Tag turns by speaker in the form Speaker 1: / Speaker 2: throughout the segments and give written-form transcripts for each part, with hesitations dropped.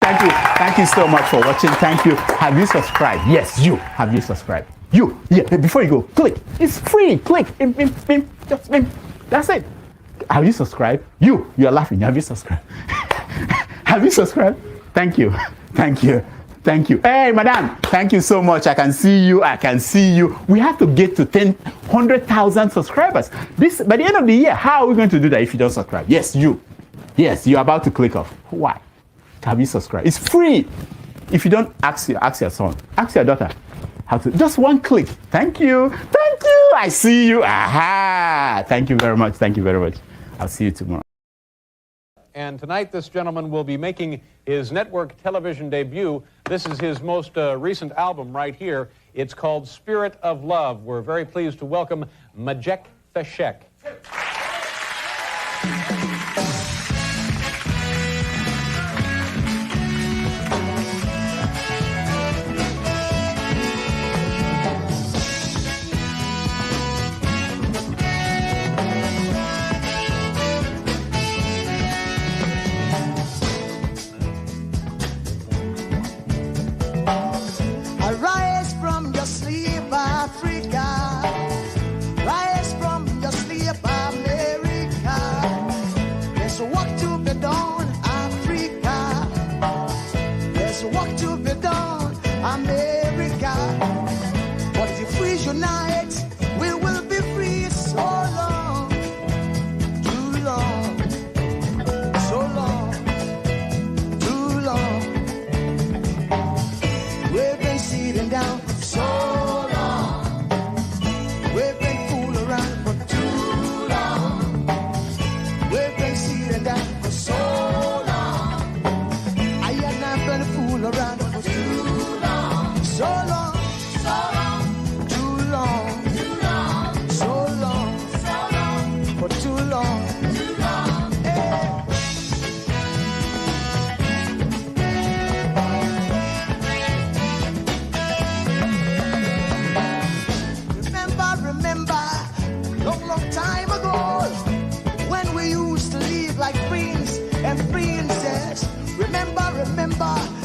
Speaker 1: Thank you. Thank you so much for watching. Thank you. Have you subscribed? Yes, you. Have you subscribed? You. Yeah, before you go, click. It's free. Click. Just that's it. Have you subscribed? You are laughing. Have you subscribed? Have you subscribed? Thank you. Thank you. Thank you. Hey, madam, thank you so much. I can see you. I can see you. We have to get to 100,000 subscribers. This by the end of the year. How are we going to do that if you don't subscribe? Yes, you. Yes, you're about to click off. Why? Have you subscribed? It's free. If you don't, ask your son, ask your daughter how to. Just one click. Thank you. Thank you. I see you. Aha. Thank you very much. Thank you very much. I'll see you tomorrow.
Speaker 2: And tonight, this gentleman will be making his network television debut. This is his most recent album right here. It's called Spirit of Love. We're very pleased to welcome Majek Feshek.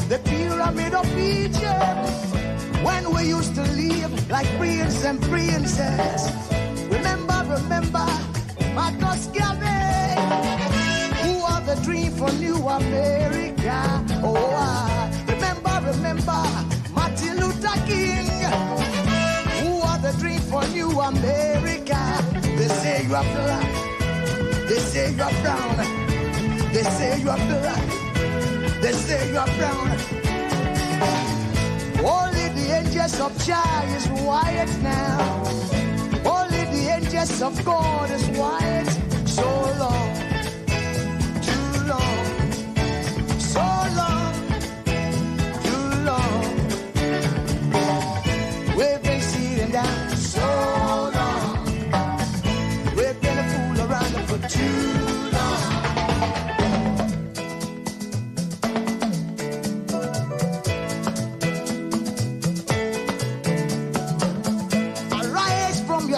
Speaker 3: The pyramid of Egypt, when we used to live like prince and princess. Remember, Marcus Garvey, who are the dream for New America. Oh, remember, Martin Luther King, who are the dream for New America. They say you are black, they say you are brown, they say you are black, they say you are brown. Only the angels of Jah is white now. Only the angels of God is white. So long, too long, so long, too long. We've been sitting down so long. We've been a fool around for too long.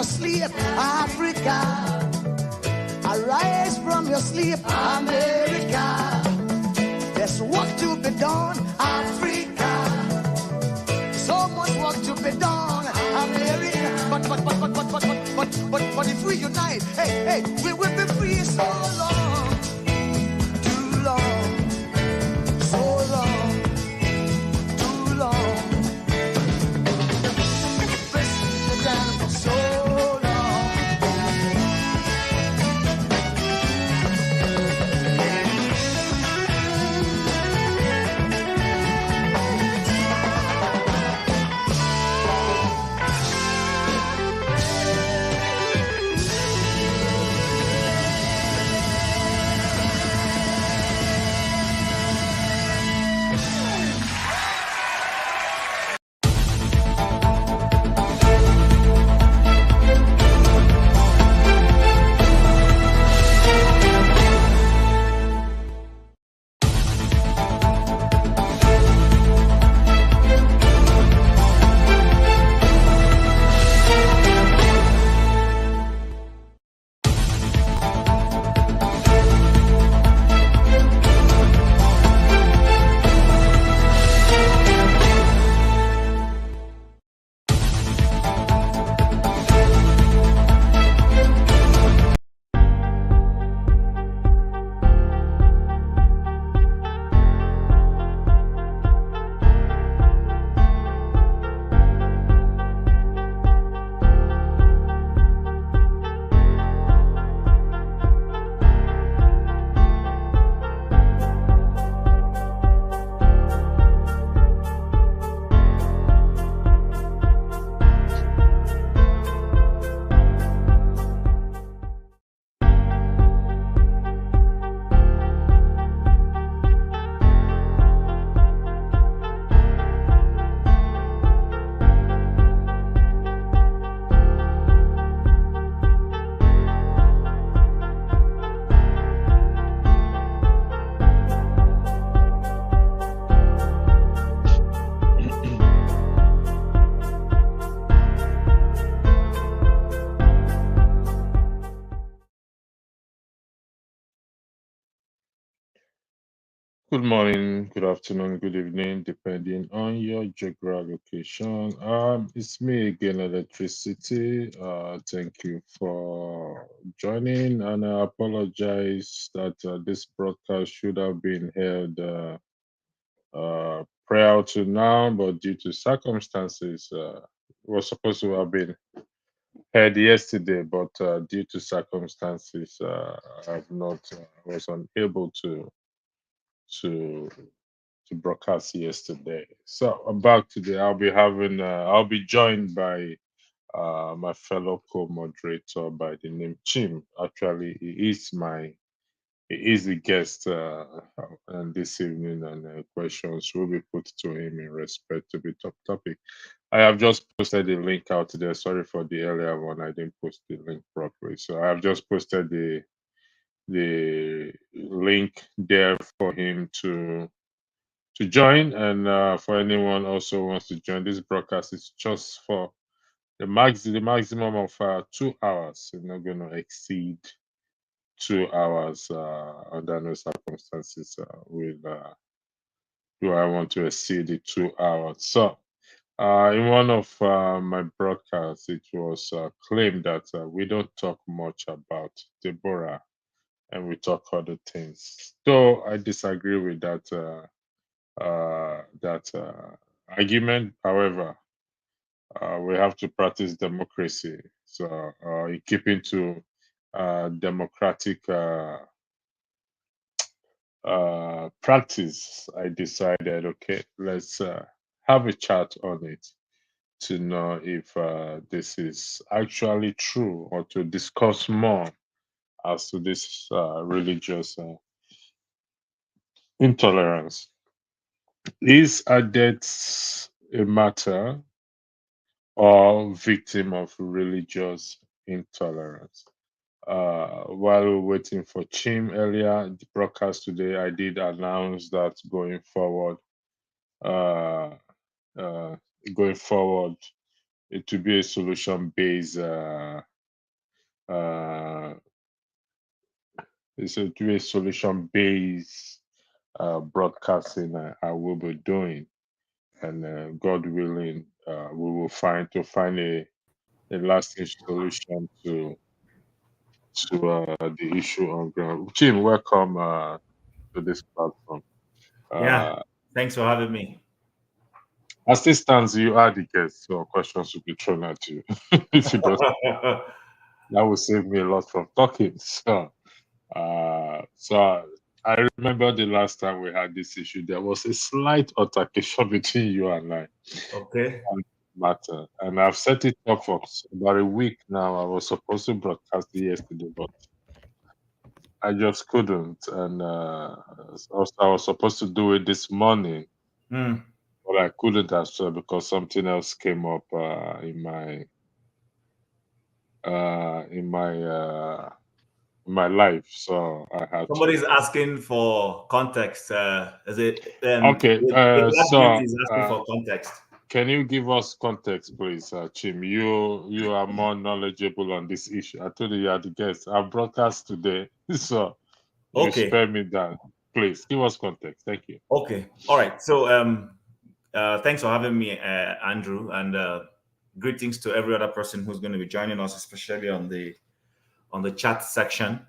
Speaker 3: Sleep, Africa. Arise from your sleep, America. There's work to be done, Africa. So much work to be done, America. But if we unite, hey, we will be free so long, too long, so long, too long. So
Speaker 4: Good morning, good afternoon, good evening, depending on your geographic location. It's me again, Electricity. Thank you for joining, and I apologize that this broadcast should have been held prior to now, but due to circumstances, was supposed to have been held yesterday, but due to circumstances, I've not was unable to to broadcast yesterday. So I'm back today. I'll be joined by my fellow co-moderator by the name Chim. Actually, he is the guest and this evening, and questions will be put to him in respect to the top topic. I have just posted the link out there. Sorry for the earlier one. I didn't post the link properly. So I have just posted the link there for him to join, and for anyone also wants to join. This broadcast is just for the maximum of 2 hours. It's not going to exceed 2 hours under no circumstances. Do I want to exceed the 2 hours? So in one of my broadcasts, it was claimed that we don't talk much about Deborah, and we talk other things. So I disagree with that argument. However, we have to practice democracy. So, in keeping to democratic practice, I decided, okay, let's have a chat on it to know if this is actually true, or to discuss more as to this religious intolerance. Is a death a matter or victim of religious intolerance? While we were waiting for Chim earlier, the broadcast today, I did announce that uh, uh, going forward, it to be a solution-based, it's to be a solution-based broadcasting I will be doing, and God willing, we will find a lasting solution to the issue on ground. Jim, welcome to this platform.
Speaker 5: Yeah,
Speaker 4: Uh,
Speaker 5: thanks for having me.
Speaker 4: as it stands, you are the guest, so questions will be thrown at you. If you just, that will save me a lot from talking. So I remember the last time we had this issue, there was a slight altercation between you and I.
Speaker 5: Okay.
Speaker 4: On Matter, and I've set it up for about a week now. I was supposed to broadcast it yesterday, but I just couldn't, and also I was supposed to do it this morning,
Speaker 5: Hmm.
Speaker 4: but I couldn't as well because something else came up in my life, so I had
Speaker 5: Somebody's
Speaker 4: to.
Speaker 5: asking for context. Is it
Speaker 4: Okay,
Speaker 5: the Black Beauty
Speaker 4: so
Speaker 5: is asking for context?
Speaker 4: can you give us context, please, Chim? You are more knowledgeable on this issue. I told you are the guest. I broadcast today, so you
Speaker 5: Okay.
Speaker 4: spare me that. Please give us context. Thank you.
Speaker 5: Okay. All right. So thanks for having me, Andrew, and greetings to every other person who's going to be joining us, especially on the chat section.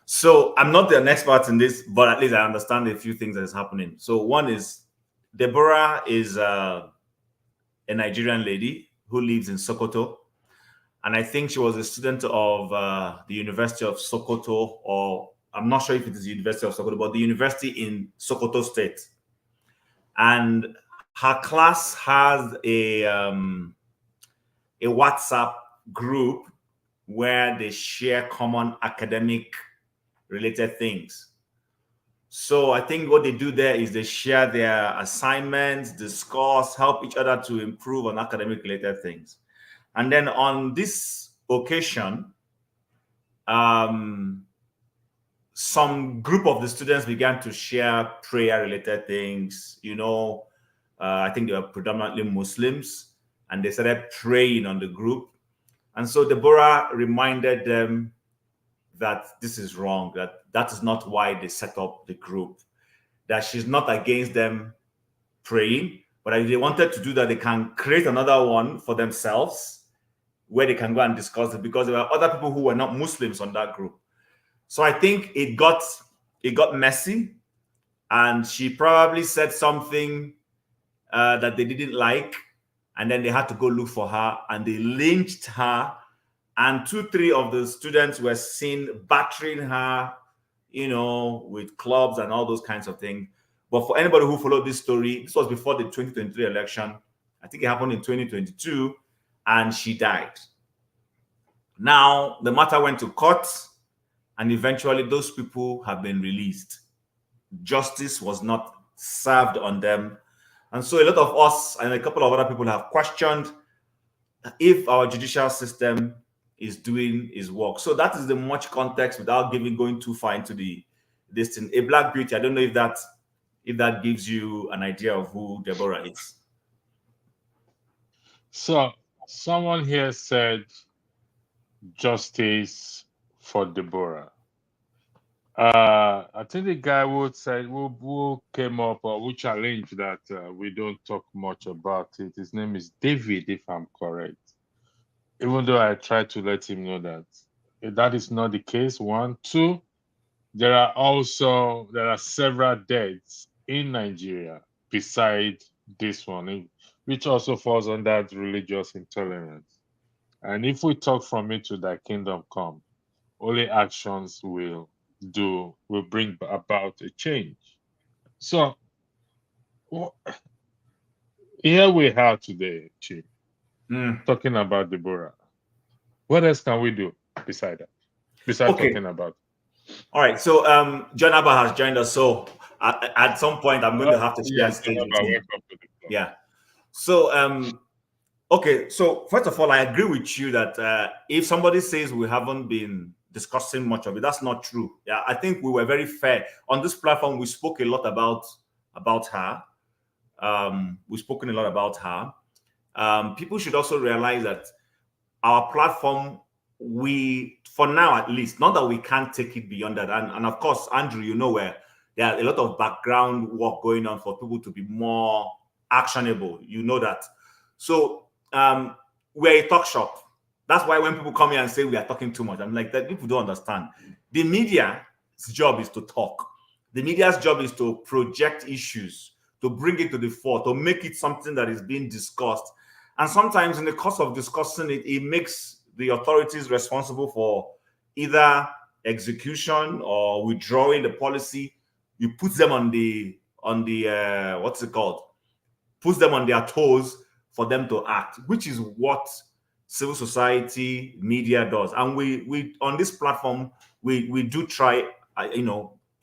Speaker 5: So I'm not an expert in this, but at least I understand a few things that is happening. So one is Deborah is a Nigerian lady who lives in Sokoto. And I think she was a student of the University of Sokoto, or I'm not sure if it is the University of Sokoto, but the university in Sokoto State. And her class has a WhatsApp group where they share common academic related things. So I think what they do there is they share their assignments, discuss, help each other to improve on academic related things. And then on this occasion, some group of the students began to share prayer related things. I think they were predominantly Muslims, and they started praying on the group. And so Deborah reminded them that this is wrong, that is not why they set up the group. that she's not against them praying, but if they wanted to do that, they can create another one for themselves where they can go and discuss it, because there were other people who were not Muslims on that group. So I think it got messy, and she probably said something that they didn't like, and then they had to go look for her, and they lynched her, and 2-3 of the students were seen battering her, with clubs and all those kinds of things. But for anybody who followed this story, this was before the 2023 election. I think it happened in 2022, and she died. Now, the matter went to court, and eventually those people have been released. Justice was not served on them. And so a lot of us and a couple of other people have questioned if our judicial system is doing its work. So that is the much context without going too far into this thing. A Black Beauty, I don't know if that gives you an idea of who Deborah is.
Speaker 4: So someone here said justice for Deborah. I think the guy who came up or who challenged that we don't talk much about it. His name is David, if I'm correct. Even though I tried to let him know that is not the case. 1, 2, there are several deaths in Nigeria beside this one, which also falls under religious intolerance. And if we talk from it to thy kingdom come, only actions will bring about a change. So here we are today, Chief, talking about Deborah. What else can we do besides talking about?
Speaker 5: All right. So John Abba has joined us. So at some point, I'm going to have to share stage with him. Yeah. So okay. So first of all, I agree with you that if somebody says we haven't been discussing much of it, that's not true. Yeah, I think we were very fair on this platform. We spoke a lot about her. We've spoken a lot about her. People should also realize that our platform, for now at least, not that we can't take it beyond that. And of course, Andrew, where there are a lot of background work going on for people to be more actionable. You know that. So we're a talk shop. That's why when people come here and say we are talking too much, I'm like, that people don't understand. The media's job is to talk. The media's job is to project issues, to bring it to the fore, to make it something that is being discussed. And sometimes in the course of discussing it, it makes the authorities responsible for either execution or withdrawing the policy. You put them on the what's it called? Puts them on their toes for them to act, which is what civil society media does. And we on this platform, we do try a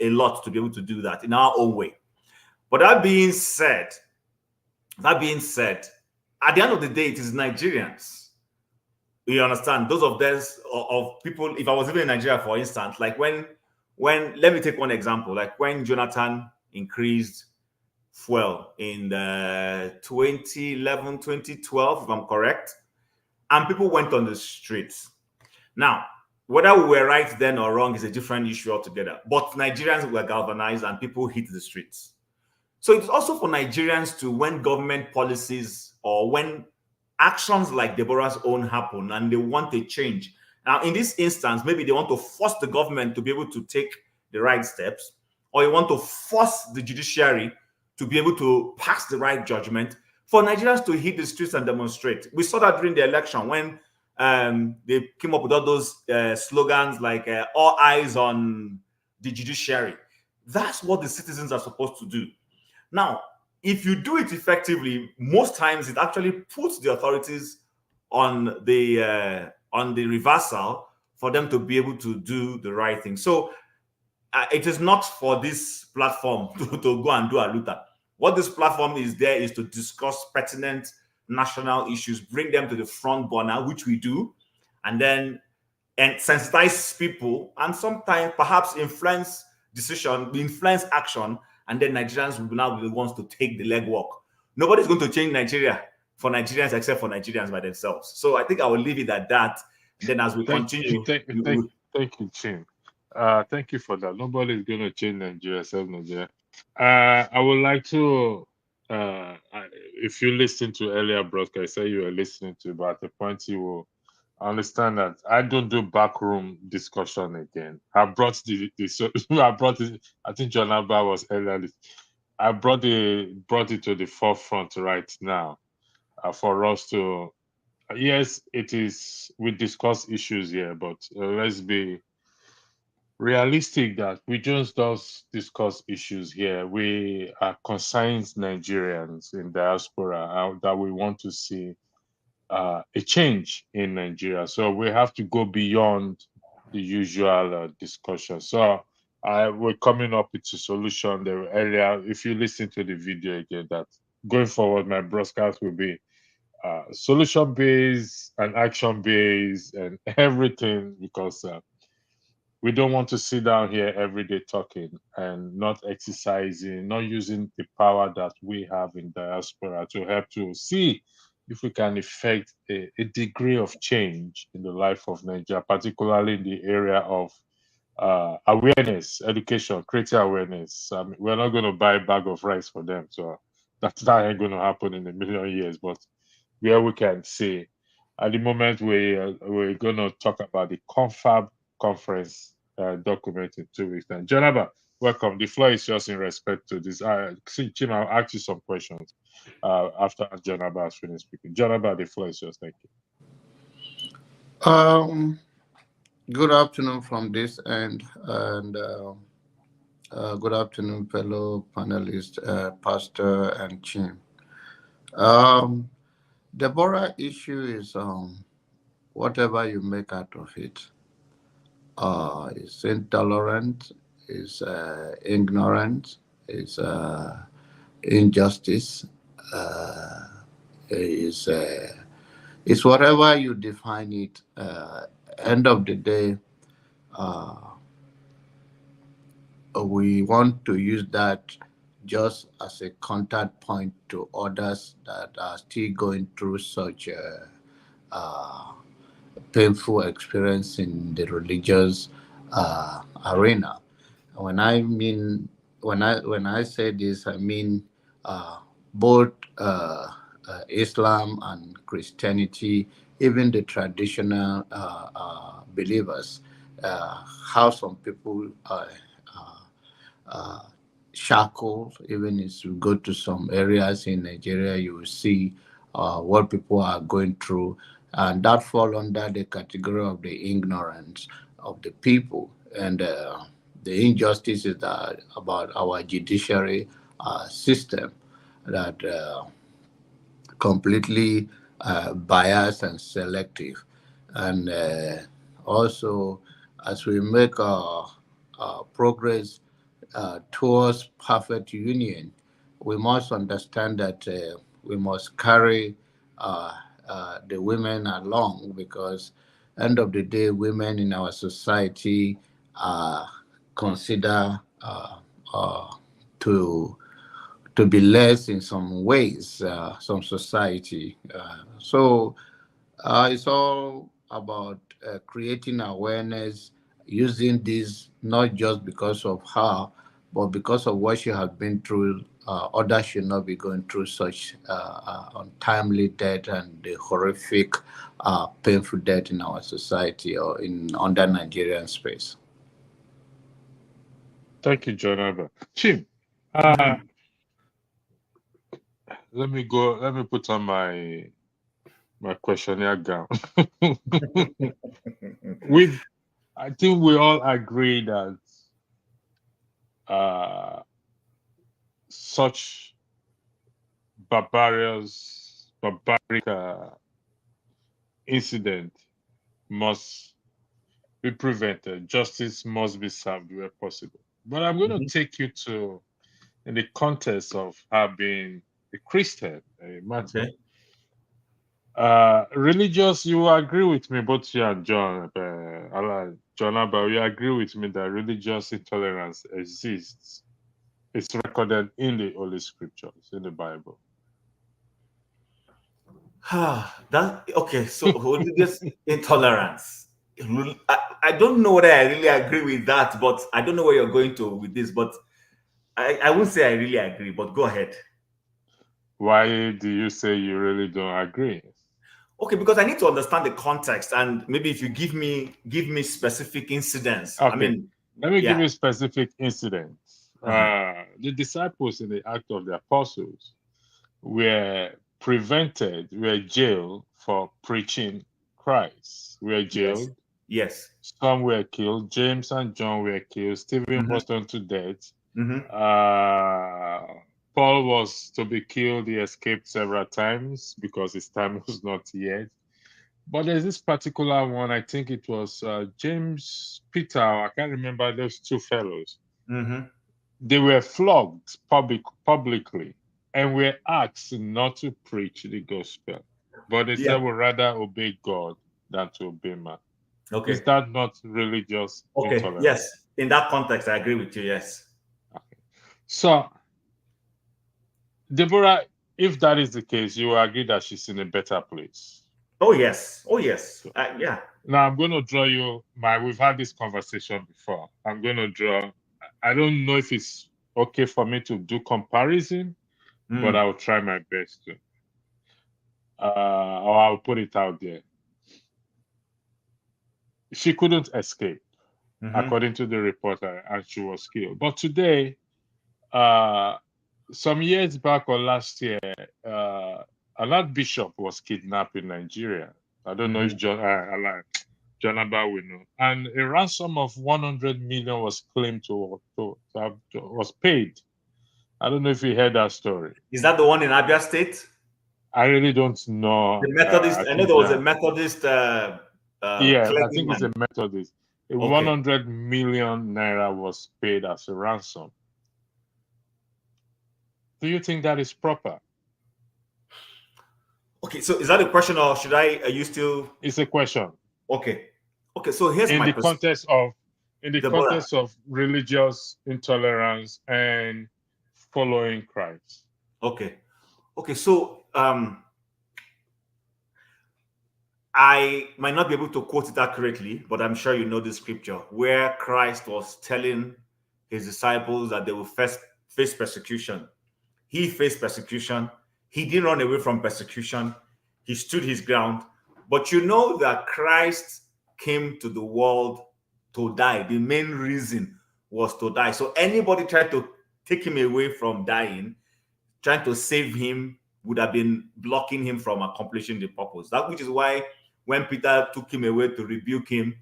Speaker 5: lot to be able to do that in our own way. But that being said, at the end of the day, it is Nigerians. You understand? Those of people, if I was living in Nigeria, for instance, like when let me take one example, like when Jonathan increased fuel in 2011, 2012, if I'm correct, and people went on the streets. Now, whether we were right then or wrong is a different issue altogether. But Nigerians were galvanized and people hit the streets. So it's also for Nigerians to, when government policies or when actions like Deborah's own happen and they want a change. Now, in this instance, maybe they want to force the government to be able to take the right steps, or you want to force the judiciary to be able to pass the right judgment for Nigerians to hit the streets and demonstrate. We saw that during the election when they came up with all those slogans like all eyes on the judiciary. That's what the citizens are supposed to do. Now, if you do it effectively, most times it actually puts the authorities on the reversal for them to be able to do the right thing. So it is not for this platform to go and do a luta. What this platform is there is to discuss pertinent national issues, bring them to the front burner, which we do, and then sensitize people, and sometimes perhaps influence action, and then Nigerians will now be the ones to take the legwork. Nobody's going to change Nigeria for Nigerians except for Nigerians by themselves. So I think I will leave it at that. Then as we continue...
Speaker 4: Thank you, Chin. Thank you for that. Nobody's going to change Nigeria except Nigeria. I would like to, if you listen to earlier broadcast, say you were listening to, but at the point you will understand that I don't do backroom discussion again. I brought I brought it. I think John Abba was earlier. I brought it to the forefront right now, for us to. Yes, it is. We discuss issues here, but let's be realistic that we just don't discuss issues here. We are concerned Nigerians in diaspora that we want to see a change in Nigeria. So we have to go beyond the usual discussion. So we're coming up with a solution there earlier. If you listen to the video again, that going forward, my broadcast will be solution based and action based and everything, because we don't want to sit down here every day talking and not exercising, not using the power that we have in diaspora to help to see if we can effect a degree of change in the life of Nigeria, particularly in the area of awareness, education, creating awareness. I mean, we're not going to buy a bag of rice for them, so that ain't going to happen in a million years. But where we can see, at the moment, we're going to talk about the confab conference document in 2 weeks time. Janaba, welcome. The floor is yours in respect to this. Chim, I'll ask you some questions after Janaba has finished speaking. Janaba, the floor is yours. Thank
Speaker 6: you. Good afternoon from this end, and good afternoon, fellow panelists, Pastor and Chim. Deborah issue is whatever you make out of it. It's intolerant, it's ignorant, it's injustice, it's whatever you define it. End of the day, we want to use that just as a contact point to others that are still going through such a painful experience in the religious arena. When I say this, I mean both Islam and Christianity, even the traditional believers, how some people shackled. Even if you go to some areas in Nigeria, you will see what people are going through, and that fall under the category of the ignorance of the people and the injustices that about our judiciary system that completely biased and selective. And also, as we make progress towards perfect union, we must understand that we must carry the women along, because end of the day, women in our society are considered to be less in some ways, some society. So it's all about creating awareness, using this not just because of her, but because of what she has been through. Others should not be going through such untimely death and the horrific, painful death in our society or in under Nigerian space.
Speaker 4: Thank you, Janaba. Chim, let me put on my questionnaire gown. I think we all agree that such barbaric incident must be prevented. Justice must be served where possible. But I'm going to take you to, in the context of her being a Christian, a Martyr.
Speaker 5: Okay.
Speaker 4: Religious, you agree with me, both you and John, Abba, you agree with me that religious intolerance exists. It's recorded in the Holy Scriptures, in the Bible.
Speaker 5: Okay, so religious intolerance. I don't know whether I really agree with that, but I don't know where you're going to with this. But I won't say I really agree, but go ahead.
Speaker 4: Why do you say you really don't agree?
Speaker 5: Okay, because I need to understand the context, and maybe if you give me specific incidents.
Speaker 4: Okay.
Speaker 5: I mean,
Speaker 4: Let me give
Speaker 5: yeah.
Speaker 4: you specific incidents. The disciples in the Act of the Apostles were jailed for preaching Christ. Were jailed.
Speaker 5: Yes.
Speaker 4: Some were killed. James and John were killed. Stephen was done to death. Paul was to be killed. He escaped several times because his time was not yet. But there's this particular one, I think it was James, Peter, I can't remember those two fellows. They were flogged publicly and were asked not to preach the gospel. But they said we'd rather obey God than to obey man.
Speaker 5: Okay.
Speaker 4: Is that not religious intolerance?
Speaker 5: Yes. In that context, I agree with you, yes.
Speaker 4: Okay. So, Deborah, if that is the case, you will agree that she's in a better place.
Speaker 5: Oh, yes. Oh, yes. Yeah.
Speaker 4: Now, I'm going to draw you we've had this conversation before. I'm going to draw, I don't know if it's okay for me to do comparison, but I'll try my best to. Or I'll put it out there. She couldn't escape, according to the reporter, and she was killed. But today, some years back or last year, an archbishop was kidnapped in Nigeria. I don't know if John Abba will know. And a ransom of 100 million was claimed was paid. I don't know if you heard that story.
Speaker 5: Is that the one in Abia State?
Speaker 4: I really don't know.
Speaker 5: The Methodist. I know there was a Methodist.
Speaker 4: Yeah, I think it's a Methodist.
Speaker 5: Okay.
Speaker 4: 100 million naira was paid as a ransom. Do you think that is proper?
Speaker 5: Okay, so is that a question, or should I? Are you still?
Speaker 4: It's a question.
Speaker 5: Okay. So here's
Speaker 4: in
Speaker 5: my
Speaker 4: the context of religious intolerance and following Christ.
Speaker 5: Okay. So I might not be able to quote it accurately, but I'm sure you know the scripture where Christ was telling his disciples that they will first face persecution. He faced persecution. He didn't run away from persecution. He stood his ground. But you know that Christ came to the world to die. The main reason was to die. So anybody trying to take him away from dying, trying to save him, would have been blocking him from accomplishing the purpose. That which is why when Peter took him away to rebuke him,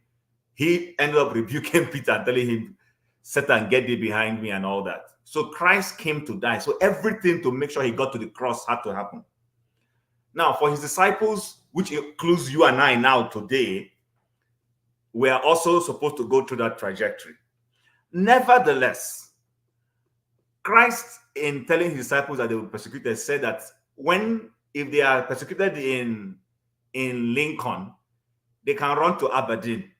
Speaker 5: he ended up rebuking Peter and telling him, Satan, get thee behind me and all that. So Christ came to die. So everything to make sure he got to the cross had to happen. Now, for his disciples, which includes you and I now today, we are also supposed to go through that trajectory. Nevertheless, Christ, in telling his disciples that they were persecuted, said that if they are persecuted in Lincoln, they can run to Aberdeen.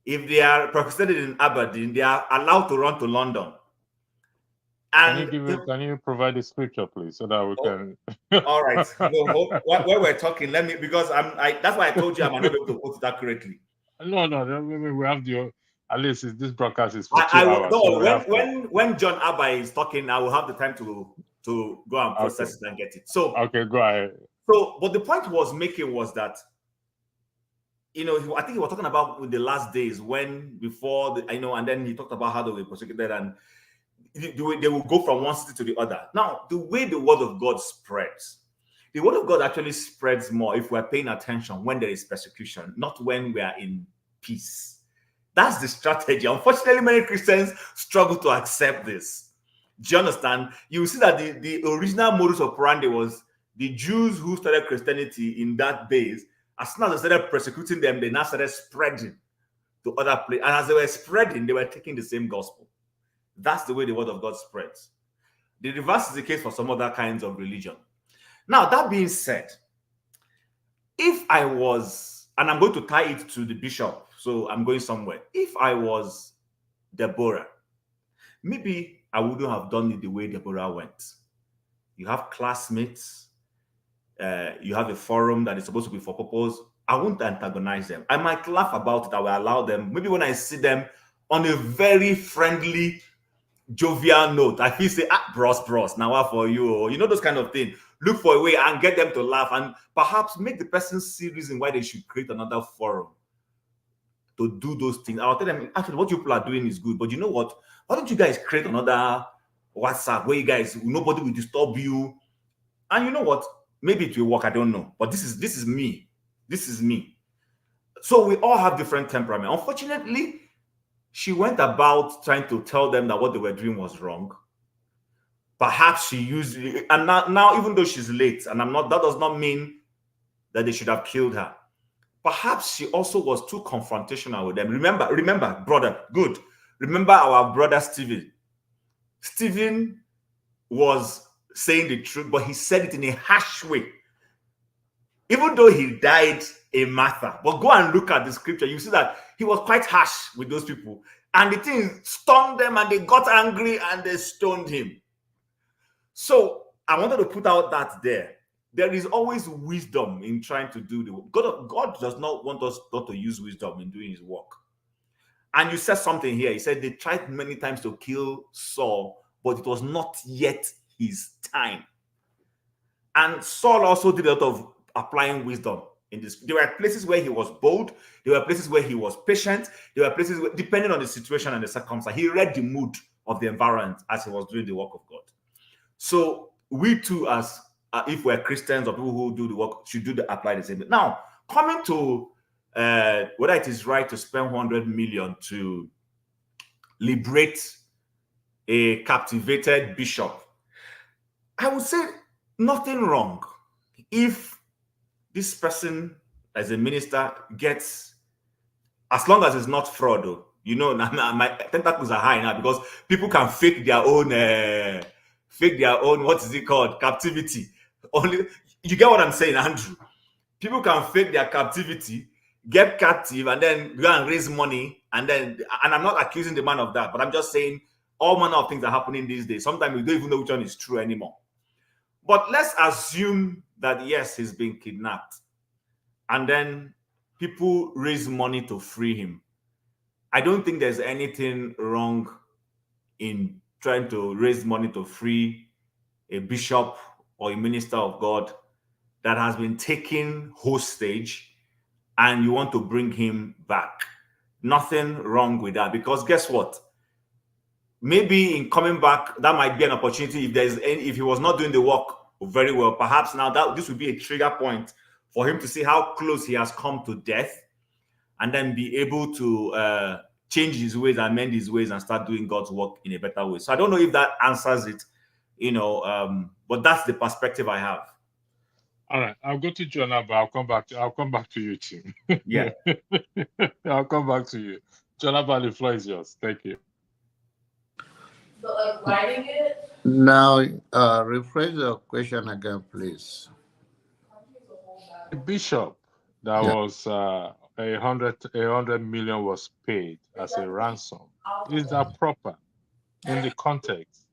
Speaker 5: If they are persecuted in Aberdeen, they are allowed to run to London. And
Speaker 4: can you provide the scripture, please, so that we can?
Speaker 5: All right. So, while we're talking, because that's why I told you I'm not able to quote it accurately.
Speaker 4: No, we have at least this broadcast is for 2 hours.
Speaker 5: No, when John Abba is talking, I will have the time to go and process it and get it. So
Speaker 4: okay, go ahead.
Speaker 5: So, but the point he was making was that, I think he was talking about with the last days and then he talked about how they were persecuted and they will go from one city to the other. Now, the way the word of God spreads, the word of God actually spreads more if we're paying attention when there is persecution, not when we are in peace. That's the strategy. Unfortunately, many Christians struggle to accept this. Do you understand? You will see that the original modus operandi was the Jews who started Christianity in that days. As soon as they started persecuting them, they now started spreading to other places. And as they were spreading, they were taking the same gospel. That's the way the word of God spreads. The reverse is the case for some other kinds of religion. Now, that being said, if I was, and I'm going to tie it to the bishop, so I'm going somewhere. If I was Deborah, maybe I wouldn't have done it the way Deborah went. You have classmates, you have a forum that is supposed to be for purpose. I won't antagonize them. I might laugh about it. I will allow them. Maybe when I see them on a very friendly jovial note. I feel say, bros, now what for you? Or, those kind of things. Look for a way and get them to laugh and perhaps make the person see reason why they should create another forum to do those things. I'll tell them, actually, what you people are doing is good, but you know what? Why don't you guys create another WhatsApp where you guys, nobody will disturb you? And you know what? Maybe it will work, I don't know. But this is me. This is me. So we all have different temperament. Unfortunately, she went about trying to tell them that what they were doing was wrong. Perhaps she used, and now even though she's late, and that does not mean that they should have killed her. Perhaps she also was too confrontational with them. Remember, brother, good. Remember our brother Stephen. Stephen was saying the truth, but he said it in a harsh way. Even though he died a martyr. But go and look at the scripture. You see that he was quite harsh with those people. And the thing stung them and they got angry and they stoned him. So I wanted to put out that there is always wisdom in trying to do the work. God does not want us not to use wisdom in doing his work. And you said something here. He said they tried many times to kill Saul, but it was not yet his time. And Saul also did a lot of applying wisdom in this. There were places where he was bold. There were places where he was patient. There were places where, depending on the situation and the circumstance, he read the mood of the environment as he was doing the work of God. So we too, as if we're Christians or people who do the work, should apply the same thing. Now, coming to whether it is right to spend 100 million to liberate a captivated bishop, I would say nothing wrong if this person as a minister gets, as long as it's not fraud, though. My tentacles are high now because people can fake their own what is it called, captivity. Only you get what I'm saying, Andrew. People can fake their captivity, get captive, and then go and raise money, and I'm not accusing the man of that, but I'm just saying all manner of things are happening these days. Sometimes we don't even know which one is true anymore. But let's assume that yes, he's been kidnapped, and then people raise money to free him. I don't think there's anything wrong in trying to raise money to free a bishop or a minister of God that has been taken hostage, and you want to bring him back. Nothing wrong with that, because guess what? Maybe in coming back, that might be an opportunity. If he was not doing the work very well, perhaps now this would be a trigger point for him to see how close he has come to death, and then be able to change his ways, amend his ways, and start doing God's work in a better way. So I don't know if that answers it, but that's the perspective I have.
Speaker 4: All right, I'll go to Jonah, but I'll come back to you, Tim.
Speaker 5: Yeah.
Speaker 4: I'll come back to you. Jonah, the floor is yours. Thank you.
Speaker 7: But writing it?
Speaker 6: Now, rephrase the question again, please.
Speaker 4: The bishop that was 100 million was paid as a ransom. Is that proper in the context?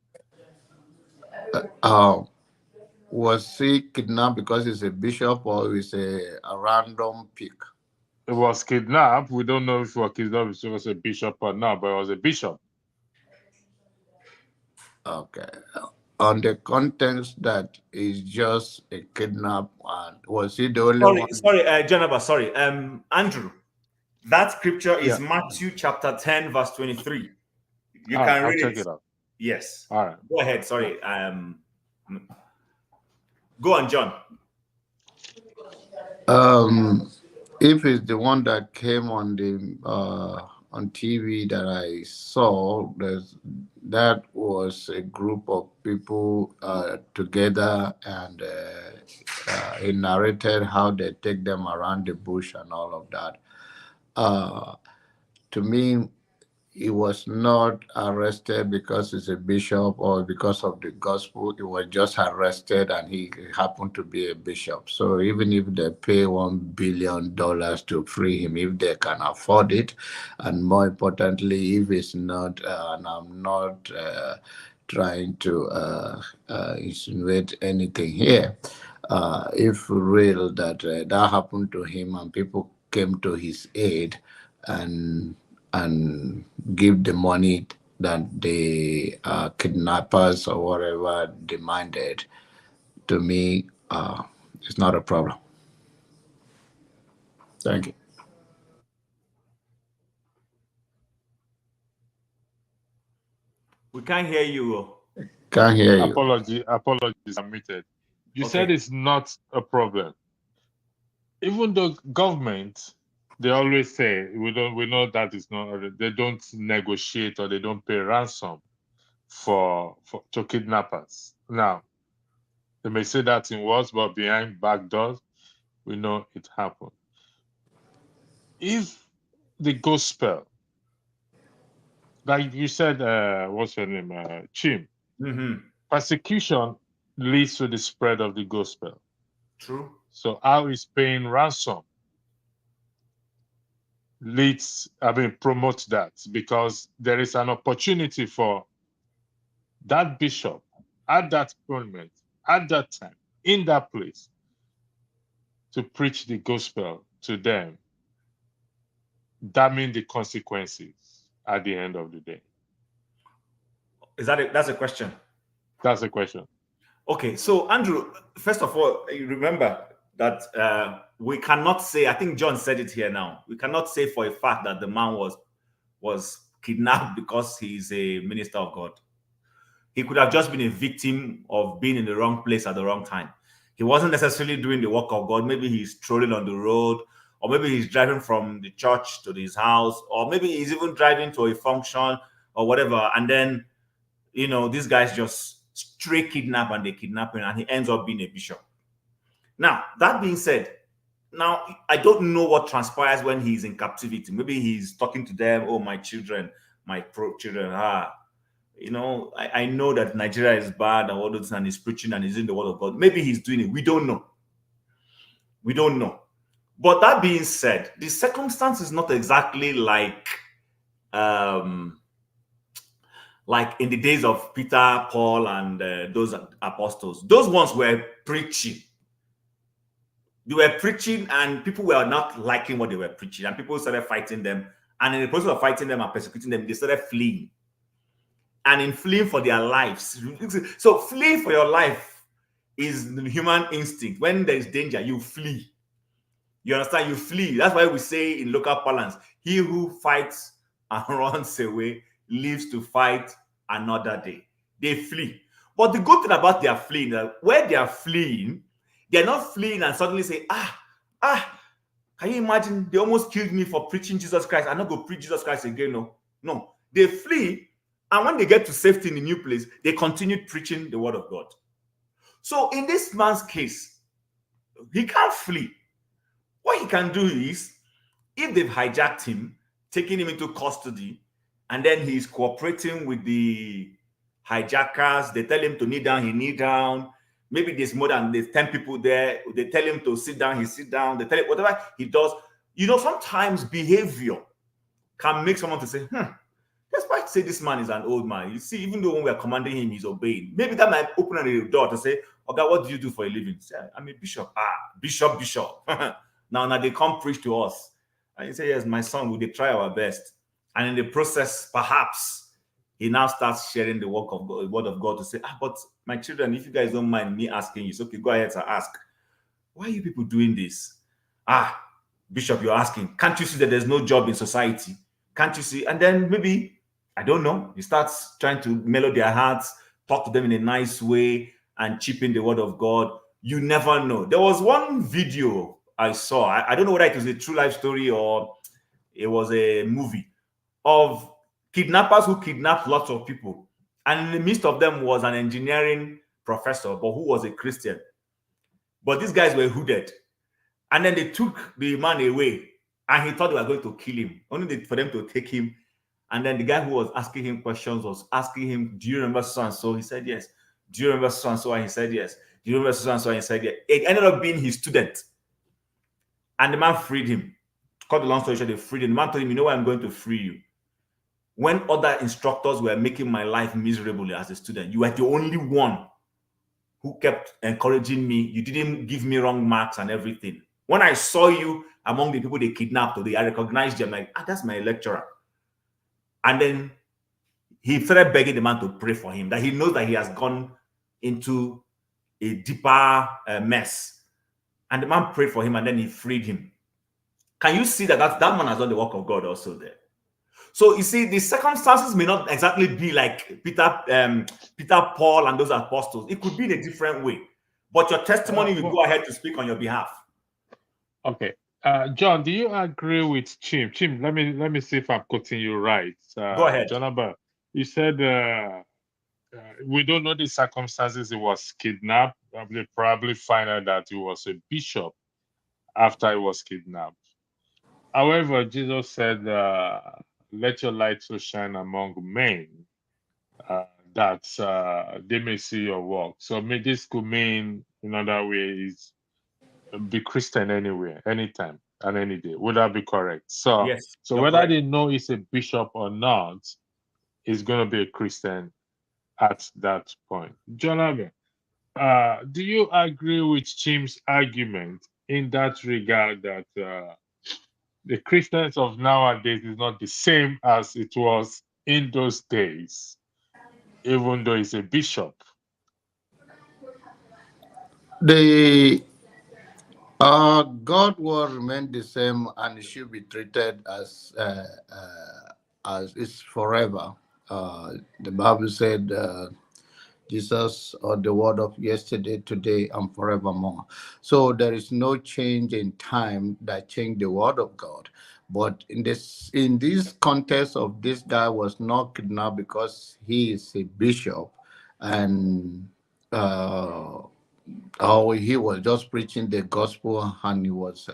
Speaker 6: Was he kidnapped because he's a bishop, or is a random pick?
Speaker 4: It was kidnapped. We don't know if it was kidnapped, if it was a bishop or not, but it was a bishop.
Speaker 6: Okay. On the context that is just a kidnap, and was he the only one?
Speaker 5: Sorry, Jonah, Andrew. That scripture is Matthew chapter 10, verse 23. You can read
Speaker 4: check it out.
Speaker 5: Yes.
Speaker 4: All right.
Speaker 5: Go ahead. Sorry. Go on, John.
Speaker 6: If it's the one that came on the on TV that I saw, that was a group of people together, and he narrated how they take them around the bush and all of that. To me, he was not arrested because he's a bishop or because of the gospel. He was just arrested, and he happened to be a bishop. So even if they pay $1 billion to free him, if they can afford it, and more importantly, if it's not, and I'm not trying to insinuate anything here, if real that that happened to him and people came to his aid and give the money that the kidnappers or whatever demanded, to me, it's not a problem. Thank you.
Speaker 5: We can't hear you.
Speaker 6: Can't hear you.
Speaker 4: Apologies, admitted. You
Speaker 5: Okay.
Speaker 4: said it's not a problem. Even though government, they always say we know that it's not. They don't negotiate or they don't pay ransom to kidnappers. Now, they may say that in words, but behind back doors, we know it happened. If the gospel, like you said, what's your name, Chim? Persecution leads to the spread of the gospel.
Speaker 5: True.
Speaker 4: So how is paying ransom promotes that, because there is an opportunity for that bishop at that moment, at that time, in that place, to preach the gospel to them. That means the consequences at the end of the day.
Speaker 5: That's a question?
Speaker 4: That's a question.
Speaker 5: Okay, so Andrew, first of all, you remember that we cannot say, I think John said it here now, we cannot say for a fact that the man was kidnapped because he's a minister of God. He could have just been a victim of being in the wrong place at the wrong time. He wasn't necessarily doing the work of God. Maybe he's strolling on the road, or maybe he's driving from the church to his house, or maybe he's even driving to a function or whatever. And then, you know, these guys just straight kidnap and they kidnap him, and he ends up being a bishop. Now, that being said, now I don't know what transpires when he's in captivity. Maybe he's talking to them, oh, my children, my children, you know, I know that Nigeria is bad and all those, and he's preaching and he's in the word of God. Maybe he's doing it. We don't know. We don't know. But that being said, the circumstance is not exactly like in the days of Peter, Paul, and those apostles. Those ones were preaching. They were preaching, and people were not liking what they were preaching, and people started fighting them. And in the process of fighting them and persecuting them, they started fleeing. And in fleeing for their lives. So fleeing for your life is the human instinct. When there is danger, you flee. You understand? You flee. That's why we say in local parlance, he who fights and runs away lives to fight another day. They flee. But the good thing about their fleeing, where they are fleeing, they're not fleeing and suddenly say, can you imagine? They almost killed me for preaching Jesus Christ. I'm not going to preach Jesus Christ again. No. They flee. And when they get to safety in the new place, they continued preaching the word of God. So in this man's case, he can't flee. What he can do is, if they've hijacked him, taking him into custody, and then he's cooperating with the hijackers, they tell him to kneel down, he kneel down. Maybe there's more than 10 people there. They tell him to sit down, he sit down. They tell him whatever he does. You know, sometimes behavior can make someone to say, despite say this man is an old man. You see, even though when we are commanding him, he's obeying. Maybe that might open the door to say, okay, what do you do for a living? Say, I'm a bishop. Bishop. now they come preach to us. And you say, yes, my son, we try our best. And in the process, perhaps he now starts sharing the word of God to say, but my children, if you guys don't mind me asking you, it's okay, go ahead and ask. Why are you people doing this? Bishop, you're asking, can't you see that there's no job in society? Can't you see? And then maybe, I don't know, he starts trying to mellow their hearts, talk to them in a nice way, and cheapen the word of God. You never know. There was one video I saw. I don't know whether it was a true life story or it was a movie of kidnappers who kidnapped lots of people. And in the midst of them was an engineering professor, but who was a Christian. But these guys were hooded. And then they took the man away, and he thought they were going to kill him, only for them to take him. And then the guy who was asking him questions was asking him, do you remember so-and-so? He said, yes. Do you remember so-and-so? And he said, yes. Do you remember so-and-so? And he said, yes. It ended up being his student. And the man freed him. Cut the long story short, they freed him. The man told him, you know why I'm going to free you? When other instructors were making my life miserable as a student, you were the only one who kept encouraging me. You didn't give me wrong marks and everything. When I saw you among the people they kidnapped, I recognized you. I'm like, that's my lecturer. And then he started begging the man to pray for him, that he knows that he has gone into a deeper mess. And the man prayed for him, and then he freed him. Can you see that that man has done the work of God also there? So you see, the circumstances may not exactly be like Peter, Paul, and those apostles. It could be in a different way. But your testimony will go ahead to speak on your behalf.
Speaker 4: Okay. John, do you agree with Chim? Chim, let me see if I'm quoting you right.
Speaker 5: Go ahead.
Speaker 4: Jonathan, you said we don't know the circumstances. He was kidnapped. Probably find out that he was a bishop after he was kidnapped. However, Jesus said, "Let your light so shine among men that they may see your work." So this could mean, in other ways, be Christian anywhere, anytime, and any day. Would that be correct? So,
Speaker 5: yes,
Speaker 4: so whether
Speaker 5: correct.
Speaker 4: they know he's a bishop or not, he's going to be a Christian at that point. Jonathan, do you agree with Chim's argument in that regard that the Christians of nowadays is not the same as it was in those days, even though he's a bishop?
Speaker 6: God will remain the same, and it should be treated as it's forever. The Bible said, Jesus, or the word of yesterday, today, and forevermore. So there is no change in time that changed the word of God. But in this context of this guy was not kidnapped because he is a bishop, and he was just preaching the gospel and he was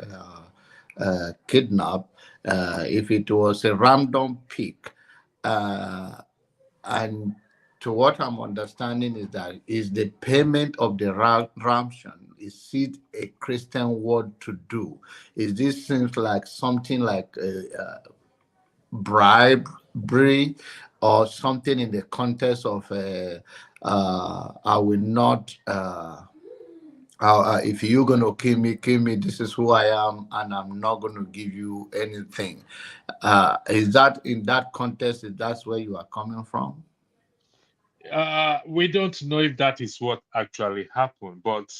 Speaker 6: kidnapped. If it was a random pick, and to what I'm understanding is that is the payment of the ransom. Is it a Christian word to do? Is this seems like something like a bribery or something in the context of I will not if you're going to kill me, this is who I am, and I'm not going to give you anything. Is that in that context, is that's where you are coming from?
Speaker 4: We don't know if that is what actually happened, but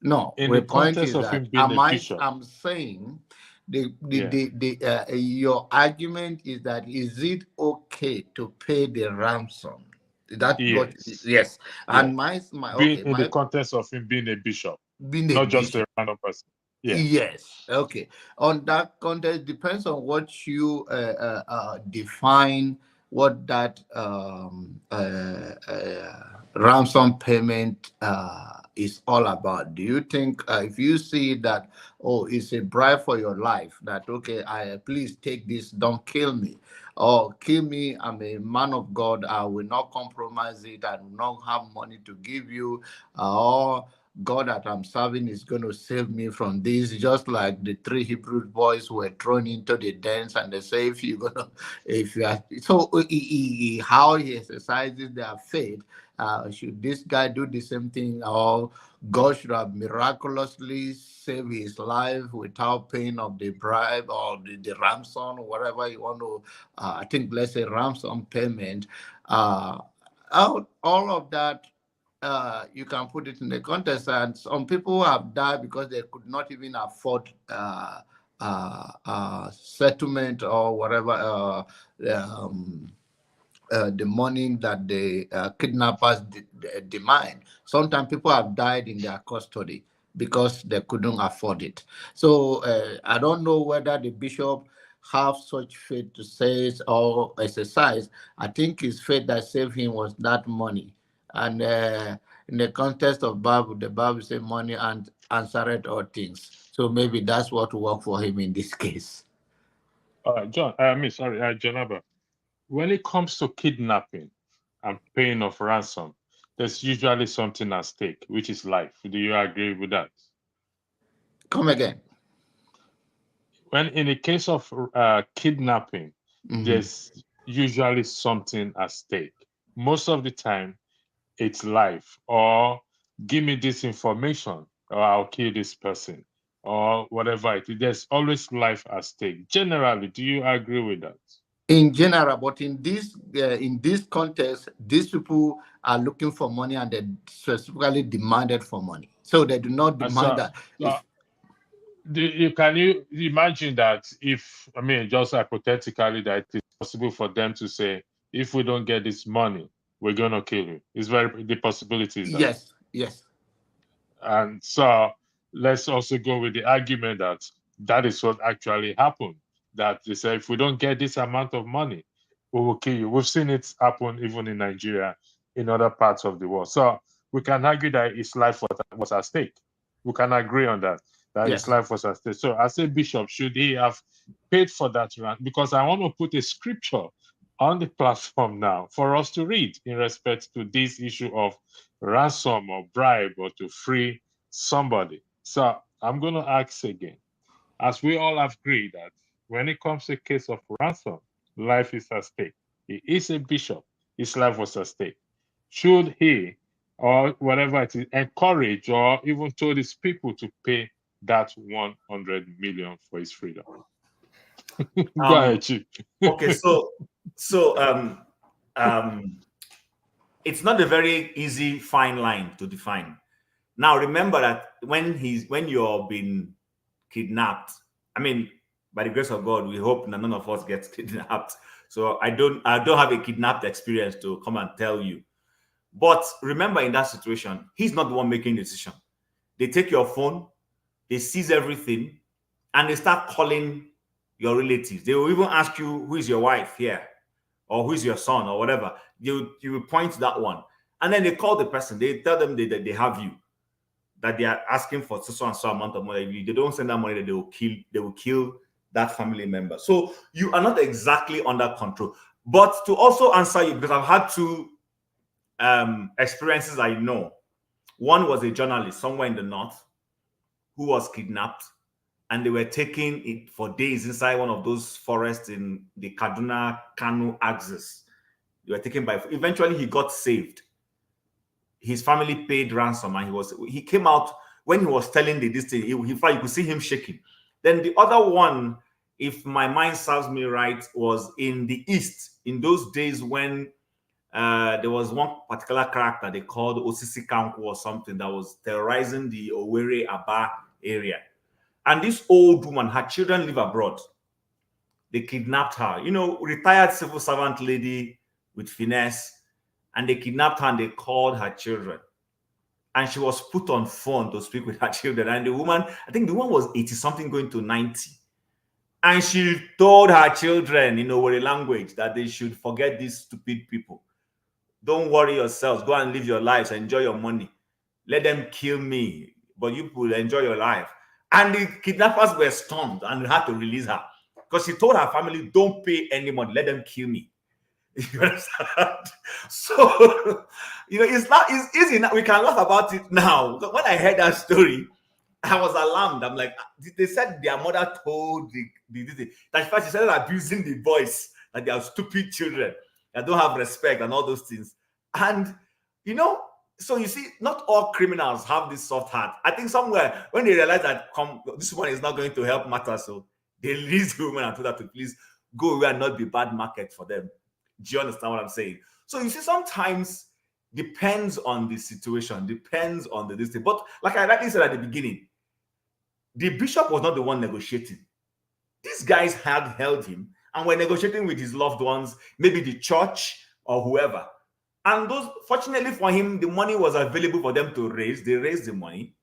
Speaker 6: no,
Speaker 4: in
Speaker 6: the
Speaker 4: the
Speaker 6: point
Speaker 4: context
Speaker 6: is
Speaker 4: of
Speaker 6: that
Speaker 4: him being a bishop,
Speaker 6: I'm saying your argument is that is it okay to pay the ransom? That
Speaker 4: yes,
Speaker 6: yes. And
Speaker 4: yes. In the
Speaker 6: my
Speaker 4: context of him being a bishop,
Speaker 6: being a
Speaker 4: not just
Speaker 6: bishop.
Speaker 4: a random person.
Speaker 6: Yes. Okay. On that context, depends on what you define what that ransom payment is all about. Do you think if you see that, oh, it's a bribe for your life, that okay, please take this, don't kill me, or kill me, I'm a man of God, I will not compromise it, I will not have money to give you, or God that I'm serving is going to save me from this, just like the 3 Hebrew boys were thrown into the dens, and they say, if you are, so how he exercises their faith, should this guy do the same thing, or God should have miraculously saved his life without paying of the bribe or the ransom, or whatever you want to, I think, let's say ransom payment, all of that. You can put it in the context, and some people have died because they could not even afford settlement or whatever, the money that the kidnappers demand. Sometimes people have died in their custody because they couldn't afford it. So I don't know whether the bishop have such faith to say or exercise. I think his faith that saved him was that money. And in the context of Bible, the Bible says money and answered all things. So maybe that's what worked for him in this case.
Speaker 4: Jonathan, when it comes to kidnapping and paying of ransom, there's usually something at stake, which is life. Do you agree with that?
Speaker 6: Come again.
Speaker 4: When in the case of kidnapping, there's usually something at stake. Most of the time, it's life, or give me this information, or I'll kill this person, or whatever it is. There's always life at stake. Generally, do you agree with that?
Speaker 6: in general, but in this context, these people are looking for money and they specifically demanded for money. So they do not demand that.
Speaker 4: Can you imagine that if, I mean, just hypothetically, that it's possible for them to say, if we don't get this money, we're going to kill you. The possibility is that.
Speaker 6: Yes, yes.
Speaker 4: And so let's also go with the argument that that is what actually happened. That they say, if we don't get this amount of money, we will kill you. We've seen it happen even in Nigeria, in other parts of the world. So we can argue that his life was at stake. We can agree on that his life was at stake. So as a bishop, should he have paid for that rant? Because I want to put a scripture on the platform now for us to read in respect to this issue of ransom or bribe or to free somebody. So I'm going to ask again, as we all have agreed that when it comes to a case of ransom, life is at stake. He is a bishop. His life was at stake. Should he, or whatever it is, encourage or even told his people to pay that 100 million for his freedom? Go ahead, Chief.
Speaker 5: Okay, so it's not a very easy fine line to define. Now remember that when you're being kidnapped, I mean, by the grace of God, we hope that none of us gets kidnapped. So I don't have a kidnapped experience to come and tell you. But remember, in that situation, he's not the one making the decision. They take your phone, they seize everything, and they start calling your relatives. They will even ask you, who is your wife here? Or who is your son, or whatever. You will point to that one. And then they call the person. They tell them that they have you, that they are asking for so and so amount of money. If they don't send that money, they will kill that family member. So you are not exactly under control. But to also answer you, because I've had two experiences I know. One was a journalist somewhere in the north who was kidnapped, and they were taking it for days inside one of those forests in the Kaduna-Kano axis. They were taken by. Eventually, he got saved. His family paid ransom, and he came out when he was telling this thing. You could see him shaking. Then the other one, if my mind serves me right, was in the east in those days when there was one particular character they called Osisi Kanku or something that was terrorizing the Owerri Aba area. And this old woman, her children live abroad. They kidnapped her, retired civil servant lady with finesse, and they kidnapped her and they called her children. And she was put on phone to speak with her children. And the woman, I think the one was 80-something going to 90. And she told her children in Owerri language that they should forget these stupid people. Don't worry yourselves. Go and live your lives. Enjoy your money. Let them kill me, but you will enjoy your life. And the kidnappers were stunned and had to release her because she told her family, don't pay any money. Let them kill me. You understand? So, it's easy now. We can laugh about it now. When I heard that story, I was alarmed. I'm like, they said their mother told that first she started abusing the boys, that they are stupid children that don't have respect and all those things. And, so you see, not all criminals have this soft heart. I think somewhere when they realize that this one is not going to help Martyr, so they release the woman and told her to please go away and not be bad market for them. Do you understand what I'm saying? So you see, sometimes depends on the situation, depends on the distance. But like I rightly said at the beginning, the bishop was not the one negotiating. These guys had held him and were negotiating with his loved ones, maybe the church or whoever. And fortunately for him, the money was available for them to raise. They raised the money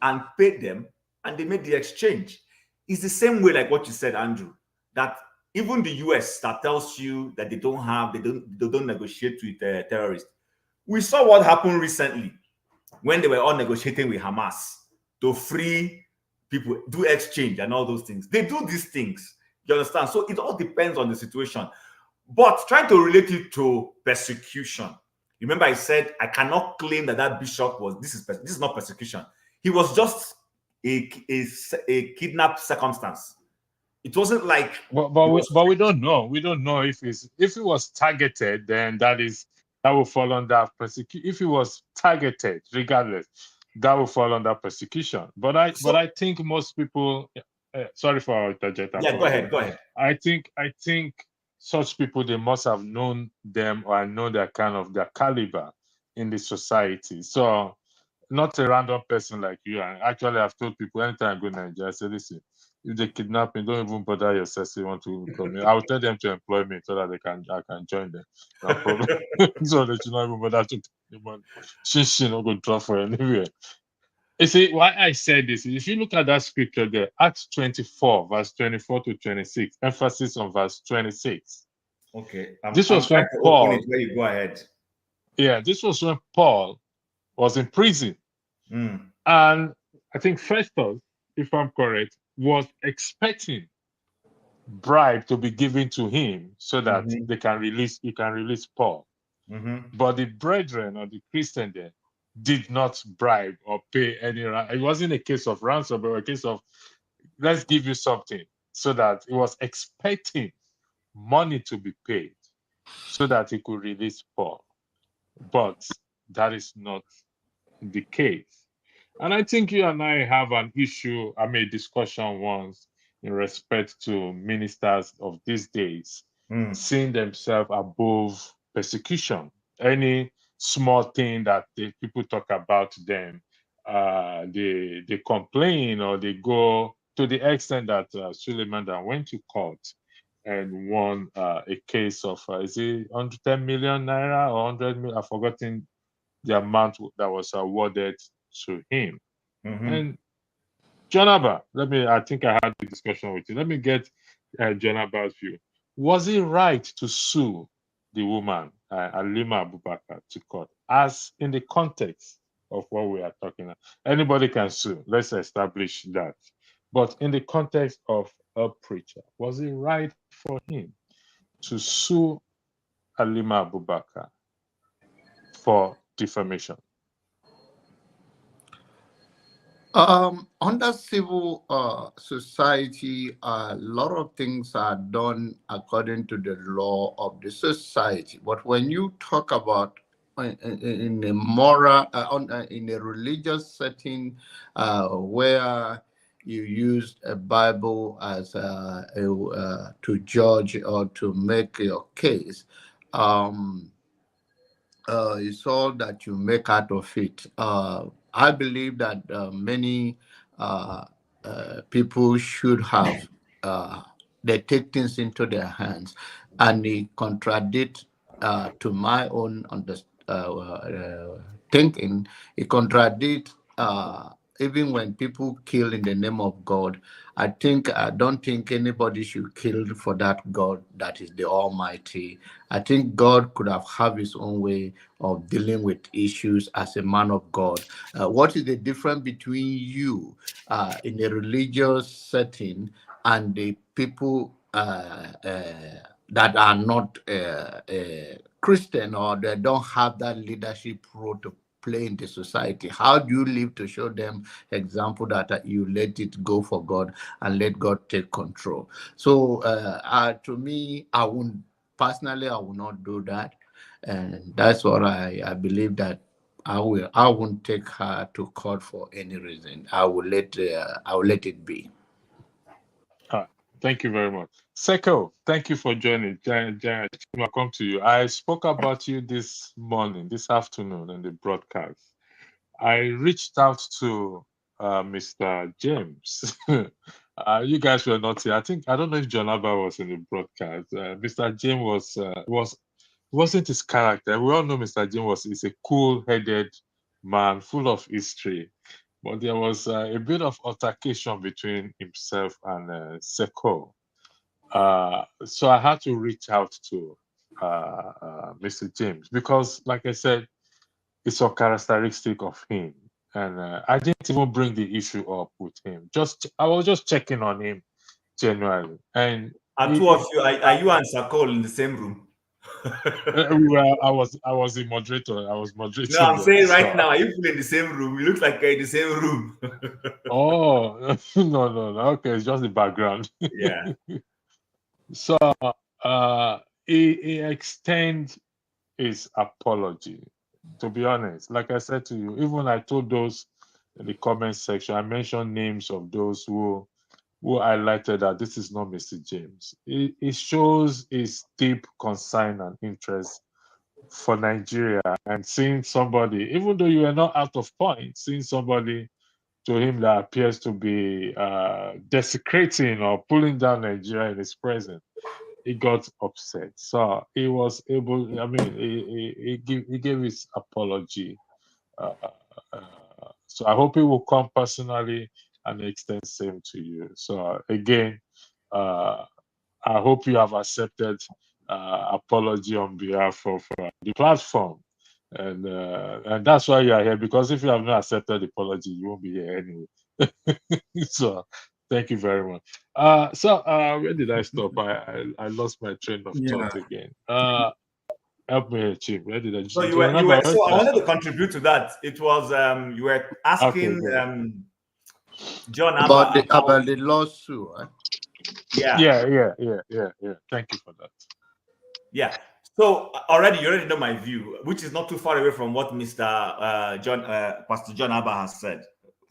Speaker 5: and paid them, and they made the exchange. It's the same way like what you said, Andrew, that even the US that tells you that they don't negotiate with terrorists. We saw what happened recently when they were all negotiating with Hamas to free people, do exchange and all those things. They do these things. You understand? So it all depends on the situation. But trying to relate it to persecution. Remember, I said I cannot claim that bishop was. This is not persecution. He was just a kidnapped circumstance. It wasn't like.
Speaker 4: But we don't know. We don't know if it was targeted, then that will fall under persecution. If it was targeted, regardless, that will fall under persecution. But I think most people. Sorry for interjecting.
Speaker 5: Yeah, go ahead.
Speaker 4: I think such people, they must have known them or know their kind of their caliber in the society. So not a random person like you. And actually, I've told people anytime I go to Nigeria, I say, listen, if they kidnap me, don't even bother yourself. You want to come here. I will tell them to employ me so that I can join them. No problem. So they should not even bother to take the money. She not go drop for anywhere. You see, why I said this is if you look at that scripture there, Acts 24, verse 24 to 26, emphasis on verse 26.
Speaker 5: Okay,
Speaker 4: This
Speaker 5: I'm
Speaker 4: was when
Speaker 5: trying to open
Speaker 4: Paul,
Speaker 5: it where you go ahead.
Speaker 4: this was when Paul was in prison.
Speaker 5: Mm.
Speaker 4: And I think Festus, if I'm correct, was expecting bribe to be given to him so that
Speaker 5: Mm-hmm.
Speaker 4: he can release Paul.
Speaker 5: Mm-hmm.
Speaker 4: But the brethren or the Christian there did not bribe or pay any. It wasn't a case of ransom, but a case of let's give you something, so that he was expecting money to be paid so that he could release Paul. But that is not the case. And I think you and I have an issue, a discussion once in respect to ministers of these days
Speaker 5: Mm.
Speaker 4: seeing themselves above persecution. Any small thing that people talk about them, they complain or they go to the extent that Suleiman went to court and won a case of, is it 110 million naira or 100 million? I've forgotten the amount that was awarded to him.
Speaker 5: Mm-hmm.
Speaker 4: And Jonaba, I think I had the discussion with you. Let me get Jonaba's view. Was it right to sue the woman, Alima Abubakar, to court, as in the context of what we are talking about? Anybody can sue. Let's establish that. But in the context of a preacher, was it right for him to sue Alima Abubakar for defamation?
Speaker 6: Under civil society, a lot of things are done according to the law of the society. But when you talk about in a moral, in a religious setting, where you use a Bible as to judge or to make your case, it's all that you make out of it. I believe that many people should have they take things into their hands, and they contradict to my own thinking. It contradicts even when people kill in the name of God. I don't think anybody should kill for that God that is the Almighty. I think God could have his own way of dealing with issues as a man of God. What is the difference between you in a religious setting and the people that are not Christian, or they don't have that leadership role to play in the society? How do you live to show them example that you let it go for God and let God take control? So to me, I will not do that. And that's what I believe, that I won't take her to court for any reason. I will let it be.
Speaker 4: Thank you very much. Seko, thank you for joining. I'll come to you. I spoke about you this afternoon in the broadcast. I reached out to Mr. James. You guys were not here. I don't know if Jonaba was in the broadcast. Mr. James wasn't his character. We all know Mr. James is a cool-headed man, full of history. But there was a bit of altercation between himself and Seko. So I had to reach out to Mr. James because, like I said, it's a characteristic of him. And I didn't even bring the issue up with him. I was just checking on him genuinely. And
Speaker 5: Are two of you, are you and Sakol in the same room?
Speaker 4: I was the moderator. I was moderating.
Speaker 5: No, I'm saying right
Speaker 4: so.
Speaker 5: now, are you people in the same room? You look like you're in the same room.
Speaker 4: Oh, no. Okay, it's just the background.
Speaker 5: Yeah.
Speaker 4: So he extends his apology. To be honest, like I said to you, even I told those in the comment section, I mentioned names of those who who highlighted that this is not Mr. James. It shows his deep concern and interest for Nigeria, and seeing somebody, even though you are not out of point, seeing somebody to him that appears to be desecrating or pulling down Nigeria in his presence, he got upset. So he was able, I mean, he gave his apology. So I hope he will come personally and extend same to you. So again, I hope you have accepted apology on behalf of the platform, and that's why you are here. Because if you have not accepted the apology, you won't be here anyway. So thank you very much. So where did I stop? I lost my train of
Speaker 5: Yeah.
Speaker 4: thought again. Help me here, Chief. Where did I?
Speaker 5: So
Speaker 4: Do
Speaker 5: you were
Speaker 4: remember where
Speaker 5: so
Speaker 4: did
Speaker 5: I
Speaker 4: I
Speaker 5: wanted to
Speaker 4: stop?
Speaker 5: contribute to that. It was you were
Speaker 4: Okay,
Speaker 5: asking
Speaker 4: good.
Speaker 5: John
Speaker 6: About
Speaker 5: Abba about
Speaker 6: the lawsuit, right?
Speaker 4: Yeah. Thank you for that.
Speaker 5: yeah. So you already know my view, which is not too far away from what Mr. Pastor John Abba has said.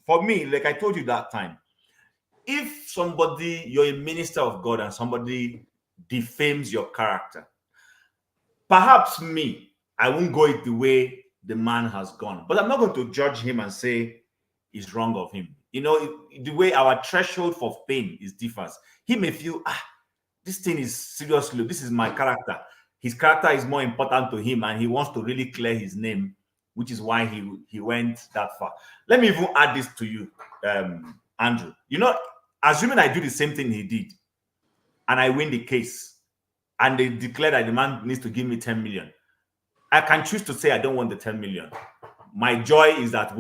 Speaker 5: For me, like I told you that time, if you're a minister of God and somebody defames your character, perhaps I won't go it the way the man has gone, but I'm not going to judge him and say it's wrong of him. You know, the way our threshold for pain is different. He may feel, this thing is seriously, this is my character. His character is more important to him, and he wants to really clear his name, which is why he went that far. Let me even add this to you, Andrew. You know, assuming I do the same thing he did, and I win the case, and they declare that the man needs to give me 10 million, I can choose to say I don't want the 10 million. My joy is that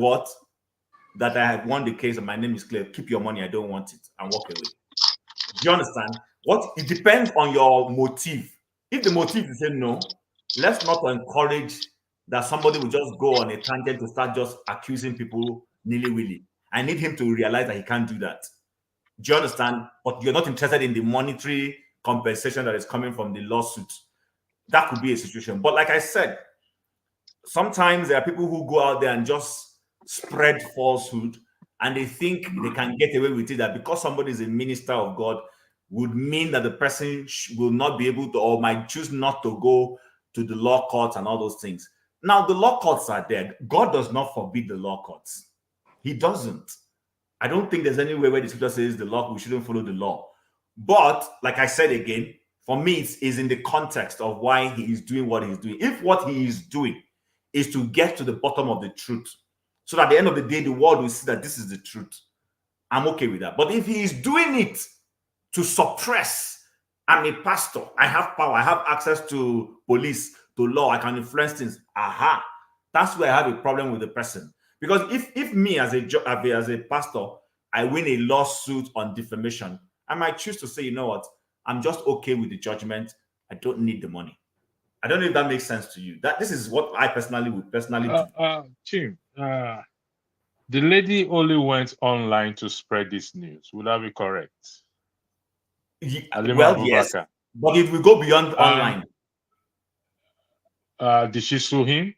Speaker 5: that I have won the case and my name is clear. Keep your money, I don't want it, and walk away. Do you understand? It depends on your motive. If the motive is say no, let's not encourage that somebody will just go on a tangent to start just accusing people nilly-willy. I need him to realize that he can't do that. Do you understand? But you're not interested in the monetary compensation that is coming from the lawsuit. That could be a situation. But like I said, sometimes there are people who go out there and just spread falsehood, and they think they can get away with it, that because somebody is a minister of God would mean that the person will not be able to, or might choose not to go to the law courts and all those things. Now, the law courts are there. God does not forbid the law courts. He doesn't. I don't think there's any way where the scripture says we shouldn't follow the law. But like I said again, for me, it is in the context of why he is doing what he's doing. If what he is doing is to get to the bottom of the truth, so that at the end of the day, the world will see that this is the truth, I'm okay with that. But if he is doing it to suppress, I'm a pastor, I have power, I have access to police, to law, I can influence things, that's where I have a problem with the person. Because if me as a pastor, I win a lawsuit on defamation, I might choose to say, you know what, I'm just okay with the judgment, I don't need the money. I don't know if that makes sense to you. This is what I would personally do.
Speaker 4: Jim, the lady only went online to spread this news. Would that be correct?
Speaker 5: Well, yes, but if we go beyond online,
Speaker 4: did she sue him?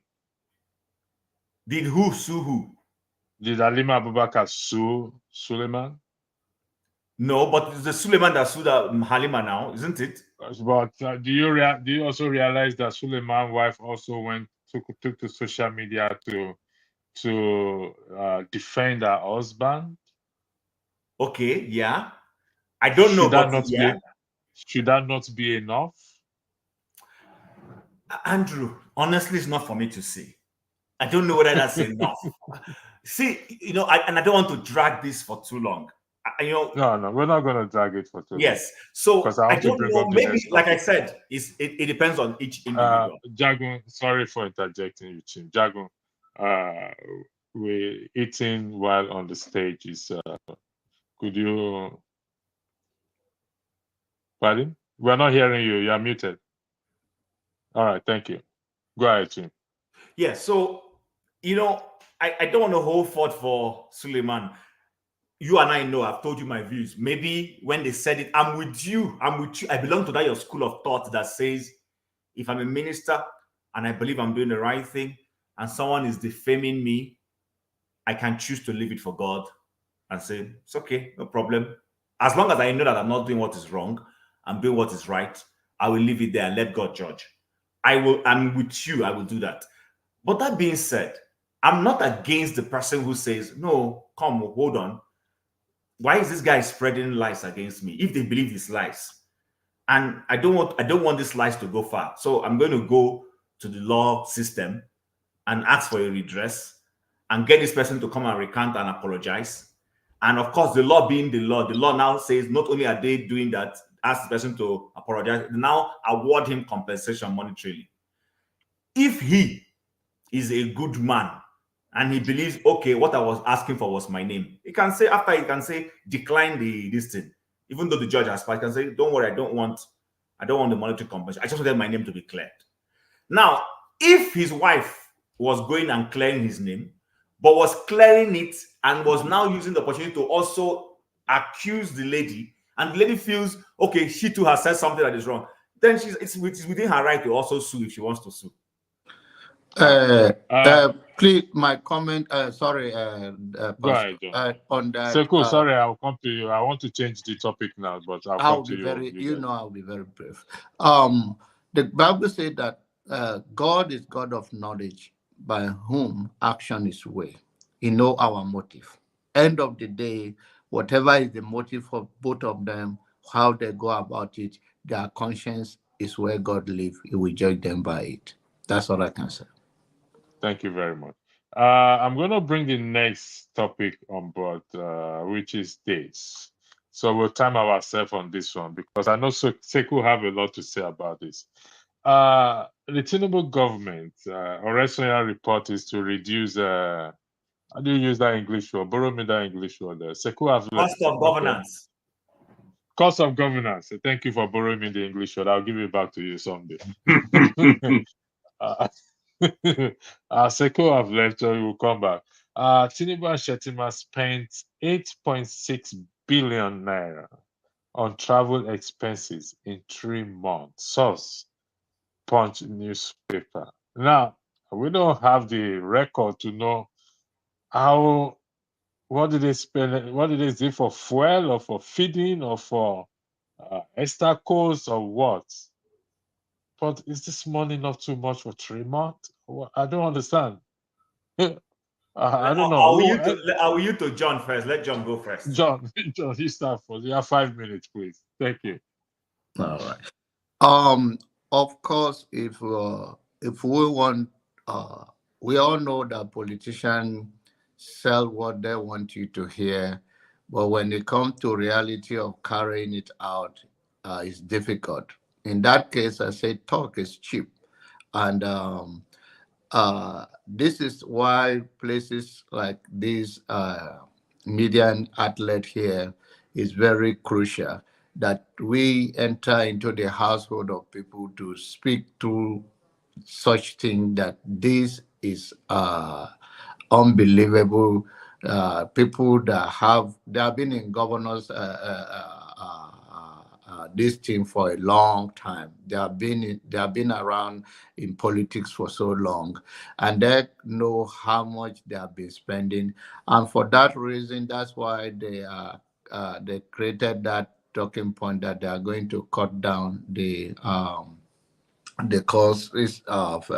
Speaker 5: Did who sue who?
Speaker 4: Did Halima Abubakar sue Suleiman?
Speaker 5: No, but it's the Suleiman that sued Halima now, isn't it?
Speaker 4: But do you also realize that Suleiman's wife also took to social media to defend her husband?
Speaker 5: Okay, yeah. I don't know, but yeah.
Speaker 4: Should that not be enough?
Speaker 5: Andrew, honestly, it's not for me to say. I don't know whether that's enough. See, and I don't want to drag this for too long.
Speaker 4: No, we're not going to drag it for too long.
Speaker 5: Yes. So I don't know. Maybe, like I said, it depends on each individual.
Speaker 4: Jagun, sorry for interjecting you, Tim. Jagun, we're eating while on the stage. Could you? Pardon? We're not hearing you. You're muted. All right, thank you. Go ahead, Tim.
Speaker 5: Yeah. So I don't want to hold forth for Suleiman. You and I know, I've told you my views. Maybe when they said it, I'm with you. I belong to that your school of thought that says, if I'm a minister and I believe I'm doing the right thing and someone is defaming me, I can choose to leave it for God and say, it's okay, no problem. As long as I know that I'm not doing what is wrong, I'm doing what is right, I will leave it there and let God judge. I'm with you, I will do that. But that being said, I'm not against the person who says, no, come, hold on. Why is this guy spreading lies against me? If they believe his lies, and I don't want these lies to go far. So I'm going to go to the law system and ask for a redress and get this person to come and recant and apologize. And of course, the law being the law now says not only are they doing that, ask the person to apologize, now award him compensation monetarily. If he is a good man and he believes, okay, what I was asking for was my name, he can say, after he can say, decline this thing, even though the judge has passed, he can say, don't worry, I don't want the monetary compensation. I just wanted my name to be cleared. Now, if his wife was going and clearing his name, but was clearing it and was now using the opportunity to also accuse the lady, and the lady feels, okay, she too has said something that is wrong, then it's within her right to also sue if she wants to sue.
Speaker 6: Please, my comment. Sorry,
Speaker 4: Go ahead, John.
Speaker 6: On that.
Speaker 4: Sekou, sorry, I'll come to you. I want to change the topic now, but I'll come to you.
Speaker 6: I'll be very brief. The Bible says that God is God of knowledge, by whom action is way. He knows our motive. End of the day, whatever is the motive for both of them, how they go about it, their conscience is where God lives. He will judge them by it. That's all I can say.
Speaker 4: Thank you very much. I'm going to bring the next topic on board, which is this. So we'll time ourselves on this one because I know Sekou have a lot to say about this. The Tinubu government, original report is to reduce, how do you use that English word? Borrow me that English word. Sekou have
Speaker 5: cost of governance.
Speaker 4: Cost of governance. Thank you for borrowing me the English word. I'll give it back to you someday. Sekou have left, so we will come back. Tinubu and Shettima spent 8.6 billion naira on travel expenses in 3 months. Source, Punch newspaper. Now, we don't have the record to know what did they spend, what did they do for fuel or for feeding or for extra costs or what? But is this money not too much for 3 months? I don't understand. I don't know.
Speaker 5: I will you to John first. Let John go first.
Speaker 4: John, you start first. You have 5 minutes, please. Thank you.
Speaker 6: All right. Of course, if we want, we all know that politicians sell what they want you to hear, but when it comes to reality of carrying it out, it's difficult. In that case, I say talk is cheap, and this is why places like this media outlet here is very crucial, that we enter into the household of people to speak to such thing, that this is unbelievable. People that have been in governors this team for a long time. They have been around in politics for so long, and they know how much they have been spending. And for that reason, that's why they created that talking point that they are going to cut down the costs of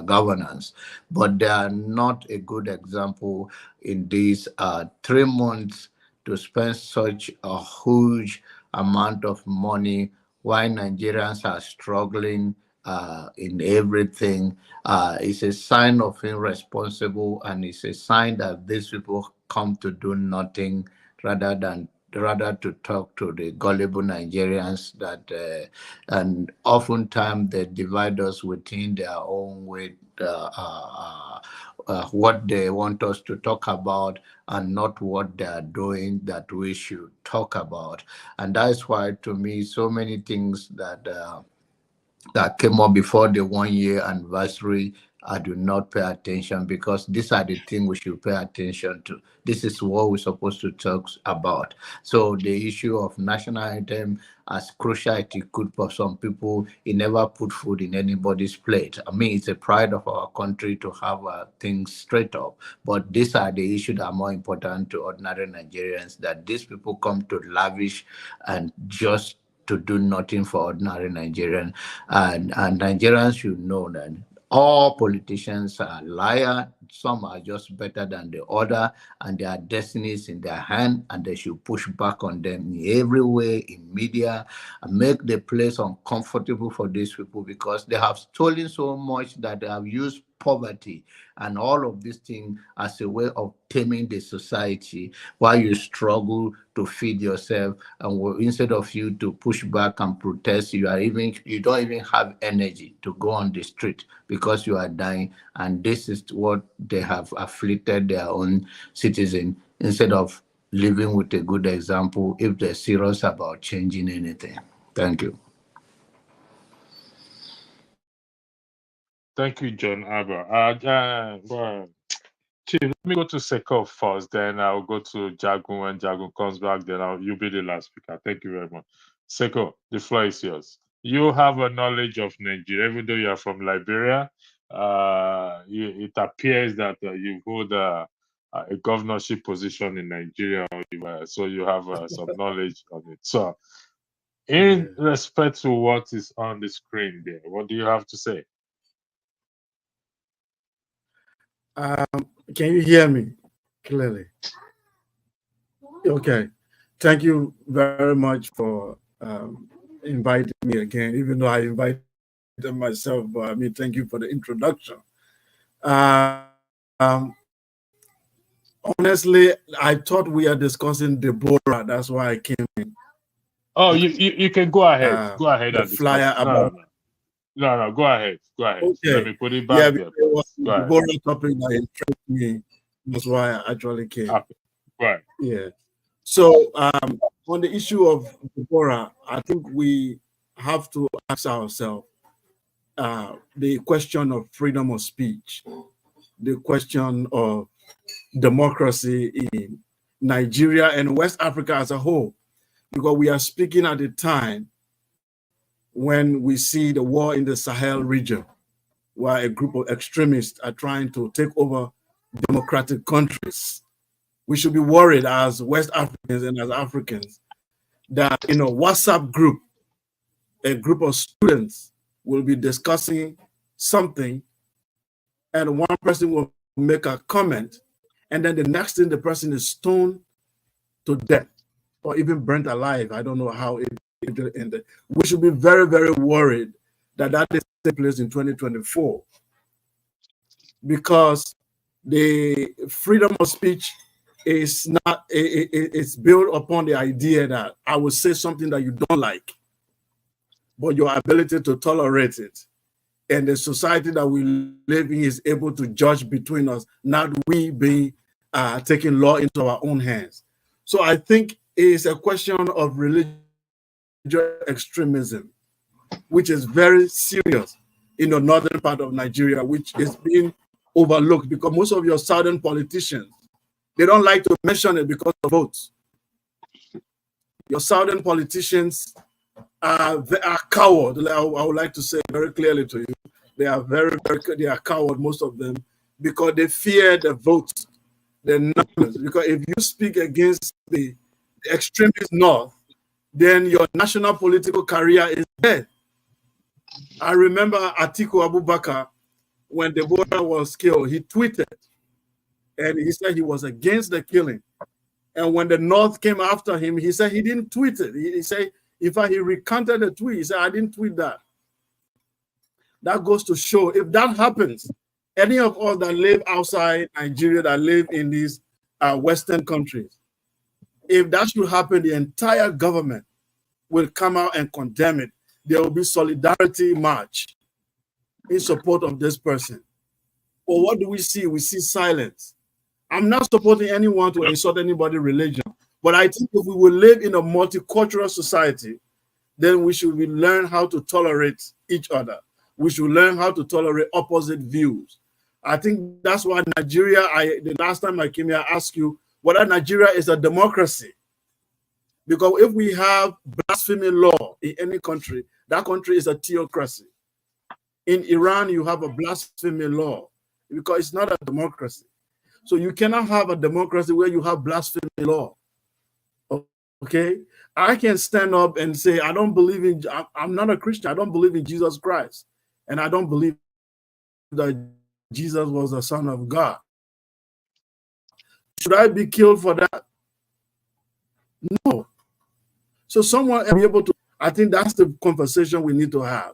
Speaker 6: governance, but they are not a good example in these 3 months to spend such a huge amount of money while Nigerians are struggling in everything. It's a sign of irresponsible, and it's a sign that these people come to do nothing rather to talk to the gullible Nigerians that and oftentimes they divide us within their own way, what they want us to talk about and not what they are doing that we should talk about. And that's why, to me, so many things that came up before the 1 year anniversary do not pay attention, because these are the things we should pay attention to. This is what we're supposed to talk about. So the issue of national anthem, as crucial as it could for some people, it never put food in anybody's plate. I mean, it's a pride of our country to have things straight up. But these are the issues that are more important to ordinary Nigerians, that these people come to lavish and just to do nothing for ordinary Nigerians. And Nigerians should know that all politicians are liars. Some are just better than the other, and their destiny is in their hand, and they should push back on them in every way, in media, and make the place uncomfortable for these people, because they have stolen so much that they have used poverty and all of these things as a way of taming the society, while you struggle to feed yourself. And instead of you to push back and protest, you don't even have energy to go on the street because you are dying. And this is what they have afflicted their own citizens, instead of living with a good example if they're serious about changing anything. Thank you.
Speaker 4: Thank you, John Abba. Chief, let me go to Seko first, then I'll go to Jagun. When Jagun comes back, then you'll be the last speaker. Thank you very much. Seko, the floor is yours. You have a knowledge of Nigeria, even though you are from Liberia. It appears that you hold a governorship position in Nigeria, so you have some knowledge of it. So, in respect to what is on the screen there, what do you have to say?
Speaker 7: Can you hear me clearly? Okay. Thank you very much for inviting me again, even though I invited myself. But I mean, thank you for the introduction. Honestly, I thought we are discussing Deborah. That's why I came in.
Speaker 4: Oh, you can go ahead. Go ahead.
Speaker 7: The flyer about.
Speaker 4: No, go ahead.
Speaker 7: Okay.
Speaker 4: Let me put it back there.
Speaker 7: It was the Deborah topic that interested me. That's why I actually came.
Speaker 4: Okay. Right.
Speaker 7: Yeah. So on the issue of Deborah, I think we have to ask ourselves the question of freedom of speech, the question of democracy in Nigeria and West Africa as a whole, because we are speaking at a time when we see the war in the Sahel region, where a group of extremists are trying to take over democratic countries. We should be worried as West Africans and as Africans that in a WhatsApp group, a group of students will be discussing something, and one person will make a comment, and then the next thing the person is stoned to death or even burnt alive. I don't know how it ended. We should be very, very worried that is taking place in 2024, because the freedom of speech is not, it's built upon the idea that I will say something that you don't like, but your ability to tolerate it. And the society that we live in is able to judge between us, not we being taking law into our own hands. So I think it's a question of religious extremism, which is very serious in the northern part of Nigeria, which is being overlooked because most of your southern politicians, they don't like to mention it because of votes. Your southern politicians are coward. I would like to say very clearly to you, they are they are coward, most of them, because they fear the votes, the numbers. Because if you speak against the extremist north, then your national political career is dead. I remember Atiku Abubakar, when Deborah was killed, he tweeted, and he said he was against the killing. And when the North came after him, he said he didn't tweet it. He said, in fact, he recanted the tweet. He said, I didn't tweet that. That goes to show, if that happens, any of us that live outside Nigeria, that live in these Western countries, if that should happen, the entire government will come out and condemn it. There will be solidarity march in support of this person. But what do we see? We see silence. I'm not supporting anyone to insult anybody's religion, but I think if we will live in a multicultural society, then we should learn how to tolerate each other. we should learn how to tolerate opposite views. I think that's why Nigeria, the last time I came here, I asked you whether Nigeria is a democracy. Because if we have blasphemy law in any country, that country is a theocracy. In Iran, you have a blasphemy law because it's not a democracy. So you cannot have a democracy where you have blasphemy law. Okay? I can stand up and say, I don't believe in, I'm not a Christian. I don't believe in Jesus Christ. And I don't believe that Jesus was the Son of God. Should I be killed for that? No. So someone be able to, I think that's the conversation we need to have.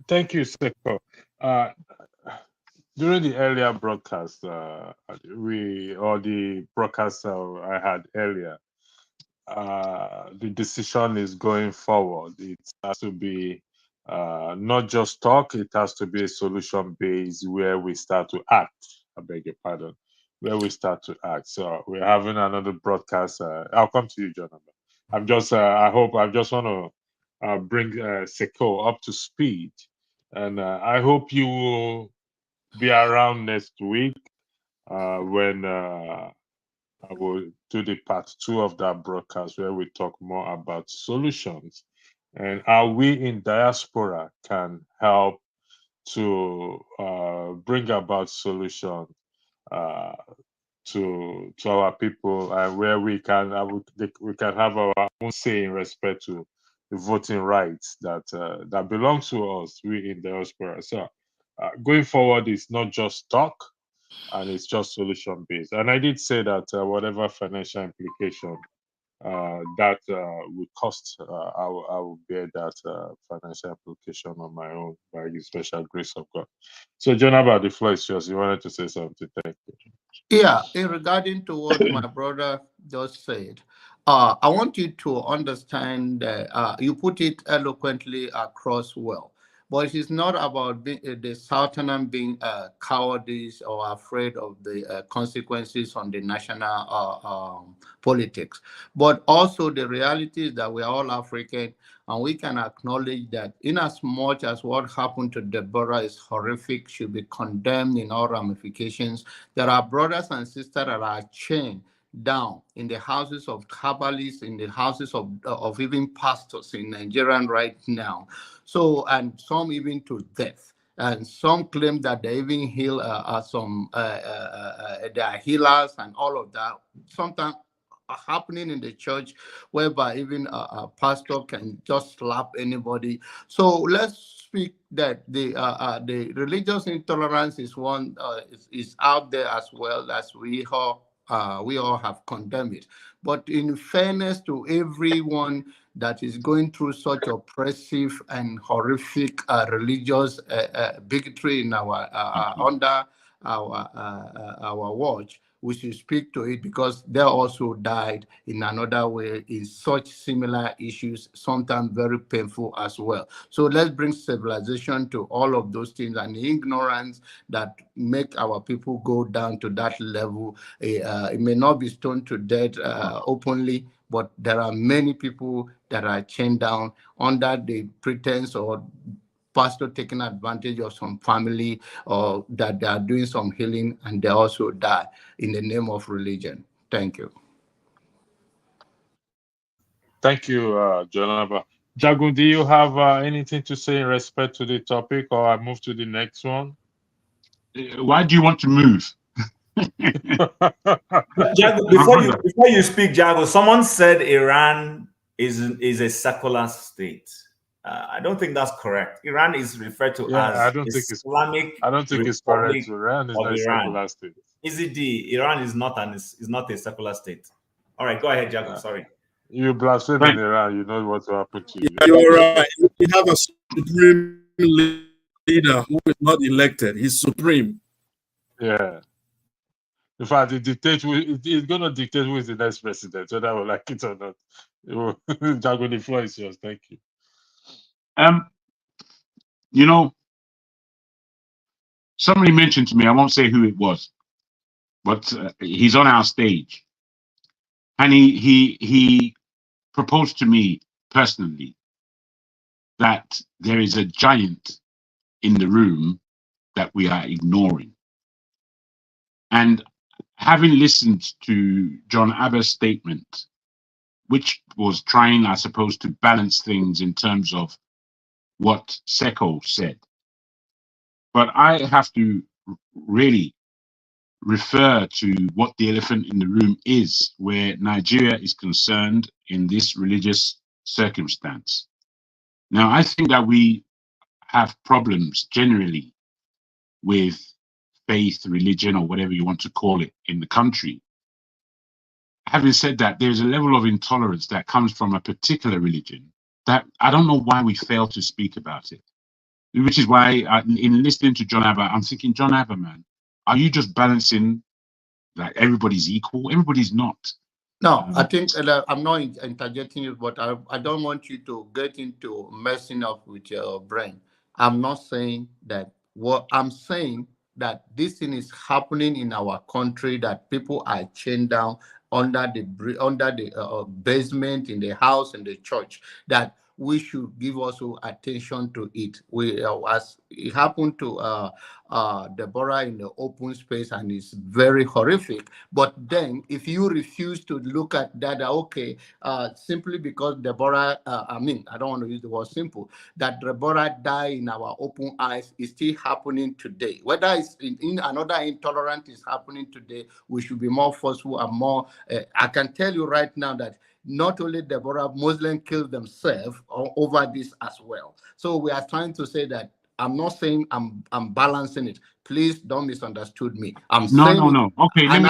Speaker 4: Thank you, Seko. During the earlier broadcast, the broadcast I had earlier, the decision is going forward. It has to be not just talk, it has to be a solution based where we start to act. I beg your pardon, where we start to act. So we're having another broadcast. I'll come to you, Jonathan. I'm just, I just want to bring Seko up to speed. And I hope you will be around next week when I will do the part 2 of that broadcast where we talk more about solutions and how we in diaspora can help to bring about solutions to our people, and where we can have our own say in respect to the voting rights that belong to us, we in diaspora. So going forward, it's not just talk, and it's just solution based. And I did say that whatever financial implication that would cost, I will bear that financial implication on my own by the special grace of God. So, Jonathan, the floor is yours. You wanted to say something? Thank you.
Speaker 6: Yeah, in regarding to what my brother just said, I want you to understand that you put it eloquently across well. But it's not about the Southerners being cowardice or afraid of the consequences on the national politics. But also the reality is that we are all African, and we can acknowledge that in as much as what happened to Deborah is horrific, should be condemned in all ramifications, there are brothers and sisters that are chained down in the houses of Kabbalists, in the houses of even pastors in Nigeria right now. So, and some even to death. And some claim that they even heal they are healers and all of that. Sometimes happening in the church whereby even a pastor can just slap anybody. So let's speak that the religious intolerance is one is out there as well, as we all have condemned it. But in fairness to everyone that is going through such oppressive and horrific religious bigotry in our under our watch, we should speak to it, because they also died in another way in such similar issues, sometimes very painful as well. So let's bring civilization to all of those things, and the ignorance that make our people go down to that level. It may not be stoned to death openly, but there are many people that are chained down under the pretense or pastor taking advantage of some family, or that they are doing some healing and they also die in the name of religion. Thank you.
Speaker 4: Thank you, Jonathan. Jagun, do you have anything to say in respect to the topic, or I move to the next one?
Speaker 8: Why do you want to move?
Speaker 5: Jago, before you speak, Jago, someone said Iran is a secular state. I don't think that's correct. Iran is referred to as Islamic.
Speaker 4: I don't think it's correct. Iran is not a secular state.
Speaker 5: Iran is not a secular state. All right, go ahead, Jago. Sorry.
Speaker 4: You blaspheme in Iran, you know what will happen to you.
Speaker 7: Yeah, you're right. We have a supreme leader who is not elected. He's supreme.
Speaker 4: Yeah. In fact, it's going to dictate who is the next president, whether I will like it or not. Jago, the floor is yours. Thank you.
Speaker 8: You know, somebody mentioned to me, I won't say who it was, but he's on our stage, and he proposed to me personally that there is a giant in the room that we are ignoring. And having listened to John Abba's statement, which was trying, I suppose, to balance things in terms of what Seko said, but I have to really refer to what the elephant in the room is, where Nigeria is concerned in this religious circumstance. Now, I think that we have problems generally with faith, religion, or whatever you want to call it in the country. Having said that, there's a level of intolerance that comes from a particular religion that I don't know why we fail to speak about it. Which is why, in listening to John Abba, I'm thinking, John Abba, man, are you just balancing like everybody's equal? Everybody's not.
Speaker 6: No, I think I'm not interjecting you, but I don't want you to get into messing up with your brain. I'm not saying that. What I'm saying that this thing is happening in our country, that people are chained down under the basement in the house in the church, that we should give also attention to it. We as it happened to Deborah in the open space, and it's very horrific. But then, if you refuse to look at that, okay, simply because Deborah, I don't want to use the word simple, that Deborah died in our open eyes is still happening today. Whether it's in another intolerance is happening today, we should be more forceful and more. I can tell you right now that not only Deborah, Muslims killed themselves over this as well. So we are trying to say that I'm not saying I'm balancing it. Please don't misunderstood me. I'm saying
Speaker 8: No. Okay,
Speaker 6: and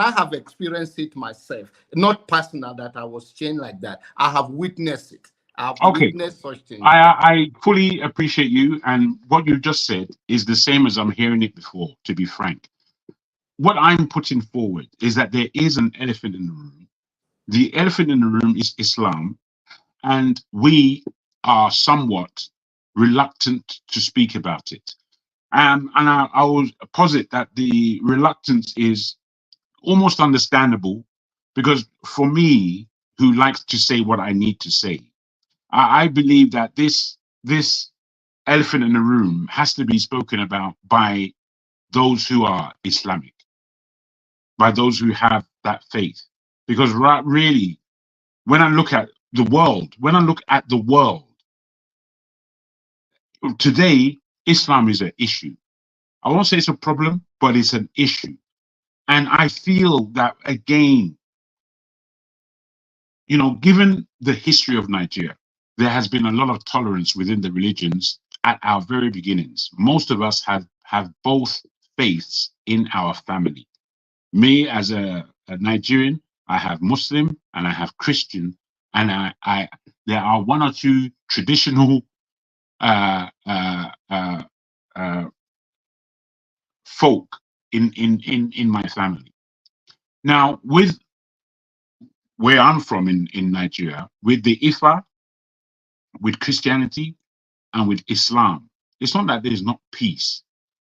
Speaker 8: I
Speaker 6: have experienced it myself. Not personal that I was chained like that. I have witnessed it. I've witnessed such things.
Speaker 8: I fully appreciate you, and what you just said is the same as I'm hearing it before, to be frank. What I'm putting forward is that there is an elephant in the room. The elephant in the room is Islam, and we are somewhat reluctant to speak about it. And I will posit that the reluctance is almost understandable, because for me, who likes to say what I need to say, I believe that this elephant in the room has to be spoken about by those who are Islamic, by those who have that faith. Because really, when I look at the world, today, Islam is an issue. I won't say it's a problem, but it's an issue. And I feel that, again, given the history of Nigeria, there has been a lot of tolerance within the religions at our very beginnings. Most of us have both faiths in our family. Me, as a Nigerian, I have Muslim and I have Christian, and there are one or two traditional folk in my family. Now, with where I'm from in Nigeria, with the Ifa, with Christianity, and with Islam, it's not that there's not peace,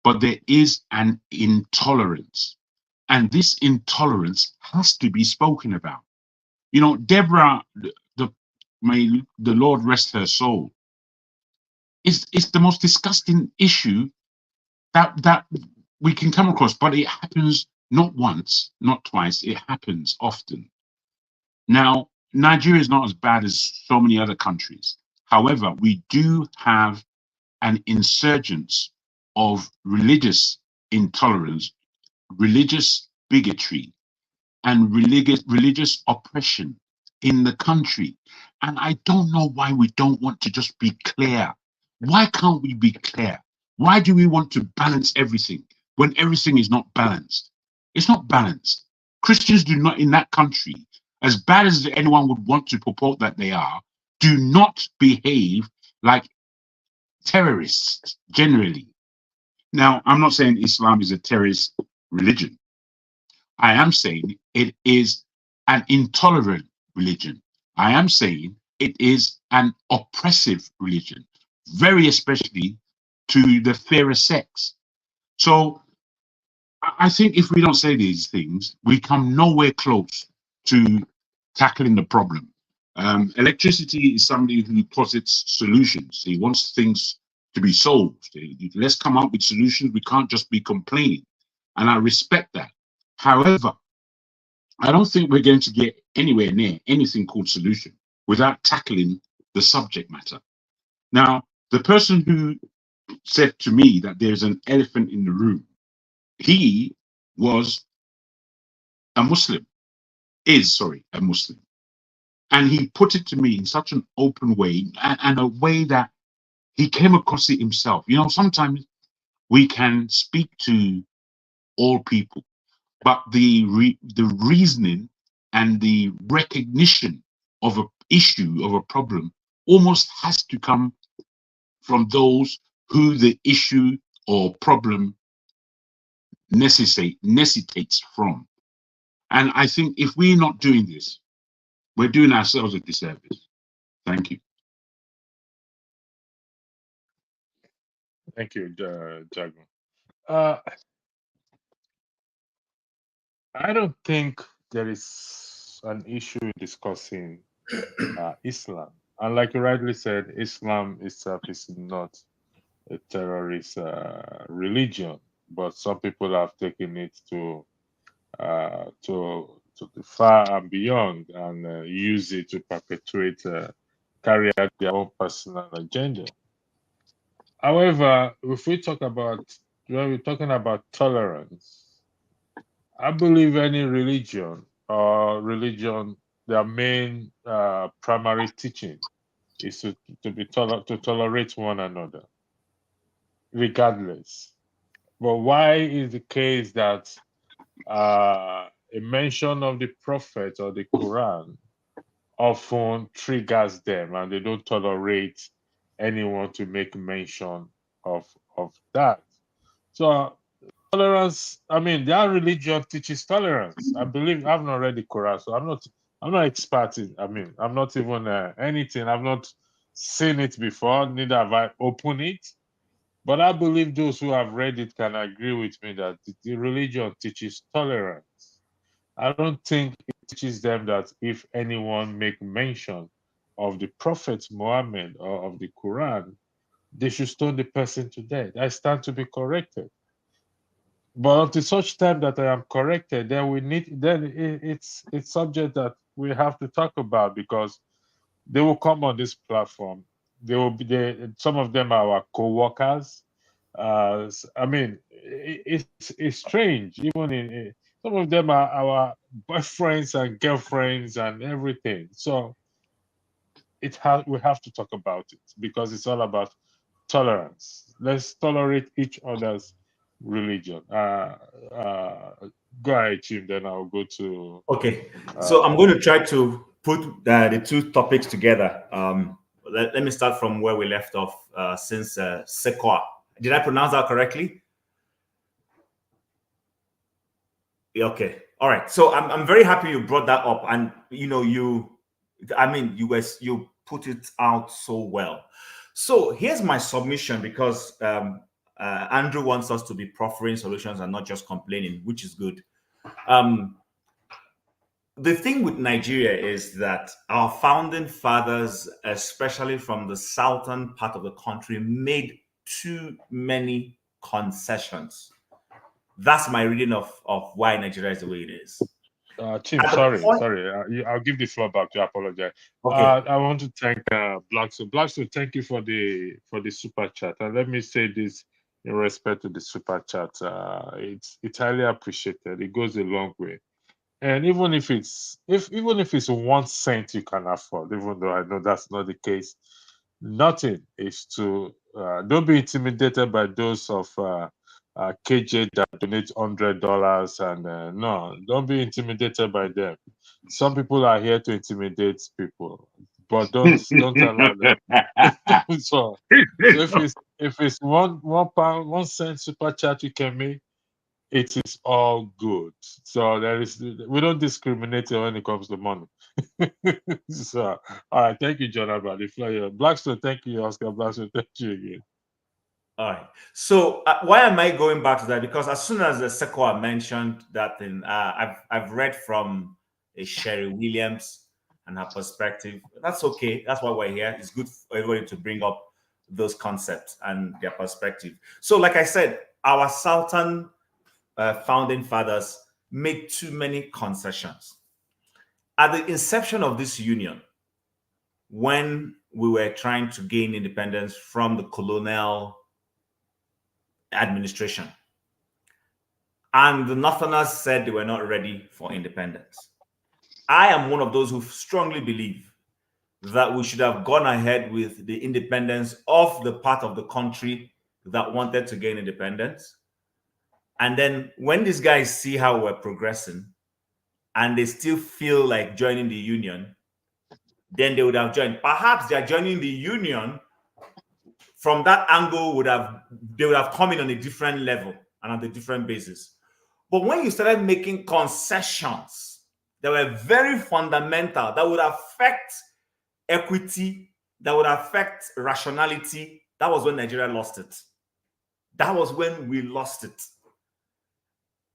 Speaker 8: but there is an intolerance. And this intolerance has to be spoken about. Deborah, may the Lord rest her soul, is the most disgusting issue that we can come across, but it happens not once, not twice, it happens often. Now, Nigeria is not as bad as so many other countries. However, we do have an insurgence of religious intolerance, religious bigotry, and religious oppression in the country. And I don't know why we don't want to just be clear. Why can't we be clear? Why do we want to balance everything when everything is not balanced? It's not balanced. Christians do not, in that country, as bad as anyone would want to purport that they are, do not behave like terrorists generally. Now, I'm not saying Islam is a terrorist religion. I am saying it is an intolerant religion. I am saying it is an oppressive religion, very especially to the fairer sex. So I think if we don't say these things, we come nowhere close to tackling the problem. Electricity is somebody who posits solutions. He wants things to be solved. Let's come up with solutions. We can't just be complaining. And I respect that. However, I don't think we're going to get anywhere near anything called solution without tackling the subject matter. Now, the person who said to me that there's an elephant in the room, he was a Muslim, a Muslim. And he put it to me in such an open way and a way that he came across it himself. You know, sometimes we can speak to all people, but the reasoning and the recognition of an issue, of a problem, almost has to come from those who the issue or problem necessitates from. And I think if we're not doing this, we're doing ourselves a disservice. Thank you.
Speaker 4: Thank you, Jago. I don't think there is an issue discussing Islam. And like you rightly said, Islam itself is not a terrorist religion, but some people have taken it to the far and beyond and use it to perpetuate, carry out their own personal agenda. However, if we talk about, when we're talking about tolerance, I believe any religion their main primary teaching is to tolerate one another, regardless. But why is the case that a mention of the Prophet or the Quran often triggers them and they don't tolerate anyone to make mention of that? So tolerance, I mean, their religion teaches tolerance. I believe, I've not read the Quran, so I'm not expert in, I'm not even anything. I've not seen it before, neither have I opened it. But I believe those who have read it can agree with me that the religion teaches tolerance. I don't think it teaches them that if anyone make mention of the Prophet Muhammad or of the Quran, they should stone the person to death. I stand to be corrected. But until such time that I am corrected, it's subject that we have to talk about, because they will come on this platform. They will be there. Some of them are our co-workers. It's strange. Even in some of them are our boyfriends and girlfriends and everything. So we have to talk about it, because it's all about tolerance. Let's tolerate each other's religion. Go ahead, Chief, then I'll go to...
Speaker 5: Okay, so I'm going to try to put the two topics together. Let me start from where we left off, since Sekwa. Did I pronounce that correctly? Okay, all right. So I'm very happy you brought that up, and you put it out so well. So here's my submission, because Andrew wants us to be proffering solutions and not just complaining, which is good. The thing with Nigeria is that our founding fathers, especially from the southern part of the country, made too many concessions. That's my reading of why Nigeria is the way it is.
Speaker 4: Chief, sorry. I'll give the floor back to you. I apologize.
Speaker 5: Okay.
Speaker 4: I want to thank Blackstone. Blackstone, thank you for the super chat. And let me say this in respect to the super chat. It's highly appreciated. It goes a long way. And even if it's 1 cent you can afford, even though I know that's not the case, nothing is to don't be intimidated by those of KJ that donate $100 and no, don't be intimidated by them. Some people are here to intimidate people, but don't allow them. so if it's £1, 1 cent super chat you can make, it is all good. So we don't discriminate when it comes to money. So, all right, thank you, Jonathan. The flyer, Blackstone, thank you, Oscar. Blackstone, thank you again.
Speaker 5: All right. So why am I going back to that? Because as soon as the Sekwa mentioned that thing, I've read from Sherry Williams, and her perspective. That's okay. That's why we're here. It's good for everybody to bring up those concepts and their perspective. So, like I said, our Southern founding fathers made too many concessions. At the inception of this union, when we were trying to gain independence from the colonial administration, and the Northerners said they were not ready for independence, I am one of those who strongly believe that we should have gone ahead with the independence of the part of the country that wanted to gain independence. And then when these guys see how we're progressing and they still feel like joining the union, then they would have joined. Perhaps they're joining the union from that angle they would have come in on a different level and on a different basis. But when you started making concessions that were very fundamental, that would affect equity, that would affect rationality, that was when Nigeria lost it. That was when we lost it.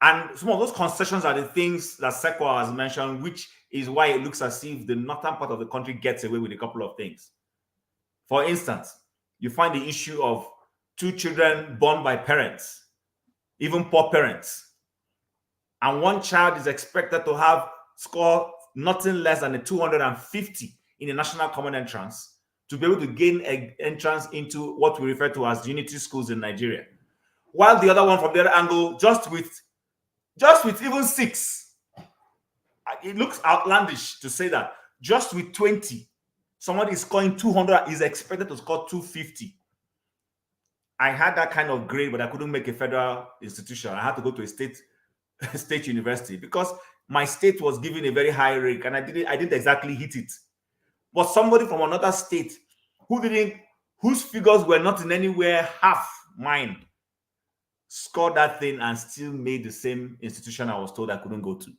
Speaker 5: And some of those concessions are the things that Sekwa has mentioned, which is why it looks as if the northern part of the country gets away with a couple of things. For instance, you find the issue of 2 children born by parents, even poor parents, and one child is expected to score nothing less than a 250 in a national common entrance to be able to gain an entrance into what we refer to as unity schools in Nigeria. While the other one from the other angle, just with even 6, it looks outlandish to say that just with 20, somebody is scoring 200, is expected to score 250. I had that kind of grade, but I couldn't make a federal institution. I had to go to a state university because my state was giving a very high rate, and I didn't exactly hit it. But somebody from another state whose figures were not in anywhere half mine, scored that thing and still made the same institution I was told I couldn't go to.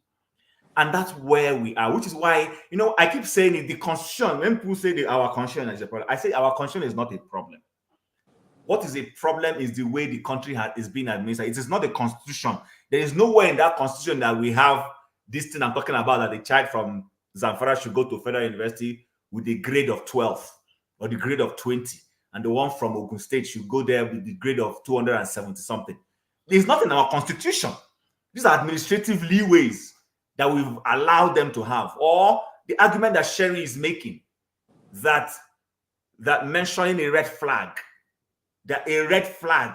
Speaker 5: And that's where we are, which is why, I keep saying it, the constitution, when people say that our constitution is a problem, I say our constitution is not a problem. What is a problem is the way the country is being administered. It is not the constitution. There is nowhere in that constitution that we have this thing I'm talking about, that the child from Zamfara should go to federal university with a grade of 12 or the grade of 20. And the one from Ogun State should go there with the grade of 270 something. There's nothing in our constitution. These are administrative leeways that we've allowed them to have. Or the argument that Sherry is making, that mentioning a red flag,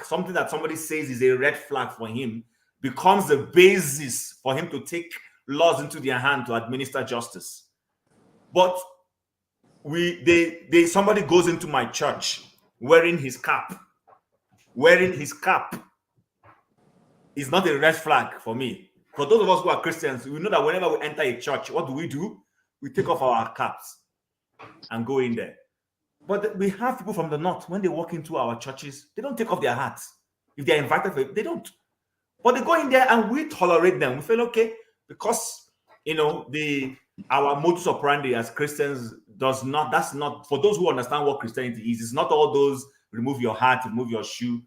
Speaker 5: something that somebody says is a red flag for him, becomes the basis for him to take laws into their hand to administer justice. But somebody goes into my church wearing his cap. Is not a red flag for me. For those of us who are Christians, we know that whenever we enter a church, what do? We take off our caps and go in there. But we have people from the north, when they walk into our churches, they don't take off their hats. If they're invited, they don't. But they go in there and we tolerate them. We feel okay because, our modus operandi as Christians that's not, for those who understand what Christianity is, it's not all those remove your hat, remove your shoe,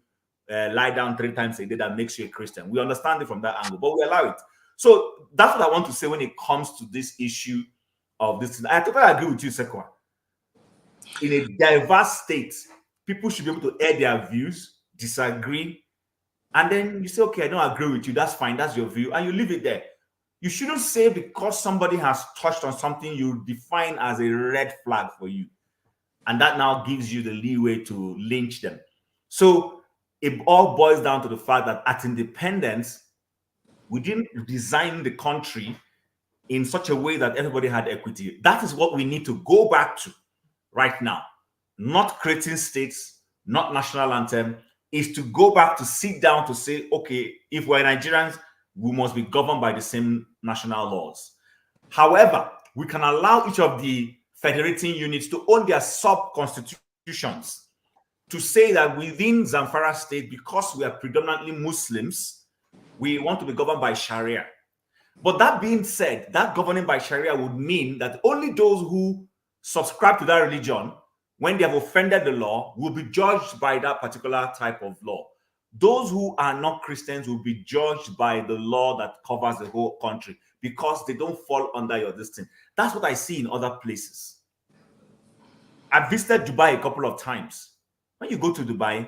Speaker 5: lie down 3 times a day that makes you a Christian. We understand it from that angle, but we allow it. So that's what I want to say when it comes to this issue of this. I totally agree with you, Sekwa. In a diverse state, people should be able to air their views, disagree, and then you say, okay, I don't agree with you. That's fine. That's your view. And you leave it there. You shouldn't say because somebody has touched on something you define as a red flag for you. And that now gives you the leeway to lynch them. So it all boils down to the fact that at independence, we didn't design the country in such a way that everybody had equity. That is what we need to go back to right now. Not creating states, not national anthem, is to go back to sit down to say, okay, if we're Nigerians, we must be governed by the same national laws. However, we can allow each of the federating units to own their sub-constitutions, to say that within Zamfara state, because we are predominantly Muslims, we want to be governed by Sharia. But that being said, that governing by Sharia would mean that only those who subscribe to that religion, when they have offended the law, will be judged by that particular type of law. those who are not Christians will be judged by the law that covers the whole country because they don't fall under your destiny. That's what I see in other places. I've visited Dubai a couple of times. When you go to Dubai,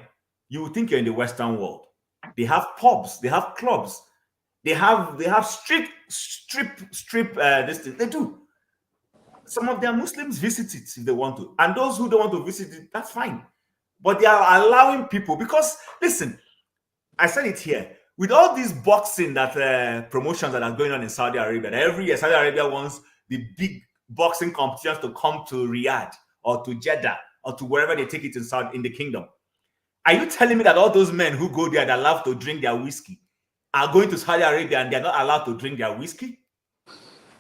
Speaker 5: you will think you're in the Western world. They have pubs, they have clubs, they have strip this thing. They do. Some of their Muslims visit it if they want to, and those who don't want to visit it, that's fine. But they are allowing people, because listen, I said it here, with all these boxing that promotions that are going on in Saudi Arabia, every year Saudi Arabia wants the big boxing competitions to come to Riyadh or to Jeddah or to wherever they take it in the kingdom. Are you telling me that all those men who go there that love to drink their whiskey are going to Saudi Arabia and they're not allowed to drink their whiskey?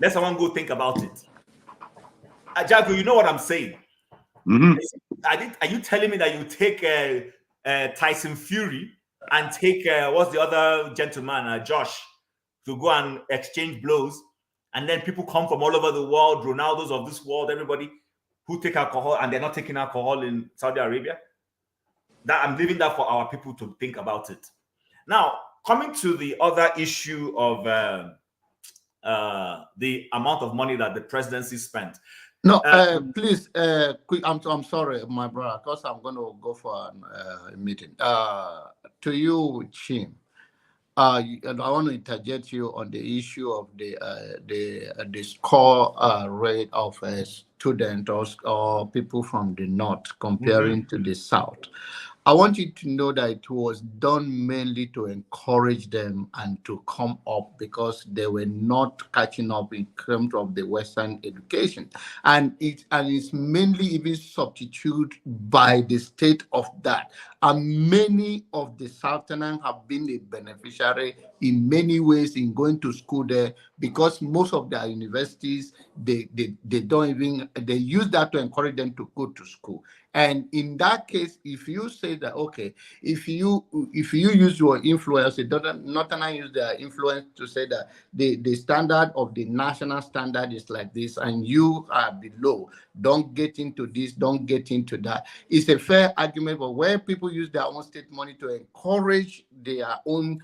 Speaker 5: Let someone go think about it. Ajago, you know what I'm saying? Are you telling me that you take Tyson Fury and take what's the other gentleman, Josh, to go and exchange blows, and then people come from all over the world, Ronaldos of this world, everybody who take alcohol, and they're not taking alcohol in Saudi Arabia? That I'm leaving that for our people to think about it. Now, coming to the other issue of the amount of money that the presidency spent.
Speaker 6: No, please, quick. I'm sorry, my brother, because I'm going to go for a meeting. To you, Chim, I want to interject you on the issue of the score rate of students or people from the north comparing to the south. I want you to know that it was done mainly to encourage them and to come up because they were not catching up in terms of the Western education. And it's mainly even substituted by the state of that. And many of the Southerners have been a beneficiary in many ways in going to school there, because most of their universities, they don't even, they use that to encourage them to go to school. And in that case, if you say that, okay, if you use your influence, Northerners use their influence to say that the standard of the national standard is like this and you are below, don't get into this, don't get into that. It's a fair argument, but where people use their own state money to encourage their own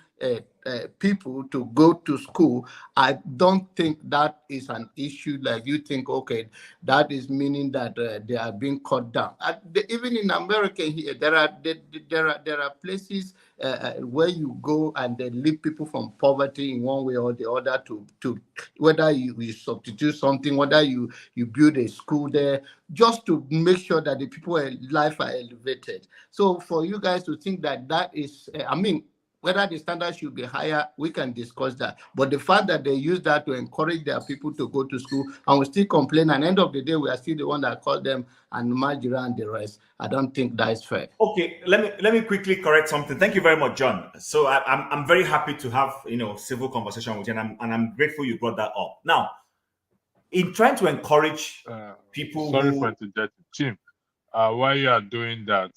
Speaker 6: people to go to school, I don't think that is an issue like you think, okay, that is meaning that they are being cut down. Even in America here, there are places where you go and they leave people from poverty in one way or the other to whether you substitute something, whether you build a school there, just to make sure that the people life are elevated. So for you guys to think that is, whether the standard should be higher, we can discuss that. But the fact that they use that to encourage their people to go to school and we still complain, and at the end of the day, we are still the one that called them and Martyr and the rest. I don't think that is fair.
Speaker 5: Okay, let me quickly correct something. Thank you very much, John. So I'm very happy to have civil conversation with you, and I'm grateful you brought that up. Now, in trying to encourage people,
Speaker 4: sorry for interjecting, Jim. While you are doing that,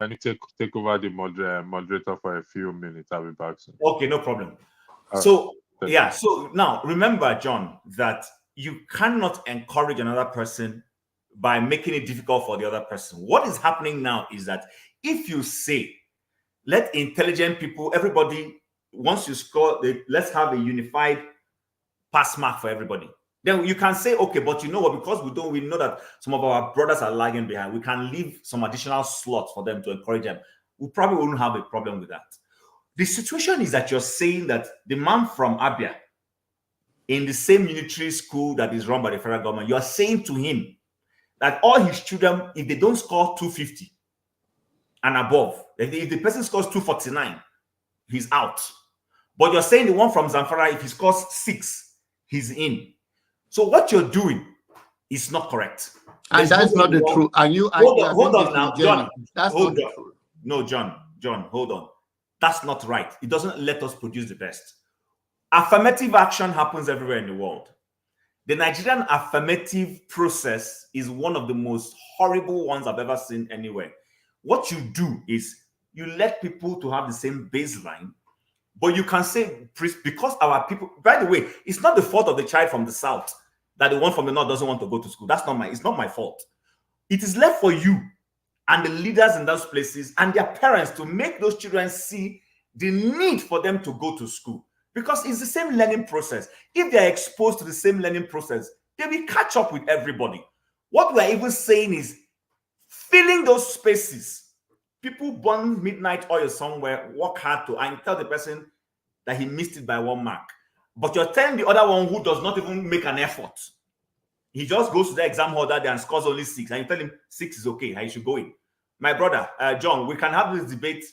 Speaker 4: can you take over the moderator for a few minutes? I'll be back soon.
Speaker 5: Okay, no problem. So now remember, John, that you cannot encourage another person by making it difficult for the other person. What is happening now is that if you say, let intelligent people, everybody, once you score, let's have a unified pass mark for everybody. Then you can say, okay, but you know what, because we know that some of our brothers are lagging behind, we can leave some additional slots for them to encourage them. We probably wouldn't have a problem with that. The situation is that you're saying that the man from Abia in the same military school that is run by the federal government, you're saying to him that all his children, if they don't score 250 and above, if the person scores 249, he's out. But you're saying the one from Zamfara, if he scores 6, he's in. So what you're doing is not correct.
Speaker 6: And that's not the truth. And you
Speaker 5: hold on now, John.
Speaker 6: That's not the truth.
Speaker 5: No, John, hold on. That's not right. It doesn't let us produce the best. Affirmative action happens everywhere in the world. The Nigerian affirmative process is one of the most horrible ones I've ever seen anywhere. What you do is you let people to have the same baseline, but you can say, because our people, by the way, it's not the fault of the child from the south that the one from the north doesn't want to go to school. It's not my fault. It is left for you and the leaders in those places and their parents to make those children see the need for them to go to school, because it's the same learning process. If they're exposed to the same learning process, they will catch up with everybody. What we're even saying is filling those spaces. People burn midnight oil somewhere, work hard to, and tell the person that he missed it by 1 mark. But you're telling the other one who does not even make an effort. He just goes to the exam hall that day and scores only 6, and you tell him 6 is okay, I should go in. My brother, John, we can have this debate,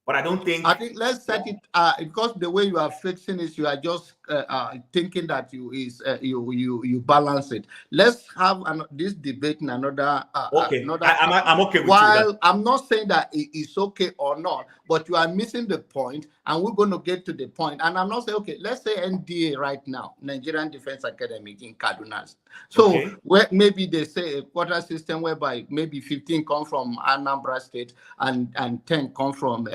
Speaker 5: but I think
Speaker 6: let's set it because the way you are fixing it, you are just thinking that you balance it. Let's have this debate in another.
Speaker 5: Okay, I'm okay with
Speaker 6: while I'm not saying that it's okay or not, but you are missing the point, and we're going to get to the point. And I'm not saying, okay, let's say NDA right now, Nigerian Defense Academy in Kaduna. So
Speaker 5: okay.
Speaker 6: where maybe they say a quota system whereby maybe 15 come from Anambra State and 10 come from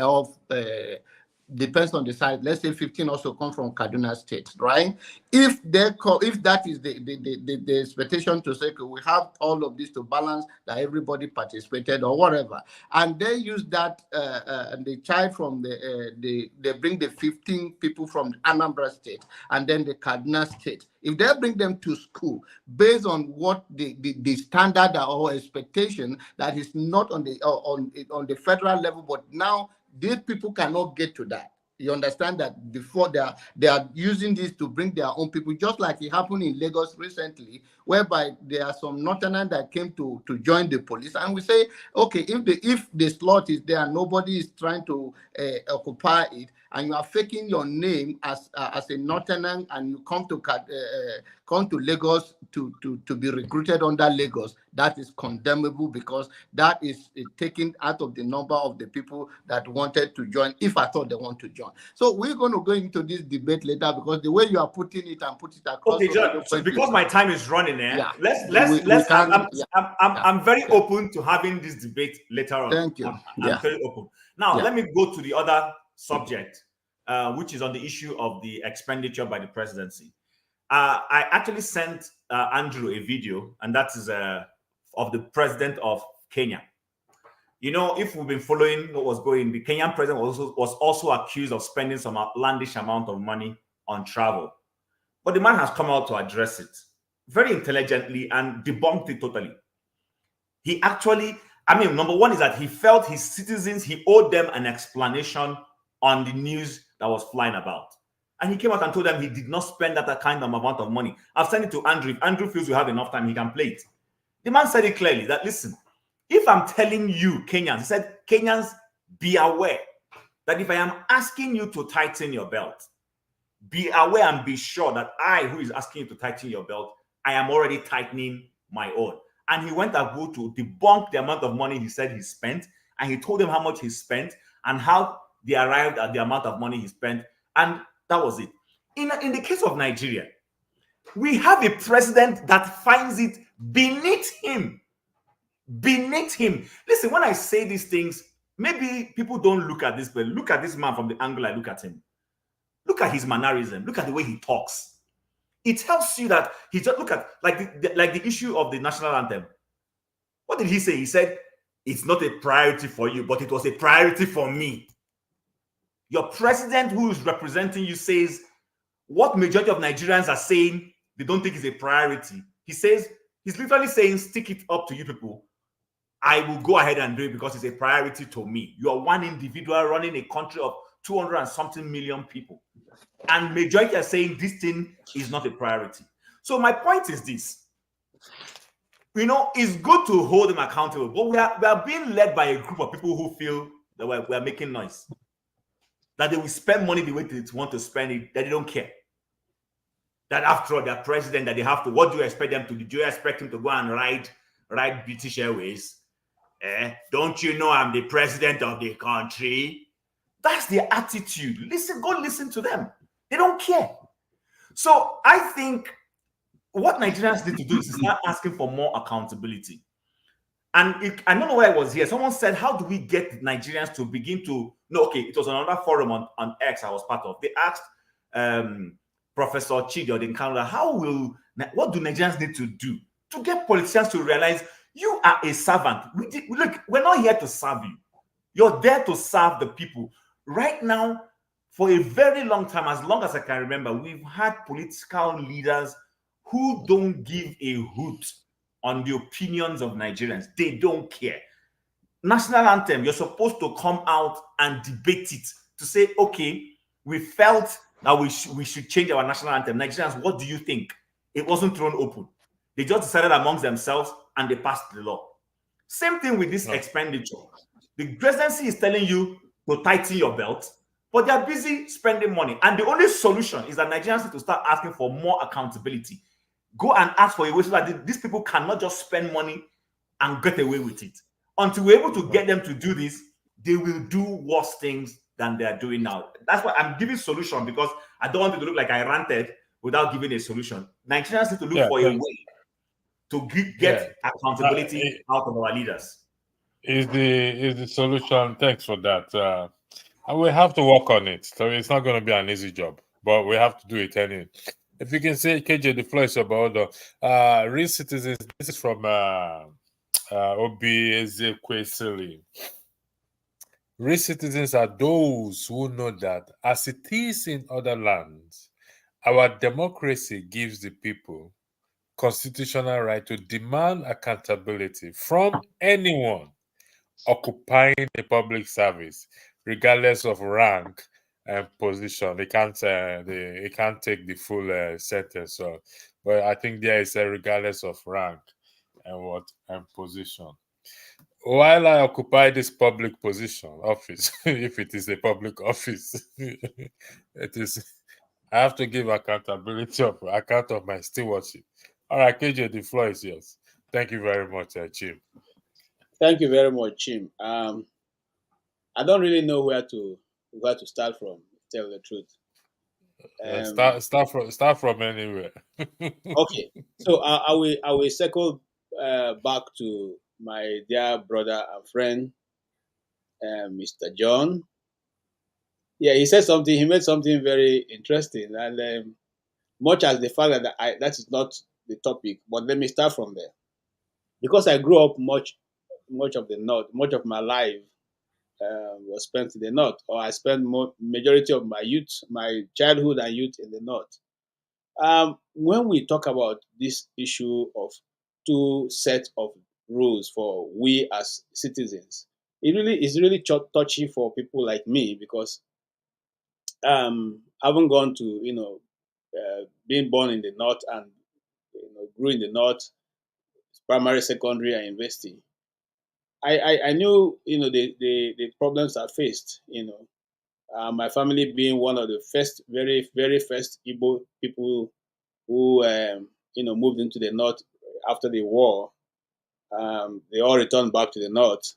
Speaker 6: depends on the side. Let's say 15 also come from Kaduna State, right? If that is the expectation to say, okay, we have all of this to balance that everybody participated or whatever, and they use that and the child from they bring the 15 people from Anambra State and then the Kaduna State. If they bring them to school based on what the standard or expectation that is not on the federal level, but now these people cannot get to that. You understand that before they are using this to bring their own people, just like it happened in Lagos recently, whereby there are some Northerners that came to join the police, and we say, okay, if the slot is there, nobody is trying to occupy it, and you are faking your name as a Northerner, and you come to Lagos to be recruited under Lagos, that is condemnable, because that is taken out of the number of the people that wanted to join, if I thought they want to join. So we're going to go into this debate later, because the way you are putting it and put it across.
Speaker 5: Okay, John, so because my time is running,
Speaker 6: yeah.
Speaker 5: I'm very open to having this debate later on.
Speaker 6: Thank you.
Speaker 5: I'm very open. Now, let me go to the other subject, which is on the issue of the expenditure by the presidency. I actually sent Andrew a video, and that is of the president of Kenya. You know, if we've been following what was going, the Kenyan president was also accused of spending some outlandish amount of money on travel. But the man has come out to address it very intelligently and debunked it totally. He actually, number one is that he felt his citizens, he owed them an explanation on the news that was flying about. And he came out and told them he did not spend that kind of amount of money. I've sent it to Andrew. If Andrew feels we have enough time, he can play it. The man said it clearly that, listen, if I'm telling you, Kenyans, he said, Kenyans, be aware that if I am asking you to tighten your belt, be aware and be sure that I, who is asking you to tighten your belt, I am already tightening my own. And he went about to debunk the amount of money he said he spent, and he told them how much he spent and how they arrived at the amount of money he spent, and that was it. In the case of Nigeria, we have a president that finds it beneath him. Beneath him. Listen, when I say these things, maybe people don't look at this, but look at this man from the angle I look at him. Look at his mannerism. Look at the way he talks. It tells you that he just look at like the issue of the national anthem. What did he say? He said, it's not a priority for you, but it was a priority for me. Your president who is representing you says what majority of Nigerians are saying they don't think is a priority. He says, he's literally saying, stick it up to you people. I will go ahead and do it because it's a priority to me. You are one individual running a country of 200 and something million people. And majority are saying this thing is not a priority. So my point is this. You know, it's good to hold them accountable, but we are being led by a group of people who feel that we are making noise. That they will spend money the way they want to spend it, that they don't care. That after all, they're president, that they have to, what do you expect them to do? Do you expect him to go and ride British Airways? Don't you know I'm the president of the country? That's their attitude. Listen, go listen to them. They don't care. So I think what Nigerians need to do is start asking for more accountability. And I don't know why I was here. Someone said, how do we get Nigerians to begin to... No, okay, it was another forum on X I was part of. They asked Professor Chidi in Canada, what do Nigerians need to do to get politicians to realize You are a servant. Look, we're not here to serve you. You're there to serve the people. Right now, for a very long time, as long as I can remember, we've had political leaders who don't give a hoot on the opinions of Nigerians. They don't care. National anthem, you're supposed to come out and debate it to say, okay, we felt that we should change our national anthem. Nigerians, what do you think? It wasn't thrown open. They just decided amongst themselves and they passed the law. Same thing with this expenditure. The presidency is telling you to tighten your belt, but they're busy spending money. And the only solution is that Nigerians need to start asking for more accountability. Go and ask for a way so that these people cannot just spend money and get away with it. Until we're able to get them to do this, they will do worse things than they are doing now. That's why I'm giving solution, because I don't want it to look like I ranted without giving a solution. Nigerians need to look for a way to get accountability out of our leaders.
Speaker 4: Is the solution? Thanks for that. And we have to work on it. So it's not going to be an easy job, but we have to do it anyway. If you can say, KJ, the floor is about the real citizens. This is from Obi Ezekwesili. Real citizens are those who know that, as it is in other lands, our democracy gives the people constitutional right to demand accountability from anyone occupying a public service, regardless of rank and position. They can't take the full sentence. So, but I think there is a regardless of rank and position. While I occupy this public office, if it is a public office, it is. I have to give account of my stewardship. All right, KJ, the floor is yours. Thank you very much, Chim.
Speaker 9: Thank you very much, Chim. I don't really know where to start from. To tell the truth.
Speaker 4: Start from anywhere.
Speaker 9: Okay, so I will circle back to my dear brother and friend, Mr. John. Yeah, he said something. He made something very interesting, and much as the fact that that is not the topic, but let me start from there, because I grew up much of the north. Much of my life was spent in the north, or I spent majority of my youth, my childhood and youth in the north. When we talk about this issue of two sets of rules for we as citizens, it's really touchy for people like me, because I haven't gone to being born in the north and grew in the north, primary, secondary, and university. I knew the problems I faced. My family being one of the first, very very first Igbo people who moved into the north after the war. They all returned back to the north.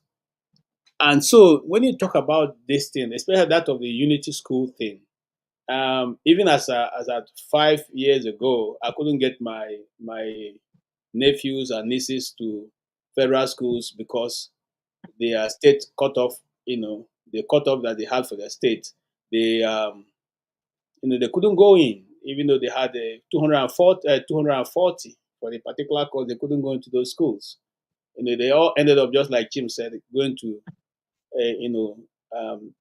Speaker 9: And so when you talk about this thing, especially that of the unity school thing, even as at 5 years ago, I couldn't get my nephews and nieces to federal schools because their state cut off, the cut off that they had for their state. They they couldn't go in, even though they had 240 for the particular course. They couldn't go into those schools. They all ended up, just like Jim said, going to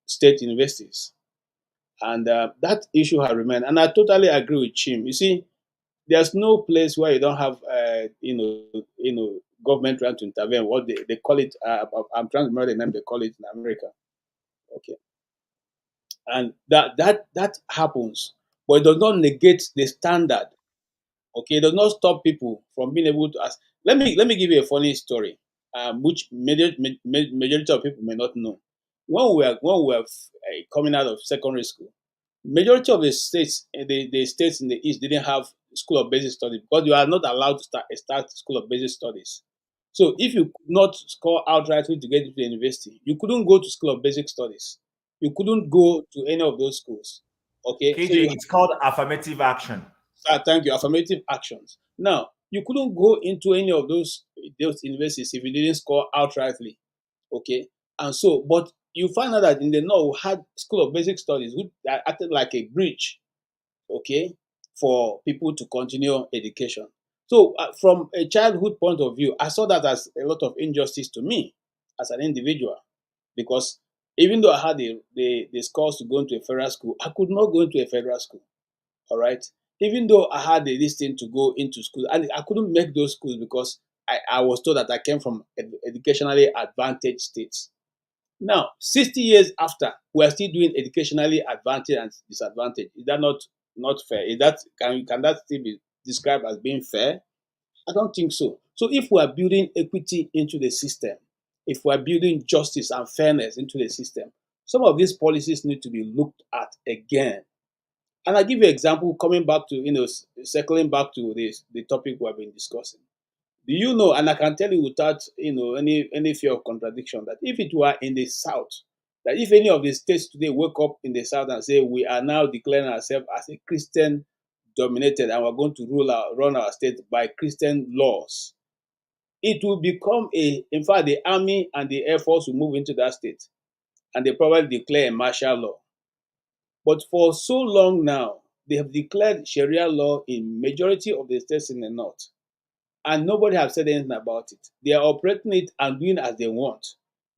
Speaker 9: state universities. And that issue has remained. And I totally agree with Chim. You see, there's no place where you don't have, government trying to intervene. What they call it, I'm trying to remember the name they call it in America. Okay. And that happens, but it does not negate the standard. Okay, it does not stop people from being able to ask. Let me give you a funny story, which majority of people may not know. When we were coming out of secondary school, majority of the states in the states in the east didn't have school of basic studies, because you are not allowed to start school of basic studies. So if you could not score outrightly to get into the university, you couldn't go to school of basic studies. You couldn't go to any of those schools. Okay,
Speaker 5: KJ, it's called affirmative action.
Speaker 9: Thank you, affirmative actions. Now, you couldn't go into any of those universities if you didn't score outrightly. Okay, and so, but you find out that in the north we had school of basic studies, which acted like a bridge, okay, for people to continue education. So from a childhood point of view, I saw that as a lot of injustice to me as an individual, because even though I had the scores to go into a federal school, I could not go into a federal school. All right. Even though I had this thing to go into school, and I couldn't make those schools because I was told that I came from educationally advantaged states. Now, 60 years after, we are still doing educationally advantaged and disadvantaged. Is that not fair? Is that can that still be described as being fair? I don't think so. So if we are building equity into the system, if we are building justice and fairness into the system, some of these policies need to be looked at again. And I'll give you an example coming back to, circling back to the topic we have been discussing. Do you know, and I can tell you without, any fear of contradiction, that if it were in the South, that if any of the states today wake up in the South and say, we are now declaring ourselves as a Christian dominated and we're going to run our state by Christian laws, it will become in fact, the army and the air force will move into that state and they probably declare a martial law. But for so long now, they have declared Sharia law in majority of the states in the north, and nobody has said anything about it. They are operating it and doing as they want.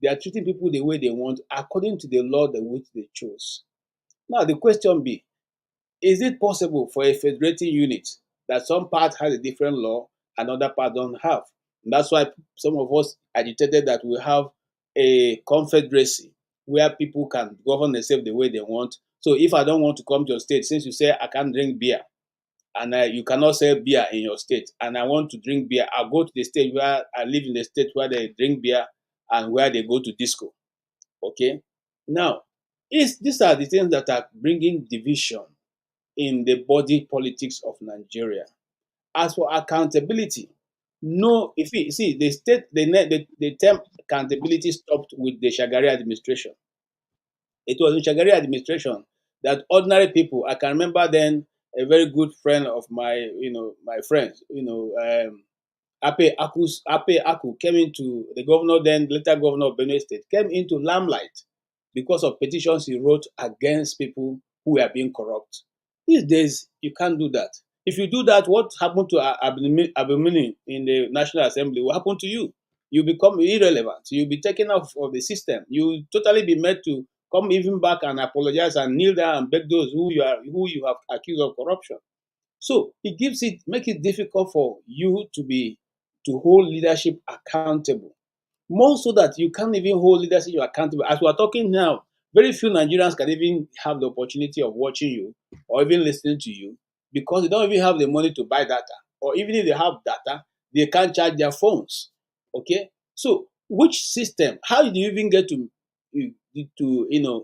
Speaker 9: They are treating people the way they want according to the law that which they chose. Now the question be, is it possible for a federating unit that some part has a different law and other part don't have? And that's why some of us agitated that we have a confederacy where people can govern themselves the way they want. So if I don't want to come to your state, since you say I can't drink beer, and you cannot sell beer in your state, and I want to drink beer, I'll go to the state where I live, in the state where they drink beer and where they go to disco. Okay? Now, these are the things that are bringing division in the body politics of Nigeria. As for accountability, no, if you see the state, the term accountability stopped with the Shagari administration. It was in Shagari administration that ordinary people, I can remember then a very good friend of my friends, Ape Aku came into the governor, then later governor of Benue State, came into limelight because of petitions he wrote against people who were being corrupt. These days, you can't do that. If you do that, what happened to Abumini in the National Assembly will happen to you. You become irrelevant. You'll be taken off of the system. You'll totally be made to come even back and apologize and kneel down and beg those who you have accused of corruption. So it makes it difficult for you to hold leadership accountable. More so that you can't even hold leadership accountable. As we're talking now, very few Nigerians can even have the opportunity of watching you or even listening to you because they don't even have the money to buy data. Or even if they have data, they can't charge their phones. Okay? So which system, how do you even get to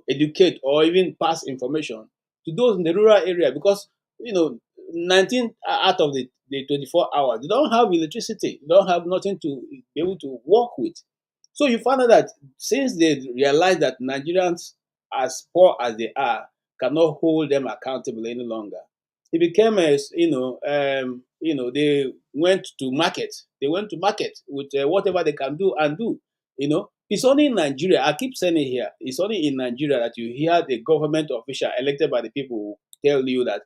Speaker 9: educate or even pass information to those in the rural area? Because 19 out of the 24 hours, they don't have electricity, they don't have nothing to be able to work with. So you find out that since they realize that Nigerians, as poor as they are, cannot hold them accountable any longer, it became they went to market. They went to market with whatever they can do and do. It's only in Nigeria. I keep saying it here. It's only in Nigeria that you hear the government official elected by the people who tell you that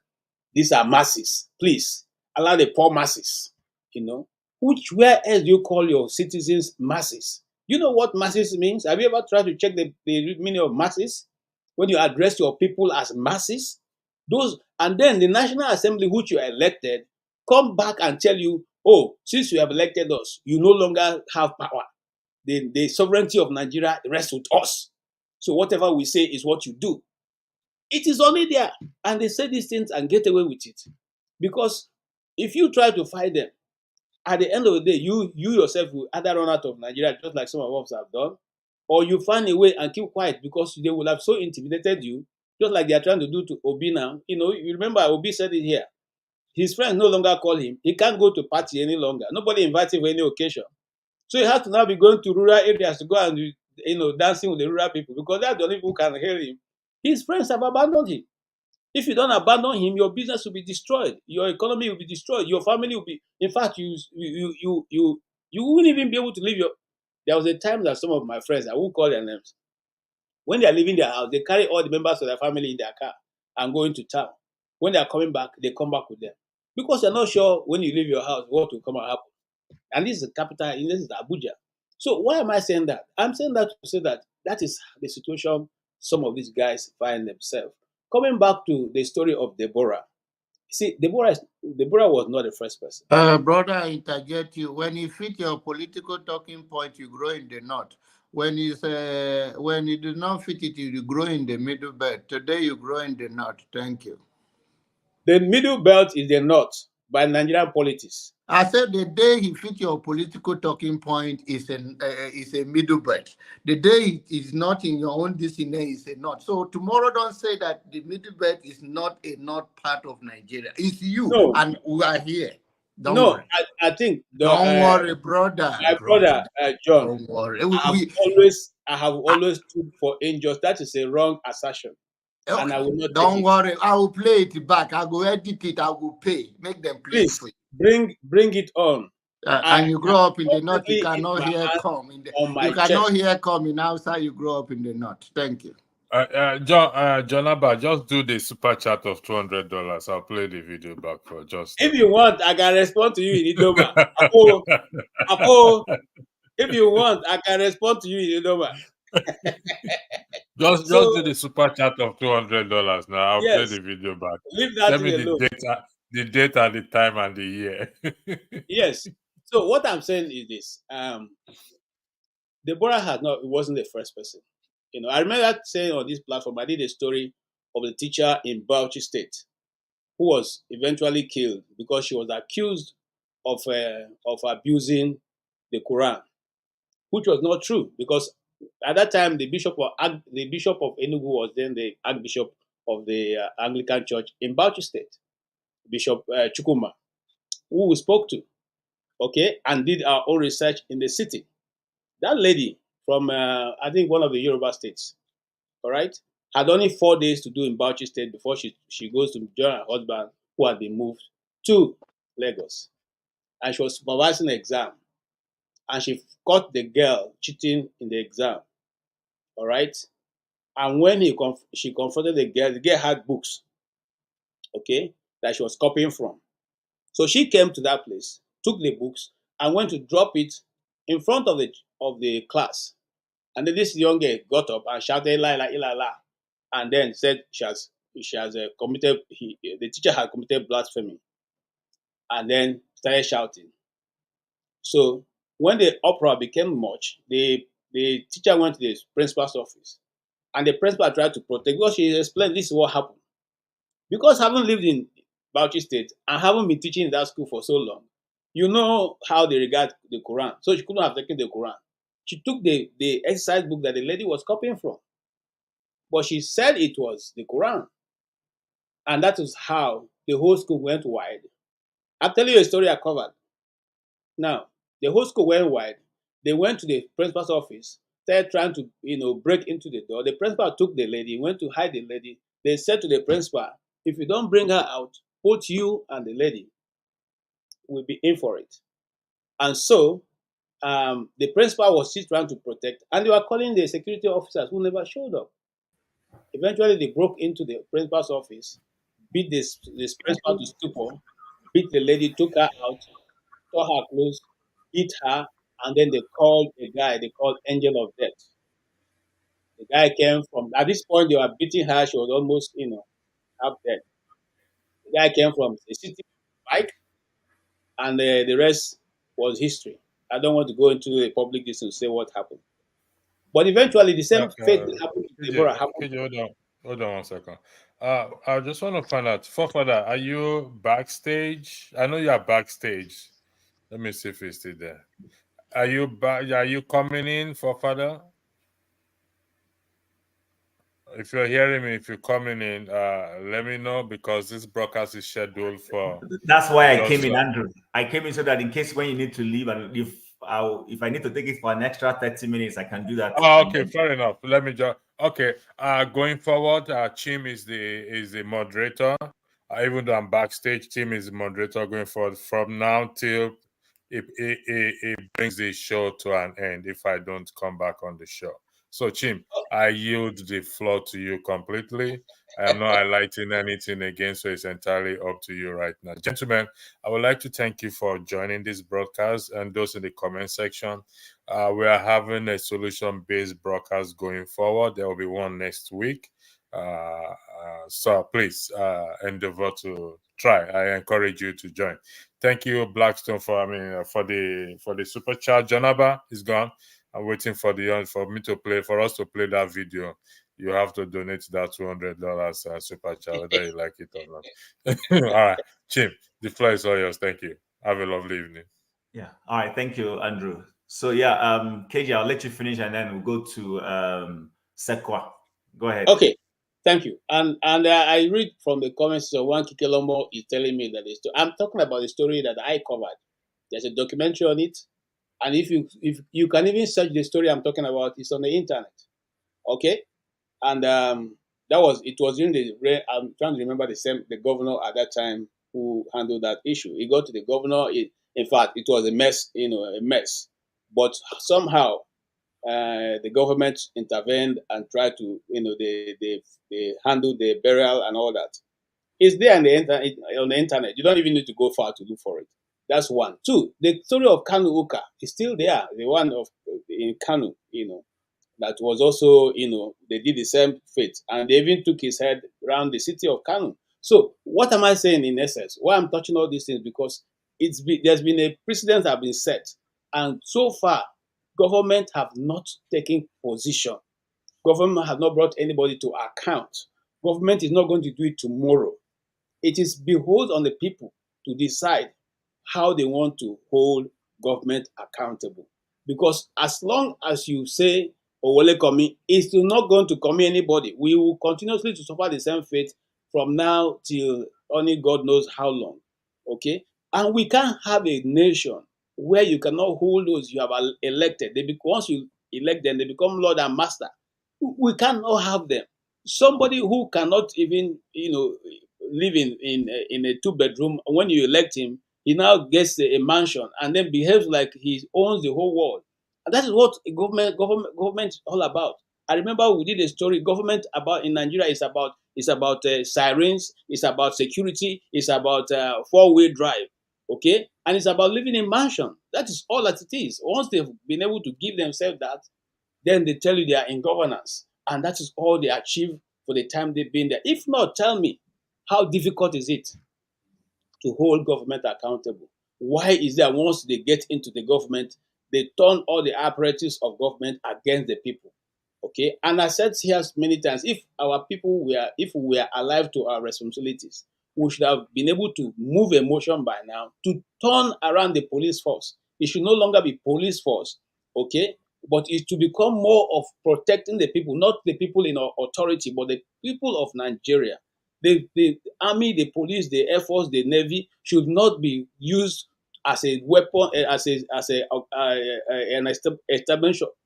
Speaker 9: these are masses. Please allow the poor masses. Where else do you call your citizens masses? You know what masses means? Have you ever tried to check the meaning of masses? When you address your people as masses, and then the National Assembly, which you are elected, come back and tell you, oh, since you have elected us, you no longer have power. The sovereignty of Nigeria rests with us. So whatever we say is what you do. It is only there. And they say these things and get away with it. Because if you try to fight them, at the end of the day, you yourself will either run out of Nigeria, just like some of us have done, or you find a way and keep quiet because they will have so intimidated you, just like they are trying to do to Obi now. You remember Obi said it here. His friends no longer call him. He can't go to party any longer. Nobody invites him for any occasion. So he has to now be going to rural areas to go and dancing with the rural people because that's the only people who can hear him. His friends have abandoned him. If you don't abandon him, your business will be destroyed. Your economy will be destroyed. Your family will be. In fact, you won't even be able to live There was a time that some of my friends, I won't call their names, when they are leaving their house, they carry all the members of their family in their car and go into town. When they are coming back, they come back with them because you're not sure when you leave your house what will come and happen. And this is the capital, and this is Abuja. So why am I saying that? I'm saying that to say that that is the situation some of these guys find themselves. Coming back to the story of Deborah. See, Deborah was not the first person.
Speaker 6: Brother, I interject you. When you fit your political talking point, you grow in the north. When you do not fit it, you grow in the middle belt. Today, you grow in the north. Thank you.
Speaker 9: The middle belt is the north by Nigerian politics.
Speaker 6: I said the day he fit your political talking point is a middle belt. The day it is not in your own destiny is a north. So tomorrow, don't say that the middle belt is not a north part of Nigeria. It's you,
Speaker 9: No.
Speaker 6: and we are here. Don't
Speaker 9: No,
Speaker 6: worry.
Speaker 9: I think
Speaker 6: Don't worry, brother.
Speaker 9: my brother John.
Speaker 6: Don't worry.
Speaker 9: I have always stood for injustice. That is a wrong assertion.
Speaker 6: Okay.
Speaker 9: And I will not
Speaker 6: Don't
Speaker 9: take
Speaker 6: worry. I will play it back. I will edit it. I will pay. Make them play
Speaker 9: Please
Speaker 6: it for you.
Speaker 9: bring it on.
Speaker 6: And you grow up in the north. You cannot
Speaker 9: my
Speaker 6: hear
Speaker 9: hand
Speaker 6: come in the.
Speaker 9: on my
Speaker 6: You cannot
Speaker 9: chest.
Speaker 6: hear come in outside. You grow up in the north. Thank you.
Speaker 4: John Abba, just do the super chat of $200. I'll play the video back for just.
Speaker 9: If you want, I can respond to you in Idoma. Apo, if you want, I can respond to you in Idoma.
Speaker 4: Just do the super chat of $200 now. I'll play
Speaker 9: Yes.
Speaker 4: the video back.
Speaker 9: Leave that
Speaker 4: Tell me
Speaker 9: alone.
Speaker 4: the date and the time and the year.
Speaker 9: Yes. So what I'm saying is this: Deborah wasn't the first person. You know, I remember saying on this platform, I did a story of the teacher in Bauchi State who was eventually killed because she was accused of abusing the Quran, which was not true because at that time the bishop of Enugu was then the archbishop of the Anglican Church in Bauchi State, Bishop Chukuma, who we spoke to, okay, and did our own research in the city. That lady from I think one of the Yoruba states, all right, had only 4 days to do in Bauchi State before she goes to join her husband who had been moved to Lagos, and she was supervising the exam, and she caught the girl cheating in the exam, all right, and when she confronted the girl had books, okay, that she was copying from, so she came to that place, took the books, and went to drop it in front of the class. And then this young girl got up and shouted "la la la la," and then said she has committed. The teacher had committed blasphemy, and then started shouting. So when the uproar became much, the teacher went to the principal's office, and the principal tried to protect because she explained this is what happened. Because having lived in Bauchi State and having been teaching in that school for so long, you know how they regard the Quran. So she couldn't have taken the Quran. She took the exercise book that the lady was copying from. But she said it was the Quran. And that is how the whole school went wide. I'll tell you a story I covered. Now, the whole school went wide. They went to the principal's office, started trying to, break into the door. The principal took the lady, went to hide the lady. They said to the principal, if you don't bring her out, both you and the lady will be in for it. And so the principal was still trying to protect, and they were calling the security officers who never showed up. Eventually, they broke into the principal's office, beat this principal to stupor, beat the lady, took her out, tore her clothes, beat her, and then they called a guy they called Angel of Death. The guy came from, at this point, they were beating her, she was almost, half dead. The guy came from the city bike, and the rest was history. I don't want to go into the public distance to say what happened. But eventually, the same fate that happened to Deborah happened.
Speaker 4: Hold on 1 second. I just want to find out, Forefather, are you backstage? I know you are backstage. Let me see if he's still there. Are you back? Are you coming in, Forefather? If you're hearing me, if you're coming in, let me know, because this broadcast is scheduled for.
Speaker 5: That's why I came in, Andrew. I came in so that in case when you need to leave, and if I need to take it for an extra 30 minutes, I can do that.
Speaker 4: Oh, okay, fair enough. Let me just going forward, Chim is the moderator. Even though I'm backstage, Chim is the moderator going forward from now till it brings the show to an end if I don't come back on the show. So, Chim, I yield the floor to you completely. I am not highlighting anything again, so it's entirely up to you right now. Gentlemen, I would like to thank you for joining this broadcast and those in the comment section. We are having a solution-based broadcast going forward. There will be one next week. So please endeavor to try. I encourage you to join. Thank you, Blackstone, for the super chat. Jonaba is gone. I'm waiting for us to play that video. You have to donate that $200 super chat, whether you like it or not. All right, Chim, the floor is all yours. Thank you. Have a lovely evening.
Speaker 5: Yeah. All right. Thank you, Andrew. So yeah, KJ, I'll let you finish, and then we'll go to Sekwa. Go ahead.
Speaker 9: Okay, thank you. And I read from the comments. So one Kikelombo is telling me that I'm talking about the story that I covered. There's a documentary on it, and if you can even search the story I'm talking about, it's on the internet. Okay, and it was during I'm trying to remember the governor at that time who handled that issue. He got to the governor. In fact, it was a mess. But somehow the government intervened and tried to, they handled the burial and all that. It's there on the internet. You don't even need to go far to look for it. That's one. Two, the story of Kanu Uka is still there. The one in Kanu, that was also, they did the same fate, and they even took his head around the city of Kanu. So what am I saying in essence? Why I'm touching all these things? Because there's been a precedent that have been set, and so far, government have not taken position. Government have not brought anybody to account. Government is not going to do it tomorrow. It is beholden on the people to decide how they want to hold government accountable. Because as long as you say Owole Komi, it's still not going to commit anybody. We will continuously to suffer the same fate from now till only God knows how long. Okay? And we can't have a nation where you cannot hold those you have elected. Once you elect them, they become Lord and Master. We cannot have them. Somebody who cannot even, live in a two-bedroom, when you elect him, he now gets a mansion and then behaves like he owns the whole world. And that is what government is all about. I remember we did a story. Government about in Nigeria is about sirens. It's about security. It's about four-way drive. Okay, and it's about living in mansion. That is all that it is. Once they've been able to give themselves that, then they tell you they are in governance, and that is all they achieve for the time they've been there. If not, tell me, how difficult is it to hold government accountable? Why is that once they get into the government, they turn all the apparatus of government against the people? Okay, and I said here many times, if we were alive to our responsibilities, we should have been able to move a motion by now to turn around the police force. It should no longer be police force, okay, but it to become more of protecting the people, not the people in authority, but the people of Nigeria. The army, the police, the air force, the navy should not be used as a weapon, an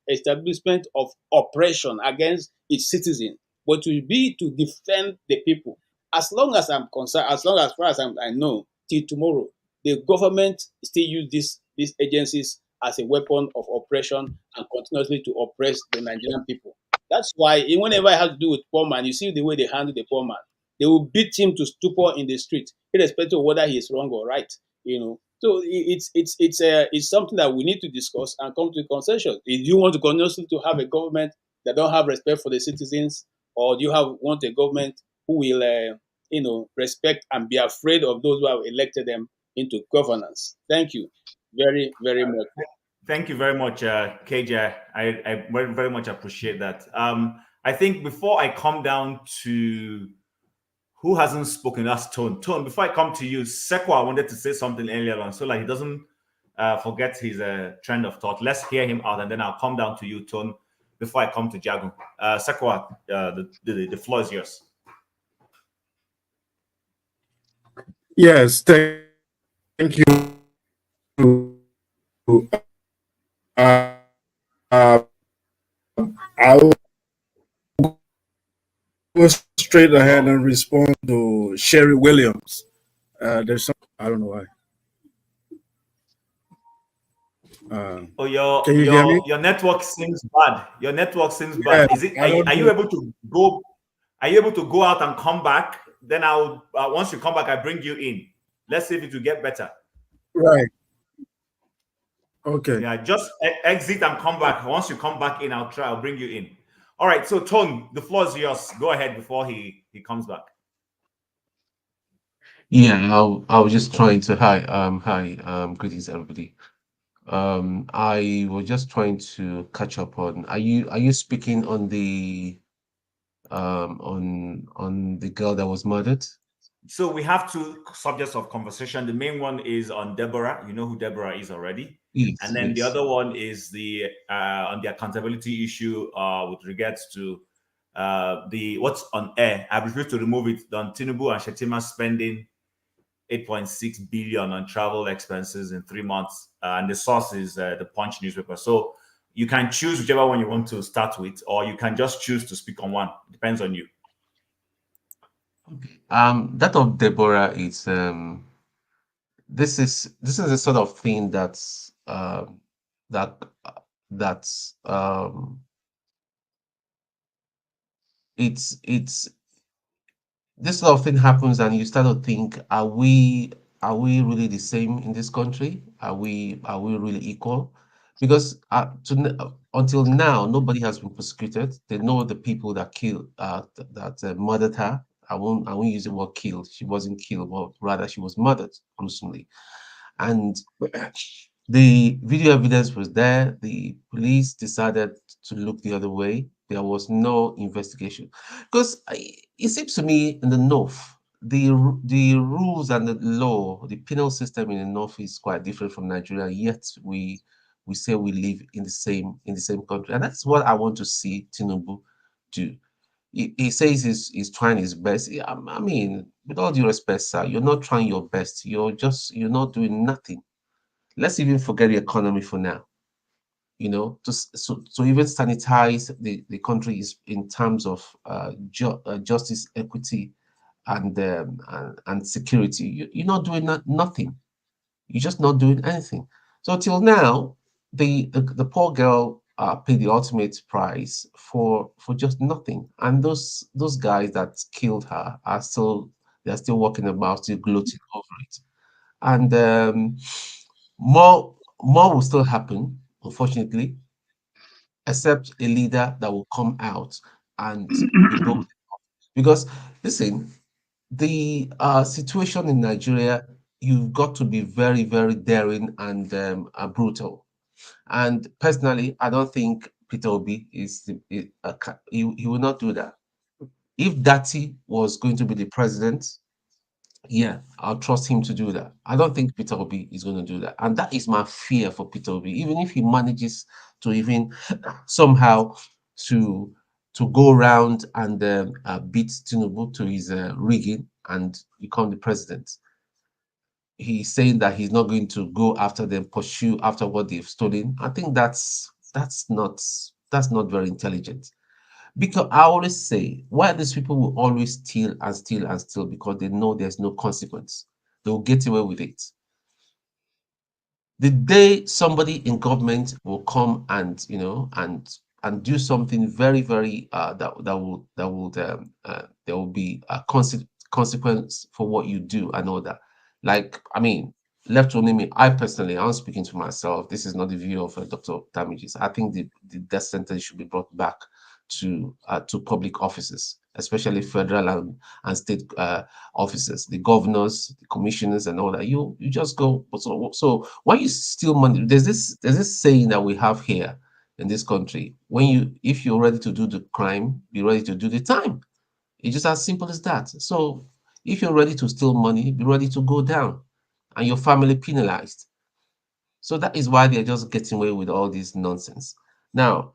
Speaker 9: establishment of oppression against its citizens, but to be to defend the people. As long as I'm concerned, as far as I know, till tomorrow, the government still use these agencies as a weapon of oppression and continuously to oppress the Nigerian people. That's why whenever I have to do with poor man, you see the way they handle the poor man. They will beat him to stupor in the street, irrespective of whether he is wrong or right. So it's something that we need to discuss and come to a consensus. If you want to continuously to have a government that don't have respect for the citizens, or do you want a government who will respect and be afraid of those who have elected them into governance? Thank you very, very much.
Speaker 5: Thank you very much, KJ. I very, very much appreciate that. I think before I come down to who hasn't spoken, that's Tone. Tone, before I come to you, Sekwa wanted to say something earlier on, so he doesn't forget his trend of thought. Let's hear him out, and then I'll come down to you, Tone, before I come to Jagun. Sekwa, the floor is yours.
Speaker 7: Yes, thank you. I will go straight ahead and respond to Sherry Williams. There's some, I don't know why.
Speaker 5: Oh, your
Speaker 7: Can you hear me?
Speaker 5: your network seems bad. Your network seems
Speaker 7: Yeah,
Speaker 5: bad. Is it?
Speaker 7: I don't
Speaker 5: Are you
Speaker 7: know.
Speaker 5: able to go? Are you able to go out and come back? Then I'll once you come back, I bring you in. Let's see if it will get better.
Speaker 7: Right. Okay.
Speaker 5: Yeah, just exit and come back. Once you come back in, I'll try. I'll bring you in. All right. So Tone, the floor is yours. Go ahead before he comes back.
Speaker 10: Yeah, I was just trying to greetings everybody. I was just trying to catch up on. Are you speaking on the on the girl that was murdered?
Speaker 5: So we have two subjects of conversation. The main one is on Deborah. You know who Deborah is already.
Speaker 10: Yes,
Speaker 5: And then the
Speaker 10: yes.
Speaker 5: other one is the on the accountability issue with regards to the what's on air. I refuse to remove it. On Tinubu and Shetima spending 8.6 billion on travel expenses in 3 months, and the source is the Punch newspaper. So you can choose whichever one you want to start with, or you can just choose to speak on one. Depends on you.
Speaker 10: Okay. That of Deborah is this is the sort of thing that that's it's this sort of thing happens and you start to think, are we really the same in this country? Are we really equal? Because until now nobody has been prosecuted. They know the people that killed that murdered her. I won't use the word killed. She wasn't killed, but rather she was murdered gruesomely. And the video evidence was there. The police decided to look the other way. There was no investigation because it seems to me in the north, the rules and the law, the penal system in the north is quite different from Nigeria. Yet we say we live in the same country, and that's what I want to see Tinubu do. He says he's trying his best. Yeah, I mean, with all due respect, sir, you're not trying your best. You're not doing nothing. Let's even forget the economy for now. So even sanitize the country is in terms of justice, equity, and security. You're not doing nothing. You're just not doing anything. So till now, the poor girl paid the ultimate price for just nothing. And those guys that killed her they're still walking about, still gloating over it. And more will still happen, unfortunately, except a leader that will come out and be bold. Because listen, the situation in Nigeria, you've got to be very, very daring and brutal. And personally, I don't think Peter Obi he will not do that. If Dati was going to be the president, yeah, I'll trust him to do that. I don't think Peter Obi is going to do that. And that is my fear for Peter Obi. Even if he manages to even somehow to go around and beat Tinubu to his rigging and become the president, he's saying that he's not going to go after them, pursue after what they've stolen. I think that's not very intelligent. Because I always say, why these people will always steal and steal and steal, because they know there's no consequence. They will get away with it. The day somebody in government will come and and do something very, very there will be a consequence for what you do and all that. Like, I mean, left to only me, I personally, I'm speaking to myself. This is not the view of Dr. Damages. I think the death sentence should be brought back to public offices, especially federal and state offices, the governors, the commissioners, and all that. You just go. So when you steal money, there's this saying that we have here in this country: if you're ready to do the crime, be ready to do the time. It's just as simple as that. So if you're ready to steal money, be ready to go down, and your family penalized. So that is why they're just getting away with all this nonsense. Now,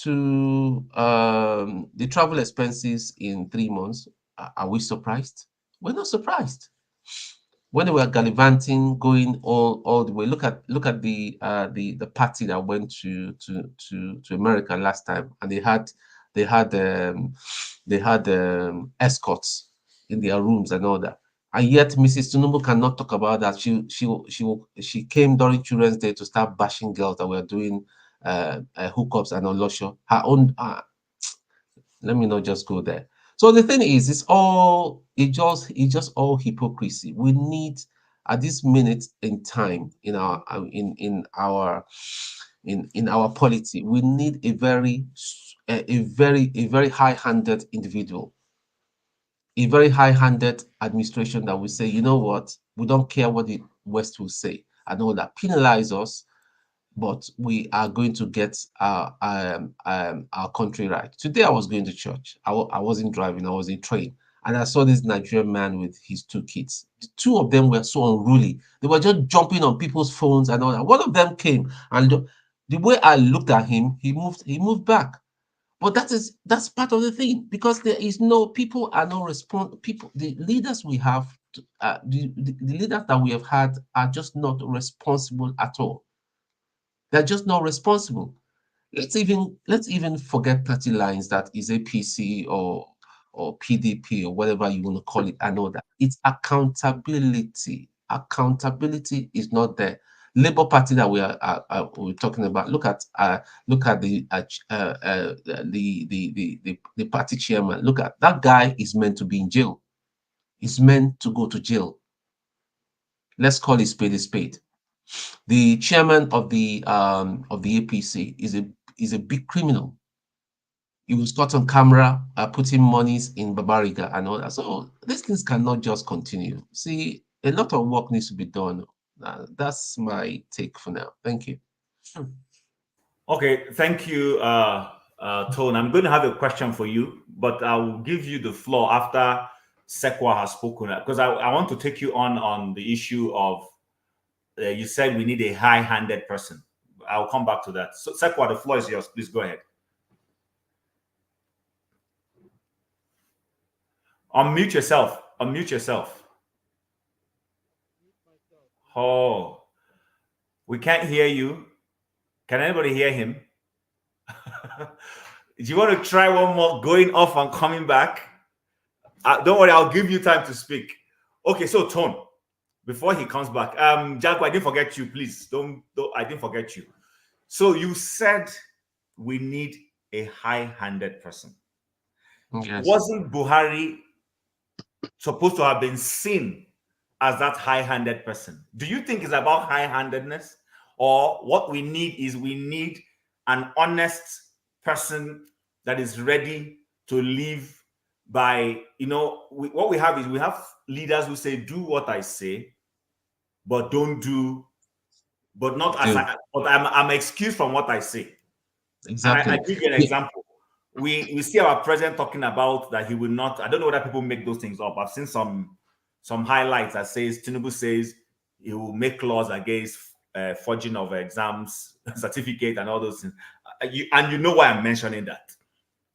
Speaker 10: to the travel expenses in 3 months, are we surprised? We're not surprised. When they were gallivanting, going all the way, look at the party that went to America last time, and they had escorts in their rooms and all that. And yet, Mrs. Tinubu cannot talk about that. She came during Children's Day to start bashing girls that were doing hookups and Olosho. Her own. Let me not just go there. So the thing is, it's just all hypocrisy. We need at this minute in time in our in our polity, we need a very high-handed individual, a very high-handed administration that will say, you know what, we don't care what the West will say. I know that penalize us, but we are going to get our country right. Today I was going to church. I wasn't driving, I was in train. And I saw this Nigerian man with his two kids. The two of them were so unruly. They were just jumping on people's phones and all that. One of them came, and the way I looked at him, he moved back. But that's part of the thing, because there is no, people are not people, the leaders we have, the leaders that we have had are just not responsible at all. They're just not responsible. Let's even forget party lines that is APC or PDP or whatever you want to call it. I know that it's accountability. Accountability is not there. Labour Party that we're talking about. Look at the party chairman. Look at that guy is meant to be in jail. He's meant to go to jail. Let's call it spade a spade. The chairman of the APC is a big criminal. He was caught on camera putting monies in Babariga and all that. So these things cannot just continue. See, a lot of work needs to be done. That's my take for now. Thank you.
Speaker 5: Okay, thank you, Tone. I'm going to have a question for you, but I will give you the floor after Sekwa has spoken, because I want to take you on the issue of you said we need a high-handed person. I'll come back to that. So, Sekwa, the floor is yours. Please go ahead. Unmute yourself. Unmute yourself. Oh, we can't hear you. Can anybody hear him? Do you want to try one more, going off and coming back? Don't worry, I'll give you time to speak. Okay, so Tone, before he comes back, Jago, I didn't forget you, please. Don't I didn't forget you. So you said we need a high-handed person. Yes. Wasn't Buhari supposed to have been seen as that high-handed person? Do you think it's about high-handedness, or what we need is an honest person that is ready to live by, what we have is we have leaders who say, do what I say, but don't do, but not as but I'm excused from what I say.
Speaker 10: Exactly.
Speaker 5: And I give you an example. We see our president talking about that he will not, I don't know whether people make those things up. I've seen some highlights that says Tinubu says he will make laws against forging of exams, certificate, and all those things. And you know why I'm mentioning that.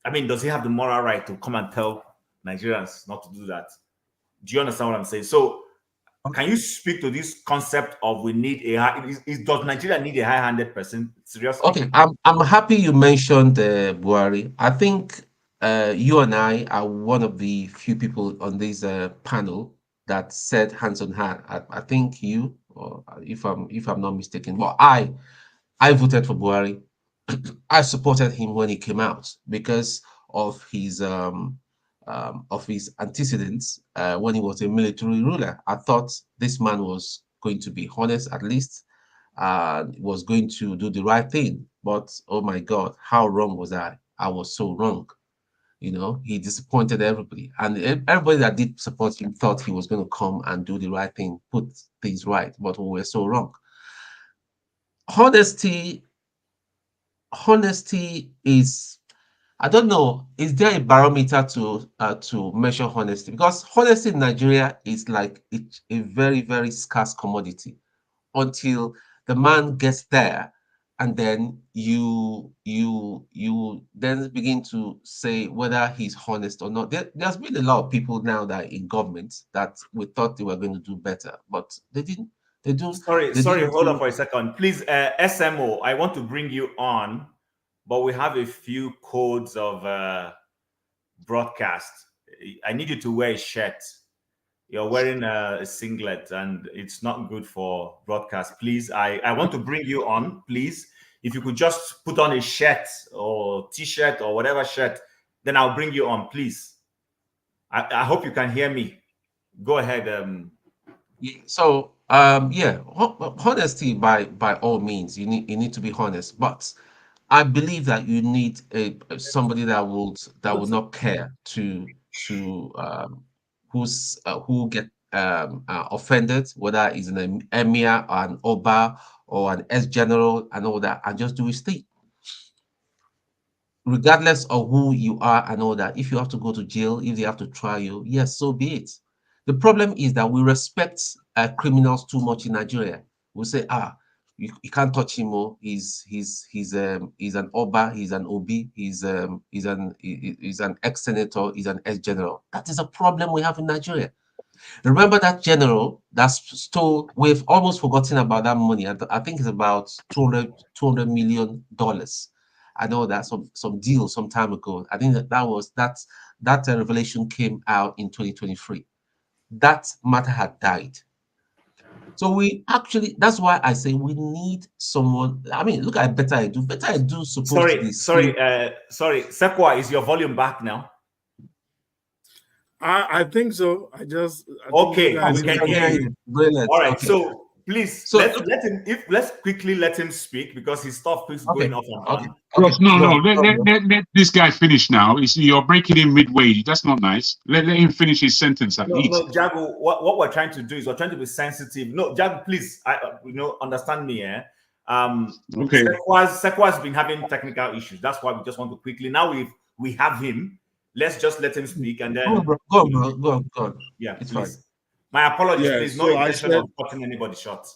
Speaker 5: I mean, does he have the moral right to come and tell Nigerians not to do that? Do you understand what I'm saying? So, can you speak to this concept of we need does Nigeria need a high-handed person? Seriously?
Speaker 10: Okay, I'm happy you mentioned Buhari. I think you and I are one of the few people on this panel that said hands on heart. I think you, or if I'm not mistaken, but I voted for Buhari. I supported him when he came out because of his antecedents when he was a military ruler. I thought this man was going to be honest, at least, was going to do the right thing. But oh my God, how wrong was I? I was so wrong. He disappointed everybody, and everybody that did support him thought he was going to come and do the right thing, put things right, but we were so wrong. Honesty is, I don't know, is there a barometer to measure honesty? Because honesty in Nigeria is like a very, very scarce commodity until the man gets there, and then you then begin to say whether he's honest or not. There's been a lot of people now that are in government that we thought they were going to do better, but they didn't.
Speaker 5: Sorry, hold on for a second. Please, SMO, I want to bring you on, but we have a few codes of broadcast. I need you to wear a shirt. you're wearing a singlet and it's not good for broadcast. Please, I want to bring you on, please. If you could just put on a shirt or t-shirt or whatever shirt, then I'll bring you on, please. I hope you can hear me. Go ahead.
Speaker 10: So yeah, honesty by all means. You need to be honest, but I believe that you need somebody that would not care to who get offended, whether it's an emir or an oba or an ex-general and all that, and just do his thing. Regardless of who you are and all that, if you have to go to jail, if they have to try you, yes, so be it. The problem is that we respect criminals too much in Nigeria. We say, you can't touch him. Oh, he's an oba, he's an obi, he's an ex-senator, he's an ex-general. That is a problem we have in Nigeria. Remember that general that stole? We've almost forgotten about that money. I think it's about $200 million. I know that some deal some time ago. I think that revelation came out in 2023. That matter had died. So we actually, that's why I say we need someone. I mean, look at Better Edu. Better Edu supposed to be.
Speaker 5: Sorry. Sekwa, is your volume back now?
Speaker 7: I think so.
Speaker 5: Okay, we can hear you.
Speaker 10: Brilliant.
Speaker 5: All right,
Speaker 10: Okay.
Speaker 5: so please let's quickly let him speak because his stuff keeps going off and on.
Speaker 8: Yes, no. Let this guy finish now. You're breaking him midway. That's not nice. Let him finish his sentence at least.
Speaker 5: No, Jago, what we're trying to do is we're trying to be sensitive. No, Jago, please, understand me, eh?
Speaker 8: Okay.
Speaker 5: Sekwa's been having technical issues. That's why we just want to quickly. Now we have him. Let's just let him speak and then
Speaker 10: go on.
Speaker 5: Yeah,
Speaker 10: it's
Speaker 5: please.
Speaker 10: fine.
Speaker 5: My apologies,
Speaker 7: Yeah,
Speaker 5: please.
Speaker 7: so
Speaker 5: No intention of cutting anybody short.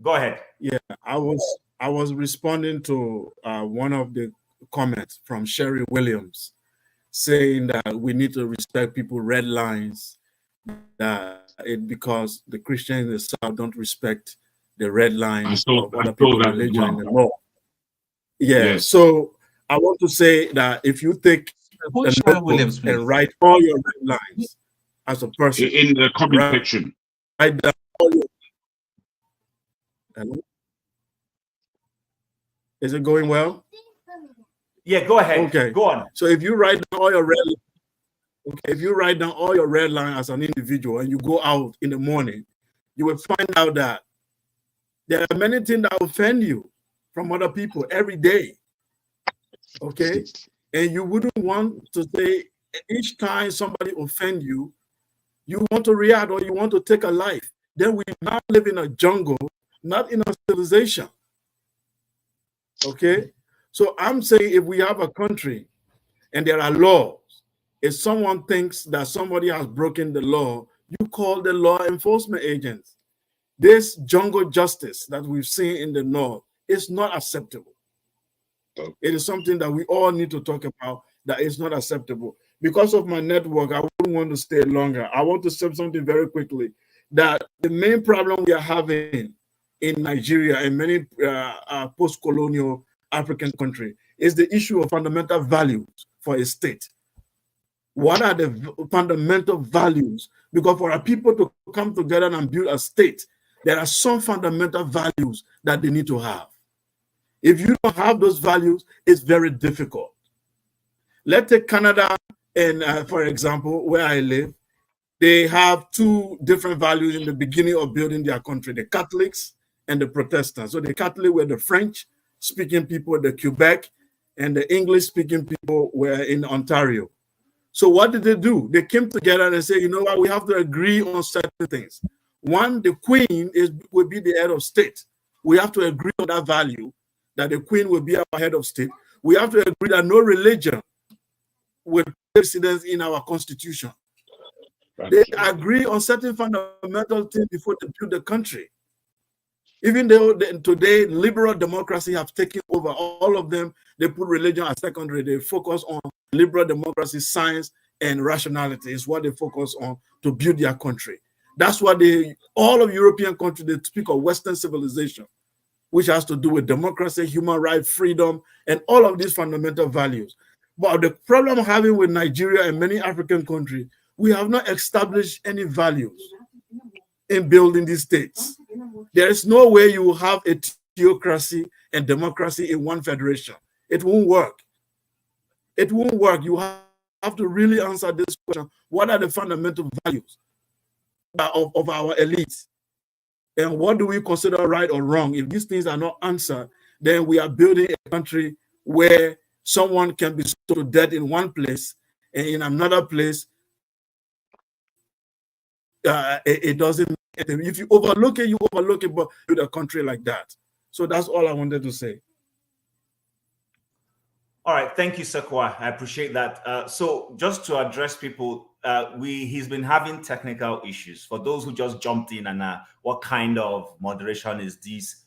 Speaker 5: Go ahead.
Speaker 7: Yeah, I was responding to one of the comments from Sherry Williams saying that we need to respect people's red lines, because the Christians in the South don't respect the red lines of other people's religion in the North. Yeah, yes. So I want to say that if you take and write all your red lines as a person
Speaker 8: in the comment section,
Speaker 7: write down all your. Hello? Is it going well?
Speaker 5: Yeah, go ahead.
Speaker 7: Okay,
Speaker 5: go on.
Speaker 7: So if you write down all your red line as an individual and you go out in the morning, you will find out that there are many things that offend you from other people every day. Okay, and you wouldn't want to say each time somebody offend you, you want to react or you want to take a life. Then we now live in a jungle, not in a civilization. Okay, so I'm saying if we have a country and there are laws, if someone thinks that somebody has broken the law, you call the law enforcement agents. This jungle justice that we've seen in the North is not acceptable. It is something that we all need to talk about that is not acceptable. Because of my network, I wouldn't want to stay longer. I want to say something very quickly, that the main problem we are having in Nigeria and many post-colonial African countries is the issue of fundamental values for a state. What are the fundamental values? Because for our people to come together and build a state, there are some fundamental values that they need to have. If you don't have those values, it's very difficult. Let's take Canada, and for example, where I live, they have two different values in the beginning of building their country, the Catholics and the Protestants. So the Catholics were the French-speaking people, the Quebec, and the English-speaking people were in Ontario. So what did they do? They came together and said, you know what, we have to agree on certain things. One, the Queen will be the head of state. We have to agree on that value, that the Queen will be our head of state. We have to agree that no religion will take precedence in our constitution. They agree on certain fundamental things before they build the country. Even though today liberal democracy have taken over all of them, they put religion as secondary. They focus on liberal democracy, science, and rationality is what they focus on to build their country. That's what all of European countries, they speak of Western civilization, which has to do with democracy, human rights, freedom, and all of these fundamental values. But the problem I'm having with Nigeria and many African countries, we have not established any values in building these states. There is no way you will have a theocracy and democracy in one federation. It won't work. It won't work. You have to really answer this question. What are the fundamental values of our elites? And what do we consider right or wrong? If these things are not answered, then we are building a country where someone can be put to death in one place, and in another place, it doesn't. If you overlook it, you overlook it, but with a country like that. So that's all I wanted to say.
Speaker 5: All right, thank you, Sekwa. I appreciate that. So just to address people, he's been having technical issues. For those who just jumped in and what kind of moderation is this?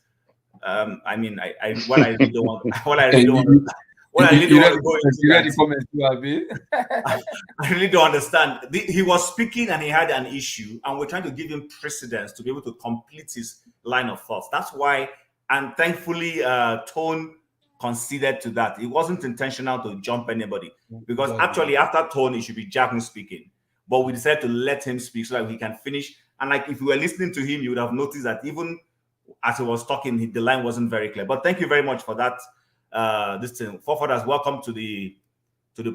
Speaker 5: I mean, what I really don't want, what I really don't want. What I really want to go into I really don't understand. He was speaking and he had an issue, and we're trying to give him precedence to be able to complete his line of thoughts. That's why, and thankfully, Tone conceded to that. It wasn't intentional to jump anybody, because actually after Tone, it should be Jackson speaking. But we decided to let him speak so that he can finish. And like if you were listening to him, you would have noticed that even as he was talking, the line wasn't very clear. But thank you very much for that. This thing, Forefathers, welcome to the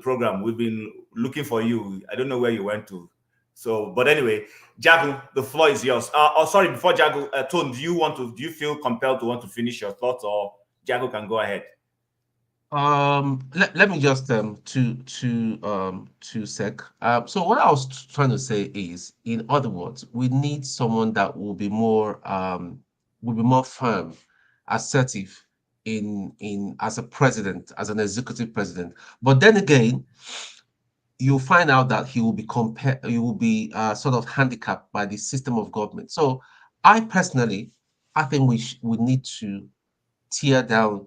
Speaker 5: program. We've been looking for you. I don't know where you went to. So, but anyway, Jagu, the floor is yours. Sorry, before Jagu, Tone, do you feel compelled to want to finish your thoughts, or Jagu can go ahead?
Speaker 10: Let me just to sec. So what I was trying to say is, in other words, we need someone that will be more firm, assertive in as a president, as an executive president. But then again, you'll find out that he will be sort of handicapped by the system of government. So I personally, I think we need to tear down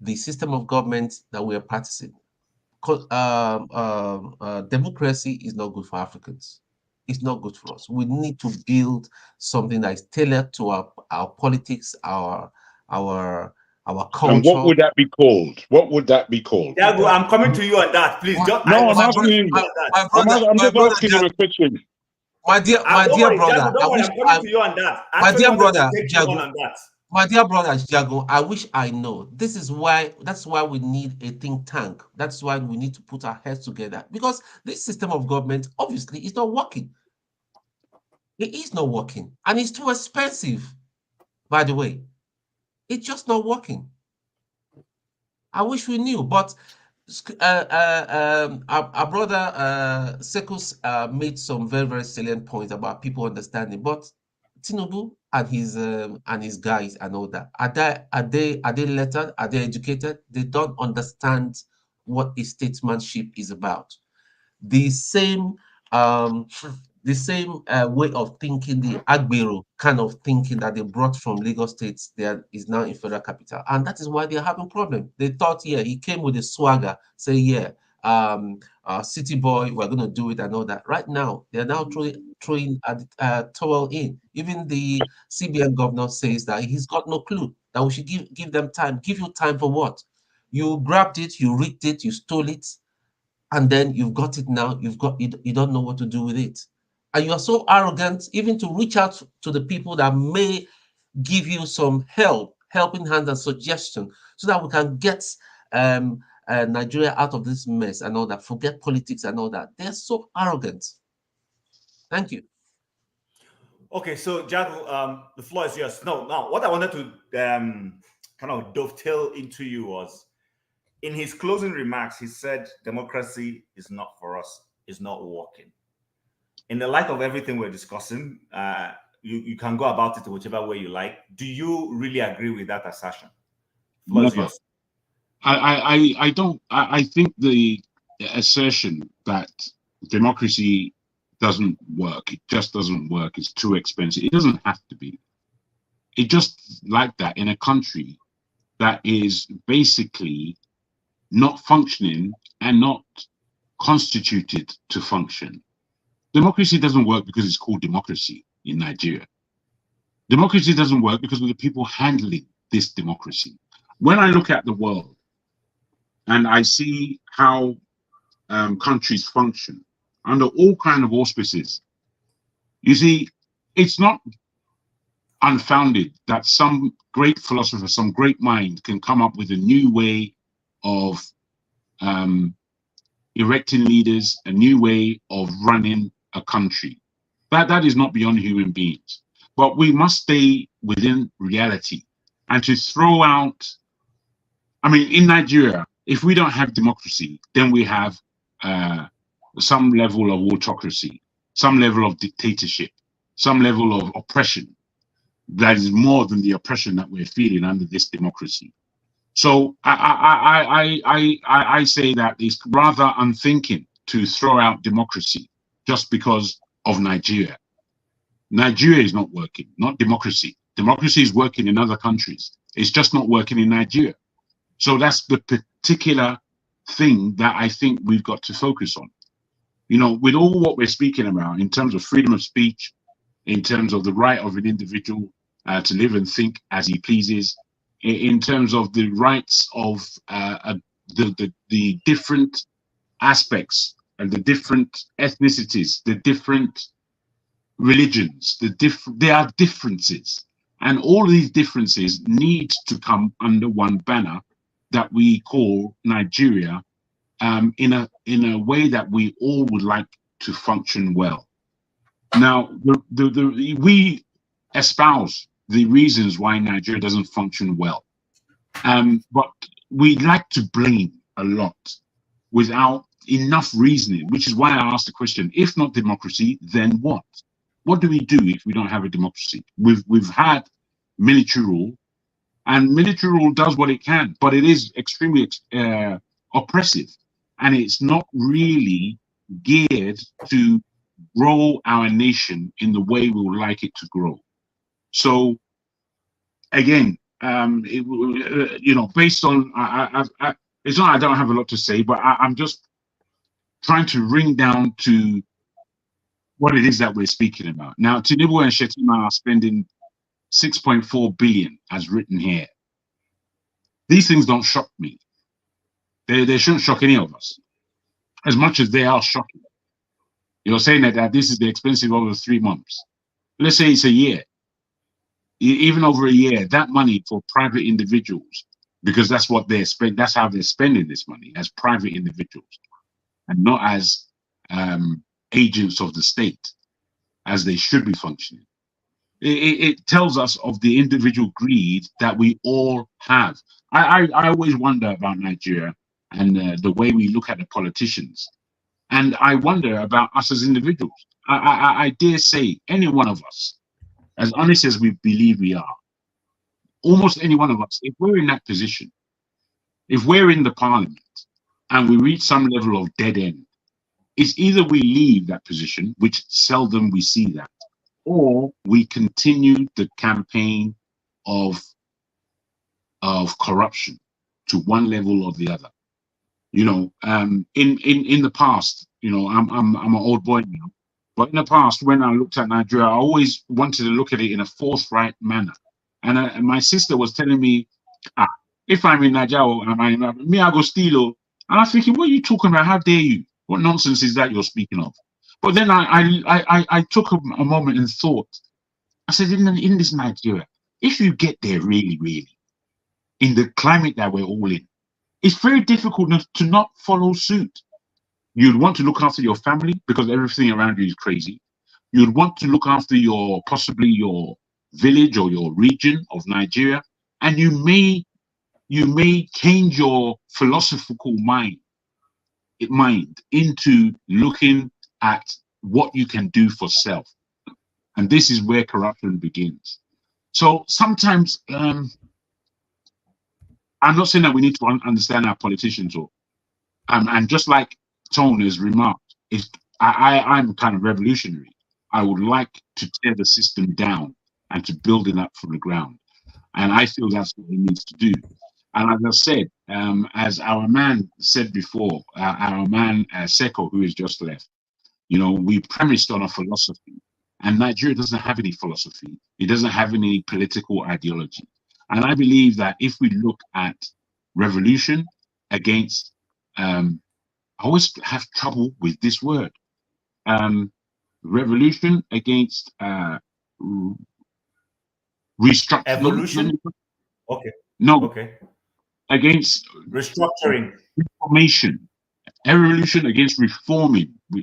Speaker 10: the system of government that we are practicing. Democracy is not good for Africans. It's not good for us. We need to build something that is tailored to our politics, our culture.
Speaker 8: And what would that be called? What would that be called?
Speaker 5: Jagu, I'm coming to you on that, please.
Speaker 8: I'm asking you. I'm just asking you a question.
Speaker 10: My dear brother,
Speaker 5: I'm coming to you on that.
Speaker 10: My dear brother, Jago, I wish I know. That's why we need a think tank. That's why we need to put our heads together, because this system of government obviously is not working. It is not working, and it's too expensive. By the way, it's just not working. I wish we knew, but our brother Sekus made some very, very salient points about people understanding. But Tinubu and his guys and all that, are they lettered? Are they educated? They don't understand what a statesmanship is about. The same way of thinking, the Agbero kind of thinking that they brought from Lagos State, there is now in federal capital, and that is why they're having problem. They thought, yeah, he came with a swagger, say, yeah, city boy, we're going to do it and all that. Right now, they're now throwing towel in. Even the CBN governor says that he's got no clue, that we should give them time. Give you time for what? You grabbed it, you rigged it, you stole it, and then you've got it now. You don't know what to do with it. And you are so arrogant even to reach out to the people that may give you some helping hand and suggestion, so that we can get Nigeria out of this mess and all that. Forget politics and all that. They're so arrogant. Thank you.
Speaker 5: Okay, so Jago, the floor is yours. Now, what I wanted to kind of dovetail into you was, in his closing remarks, he said democracy is not for us, it's not working. In the light of everything we're discussing, you can go about it whichever way you like. Do you really agree with that assertion?
Speaker 8: Never. I don't. I think the assertion that democracy doesn't work, it just doesn't work, it's too expensive. It doesn't have to be. It just like that in a country that is basically not functioning and not constituted to function. Democracy doesn't work because it's called democracy in Nigeria. Democracy doesn't work because of the people handling this democracy. When I look at the world and I see how countries function, under all kind of auspices. You see, it's not unfounded that some great philosopher, some great mind can come up with a new way of erecting leaders, a new way of running a country. That is not beyond human beings. But we must stay within reality. And to throw out, I mean, in Nigeria, if we don't have democracy, then we have some level of autocracy, some level of dictatorship, some level of oppression that is more than the oppression that we're feeling under this democracy. So I say that it's rather unthinking to throw out democracy just because of Nigeria. Nigeria is not working, not democracy. Democracy is working in other countries. It's just not working in Nigeria. So that's the particular thing that I think we've got to focus on. You know, with all what we're speaking about in terms of freedom of speech, in terms of the right of an individual to live and think as he pleases, in terms of the rights of the different aspects and the different ethnicities, the different religions, there are differences, and all these differences need to come under one banner that we call Nigeria, in a way that we all would like to function well. Now, we espouse the reasons why Nigeria doesn't function well, but we like to blame a lot without enough reasoning, which is why I asked the question: if not democracy, then what? What do we do if we don't have a democracy? We've had military rule, and military rule does what it can, but it is extremely oppressive, and it's not really geared to grow our nation in the way we would like it to grow. So again, you know, based on it's not I don't have a lot to say, but I'm just trying to ring down to what it is that we're speaking about. Now, Tinubu and Shettima are spending 6.4 billion, as written here. These things don't shock me. They shouldn't shock any of us, as much as they are shocking. You're saying that this is the expensive over 3 months. Let's say it's a year. Even over a year, that money for private individuals, because that's what they're spending, that's how they're spending this money, as private individuals, and not as agents of the state, as they should be functioning. It tells us of the individual greed that we all have. I always wonder about Nigeria and the way we look at the politicians. And I wonder about us as individuals. I dare say any one of us, as honest as we believe we are, almost any one of us, if we're in that position, if we're in the parliament and we reach some level of dead end, it's either we leave that position, which seldom we see that, or we continue the campaign of corruption to one level or the other. You know, in the past, you know, I'm an old boy now, but in the past, when I looked at Nigeria, I always wanted to look at it in a forthright manner. And my sister was telling me, if I'm in Nigeria, me, I go steal. And I'm thinking, what are you talking about? How dare you? What nonsense is that you're speaking of? But then I took a moment and thought. I said, in this Nigeria, if you get there really, in the climate that we're all in, it's very difficult to not follow suit. You'd want to look after your family because everything around you is crazy. You'd want to look after possibly your village or your region of Nigeria, and you may change your philosophical mind into looking at what you can do for self. And this is where corruption begins. So sometimes, I'm not saying that we need to understand our politicians, and just like Tone has remarked, I'm kind of revolutionary. I would like to tear the system down and to build it up from the ground. And I feel that's what he needs to do. And as I said, as our man said before, our man Seko, who has just left, you know, we premised on a philosophy, and Nigeria doesn't have any philosophy. It doesn't have any political ideology. And I believe that if we look at revolution against, I always have trouble with this word, revolution against restructuring.
Speaker 5: Evolution. Okay.
Speaker 8: No.
Speaker 5: Okay.
Speaker 8: Against
Speaker 5: restructuring.
Speaker 8: Reformation. A revolution against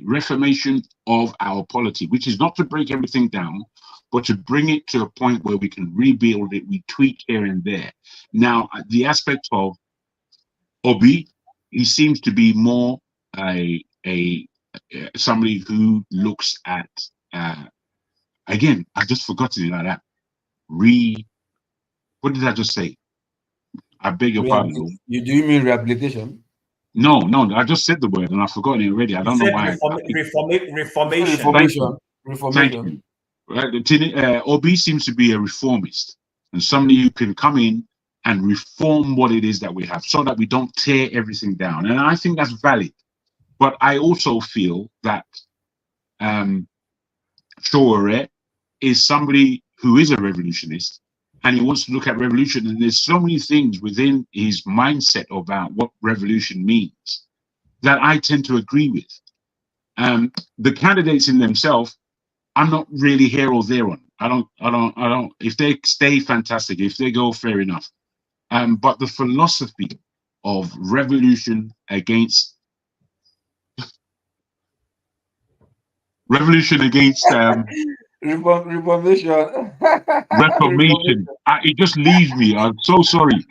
Speaker 8: reformation of our polity, which is not to break everything down, but to bring it to a point where we can rebuild it, we tweak here and there. Now, the aspect of Obi, he seems to be more somebody who looks at again, I've just forgotten it like that. What did I just say? I beg your pardon.
Speaker 11: Do you mean rehabilitation?
Speaker 8: No, I just said the word and I've forgotten it already. I don't know why.
Speaker 5: Reformation.
Speaker 8: Thank you. Right, Obi seems to be a reformist and somebody who can come in and reform what it is that we have so that we don't tear everything down. And I think that's valid. But I also feel that Sowore is somebody who is a revolutionist and he wants to look at revolution. And there's so many things within his mindset about what revolution means that I tend to agree with. The candidates in themselves, I'm not really here or there on. I don't. If they stay, fantastic. If they go, fair enough. But the philosophy of revolution against reformation. Reformation. It just leaves me. I'm so sorry.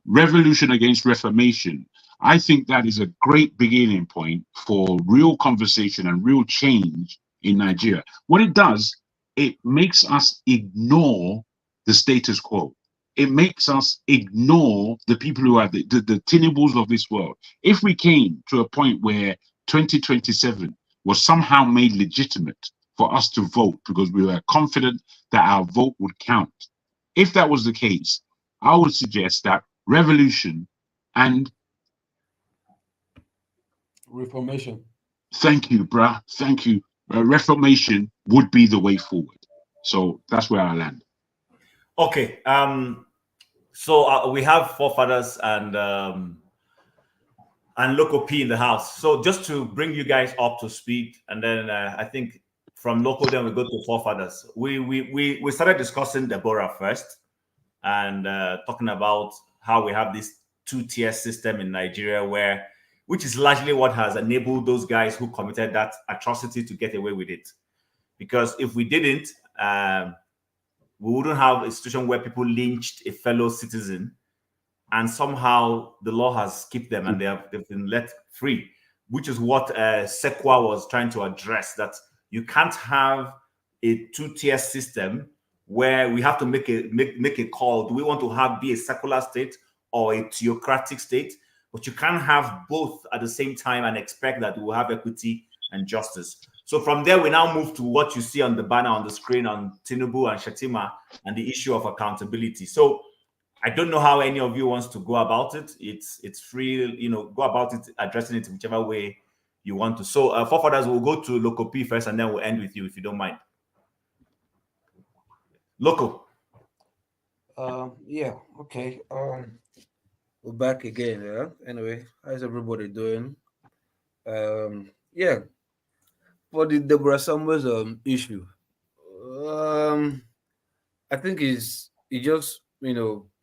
Speaker 8: Revolution against reformation. I think that is a great beginning point for real conversation and real change in Nigeria. What it does, it makes us ignore the status quo. It makes us ignore the people who are the Tinubus of this world. If we came to a point where 2027 was somehow made legitimate for us to vote because we were confident that our vote would count. If that was the case, I would suggest that revolution and
Speaker 11: reformation.
Speaker 8: Thank you, bruh. Thank you. Reformation would be the way forward. So that's where I land.
Speaker 5: Okay. So we have forefathers and Local P in the house. So just to bring you guys up to speed, and then I think from local, then we go to forefathers. We started discussing Deborah first, and talking about how we have this two-tier system in Nigeria, which is largely what has enabled those guys who committed that atrocity to get away with it. Because if we didn't, we wouldn't have a situation where people lynched a fellow citizen, and somehow the law has skipped them and they've been let free, which is what Sekwa was trying to address, that you can't have a two-tier system where we have to make a call. Do we want to be a secular state or a theocratic state? But you can't have both at the same time and expect that we'll have equity and justice. So from there, we now move to what you see on the banner on the screen on Tinubu and Shettima and the issue of accountability. So I don't know how any of you wants to go about it. It's free, go about it, addressing it whichever way you want to. So forefathers, we'll go to Local P first, and then we'll end with you if you don't mind. Local.
Speaker 11: Yeah. Okay. We're back again. Yeah. Anyway, how's everybody doing? Yeah. For the Deborah Summers issue, I think it just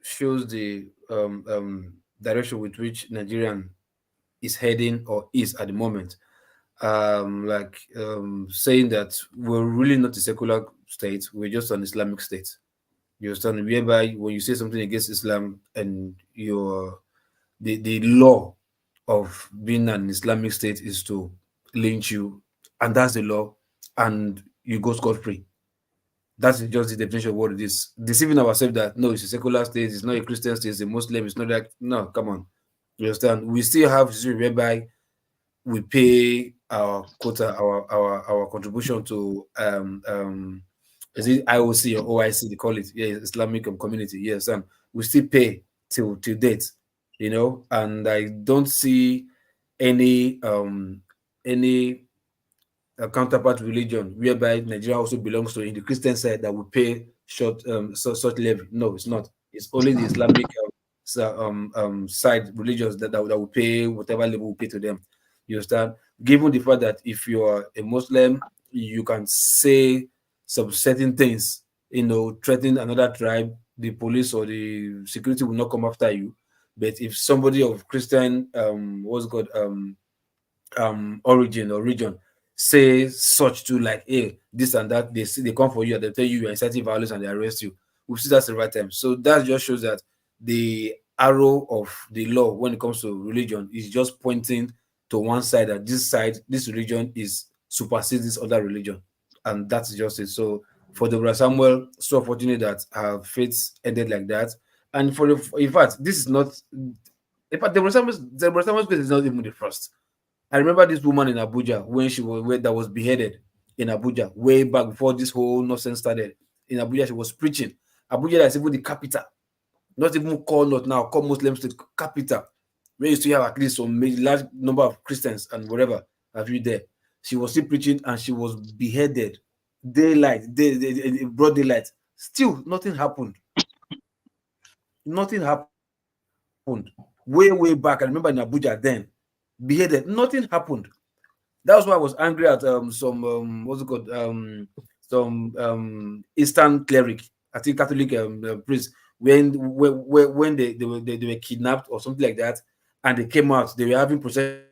Speaker 11: shows the direction with which Nigerian is heading or is at the moment. Saying that we're really not a secular state, we're just an Islamic state. You understand? Whereby when you say something against Islam and the law of being an Islamic state is to lynch you, and that's the law, and you go scot-free. That's just the definition of what it is. Deceiving ourselves that no, it's a secular state, it's not a Christian state, it's a Muslim, it's not that. No, come on. You understand? We still have situation whereby we pay our quota, our contribution to is it IOC or OIC? They call it, yeah, Islamic community. Yes, we still pay till date, and I don't see any counterpart religion whereby Nigeria also belongs to in the Christian side that will pay such levy. No, it's not. It's only the Islamic side religions that will pay whatever level we pay to them. You understand? given the fact that if you are a Muslim, you can say some certain things, threaten another tribe, the police or the security will not come after you. But if somebody of Christian, what's it called, origin or region say such to, like, hey, this and that, they come for you and they tell you you're inciting violence and they arrest you. We've seen that several times. So that just shows that the arrow of the law when it comes to religion is just pointing to one side, that this religion is supersedes this other religion, and that's just it. So for Deborah Samuel, so fortunate that her faith ended like that. And in fact, this is not, in fact, Deborah Samuel's case is not even the first. I remember this woman in Abuja that was beheaded in Abuja way back before this whole nonsense started. In Abuja, she was preaching. Abuja is even the capital, not even called not now, called Muslim state capital, where you still have at least some large number of Christians and whatever have you there. She was still preaching and she was beheaded. Broad daylight. Still, nothing happened. Nothing happened. Way back. I remember in Abuja then, beheaded. Nothing happened. That was why I was angry at some what's it called, some Eastern cleric, I think Catholic priest, when they were kidnapped or something like that, and they came out, they were having procession,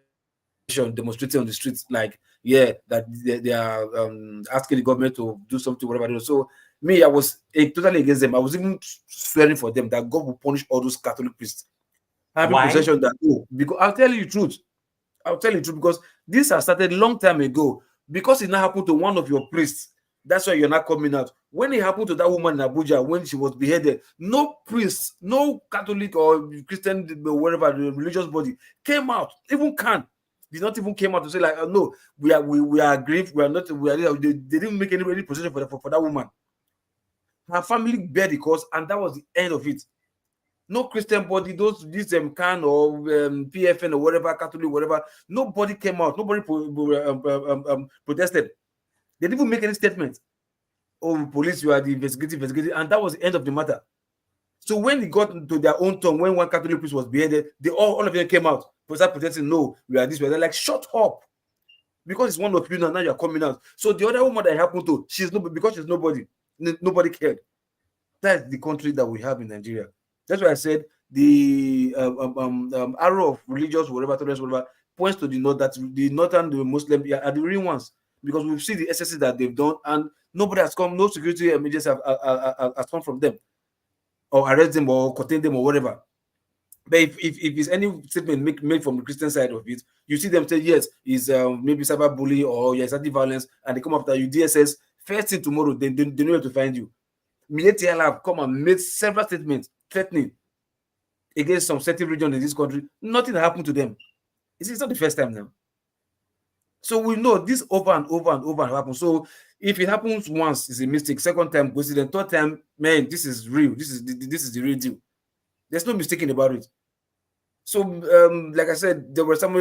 Speaker 11: demonstrating on the streets, like, yeah, that they are asking the government to do something, whatever. So me, I was totally against them. I was even swearing for them that God will punish all those Catholic priests having possession. Because I'll tell you the truth. Because this has started a long time ago. Because it now happened to one of your priests, that's why you're not coming out. When it happened to that woman in Abuja, when she was beheaded, no priest, no Catholic or Christian, whatever the religious body came out. Even did not even came out to say, like, oh, no, we are aggrieved. They didn't make any position for that woman. Her family bear the cause, and that was the end of it. No Christian body, this CAN or PFN or whatever, Catholic, whatever, nobody came out. Nobody protested. They didn't even make any statement. Oh, police, you are the investigating, and that was the end of the matter. So when it got to their own tongue, when one Catholic priest was beheaded, all of them came out to start protesting. No, we are this way. They're like, shut up, because it's one of you now you're coming out. So the other woman that happened to, because she's nobody, nobody cared. That's the country that we have in Nigeria. That's why I said the arrow of religious, whatever, tolerance, whatever, points to the north, that the northern, the Muslim are the real ones, because we've seen the excesses that they've done, and nobody has come, no security agencies have come from them, or arrest them, or contain them, or whatever. But if it's any statement made from the Christian side of it, you see them say, yes, it's maybe cyberbullying or yes, anti-violence, and they come after you, DSS, first thing tomorrow, they know where to find you. Military have come and made several statements threatening against some certain region in this country. Nothing happened to them. It's not the first time now. So we know this over and over happens. So if it happens once, it's a mistake. Second time, coincidence. Third time, man, this is real. This is the real deal. There's no mistaking about it. So, like I said, there were some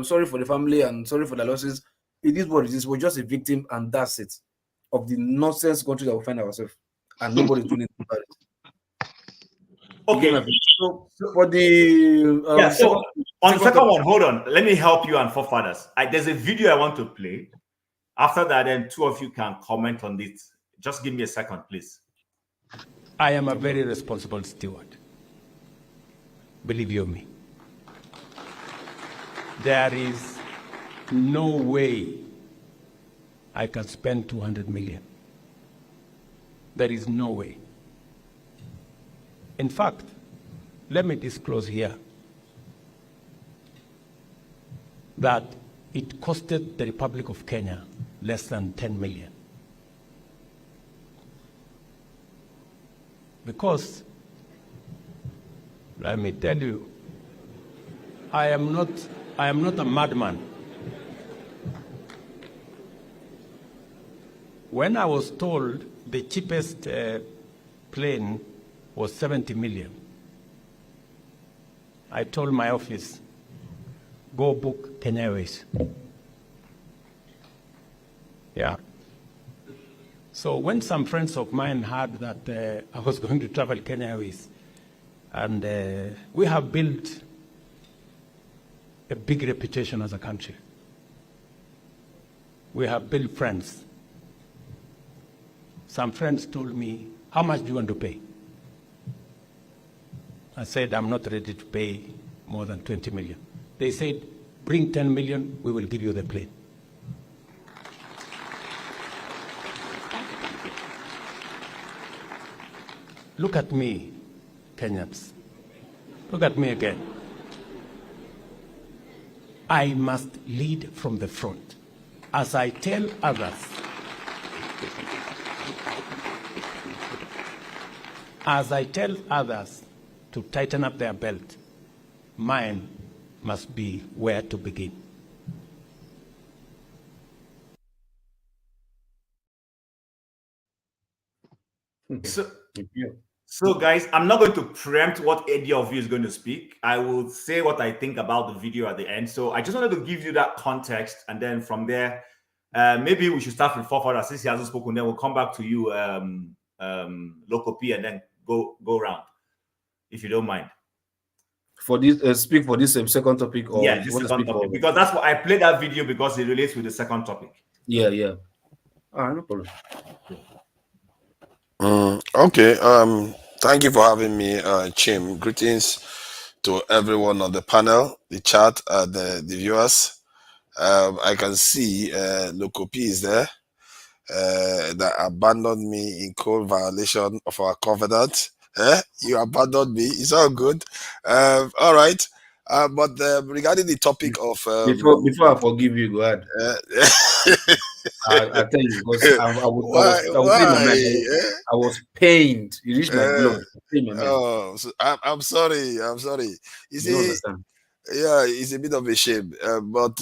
Speaker 11: sorry for the family and sorry for the losses. It is what it is. We're just a victim, and that's it, of the nonsense country that we find ourselves, and nobody's doing anything about it.
Speaker 5: Okay.
Speaker 11: So for the
Speaker 5: on the second one, hold on. Let me help you and forefathers. There's a video I want to play. After that, then two of you can comment on it. Just give me a second, please.
Speaker 12: I am a very responsible steward. Believe you me. There is no way I can spend 200 million. There is no way. In fact, let me disclose here that it costed the Republic of Kenya less than 10 million. Because, let me tell you, I am not a madman. When I was told the cheapest plane was 70 million, I told my office, go book Kenya Airways. Yeah. So when some friends of mine heard that I was going to travel Kenya Airways, and we have built a big reputation as a country. We have built friends. Some friends told me, how much do you want to pay? I said, I'm not ready to pay more than 20 million. They said, bring 10 million, we will give you the plane. Look at me, Kenyans. Look at me again. I must lead from the front. As I tell others, to tighten up their belt, mine must be where to begin.
Speaker 5: So guys, I'm not going to preempt what any of you is going to speak. I will say what I think about the video at the end. So I just wanted to give you that context, and then from there, maybe we should start with forefather. Since he hasn't spoken, then we'll come back to you, Local P, and then go around, if you don't mind.
Speaker 11: For this, speak for this second topic, or
Speaker 5: yeah, this second topic, because that's what I played that video because it relates with the second topic.
Speaker 11: Yeah. No problem.
Speaker 13: Okay. Thank you for having me, Chim. Greetings to everyone on the panel, the chat, the viewers. I can see Local P is there. That abandoned me in cold violation of our covenant. You abandoned me. It's all good. All right. But regarding the topic of
Speaker 11: before I forgive you, go ahead. I tell you, because I was pained. You reached my blood.
Speaker 13: Oh, so I'm sorry. You see, yeah, it's a bit of a shame. But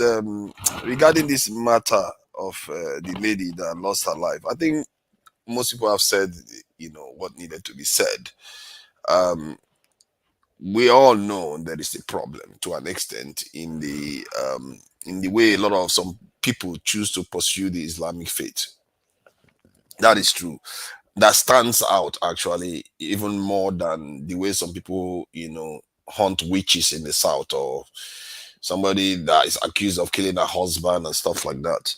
Speaker 13: regarding this matter of the lady that lost her life, I think most people have said, what needed to be said. We all know there is a problem to an extent in the way a lot of some people choose to pursue the Islamic faith. That is true. That stands out actually even more than the way some people, hunt witches in the south, or somebody that is accused of killing her husband and stuff like that.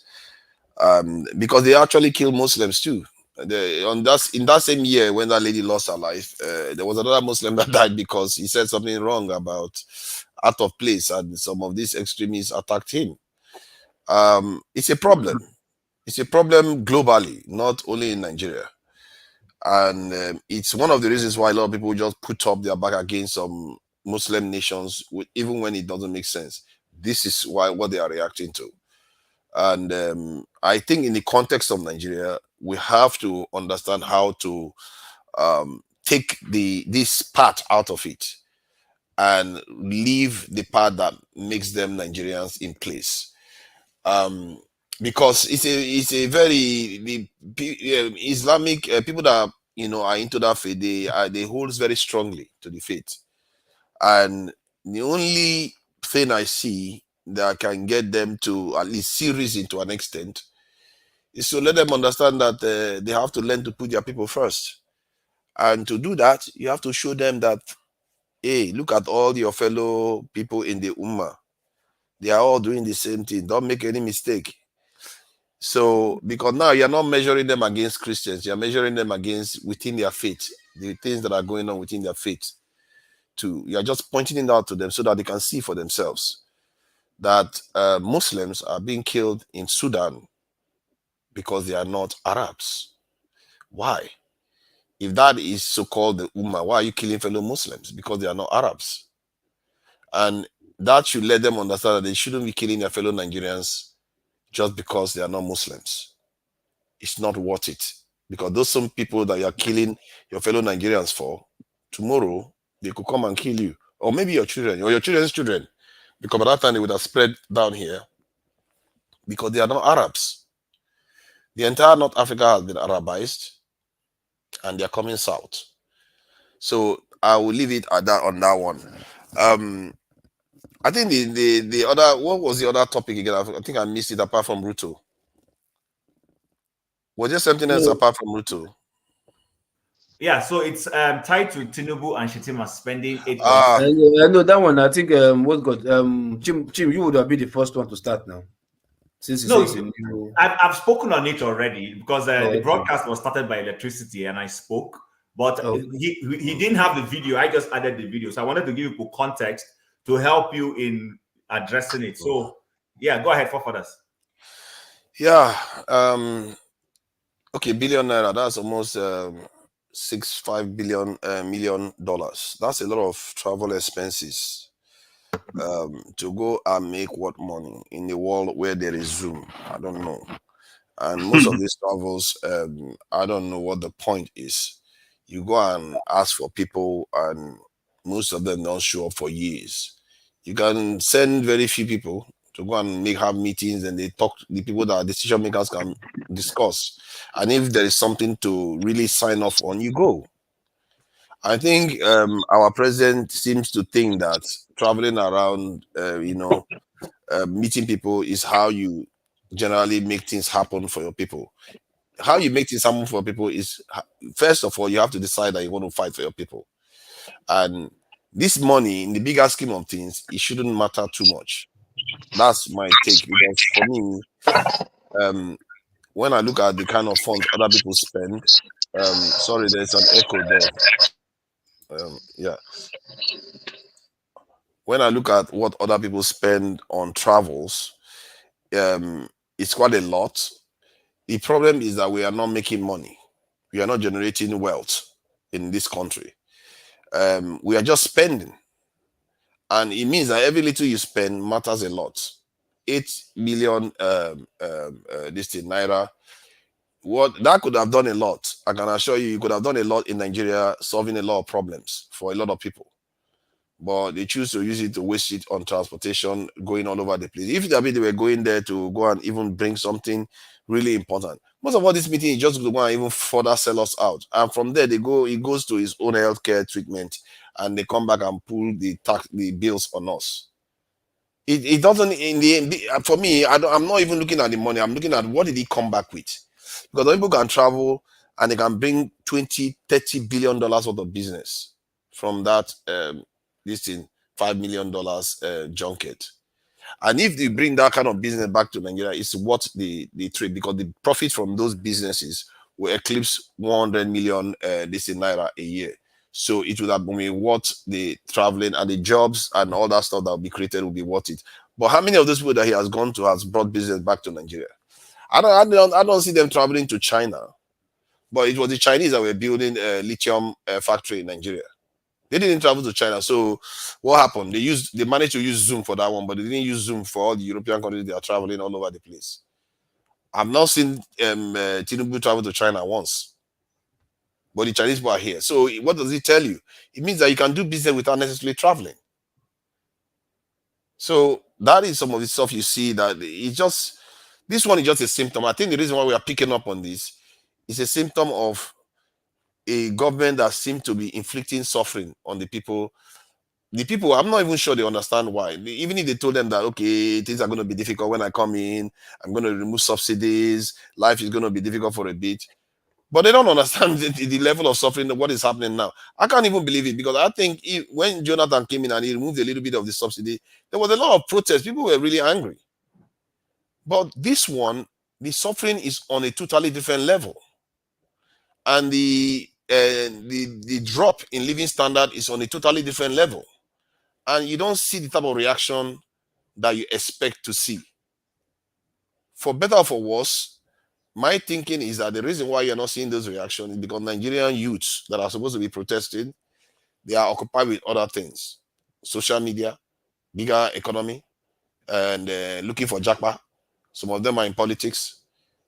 Speaker 13: Because they actually kill Muslims too. In that same year when that lady lost her life, there was another Muslim that died because he said something wrong about out of place, and some of these extremists attacked him. It's a problem. It's a problem globally, not only in Nigeria. And it's one of the reasons why a lot of people just put up their back against some Muslim nations, even when it doesn't make sense. This is what they are reacting to. And I think in the context of Nigeria, we have to understand how to take this part out of it and leave the part that makes them Nigerians in place. Because it's a very Islamic people that are into that faith, they hold very strongly to the faith, and the only thing I see that can get them to at least see reason to an extent is to let them understand that they have to learn to put their people first, and to do that you have to show them that, hey, look at all your fellow people in the Ummah, they are all doing the same thing, don't make any mistake. So, because now you're not measuring them against Christians, you're measuring them against within their faith, the things that are going on within their faith too. You're just pointing it out to them so that they can see for themselves that Muslims are being killed in Sudan because they are not Arabs. Why? If that is so-called the Ummah, why are you killing fellow Muslims? Because they are not Arabs. And that should let them understand that they shouldn't be killing their fellow Nigerians just because they are not Muslims. It's not worth it. Because those some people that you are killing your fellow Nigerians for, tomorrow they could come and kill you. Or maybe your children, or your children's children. Because by that time they would have spread down here. Because they are not Arabs. The entire North Africa has been Arabized, and they are coming south. So I will leave it at that on that one. I think the other, what was the other topic again? I think I missed it apart from Ruto. Was there something else apart from Ruto?
Speaker 5: Yeah, so it's tied to Tinubu and Shetima spending 8.
Speaker 13: Ah,
Speaker 11: I know that one. I think what got Jim, you would have been the first one to start now, since you say it's a
Speaker 5: No,
Speaker 11: new.
Speaker 5: I've spoken on it already because
Speaker 11: Oh,
Speaker 5: the
Speaker 11: okay.
Speaker 5: broadcast was started by electricity and I spoke, but
Speaker 11: Oh,
Speaker 5: he didn't have the video. I just added the video, so I wanted to give you context to help you in addressing it. So yeah, go ahead, forefathers.
Speaker 13: yeah. Okay, billion naira. That's almost $6.5 billion million dollars. That's a lot of travel expenses. To go and make what money in a world where there is Zoom? I don't know. And most of these travels, I don't know what the point is. You go and ask for people, and most of them don't show up for years. You can send very few people to go and have meetings, and they talk. The people that are decision makers can discuss. And if there is something to really sign off on, you go. I think our president seems to think that traveling around, meeting people is how you generally make things happen for your people. How you make things happen for people is, first of all, you have to decide that you want to fight for your people. And this money, in the bigger scheme of things, it shouldn't matter too much. That's my take. Because for me, when I look at the kind of funds other people spend, sorry, there's an echo there. Yeah. When I look at what other people spend on travels, it's quite a lot. The problem is that we are not making money. We are not generating wealth in this country. We are just spending. And it means that every little you spend matters a lot. 8 million this thing, naira. What that could have done a lot. I can assure you, you could have done a lot in Nigeria, solving a lot of problems for a lot of people. But they choose to use it to waste it on transportation, going all over the place. If they were going there to go and even bring something really important, most of all this meeting is just to go and even further sell us out. And from there, it goes to his own healthcare treatment, and they come back and pull the bills on us. It doesn't, in the end, for me, I'm not even looking at the money. I'm looking at what did he come back with. Because people can travel and they can bring 20, $30 billion worth of business from that this thing, $5 million junket. And if they bring that kind of business back to Nigeria, it's what the trade, because the profit from those businesses will eclipse 100 million this in naira a year. So it would have been worth the traveling, and the jobs and all that stuff that will be created will be worth it. But how many of those people that he has gone to has brought business back to Nigeria? I don't see them traveling to China. But it was the Chinese that were building a lithium factory in Nigeria. They didn't travel to China. So what happened? They managed to use Zoom for that one, but they didn't use Zoom for all the European countries. They are traveling all over the place. I've not seen Tinubu travel to China once. But the Chinese people are here. So what does it tell you? It means that you can do business without necessarily traveling. So that is some of the stuff you see that this one is just a symptom. I think the reason why we are picking up on this is a symptom of a government that seems to be inflicting suffering on the people. The people, I'm not even sure they understand why. Even if they told them that, okay, things are going to be difficult when I come in, I'm going to remove subsidies, life is going to be difficult for a bit. But they don't understand the level of suffering, what is happening now. I can't even believe it, because I think when Jonathan came in and he removed a little bit of the subsidy, there was a lot of protest. People were really angry. But this one, the suffering is on a totally different level. And the drop in living standard is on a totally different level. And you don't see the type of reaction that you expect to see. For better or for worse, my thinking is that the reason why you're not seeing those reactions is because Nigerian youths that are supposed to be protesting, they are occupied with other things. Social media, bigger economy, and looking for jackpot. Some of them are in politics.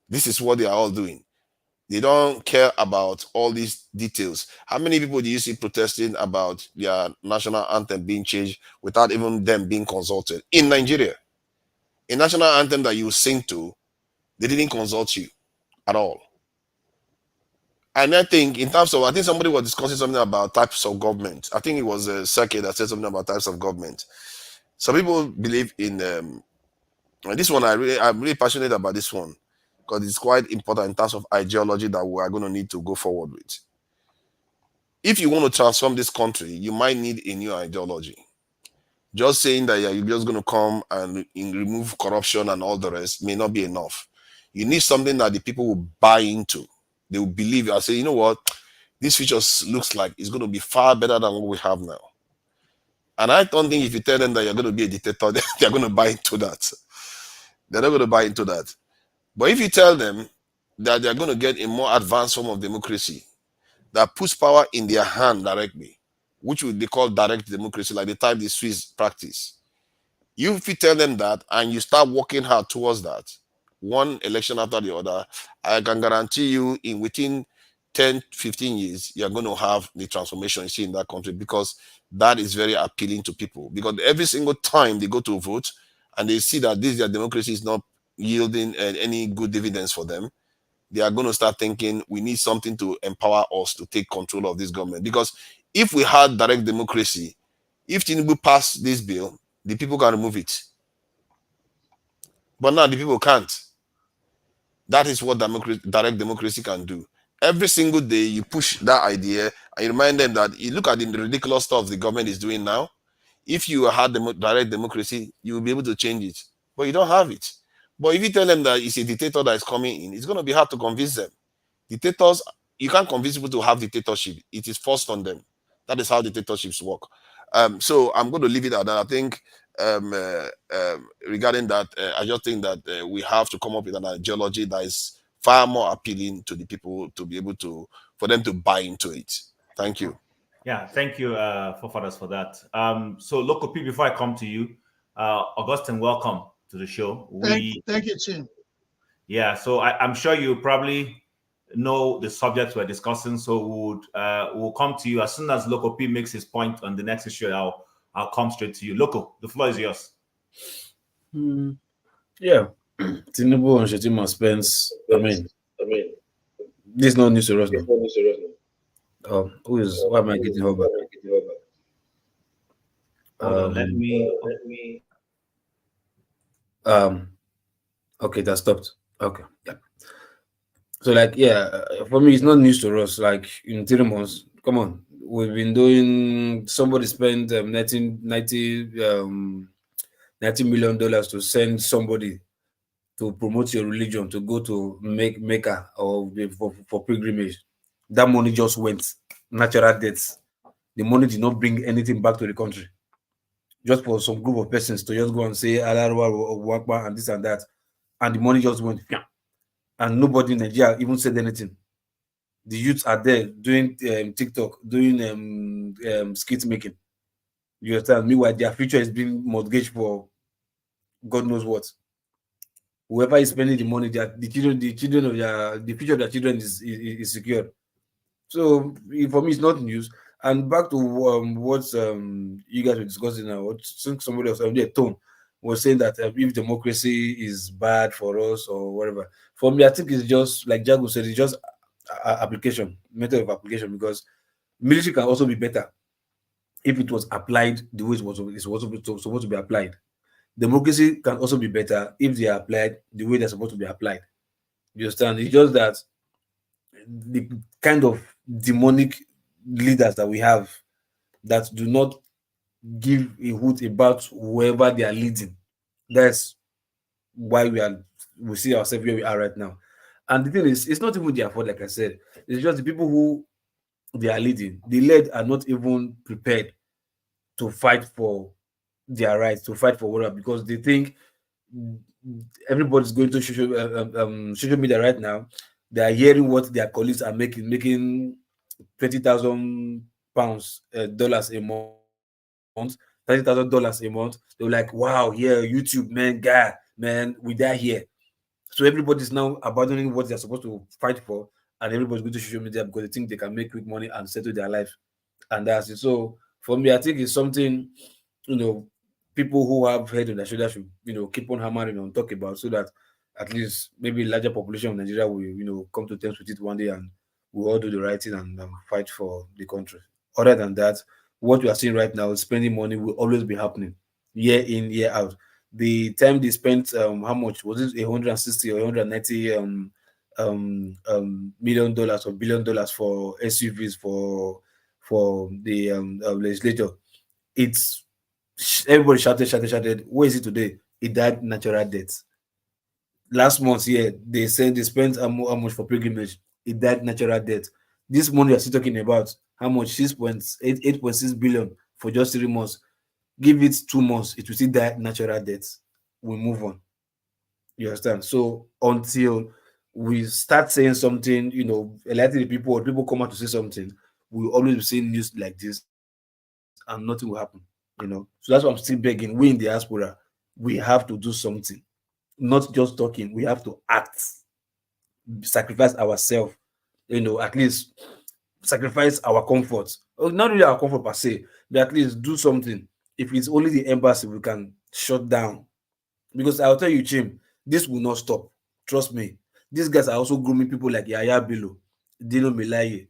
Speaker 13: This is what they are all doing. They don't care about all these details. How many people do you see protesting about their national anthem being changed without even them being consulted? In Nigeria, a national anthem that you sing to, they didn't consult you at all. And I think in terms of, I think somebody was discussing something about types of government. I think it was a circuit that said something about types of government. Some people believe in this one. I'm really passionate about this one, because it's quite important in terms of ideology that we are going to need to go forward with. if you want to transform this country, you might need a new ideology. Just saying that you're just going to come and remove corruption and all the rest may not be enough. You need something that the people will buy into. They will believe. I say, you know what, this future looks like it's going to be far better than what we have now. And I don't think if you tell them that you're going to be a dictator, they're going to buy into that. They're not going to buy into that. But if you tell them that they're going to get a more advanced form of democracy that puts power in their hand directly, which they call direct democracy, like the type the Swiss practice. If you tell them that and you start working hard towards that, one election after the other, I can guarantee you within 10, 15 years, you're going to have the transformation you see in that country, because that is very appealing to people. Because every single time they go to vote and they see that their democracy is not yielding any good dividends for them, they are going to start thinking we need something to empower us to take control of this government. Because if we had direct democracy, if Tinubu passed this bill, the people can remove it. But now the people can't. That is what direct democracy can do. Every single day you push that idea and you remind them that you look at the ridiculous stuff the government is doing now. If you had direct democracy, you will be able to change it. But you don't have it. But if you tell them that it's a dictator that is coming in, it's going to be hard to convince them. Dictators, you can't convince people to have dictatorship. It is forced on them. That is how dictatorships work. So I'm going to leave it at that. I think regarding that, I just think that we have to come up with an ideology that is far more appealing to the people to be able to, for them to buy into it. Thank you.
Speaker 5: Yeah, thank you, forefathers, for that. So, Local P, before I come to you, Augustine, welcome to the show.
Speaker 14: Thank you, Tim.
Speaker 5: Yeah, so I'm sure you probably know the subject we're discussing, so we'll come to you as soon as Local P makes his point on the next issue. I'll come straight to you. Local, the floor is yours.
Speaker 11: Yeah, Tinubu and Shetima spends. I mean, this is not news to us now. Why am I getting her back?
Speaker 5: Let me.
Speaker 11: Okay, that stopped. Okay, yeah. So, like, yeah, for me, it's not news to us. Like, in 3 months, come on, we've been doing. Somebody spent $90 million to send somebody to promote your religion, to go to Mecca or for pilgrimage. That money just went natural deaths. The money did not bring anything back to the country. Just for some group of persons to just go and say Alarwa or Wakba and this and that, and the money just went, and nobody in Nigeria even said anything. The youths are there doing TikTok, doing skit making. You understand? Meanwhile, their future is being mortgaged for God knows what. Whoever is spending the money, the future of their children is secured. So for me, it's not news. And back to what you guys were discussing now, what somebody else, their tone was saying that if democracy is bad for us or whatever. For me, I think it's just like Jago said, it's just application, method of application, because military can also be better if it was applied the way it's supposed to be applied. Democracy can also be better if they are applied the way they're supposed to be applied. You understand? It's just that the kind of demonic leaders that we have that do not give a hoot about whoever they are leading. That's why we see ourselves where we are right now. And the thing is, it's not even their fault, like I said. It's just the people who they are leading. The led are not even prepared to fight for their rights, to fight for whatever, because they think everybody's going to social media right now. They are hearing what their colleagues are making $20,000 dollars a month, $30,000 a month. They're like, wow, yeah, YouTube, man, we die here. So everybody's now abandoning what they're supposed to fight for, and everybody's going to social media because they think they can make quick money and settle their life. And that's it. So for me, I think it's something, people who have head on their shoulder should, keep on hammering on, talk about, so that at least maybe larger population of Nigeria will, come to terms with it one day, and we'll all do the right thing and fight for the country. Other than that, what we are seeing right now, spending money will always be happening, year in, year out. The time they spent, how much was it? 160 or 190 $190 million or $1 billion for SUVs, for the legislature. It's everybody shouted. Where is it today? It died natural death. Last month, yeah, they said they spent how much for pilgrimage. It died natural death. This money you're still talking about, how much? 8.6 billion for just 3 months. Give it 2 months, it will still die natural death. We move on. You understand? So until we start saying something, electing the people, or people come out to say something, we will always be seeing news like this and nothing will happen. So that's why I'm still begging. We in the diaspora, we have to do something, not just talking. We have to act, sacrifice ourselves, at least sacrifice our comfort. Not really our comfort per se, but at least do something. If it's only the embassy we can shut down, because I'll tell you, Chim, this will not stop. Trust me. These guys are also grooming people like Yaya Bello, Dino Melaye,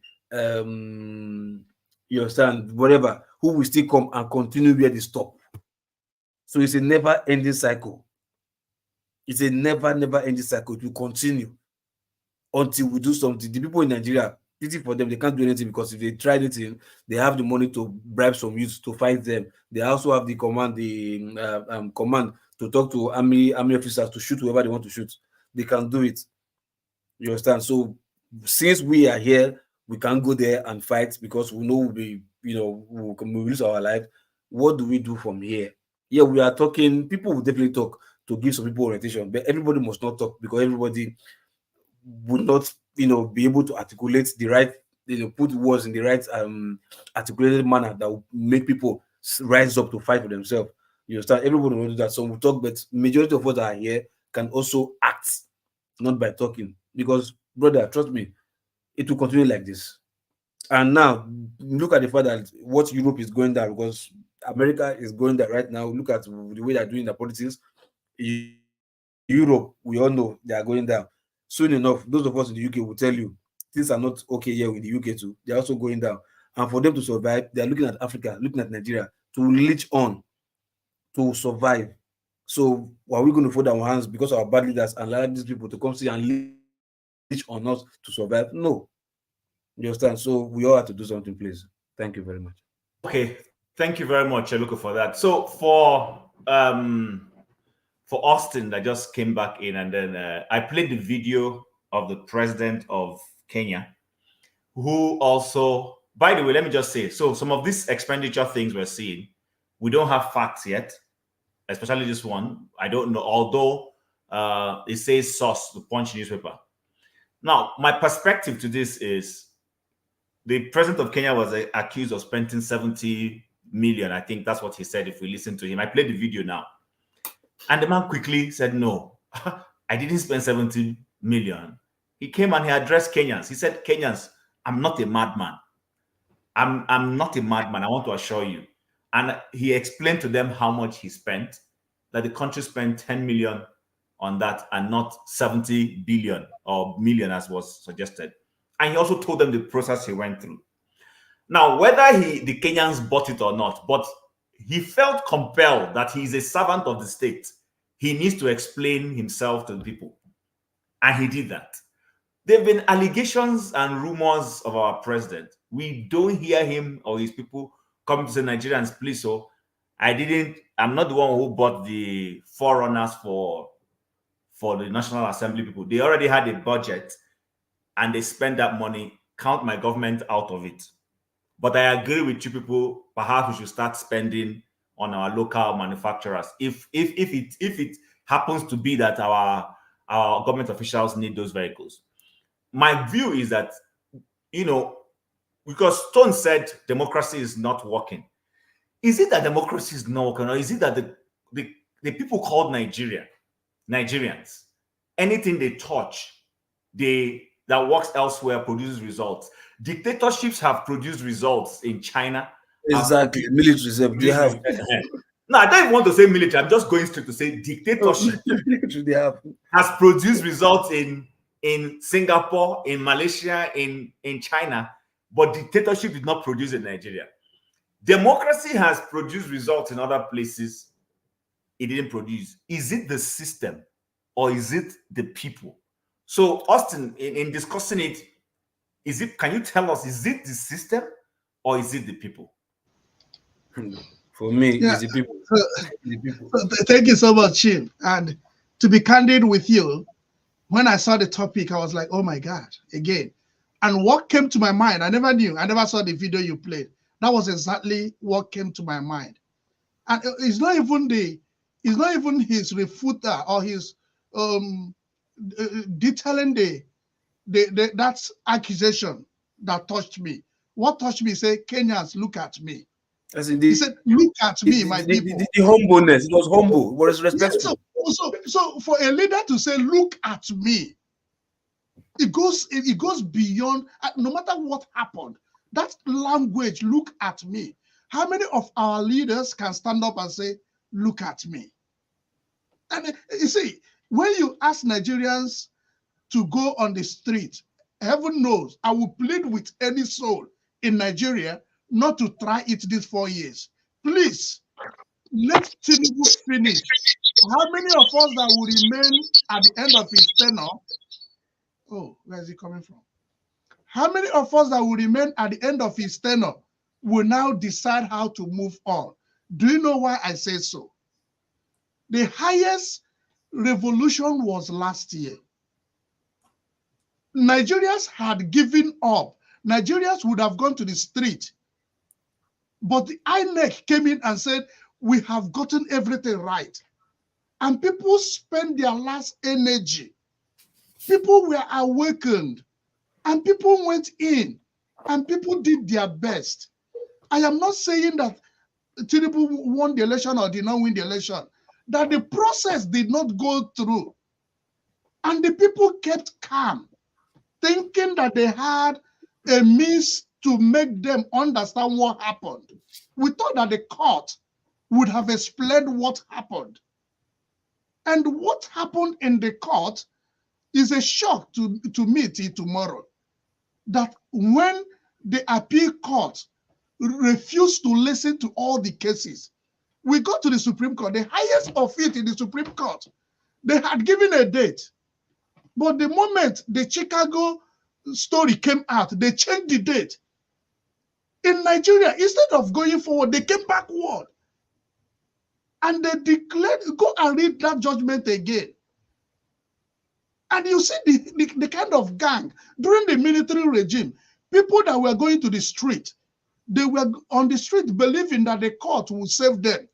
Speaker 11: you understand, whatever, who will still come and continue where they stop. So it's a never-ending cycle. It's a never-ending cycle. It will continue until we do something. The people in Nigeria, pity for them, they can't do anything, because if they try anything, they have the money to bribe some youth to fight them. They also have the command, command to talk to army officers to shoot whoever they want to shoot. They can do it. You understand? So since we are here, we can go there and fight, because we know we'll lose our life. What do we do from here? Yeah, we are talking. People will definitely talk to give some people orientation, but everybody must not talk, because everybody would not, be able to articulate the right, put words in the right articulated manner that will make people rise up to fight for themselves. You understand? Everybody will do that. Some will talk, but majority of us that are here can also act, not by talking. Because, brother, trust me, it will continue like this. And now, look at the fact that what Europe is going down, because America is going there right now. Look at the way they're doing the politics. Europe, we all know they are going down. Soon enough, those of us in the UK will tell you things are not okay here in the UK too. They're also going down. And for them to survive, they're looking at Africa, looking at Nigeria to leech on, to survive. So are we going to fold our hands because of our bad leaders and allow these people to come see and leech on us to survive? No. You understand? So we all have to do something, please. Thank you very much.
Speaker 5: Okay. Thank you very much, Eluko, for that. So for Austin that just came back in, and then I played the video of the president of Kenya, who also, by the way, let me just say, so some of these expenditure things we're seeing, we don't have facts yet, especially this one. I don't know, although it says source, the Punch newspaper. Now, my perspective to this is the president of Kenya was accused of spending 70 million. I think that's what he said if we listen to him. I played the video now. And the man quickly said, no, I didn't spend 70 million. He came and he addressed Kenyans. He said, Kenyans, I'm not a madman. I'm not a madman, I want to assure you. And he explained to them how much he spent, that the country spent 10 million on that and not 70 billion or million as was suggested. And he also told them the process he went through. Now, whether the Kenyans bought it or not, but he felt compelled that he is a servant of the state. He needs to explain himself to the people. And he did that. There have been allegations and rumors of our president. We don't hear him or his people coming to say, Nigerians, please, so I'm not the one who bought the forerunners for the National Assembly people. They already had a budget and they spent that money. Count my government out of it. But I agree with you people, perhaps we should start spending on our local manufacturers. If it happens to be that our government officials need those vehicles. My view is that, because Stone said democracy is not working. Is it that democracy is not working, or is it that the people called Nigerians, anything they touch, that works elsewhere produces results? Dictatorships have produced results in China.
Speaker 11: Exactly. Military, they have.
Speaker 5: No, I don't even want to say military. I'm just going straight to say dictatorship
Speaker 11: they have.
Speaker 5: has produced results in Singapore, in Malaysia, in China, but dictatorship did not produce in Nigeria. Democracy has produced results in other places. It didn't produce. Is it the system or is it the people? So, Austin, in discussing it, can you tell us, is it the system or is it the people?
Speaker 11: For me,
Speaker 14: Yeah.
Speaker 11: it's the people.
Speaker 14: Thank you so much, Chin. And to be candid with you, when I saw the topic, I was like, oh my God, again. And what came to my mind, I never knew. I never saw the video you played. That was exactly what came to my mind. And it's not even his refuter or his detailing that accusation that touched me. What touched me, say, Kenyans, look at me. He said, look at me, my people.
Speaker 11: The humbleness, it was humble, it was respectful.
Speaker 14: So for a leader to say, look at me, it goes beyond, no matter what happened, that language, look at me. How many of our leaders can stand up and say, look at me? And you see, when you ask Nigerians to go on the street, heaven knows, I will plead with any soul in Nigeria not to try it these 4 years. Please, let Tinubu finish. How many of us that will remain at the end of his tenure? Oh, where is he coming from? How many of us that will remain at the end of his tenure will now decide how to move on? Do you know why I say so? The highest revolution was last year. Nigerians had given up. Nigerians would have gone to the street. But the INEC came in and said, we have gotten everything right. And people spent their last energy. People were awakened. And people went in. And people did their best. I am not saying that Tinubu won the election or did not win the election. That the process did not go through. And the people kept calm, thinking that they had a means to make them understand what happened. We thought that the court would have explained what happened. And what happened in the court is a shock to me till tomorrow. That when the appeal court refused to listen to all the cases, we got to the Supreme Court, the highest of it in the Supreme Court. They had given a date. But the moment the Chicago story came out, they changed the date. In Nigeria, instead of going forward, they came backward. And they declared, go and read that judgment again. And you see the kind of gang during the military regime, people that were going to the street, they were on the street believing that the court will save them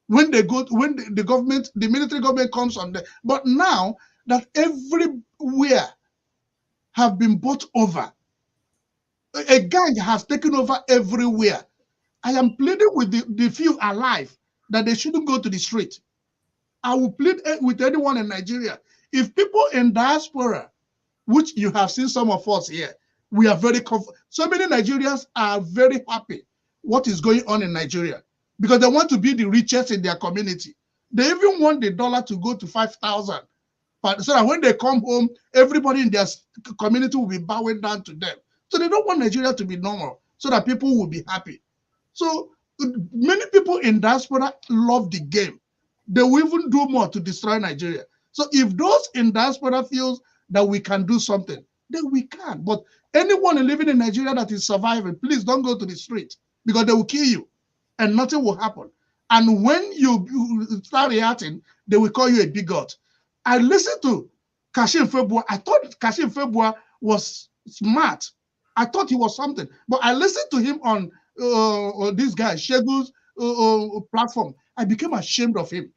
Speaker 14: when they go, when the government, the military government comes on them. But now that everywhere have been bought over, a gang has taken over everywhere. I am pleading with the few alive that they shouldn't go to the street. I will plead with anyone in Nigeria. If people in diaspora, which you have seen some of us here, we are very comfortable. So many Nigerians are very happy what is going on in Nigeria because they want to be the richest in their community. They even want the dollar to go to 5,000. So that when they come home, everybody in their community will be bowing down to them. So they don't want Nigeria to be normal so that people will be happy. So many people in diaspora love the game. They will even do more to destroy Nigeria. So if those in diaspora feels that we can do something, then we can. But anyone living in Nigeria that is surviving, please don't go to the street because they will kill you and nothing will happen. And when you start reacting, they will call you a bigot. I listened to Kashim Febua. I thought Kashim Febua was smart. I thought he was something. But I listened to him on this guy, Shegu's platform. I became ashamed of him.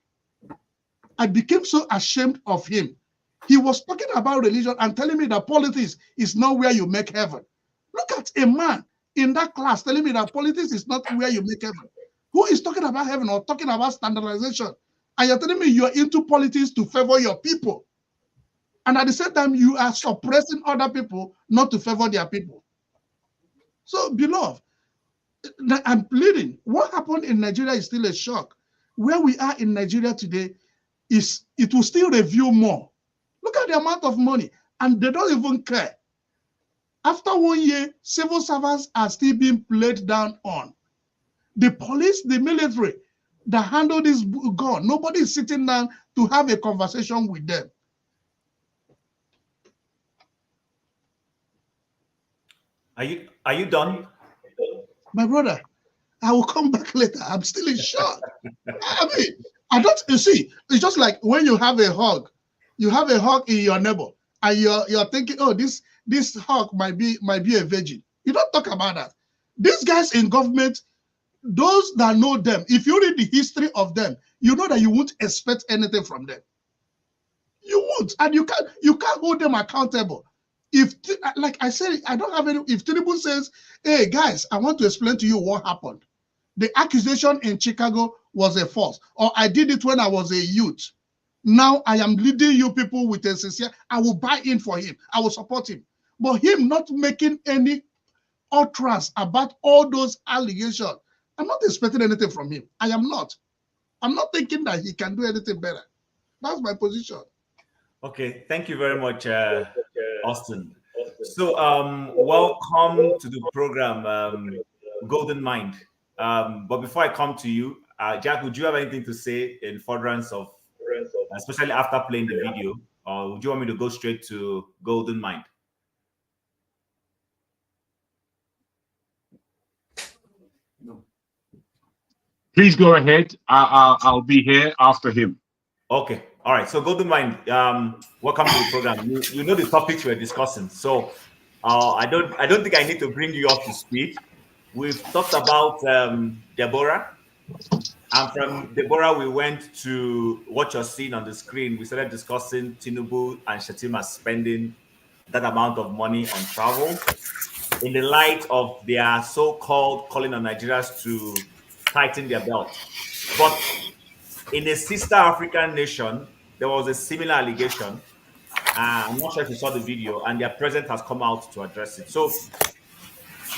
Speaker 14: I became so ashamed of him. He was talking about religion and telling me that politics is not where you make heaven. Look at a man in that class telling me that politics is not where you make heaven. Who is talking about heaven or talking about standardization? And you're telling me you're into politics to favor your people. And at the same time, you are suppressing other people not to favor their people. So, beloved, I'm pleading. What happened in Nigeria is still a shock. Where we are in Nigeria today, it will still reveal more. Look at the amount of money, and they don't even care. After 1 year, civil servants are still being played down on. The police, the military that handle this gun, nobody is sitting down to have a conversation with them.
Speaker 5: Are you done?
Speaker 14: My brother, I will come back later. I'm still in shock. I mean, I don't, you see, it's just like when you have a hug in your neighbor, and you're thinking, oh, this hug might be a virgin. You don't talk about that. These guys in government, those that know them, if you read the history of them, you know that you won't expect anything from them. You won't, and you can't hold them accountable. If, like I said, I don't have any. If Tinubu says, "Hey guys, I want to explain to you what happened. The accusation in Chicago was a false, or I did it when I was a youth. Now I am leading you people with a sincere. I will buy in for him. I will support him. But him not making any utterance about all those allegations, I'm not expecting anything from him. I am not. I'm not thinking that he can do anything better. That's my position.
Speaker 5: Okay, thank you very much, Austin. So, welcome to the program, Golden Mind. But before I come to you, Jack, would you have anything to say in furtherance of, especially after playing the video, or would you want me to go straight to Golden Mind?
Speaker 8: No. Please go ahead. I'll be here after him.
Speaker 5: Okay. All right. So Golden Mind, welcome to the program. You know the topics we're discussing. So I don't think I need to bring you up to speed. We've talked about Deborah. And from Deborah, we went to what you're seeing on the screen. We started discussing Tinubu and Shettima spending that amount of money on travel in the light of their so-called calling on Nigerians to tighten their belt. But in a sister African nation, there was a similar allegation. I'm not sure if you saw the video, and their president has come out to address it. So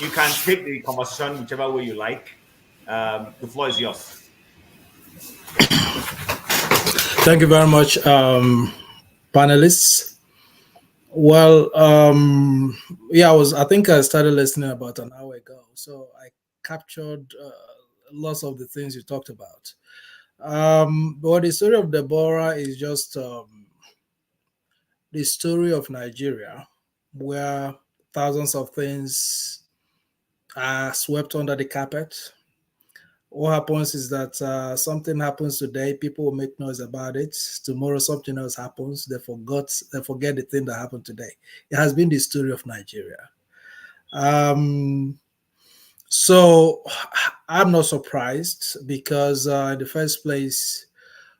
Speaker 5: you can take the conversation whichever way you like. The floor is yours.
Speaker 15: Thank you very much, panelists. Well, yeah, I think I started listening about an hour ago, so I captured lots of the things you talked about. But the story of Deborah is just the story of Nigeria, where thousands of things are swept under the carpet. What happens is that something happens today, people will make noise about it. Tomorrow, something else happens. They forget the thing that happened today. It has been the story of Nigeria. So I'm not surprised because in the first place,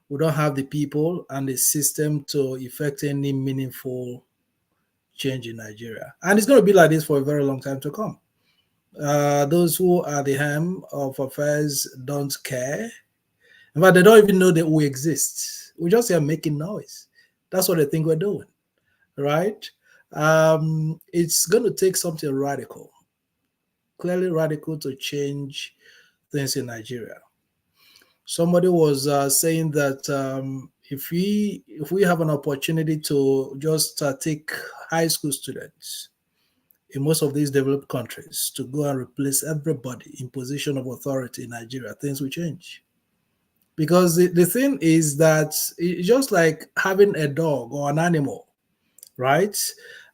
Speaker 15: we don't have the people and the system to effect any meaningful change in Nigeria. And it's going to be like this for a very long time to come. Those who are the helm of affairs don't care. In fact, they don't even know that we exist. We just are making noise. That's what they think we're doing, right? It's going to take something radical, clearly radical, to change things in Nigeria. Somebody was saying that if we have an opportunity to just take high school students in most of these developed countries to go and replace everybody in position of authority in Nigeria, things will change. Because the thing is that it's just like having a dog or an animal, right?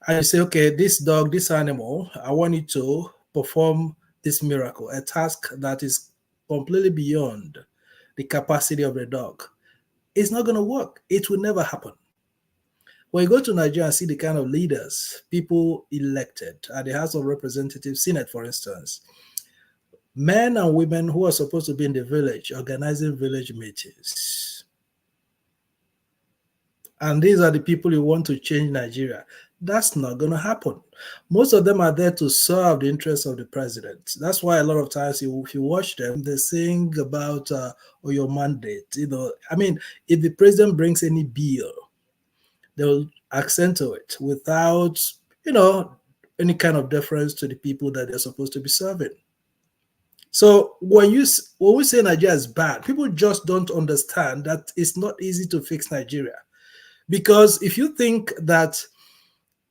Speaker 15: And you say, okay, this dog, this animal, I want you to perform this miracle, a task that is completely beyond the capacity of the dog. It's not going to work. It will never happen. When you go to Nigeria and see the kind of leaders people elected at the House of Representatives, Senate, for instance, men and women who are supposed to be in the village, organizing village meetings. And these are the people you want to change Nigeria. That's not going to happen. Most of them are there to serve the interests of the president. That's why a lot of times if you watch them, they sing about your mandate. I mean, if the president brings any bill, they'll accent to it without, any kind of deference to the people that they're supposed to be serving. So when we say Nigeria is bad, people just don't understand that it's not easy to fix Nigeria. Because if you think that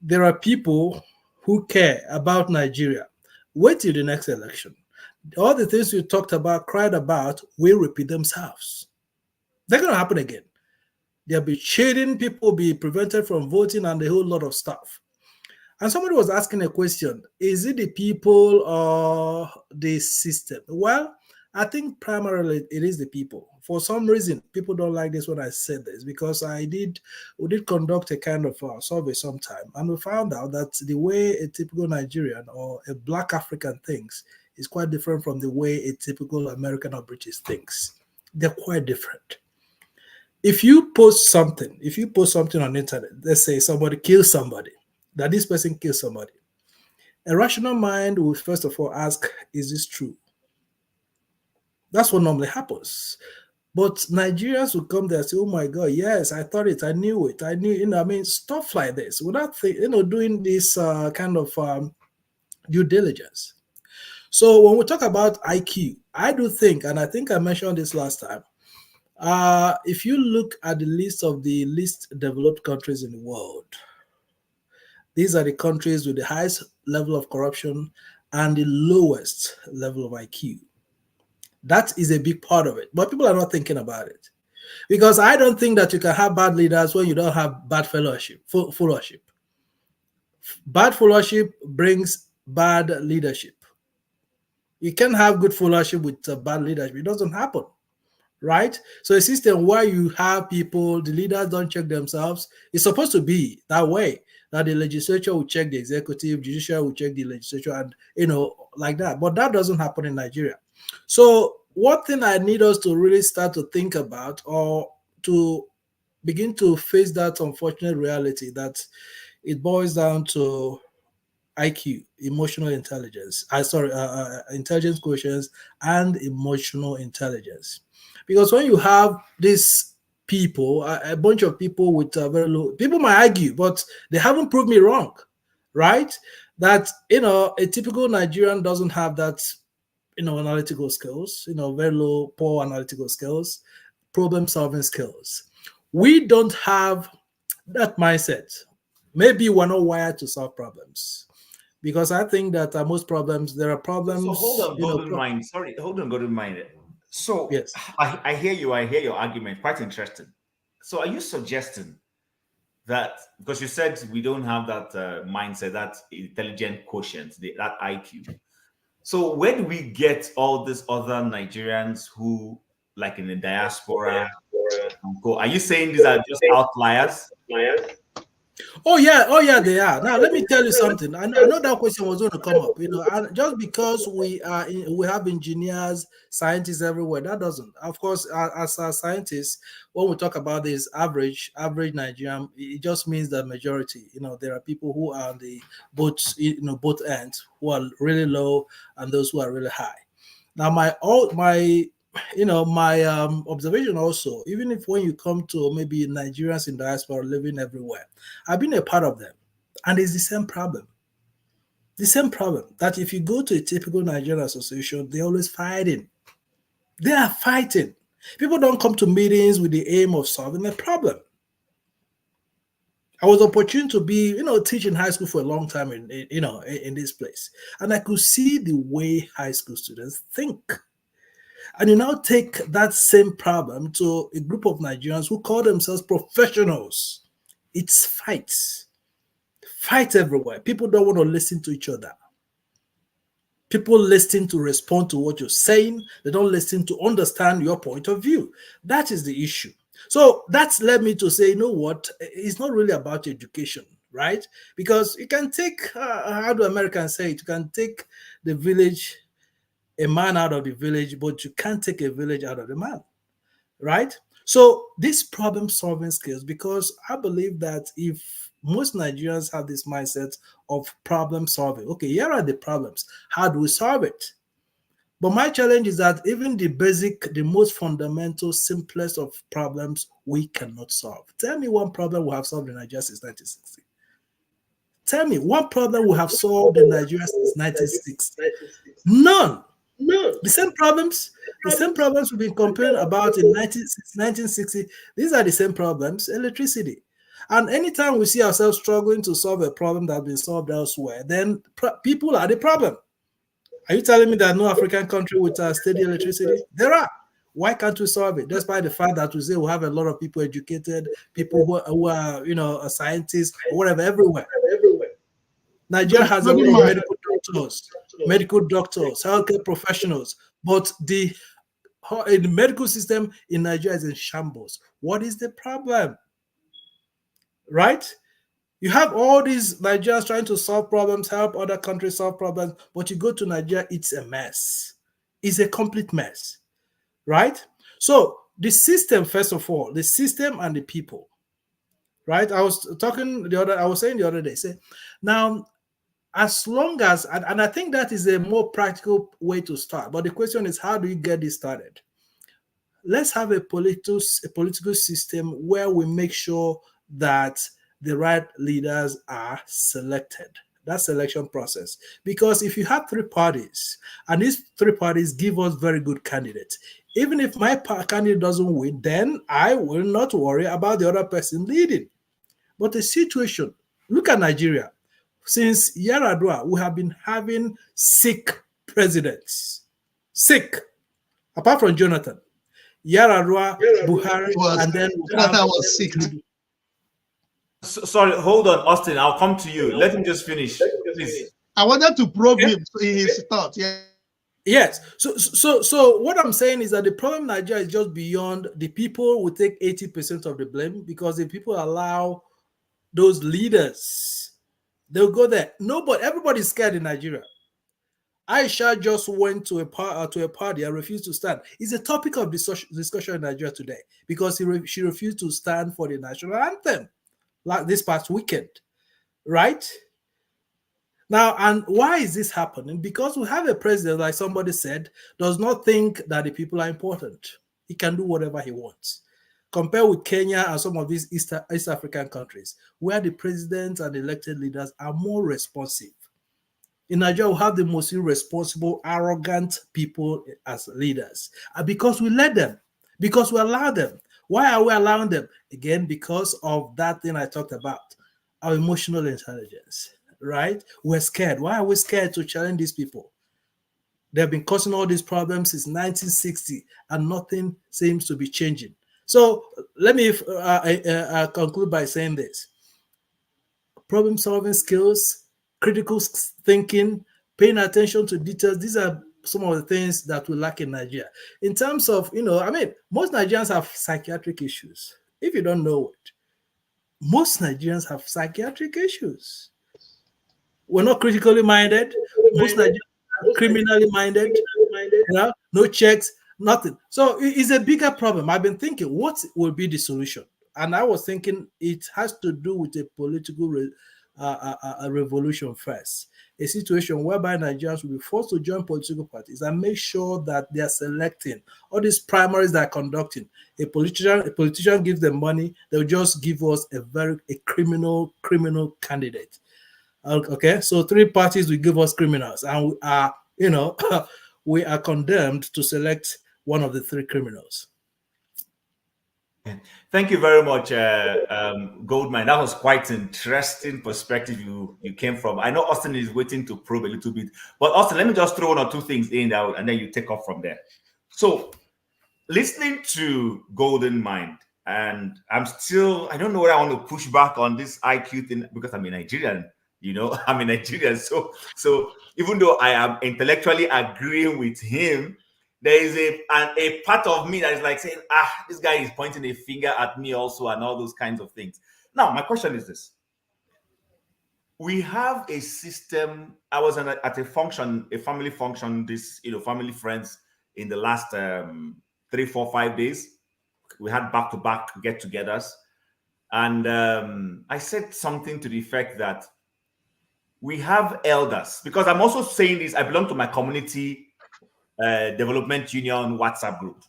Speaker 15: there are people who care about Nigeria, wait till the next election. All the things you talked about, cried about, will repeat themselves. They're going to happen again. They'll be cheating, people will be prevented from voting, and a whole lot of stuff. And somebody was asking a question: is it the people or the system? Well, I think primarily it is the people. For some reason, people don't like this when I said this, because we did conduct a kind of survey sometime, and we found out that the way a typical Nigerian or a Black African thinks is quite different from the way a typical American or British thinks. They're quite different. If you post something on the internet, let's say somebody kills somebody, that this person kills somebody, a rational mind will first of all ask, is this true? That's what normally happens. But Nigerians will come there and say, oh my God, yes, I thought it, I knew it, I knew, I mean, stuff like this, without, doing this kind of due diligence. So when we talk about IQ, I do think, and I think I mentioned this last time, if you look at the list of the least developed countries in the world, these are the countries with the highest level of corruption and the lowest level of IQ. That is a big part of it, but people are not thinking about it. Because I don't think that you can have bad leaders when you don't have bad fellowship, followership. Bad followership brings bad leadership. You can't have good followership with bad leadership. It doesn't happen, right? So a system where you have people, the leaders don't check themselves, it's supposed to be that way, that the legislature will check the executive, judicial will check the legislature, and, like that. But that doesn't happen in Nigeria. So one thing I need us to really start to think about, or to begin to face that unfortunate reality, that it boils down to IQ, emotional intelligence. Intelligence quotients and emotional intelligence. Because when you have these people, a bunch of people with very low, people might argue, but they haven't proved me wrong, right? That, a typical Nigerian doesn't have that, analytical skills, very low, poor analytical skills, problem solving skills. We don't have that mindset. Maybe we're not wired to solve problems, because I think that most problems, there are problems.
Speaker 5: So hold on, Golden Mind. Sorry, hold on, Golden Mind. So
Speaker 15: yes,
Speaker 5: I hear you. I hear your argument. Quite interesting. So are you suggesting that, because you said we don't have that mindset, that intelligent quotient, that IQ? So where do we get all these other Nigerians who, like in the diaspora, go? Are you saying these are just outliers?
Speaker 15: Oh yeah, they are. Now let me tell you something. I know that question was going to come up. And just because we have engineers, scientists everywhere, that doesn't. Of course, as scientists, when we talk about this average Nigerian, it just means the majority. There are people who are on the both ends, who are really low, and those who are really high. Now my observation also, even if when you come to maybe Nigerians in diaspora living everywhere, I've been a part of them, and it's the same problem. The same problem that if you go to a typical Nigerian association, they're always fighting. They are fighting. People don't come to meetings with the aim of solving a problem. I was opportune to be, teaching high school for a long time in this place, and I could see the way high school students think. And you now take that same problem to a group of Nigerians who call themselves professionals. It's fights. Fight everywhere. People don't want to listen to each other. People listen to respond to what you're saying. They don't listen to understand your point of view. That is the issue. So that's led me to say, what? It's not really about education, right? Because you can take, how do Americans say it? You can take the village, a man out of the village, but you can't take a village out of the man, right? So these problem-solving skills, because I believe that if most Nigerians have this mindset of problem-solving, okay, here are the problems. How do we solve it? But my challenge is that even the basic, the most fundamental, simplest of problems, we cannot solve. Tell me one problem we have solved in Nigeria since 1960. Tell me one problem we have solved in Nigeria since 1960. None. The same problems we've been complaining about in 1960, these are the same problems, electricity. And anytime we see ourselves struggling to solve a problem that has been solved elsewhere, then people are the problem. Are you telling me that no African country with steady electricity? There are. Why can't we solve it? Despite the fact that we say we have a lot of people educated, people who are scientists or whatever everywhere. Nigeria has a
Speaker 14: Very
Speaker 15: lot of
Speaker 14: much.
Speaker 15: medical doctors, healthcare professionals, but the medical system in Nigeria is in shambles. What is the problem? Right? You have all these Nigerians trying to solve problems, help other countries solve problems, but you go to Nigeria, it's a mess. It's a complete mess, right? So the system, first of all, the system and the people, right? I was saying the other day, say, now, as long as, and I think that is a more practical way to start, but the question is, how do you get this started? Let's have a political system where we make sure that the right leaders are selected. That selection process. Because if you have three parties, and these three parties give us very good candidates, even if my candidate doesn't win, then I will not worry about the other person leading. But the situation, look at Nigeria. Since Yaradua, we have been having sick presidents. Sick. Apart from Jonathan. Yaradua, Buhari, and then
Speaker 14: Jonathan was sick.
Speaker 5: Sorry, hold on, Austin. I'll come to you. Let him just finish, please.
Speaker 14: I wanted to probe him in his thoughts. Yeah.
Speaker 15: Yes. So what I'm saying is that the problem in Nigeria is just beyond. The people will take 80% of the blame because the people allow those leaders. They'll go there. Everybody's scared in Nigeria. Aisha just went to a party and refused to stand. It's a topic of discussion in Nigeria today because she refused to stand for the national anthem like this past weekend, right? Now, and why is this happening? Because we have a president, like somebody said, does not think that the people are important. He can do whatever he wants. Compared with Kenya and some of these East African countries, where the presidents and elected leaders are more responsive. In Nigeria, we have the most irresponsible, arrogant people as leaders. And because we let them, because we allow them. Why are we allowing them? Again, because of that thing I talked about, our emotional intelligence, right? We're scared. Why are we scared to challenge these people? They've been causing all these problems since 1960, and nothing seems to be changing. So let me conclude by saying this. Problem-solving skills, critical thinking, paying attention to details. These are some of the things that we lack in Nigeria. In terms of, most Nigerians have psychiatric issues. If you don't know it, most Nigerians have psychiatric issues. We're not critically minded. Most Nigerians are criminally minded. No checks, nothing. So it's a bigger problem. I've been thinking, what will be the solution? And I was thinking it has to do with a political a revolution first, a situation whereby Nigerians will be forced to join political parties and make sure that they are selecting all these primaries that are conducting. A politician gives them money, they'll just give us a criminal candidate. Okay, so three parties will give us criminals, and we are, we are condemned to select one of the three criminals.
Speaker 5: Thank you very much, Goldmine. That was quite interesting perspective you came from. I know Austin is waiting to probe a little bit, but Austin, let me just throw one or two things in there, and then you take off from there. So, listening to Golden Mind, and I don't know whether I want to push back on this IQ thing because I'm a Nigerian. I'm a Nigerian. So even though I am intellectually agreeing with him, there is a part of me that is like saying, this guy is pointing a finger at me also, and all those kinds of things. Now, my question is this. We have a system. I was at a family function, family friends in the last 3, 4, 5 days. We had back-to-back get-togethers. And I said something to the effect that we have elders, because I'm also saying this, I belong to my community development union WhatsApp group.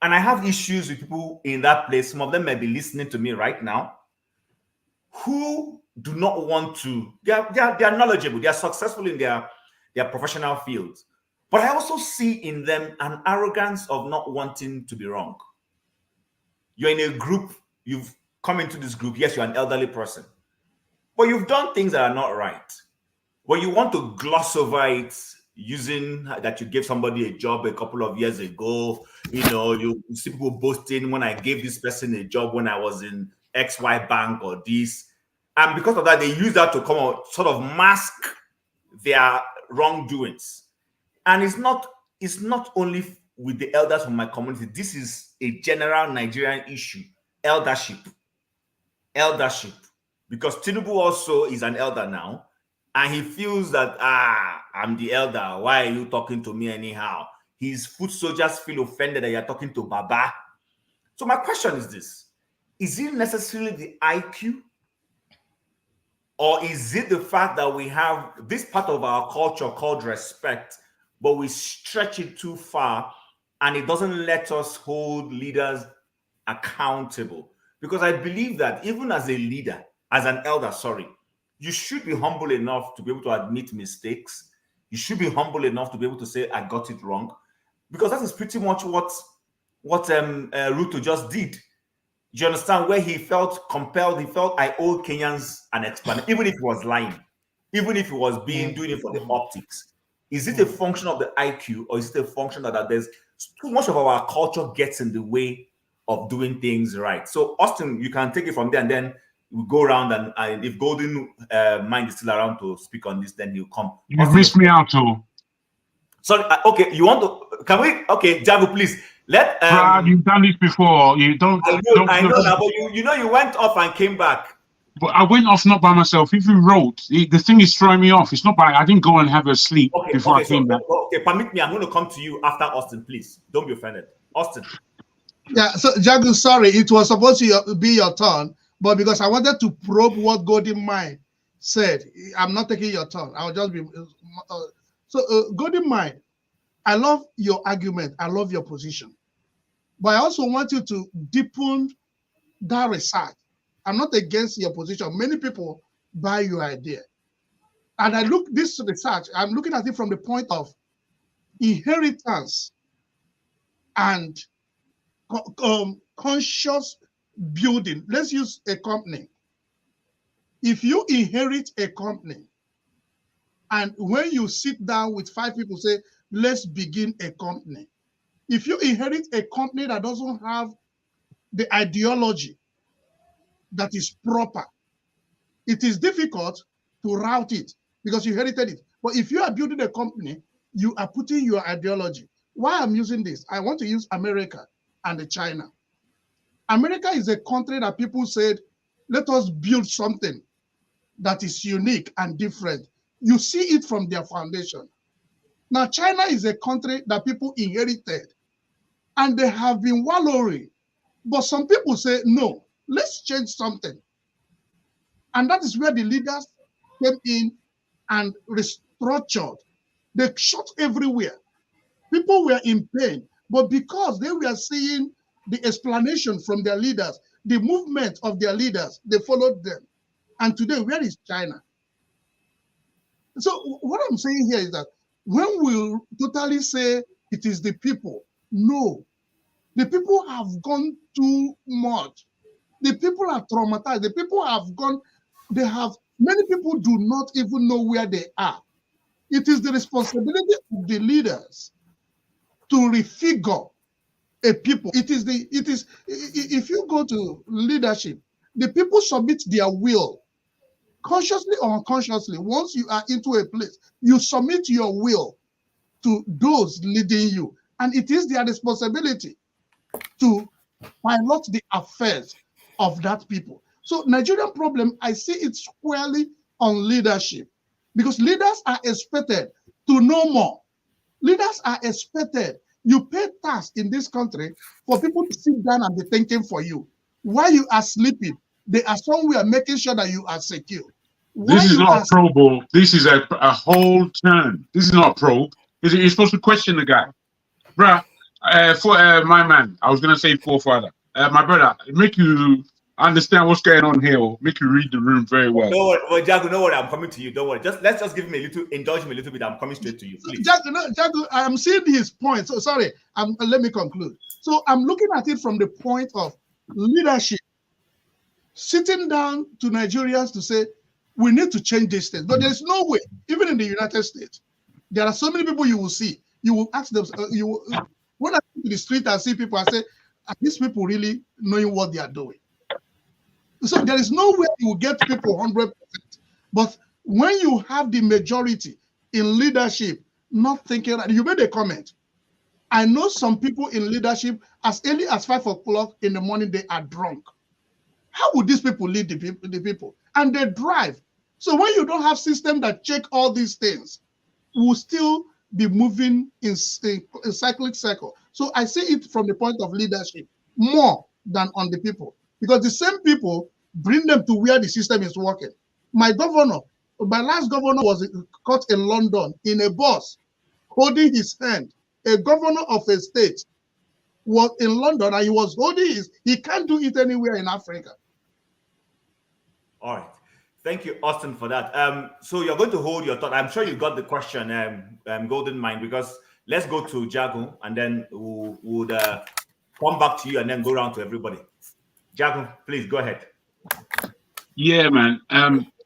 Speaker 5: And I have issues with people in that place. Some of them may be listening to me right now who do not want to, they are knowledgeable, they are successful in their professional fields. But I also see in them an arrogance of not wanting to be wrong. You're in a group, you've come into this group, yes, you're an elderly person, but you've done things that are not right. But you want to gloss over it using that you gave somebody a job a couple of years ago. You see people boasting, when I gave this person a job when I was in XY bank or this. And because of that, they use that to come out, sort of mask their wrongdoings. And it's not only with the elders from my community. This is a general Nigerian issue. Eldership. Because Tinubu also is an elder now, and he feels that, I'm the elder. Why are you talking to me anyhow? His foot soldiers feel offended that you're talking to Baba. So my question is this: is it necessarily the IQ? Or is it the fact that we have this part of our culture called respect, but we stretch it too far and it doesn't let us hold leaders accountable? Because I believe that even as a leader, as an elder, you should be humble enough to be able to admit mistakes. You should be humble enough to be able to say, I got it wrong. Because that is pretty much what Ruto just did. Do you understand? Where he felt compelled, he felt I owe Kenyans an explanation, even if he was lying, even if he was doing it for the optics. Is it a function of the IQ, or is it a function that there's too much of our culture gets in the way of doing things right? So Austin, you can take it from there, and then we go around, and if Golden Mind is still around to speak on this, then he'll come.
Speaker 8: You missed me out, too.
Speaker 5: Sorry, okay, you want to? Can we? Okay, Jago, please.
Speaker 8: Brad, you've done this before. You don't.
Speaker 5: I know now, but you went off and came back.
Speaker 8: But I went off not by myself. If you wrote, the thing is throwing me off. It's not by. I didn't go and have a sleep before I came back.
Speaker 5: Okay, permit me. I'm going to come to you after Austin, please. Don't be offended, Austin.
Speaker 14: Yeah. So Jago, sorry, it was supposed to be your turn, but because I wanted to probe what Golden Mind said, I'm not taking your turn. I'll just be. Golden Mind, I love your argument. I love your position. But I also want you to deepen that research. I'm not against your position. Many people buy your idea. And I look this research, I'm looking at it from the point of inheritance and conscious building. Let's use a company. If you inherit a company, and when you sit down with 5 people, say, let's begin a company. If you inherit a company that doesn't have the ideology that is proper, it is difficult to route it because you inherited it. But if you are building a company, you are putting your ideology. Why I'm using this? I want to use America and China. America is a country that people said, let us build something that is unique and different. You see it from their foundation. Now, China is a country that people inherited, and they have been wallowing. But some people say, no, let's change something. And that is where the leaders came in and restructured. They shot everywhere. People were in pain, but because they were seeing the explanation from their leaders, the movement of their leaders, they followed them. And today, where is China? So what I'm saying here is that when we totally say it is the people, no. The people have gone too much. The people are traumatized. The people have gone, many people do not even know where they are. It is the responsibility of the leaders to refigure a people. If you go to leadership, the people submit their will, consciously or unconsciously. Once you are into a place, you submit your will to those leading you. And it is their responsibility to pilot the affairs of that people. So Nigerian problem, I see it squarely on leadership, because leaders are expected to know more. Leaders are expected. You pay tax in this country for people to sit down and be thinking for you. While you are sleeping, they are somewhere making sure that you are secure.
Speaker 8: This is not a probe. This is a whole turn. This is not a probe. You're supposed to question the guy. Bruh, my man, I was going to say forefather. My brother, make you understand what's going on here, or make you read the room very well.
Speaker 5: No worry, well, Jago, no worry, I'm coming to you. Don't worry. Let's give me indulge me a little bit. I'm coming straight to you, please.
Speaker 14: Jago, I'm seeing his point. So sorry, let me conclude. So I'm looking at it from the point of leadership, sitting down to Nigerians to say, we need to change this thing. But there's no way, even in the United States, there are so many people you will see. You will ask them, when I go to the street and see people, I say, are these people really knowing what they are doing? So there is no way you will get people 100%. But when you have the majority in leadership not thinking, you made a comment. I know some people in leadership as early as 5 o'clock in the morning, they are drunk. How would these people lead the people? And they drive. So when you don't have system that check all these things, we'll still be moving in a cyclic cycle. So I see it from the point of leadership more than on the people, because the same people bring them to where the system is working. My last governor was caught in London in a bus holding his hand. A governor of a state was in London and he was holding he can't do it anywhere in Africa.
Speaker 5: All right. Thank you, Austin, for that. So you're going to hold your thought. I'm sure you got the question, Golden Mind, because let's go to Jago and then we'll come back to you and then go around to everybody. Jago, please go ahead.
Speaker 8: Yeah, man.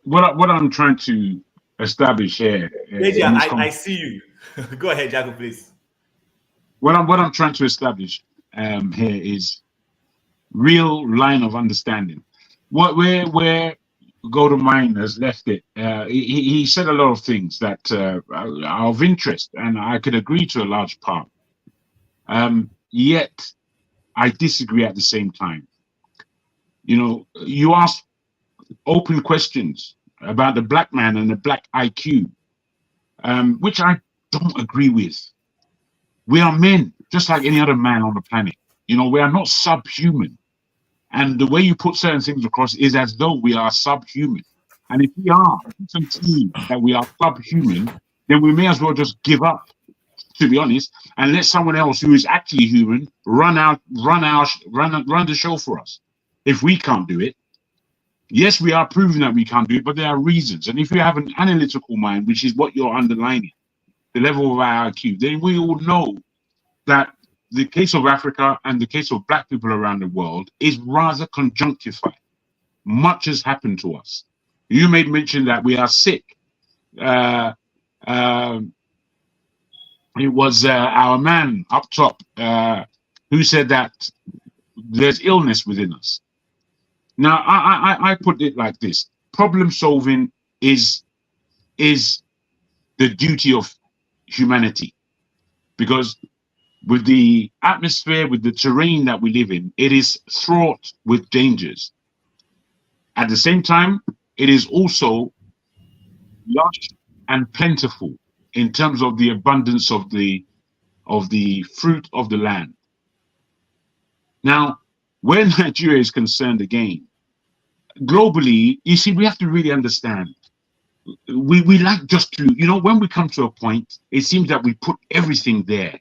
Speaker 8: What I'm trying to establish here.
Speaker 5: I see you. Go ahead, Jago, please.
Speaker 8: What I'm trying to establish here is real line of understanding. Where Golden Mind has left it, he said a lot of things that are of interest, and I could agree to a large part. Yet, I disagree at the same time. You know, you ask open questions about the black man and the black IQ, which I don't agree with. We are men, just like any other man on the planet. You know, we are not subhuman. And the way you put certain things across is as though we are subhuman. And if we are that we are subhuman, then we may as well just give up, to be honest, and let someone else who is actually human run the show for us. If we can't do it, yes, we are proving that we can't do it, but there are reasons. And if you have an analytical mind, which is what you're underlining, the level of our IQ, then we all know that the case of Africa and the case of black people around the world is rather conjunctified. Much has happened to us. You made mention that we are sick. It was our man up top who said that there's illness within us. Now, I put it like this. Problem solving is the duty of humanity, because with the atmosphere, with the terrain that we live in, it is fraught with dangers. At the same time, it is also lush and plentiful in terms of the abundance of the fruit of the land. Now, where Nigeria is concerned again, globally, you see, we have to really understand. We like just to, you know, when we come to a point, it seems that we put everything there.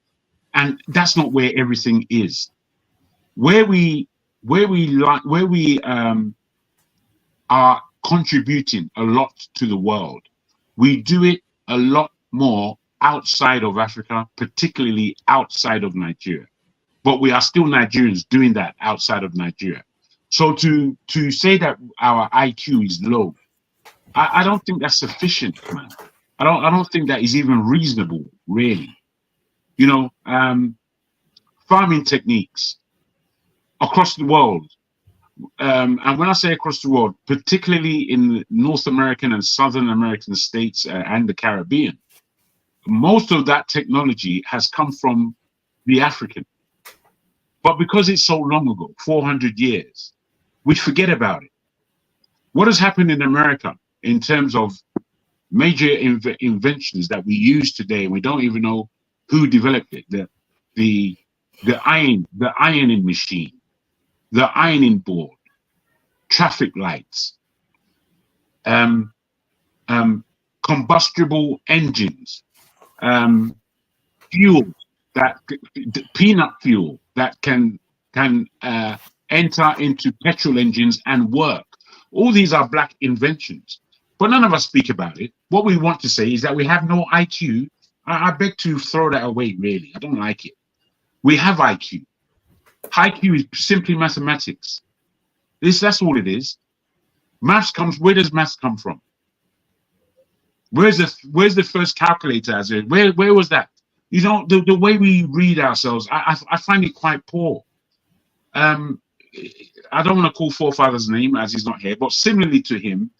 Speaker 8: And that's not where everything is. Where we are contributing a lot to the world, we do it a lot more outside of Africa, particularly outside of Nigeria. But we are still Nigerians doing that outside of Nigeria. So to say that our IQ is low, I don't think that's sufficient, man. I don't think that is even reasonable, really. You know, farming techniques across the world, and when I say across the world, particularly in North American and Southern American states and the Caribbean, most of that technology has come from the African. But because it's so long ago, 400 years, we forget about it. What has happened in America in terms of major inventions that we use today, we don't even know who developed it. The ironing machine, the ironing board, traffic lights, combustible engines, fuel, that peanut fuel that can enter into petrol engines and work. All these are black inventions, but none of us speak about it. What we want to say is that we have no IQ. I beg to throw that away, really. I don't like it. We have IQ. IQ is simply mathematics. That's all it is. Maths comes, where does maths come from? Where's the first calculator? Where was that? You know, the way we read ourselves, I find it quite poor. I don't want to call forefather's name as he's not here, but similarly to him,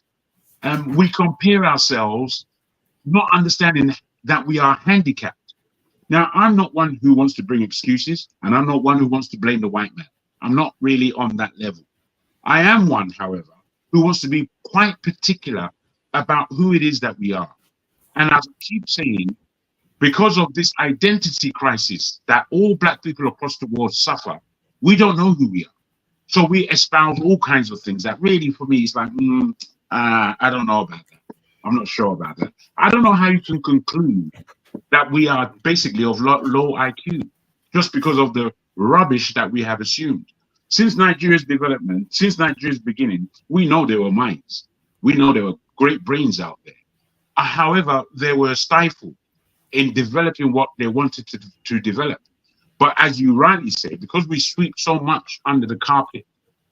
Speaker 8: we compare ourselves, not understanding that we are handicapped. Now, I'm not one who wants to bring excuses, and I'm not one who wants to blame the white man. I'm not really on that level. I am one, however, who wants to be quite particular about who it is that we are. And as I keep saying, because of this identity crisis that all Black people across the world suffer, we don't know who we are. So we espouse all kinds of things that really, for me, it's like, I don't know about that. I'm not sure about that. I don't know how you can conclude that we are basically of low IQ just because of the rubbish that we have assumed. Since Nigeria's development, since Nigeria's beginning, we know there were minds. We know there were great brains out there. However, they were stifled in developing what they wanted to develop. But as you rightly say, because we sweep so much under the carpet,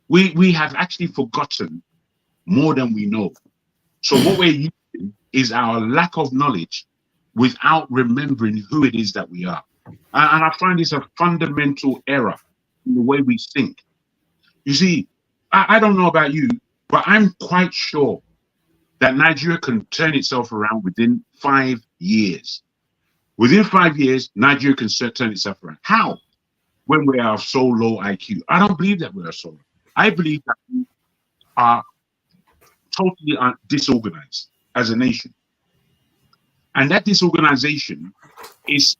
Speaker 8: we have actually forgotten more than we know. So what we're using is our lack of knowledge without remembering who it is that we are. And I find this a fundamental error in the way we think. You see, I don't know about you, but I'm quite sure that Nigeria can turn itself around within 5 years. Within 5 years, Nigeria can turn itself around. How? When we are so low IQ. I don't believe that we are so low. I believe that we are totally disorganized as a nation. And that disorganization is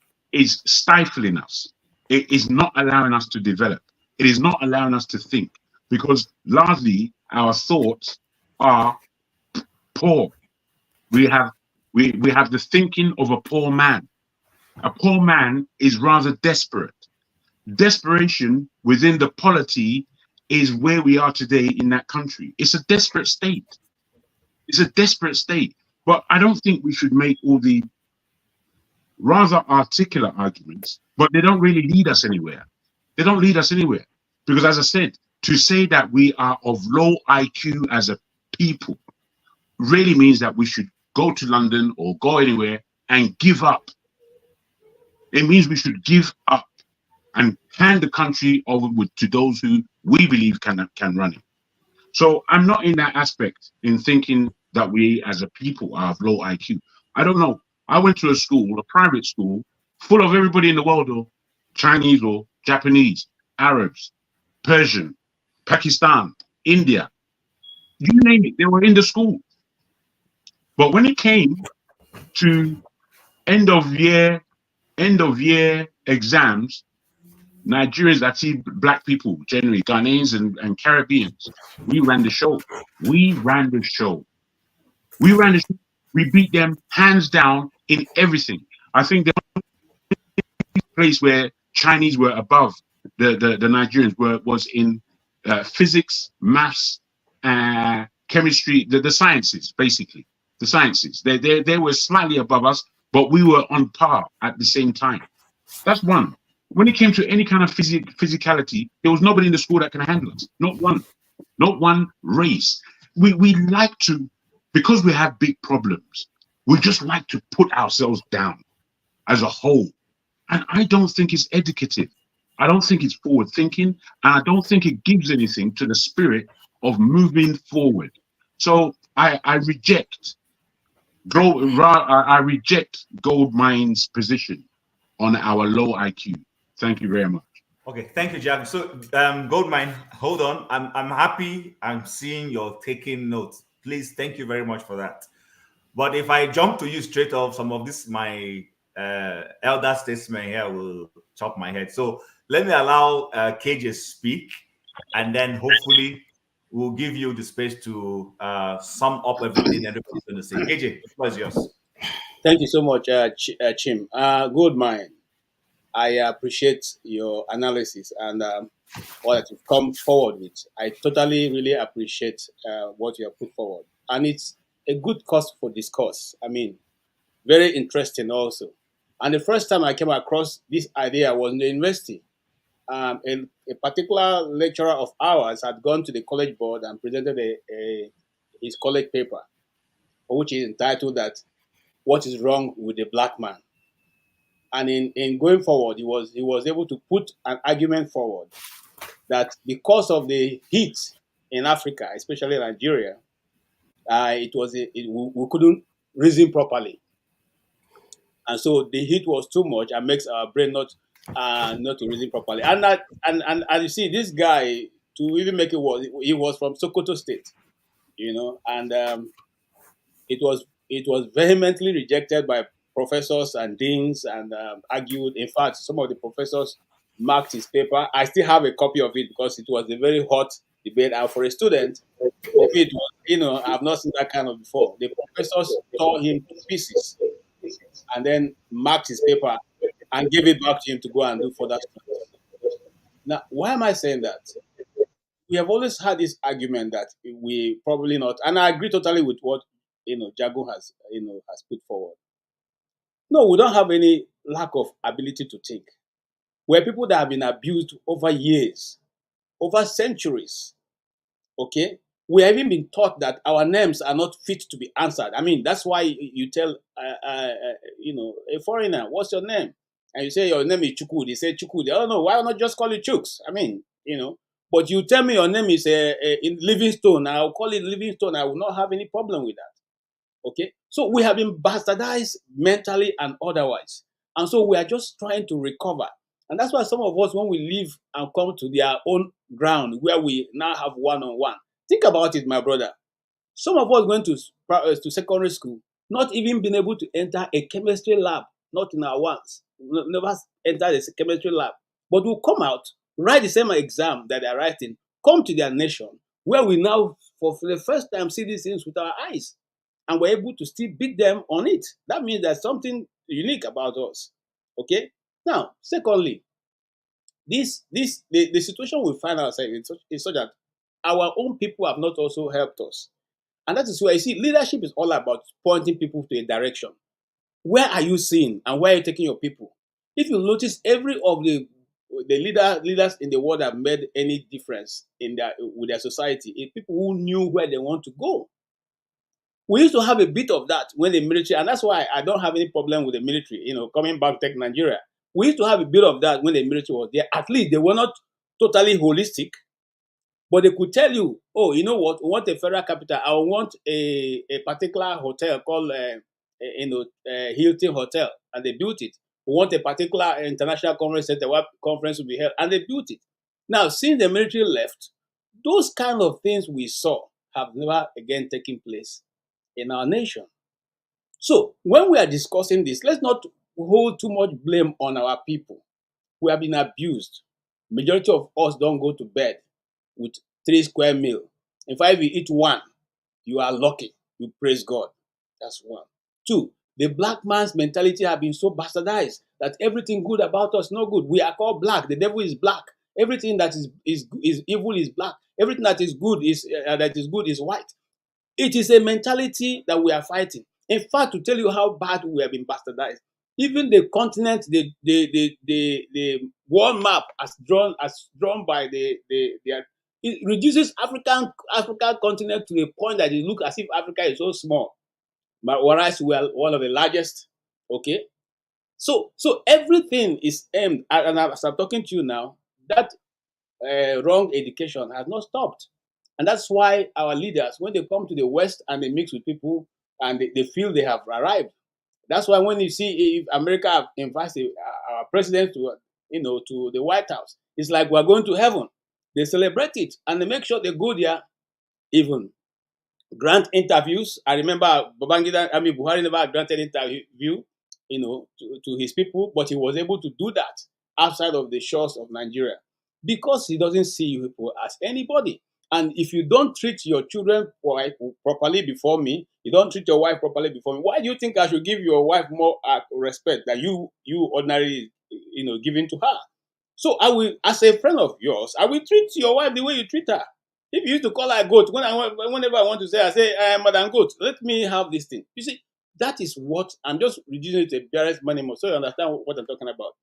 Speaker 8: stifling us. It is not allowing us to develop. It is not allowing us to think, because largely our thoughts are poor. We have the thinking of a poor man. A poor man is rather desperate. Desperation within the polity is where we are today in that country. It's a desperate state. It's a desperate state. But I don't think we should make all the rather articulate arguments, but they don't really lead us anywhere. They don't lead us anywhere. Because as I said, to say that we are of low IQ as a people really means that we should go to London or go anywhere and give up. It means we should give up and hand the country over to those who we believe can run it. So I'm not in that aspect in thinking that we as a people are of low IQ. I don't know. I went to a school, a private school, full of everybody in the world, or Chinese or Japanese, Arabs, Persian, Pakistan, India, you name it, they were in the school. But when it came to end of year exams, Nigerians, that see Black people, generally Ghanaians and Caribbeans, we ran the show. We ran the show. We ran the show. We beat them hands down in everything. I think the only place where Chinese were above the Nigerians was in physics, maths, chemistry, the sciences, basically. The sciences. They were slightly above us, but we were on par at the same time. That's one. When it came to any kind of physicality, there was nobody in the school that can handle us. Not one race. We like to, because we have big problems, we just like to put ourselves down as a whole. And I don't think it's educative. I don't think it's forward thinking. And I don't think it gives anything to the spirit of moving forward. So I reject Goldmine's position on our low IQ. Thank you very much.
Speaker 5: Okay, thank you, Jack. So, Goldmine, hold on. I'm happy. I'm seeing you're taking notes. Please, thank you very much for that. But if I jump to you straight off, some of this, my elder statesman here will chop my head. So let me allow KJ speak, and then hopefully we'll give you the space to sum up everything everybody's going to say. KJ, the floor is yours.
Speaker 9: Thank you so much, Chim. Goldmine, I appreciate your analysis and what you've come forward with. I totally really appreciate what you have put forward. And it's a good cause for discourse. I mean, very interesting also. And the first time I came across this idea was in the university. A particular lecturer of ours had gone to the college board and presented his college paper, which is entitled that "What is Wrong with the Black Man?" And in going forward, he was able to put an argument forward that because of the heat in Africa, especially Nigeria, we couldn't reason properly, and so the heat was too much and makes our brain not to reason properly. And you see, this guy, to even make it worse, he was from Sokoto State, and it was vehemently rejected by professors and deans, and argued. In fact, some of the professors marked his paper. I still have a copy of it because it was a very hot debate, and for a student, for me, it was, I've not seen that kind of before. The professors tore him to pieces and then marked his paper and gave it back to him to go and do further studies. Now, why am I saying that? We have always had this argument that we probably not, and I agree totally with what Jago has put forward. No, we don't have any lack of ability to think. We're people that have been abused over years, over centuries. Okay, we have even been taught that our names are not fit to be answered. I mean, that's why you tell a foreigner, "What's your name?" And you say your name is Chuku. They say Chuku. They don't know, why not just call it Chuks? I mean, But you tell me your name is in Livingstone, I'll call it Livingstone. I will not have any problem with that. Okay, so we have been bastardized mentally and otherwise, and so we are just trying to recover. And that's why some of us, when we leave and come to their own ground where we now have one-on-one, think about it, my brother. Some of us went to secondary school, not even being able to enter a chemistry lab, not in our ones, never entered a chemistry lab, but will come out, write the same exam that they're writing, come to their nation, where we now, for the first time, see these things with our eyes, and we're able to still beat them on it. That means there's something unique about us. Okay? Now, secondly, the situation we find ourselves is such that our own people have not also helped us. And that is why you see, leadership is all about pointing people to a direction. Where are you seeing and where are you taking your people? If you notice, every of the leaders in the world have made any difference with their society, it's people who knew where they want to go. We used to have a bit of that when the military, and that's why I don't have any problem with the military, coming back to Nigeria. We used to have a bit of that when the military was there. At least they were not totally holistic, but they could tell you, oh, you know what, we want a federal capital. I want a particular hotel called Hilton Hotel, and they built it. We want a particular international conference center where conference will be held, and they built it. Now, since the military left, those kind of things we saw have never again taken place in our nation. So when we are discussing this, let's not hold too much blame on our people. We have been abused. Majority of us don't go to bed with 3 square meal. In fact, if you eat one, you are lucky. You praise God. That's one. 2, the black man's mentality has been so bastardized that everything good about us no good. We are called black. The devil is black. Everything that is evil is black. Everything that is good is white. It is a mentality that we are fighting. In fact, to tell you how bad we have been bastardized, even the continent, the world map as drawn by it reduces African continent to the point that it looks as if Africa is so small, but whereas we are one of the largest. Okay, so everything is aimed, and as I'm talking to you now, that wrong education has not stopped. And that's why our leaders, when they come to the West and they mix with people and they feel they have arrived, that's why when you see if America invites our president to the White House, it's like we're going to heaven. They celebrate it and they make sure they go there, even grant interviews. I remember Buhari never granted interview, to his people, but he was able to do that outside of the shores of Nigeria because he doesn't see you people as anybody. And if you don't treat your children properly before me, you don't treat your wife properly before me, why do you think I should give your wife more respect than you ordinarily, giving to her? So I will, as a friend of yours, I will treat your wife the way you treat her. If you used to call her a goat, whenever I want to say, I say, Madam Goat, let me have this thing. You see, that is what I'm just reducing it to a barest minimum so you understand what I'm talking about.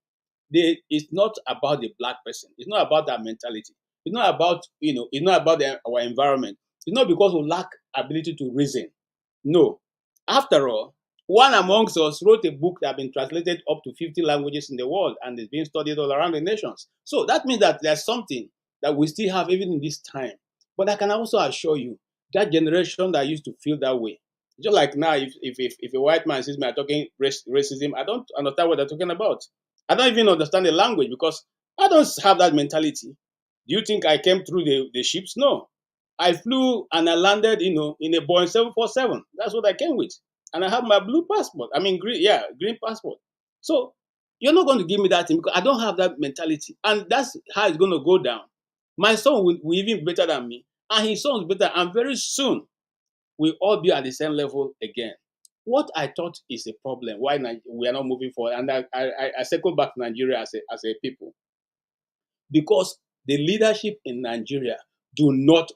Speaker 9: It's not about the black person. It's not about that mentality. It's not about, it's not about our environment. It's not because we lack ability to reason. No. After all, one amongst us wrote a book that has been translated up to 50 languages in the world and is being studied all around the nations. So that means that there's something that we still have even in this time. But I can also assure you, that generation that used to feel that way, just like now, if a white man sees me talking racism, I don't understand what they're talking about. I don't even understand the language because I don't have that mentality. Do you think I came through the ships? No. I flew and I landed, in a Boeing 747. That's what I came with. And I have my blue passport. I mean, green passport. So you're not going to give me that thing because I don't have that mentality. And that's how it's going to go down. My son will even be better than me. And his son is better. And very soon, we'll all be at the same level again. What I thought is a problem, why we are not moving forward. And I circle back to Nigeria as a people. Because the leadership in Nigeria do not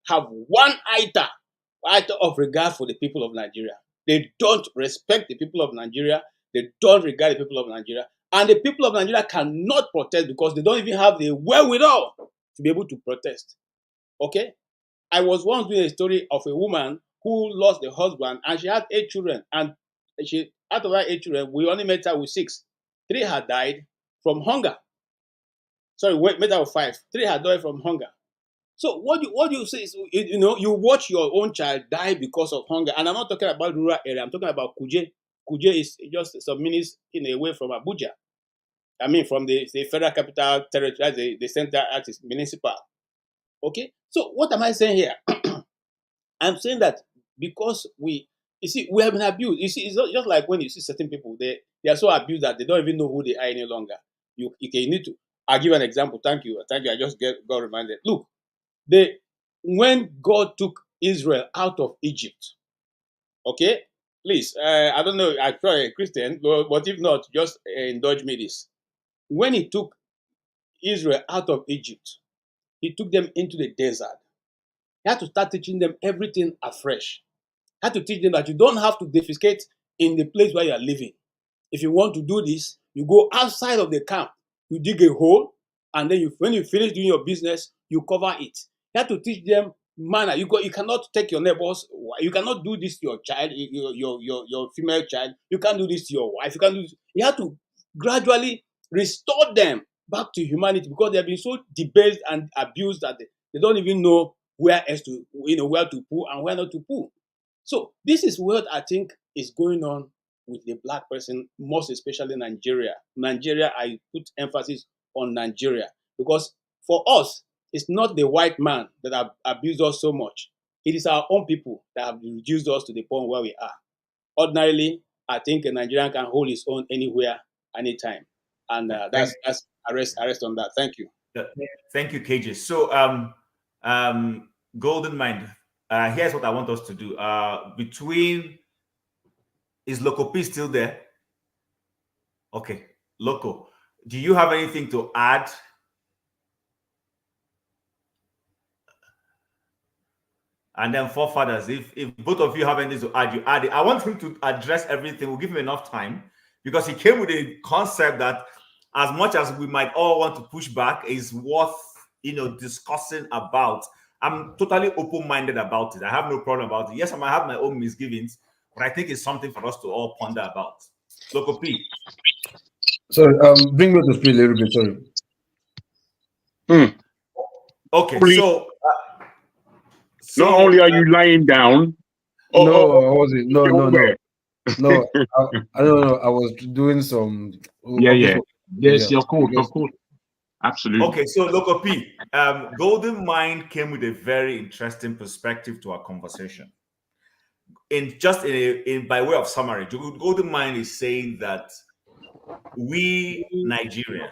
Speaker 9: have one iota of regard for the people of Nigeria. They don't respect the people of Nigeria. They don't regard the people of Nigeria. And the people of Nigeria cannot protest because they don't even have the wherewithal to be able to protest. Okay? I was once doing a story of a woman who lost the husband and she had 8 children. And out of that 8 children, we only met her with 6. 3 had died from hunger. Sorry, met her with 5. 3 had died from hunger. So what you say is, you watch your own child die because of hunger. And I'm not talking about rural area. I'm talking about Kuje. Kuje is just some minutes away from Abuja. I mean, from the federal capital territory, the center is municipal. Okay? So what am I saying here? I'm saying that because we have been abused. You see, it's not just like when you see certain people, they are so abused that they don't even know who they are any longer. You need to. I'll give an example. Thank you. I just got reminded. Look, when God took Israel out of Egypt, okay, please, I don't know, I'm probably a Christian, but if not, just indulge me this. When he took Israel out of Egypt, he took them into the desert. He had to start teaching them everything afresh. He had to teach them that you don't have to defecate in the place where you are living. If you want to do this, you go outside of the camp, you dig a hole, and then when you finish doing your business, you cover it. You have to teach them manner. You cannot take your neighbors. You cannot do this to your child, your female child. You can't do this to your wife. You can't do this. You have to gradually restore them back to humanity because they have been so debased and abused that they don't even know where else to, where to pull and where not to pull. So this is what I think is going on with the black person, most especially Nigeria. Nigeria, I put emphasis on Nigeria because for us, it's not the white man that have abused us so much. It is our own people that have reduced us to the point where we are. Ordinarily, I think a Nigerian can hold his own anywhere, anytime. And that's arrest on that. Thank you.
Speaker 5: Thank you, KJ. So, Golden Mind, here's what I want us to do. Is Loco P still there? Okay, Loco, do you have anything to add? And then Forefathers, if both of you have anything to add, you add it. I want him to address everything. We'll give him enough time because he came with a concept that, as much as we might all want to push back, is worth discussing about. I'm totally open-minded about it. I have no problem about it. Yes, I might have my own misgivings, but I think it's something for us to all ponder about. Loco P.
Speaker 11: Sorry, bring me to speed a little bit. Sorry.
Speaker 5: Okay, so
Speaker 8: not only are you lying down.
Speaker 11: I wasn't. No. I don't know. I was doing some.
Speaker 8: Yes, of course. Absolutely.
Speaker 5: Okay, so Loco P, Golden Mind came with a very interesting perspective to our conversation. By way of summary, Golden Mind is saying that we Nigerians,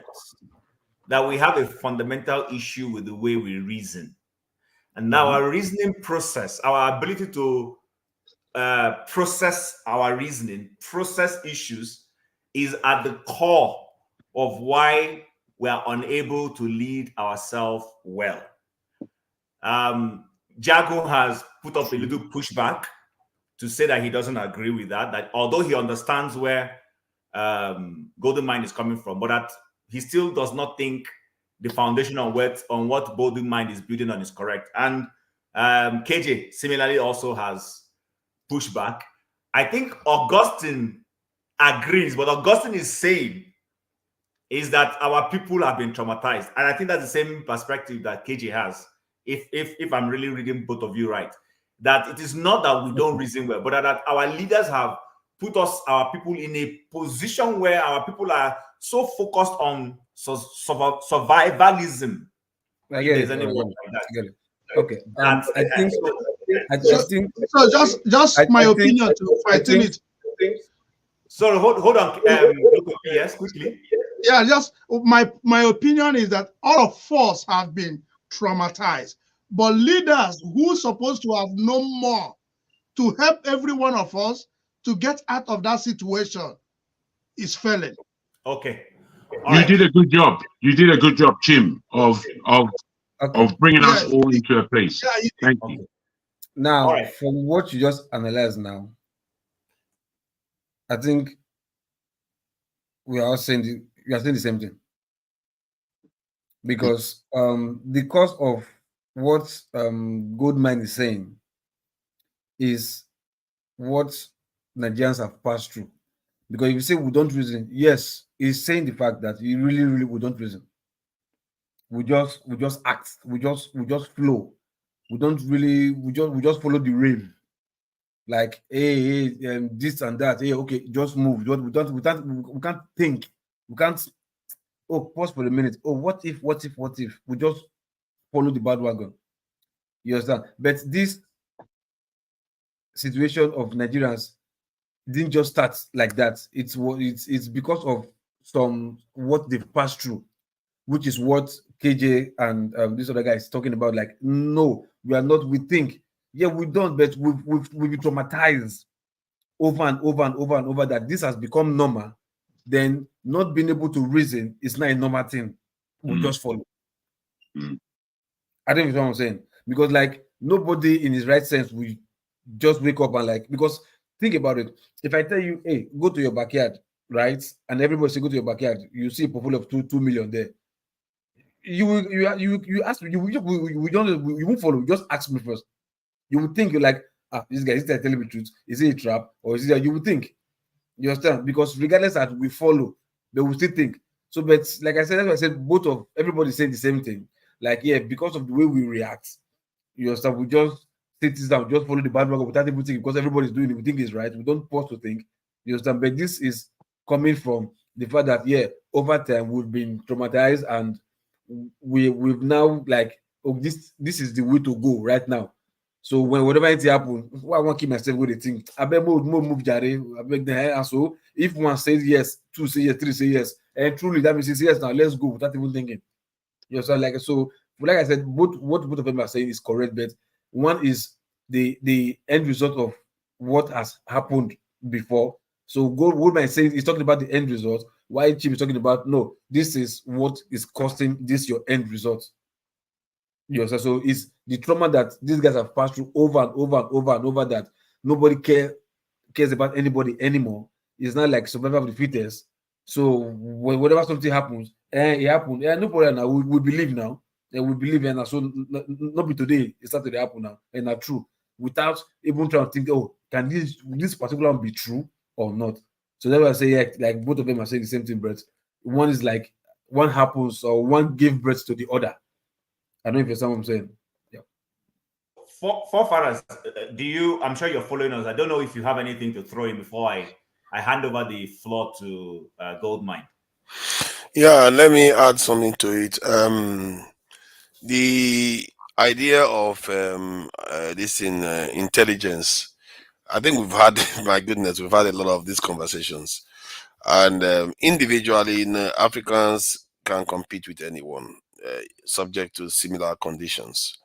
Speaker 5: that we have a fundamental issue with the way we reason. And now our reasoning process, our ability to process our reasoning, process issues, is at the core of why we are unable to lead ourselves well. Jago has put up a little pushback to say that he doesn't agree with that although he understands where Golden Mind is coming from, but that he still does not think the foundation on what Golden Mind is building on is correct. And KJ similarly also has pushback. I think Augustine agrees, but Augustine is saying is that our people have been traumatized. And I think that's the same perspective that KJ has, if I'm really reading both of you right. That it is not that we don't reason well, but that our leaders have put our people in a position where our people are so focused on survivalism.
Speaker 11: I
Speaker 5: If
Speaker 11: get
Speaker 5: there's
Speaker 11: it.
Speaker 5: any word like
Speaker 11: I
Speaker 5: that.
Speaker 11: get it. Okay. I think
Speaker 14: So just my opinion to fighting it.
Speaker 5: So hold on, Dr. Yes, quickly.
Speaker 14: Yeah, just my opinion is that all of us have been traumatized, but leaders who supposed to have known more to help every one of us to get out of that situation is failing.
Speaker 5: Okay.
Speaker 8: You did a good job. You did a good job, Tim, of bringing us all into a place. Thank you.
Speaker 11: Now, from what you just analyzed now, I think we are all saying the same thing. Because the cause of what Goldman is saying is what Nigerians have passed through. Because if you say we don't reason, yes, he's saying the fact that you really we don't reason. We just act. We just flow. We don't really we just follow the rave. Like hey, this and that. Hey, okay, just move. We can't think. We can't. Oh, pause for a minute. Oh, what if? We just follow the bandwagon. You understand? But this situation of Nigerians didn't just start like that. It's because of some what they've passed through, which is what KJ and this other guy is talking about. Like, no, we are not. We think, yeah, we don't, but we've been traumatized over and over and over and over that this has become normal. Then not being able to reason is not a normal thing. We just follow. I don't know what I'm saying, because like nobody in his right sense will just wake up and like, because think about it. If I tell you, hey, go to your backyard, right, and everybody say go to your backyard, you see a portfolio of 2 million there. You ask me, you won't follow. Just ask me first. You would think you're like, this guy is telling me the truth. Is it a trap or is it that you would think? You understand? Because regardless that we follow, they will still think. So, but like I said, that's why I said both of everybody saying the same thing. Like, yeah, because of the way we react, you understand, we just sit this down, just follow the bandwagon without even thinking, because everybody's doing it, we think it's right. We don't pause to think. You understand? But this is coming from the fact that, yeah, over time we've been traumatized and we've now like, oh, this is the way to go right now. So whenever it happens, I want to keep myself with the thing. I bet move jare. I beg the and so if one says yes, 2 say yes, 3 say yes, and truly that means it's yes now. Let's go without even thinking. You know, so like I said, both of them are saying is correct, but one is the end result of what has happened before. So Goldman saying he's talking about the end result, while Chip is talking about no, this is what is costing this your end result. Yes, so it's the trauma that these guys have passed through over and over and over and over that nobody cares about anybody anymore. It's not like survival of the fittest. So whenever something happens, it happened. No problem now. We believe now. And we believe and so not be today, it started to happen now. And are true. Without even trying to think, oh, can this particular one be true or not? So that's why I say, yeah, like both of them are saying the same thing, Brett. One is like one happens or one gave birth to the other. I don't know if you understand what I'm saying. Yeah.
Speaker 5: Forefathers, I'm sure you're following us. I don't know if you have anything to throw in before I hand over the floor to Goldmine.
Speaker 13: Yeah, let me add something to it. The idea of this in intelligence, I think we've had, my goodness, we've had a lot of these conversations. And individually, Africans can compete with anyone, subject to similar conditions.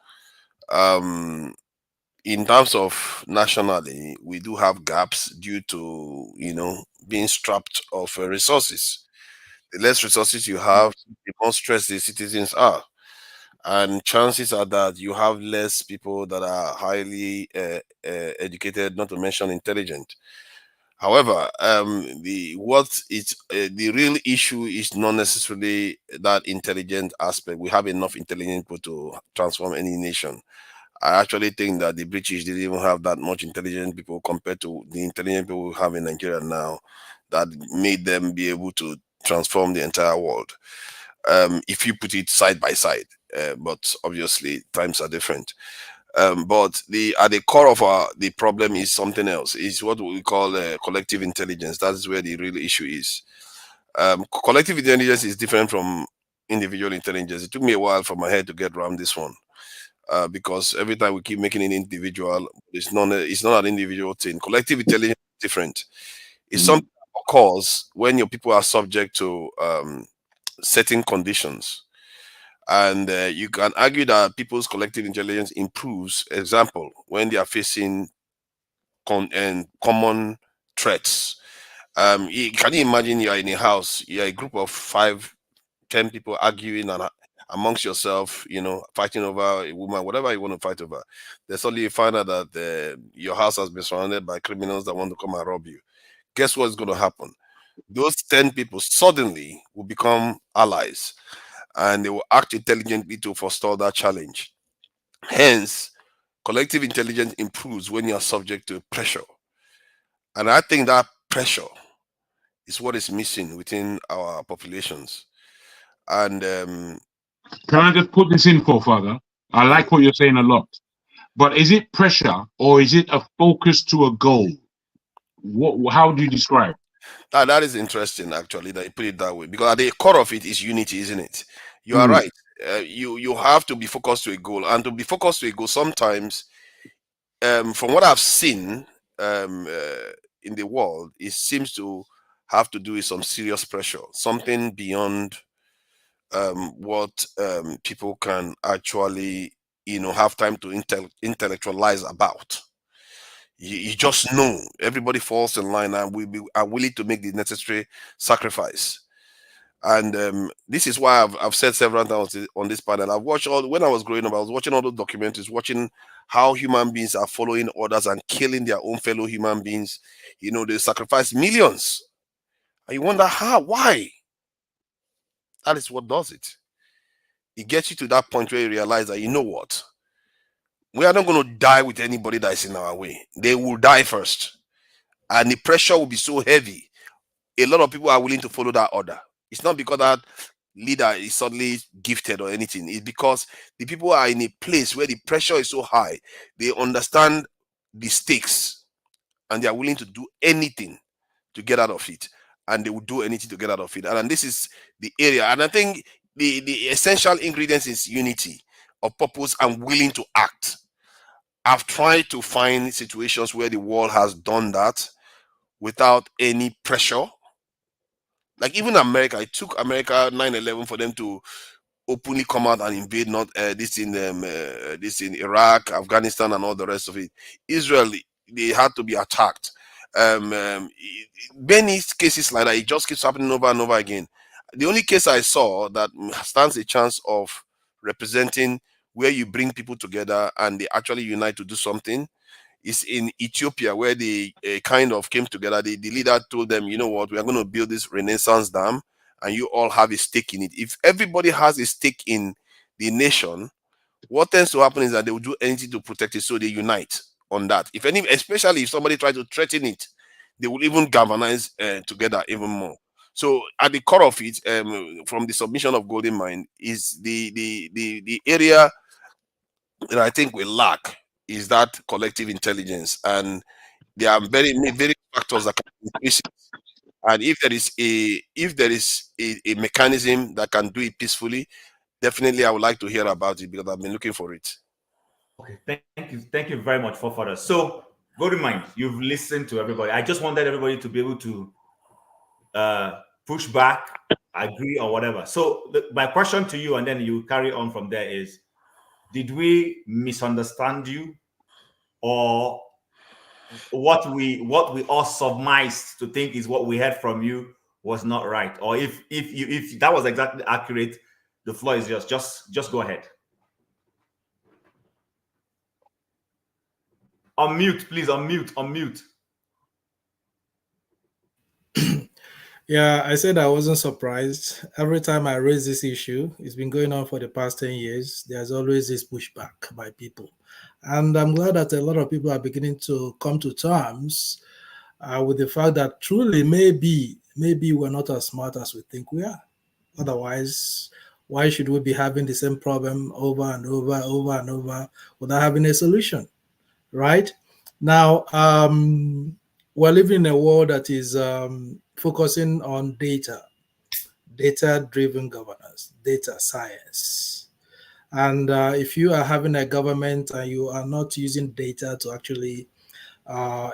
Speaker 13: In terms of nationally, we do have gaps due to, being strapped of resources. The less resources you have, the more stressed the citizens are. And chances are that you have less people that are highly educated, not to mention intelligent. However, the real issue is not necessarily that intelligent aspect. We have enough intelligent people to transform any nation. I actually think that the British didn't even have that much intelligent people compared to the intelligent people we have in Nigeria now, that made them be able to, transform the entire world if you put it side by side. But obviously, times are different. But at the core of the problem is something else. Is what we call collective intelligence. That is where the real issue is. Collective intelligence is different from individual intelligence. It took me a while for my head to get around this one. Because every time we keep making an individual, it's not an individual thing. Collective intelligence is different. It's something that occurs when your people are subject to certain conditions. And you can argue that people's collective intelligence improves, example, when they are facing common threats. Can you imagine you're in a house, you're a group of 5, 10 people arguing and amongst yourself, fighting over a woman, whatever you want to fight over. Then suddenly you find out that your house has been surrounded by criminals that want to come and rob you. Guess what's going to happen? Those 10 people suddenly will become allies and they will act intelligently to forestall that challenge. Hence, collective intelligence improves when you are subject to pressure. And I think that pressure is what is missing within our populations. And
Speaker 8: can I just put this in for Father? I like what you're saying a lot. But is it pressure or is it a focus to a goal? How do you describe?
Speaker 13: That is interesting, actually, that you put it that way, because at the core of it is unity, isn't it? You are right. You have to be focused to a goal, and to be focused to a goal, sometimes, from what I've seen in the world, it seems to have to do with some serious pressure, something beyond what people can actually, have time to intellectualize about. You just know everybody falls in line and are willing to make the necessary sacrifice. And this is why I've said several times on this panel, I've watched when I was growing up, I was watching all those documentaries, watching how human beings are following orders and killing their own fellow human beings. They sacrifice millions. And you wonder how, why? That is what does it. It gets you to that point where you realize that, you know what? We are not going to die with anybody that is in our way. They will die first. And the pressure will be so heavy. A lot of people are willing to follow that order. It's not because that leader is suddenly gifted or anything. It's because the people are in a place where the pressure is so high. They understand the stakes and they are willing to do anything to get out of it. And they will do anything to get out of it. And this is the area. And I think the essential ingredients is unity of purpose and willing to act. I've tried to find situations where the world has done that without any pressure. Like even America, it took America 9/11 for them to openly come out and invade this in Iraq, Afghanistan, and all the rest of it. Israel, they had to be attacked. Many cases like that, it just keeps happening over and over again. The only case I saw that stands a chance of representing where you bring people together and they actually unite to do something is in Ethiopia, where they kind of came together. The leader told them, you know what, we are going to build this Renaissance dam and you all have a stake in it. If everybody has a stake in the nation, what tends to happen is that they will do anything to protect it, so they unite on that. Especially if somebody tries to threaten it, they will even galvanize together even more. So at the core of it, from the submission of Golden Mind, is the area that I think we lack is that collective intelligence, and there are very factors that can increase it. And if there is a mechanism that can do it peacefully, definitely I would like to hear about it because I've been looking for it.
Speaker 5: Okay, thank you very much, Forefather. So, Golden Mind, you've listened to everybody. I just wanted everybody to be able to push back, agree, or whatever. So, my question to you, and then you carry on from there, is: did we misunderstand you, or what we all surmised to think is what we heard from you was not right? Or if that was exactly accurate, the floor is just go ahead. Unmute, please. Unmute.
Speaker 15: Yeah, I said I wasn't surprised. Every time I raise this issue, it's been going on for the past 10 years. There's always this pushback by people. And I'm glad that a lot of people are beginning to come to terms with the fact that truly maybe maybe we're not as smart as we think we are. Otherwise, why should we be having the same problem over and over without having a solution? Right? Now, we're living in a world that is focusing on data-driven governance, data science. And if you are having a government and you are not using data to actually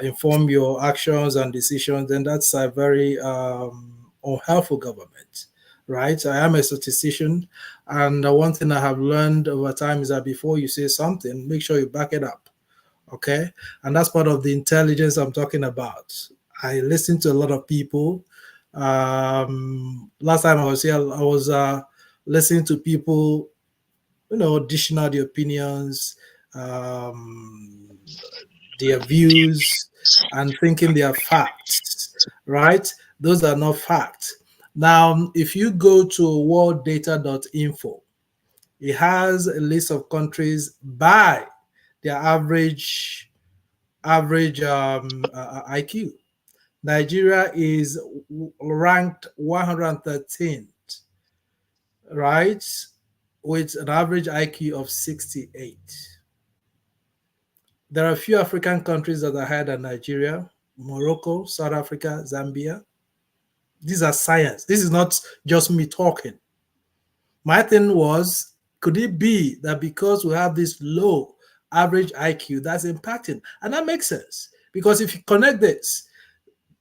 Speaker 15: inform your actions and decisions, then that's a very unhelpful government, right? I am a statistician, and one thing I have learned over time is that before you say something, make sure you back it up, okay? And that's part of the intelligence I'm talking about. I listen to a lot of people. Last time I was here, I was listening to people, dishing out their opinions, their views, and thinking they are facts, right? Those are not facts. Now, if you go to worlddata.info, it has a list of countries by their average IQ. Nigeria is ranked 113th, right, with an average IQ of 68. There are a few African countries that are higher than Nigeria: Morocco, South Africa, Zambia. These are science. This is not just me talking. My thing was, could it be that because we have this low average IQ, that's impacting? And that makes sense, because if you connect this,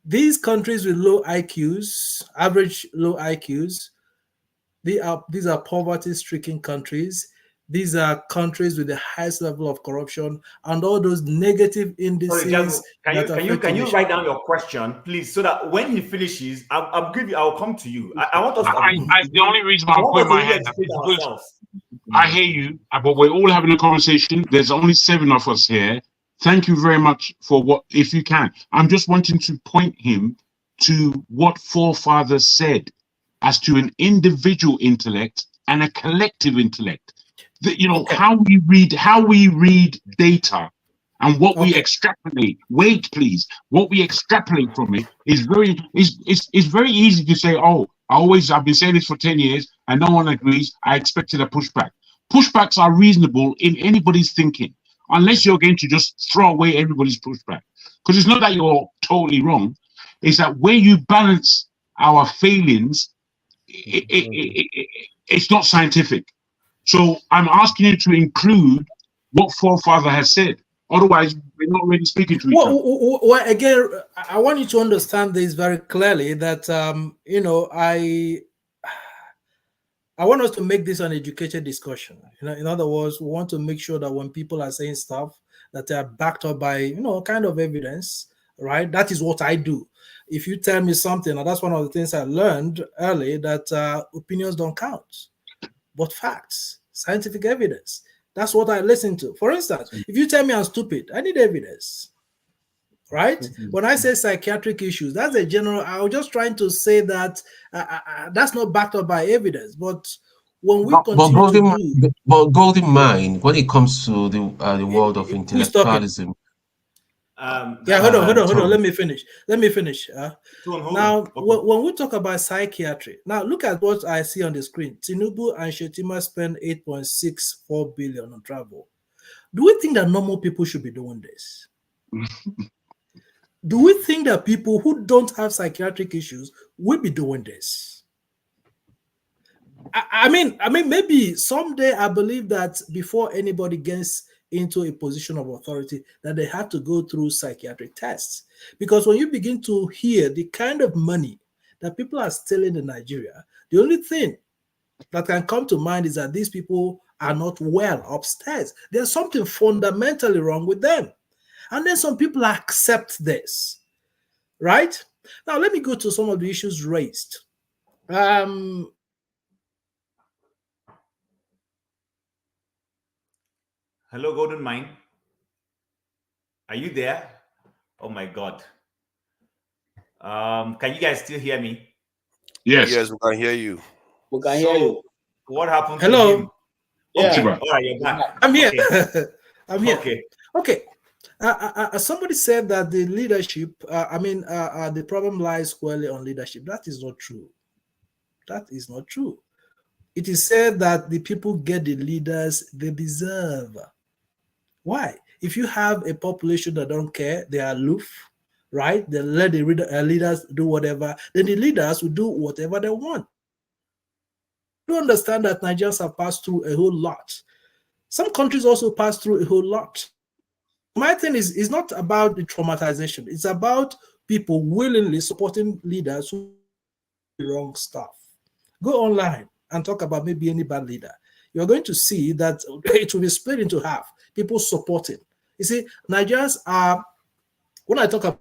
Speaker 15: these countries with low IQs, average low IQs, these are poverty-stricken countries. These are countries with the highest level of corruption and all those negative indices.
Speaker 5: Sorry, can you write down your question, please, so that when he finishes, I'll come to you. I want us to.
Speaker 8: The only reason why I'm putting my hand up is because I hear you, but we're all having a conversation. There's only 7 of us here. Thank you very much for what, if you can. I'm just wanting to point him to what forefathers said as to an individual intellect and a collective intellect. How we read data and what we extrapolate. Wait, please. What we extrapolate from it is very easy to say, oh, I've been saying this for 10 years and no one agrees. I expected a pushback. Pushbacks are reasonable in anybody's thinking, unless you're going to just throw away everybody's pushback. Because it's not that you're totally wrong. It's that where you balance our failings, it's not scientific. So I'm asking you to include what forefather has said. Otherwise, we're not really speaking to each other.
Speaker 15: Well, again, I want you to understand this very clearly, that I want us to make this an educated discussion. In other words, we want to make sure that when people are saying stuff, that they are backed up by kind of evidence, right? That is what I do. If you tell me something, and that's one of the things I learned early, that opinions don't count, but facts, scientific evidence. That's what I listen to. For instance, if you tell me I'm stupid, I need evidence, right? When I say psychiatric issues, that's a general. I was just trying to say that that's not backed up by evidence. But when we
Speaker 10: Golden Mind, when it comes to the world of intellectualism.
Speaker 15: Hold on. Let me finish. Now, when we talk about psychiatry, now look at what I see on the screen. Tinubu and Shetima spend 8.64 billion on travel. Do we think that normal people should be doing this? Do we think that people who don't have psychiatric issues will be doing this? I mean, maybe someday I believe that before anybody gets into a position of authority, that they have to go through psychiatric tests. Because when you begin to hear the kind of money that people are stealing in Nigeria, the only thing that can come to mind is that these people are not well upstairs. There's something fundamentally wrong with them. And then some people accept this, right? Now, let me go to some of the issues raised.
Speaker 5: Hello, Golden Mind. Are you there? Oh my God. Can you guys still hear me?
Speaker 13: Yes, we can hear you.
Speaker 9: We can hear you.
Speaker 5: What happened
Speaker 15: Hello?
Speaker 5: to him?
Speaker 9: Yeah.
Speaker 5: Okay. All right, you're back.
Speaker 15: I'm here.
Speaker 5: Okay.
Speaker 15: I'm here.
Speaker 5: Okay.
Speaker 15: Okay. Somebody said that the leadership, the problem lies squarely on leadership. That is not true. That is not true. It is said that the people get the leaders they deserve. Why? If you have a population that don't care, they are aloof, right? They let the leaders do whatever, then the leaders will do whatever they want. You understand that Nigerians have passed through a whole lot. Some countries also pass through a whole lot. My thing is not about the traumatization. It's about people willingly supporting leaders who do the wrong stuff. Go online and talk about maybe any bad leader. You're going to see that it will be split into half. People supporting. You see, Nigerians are, when I talk about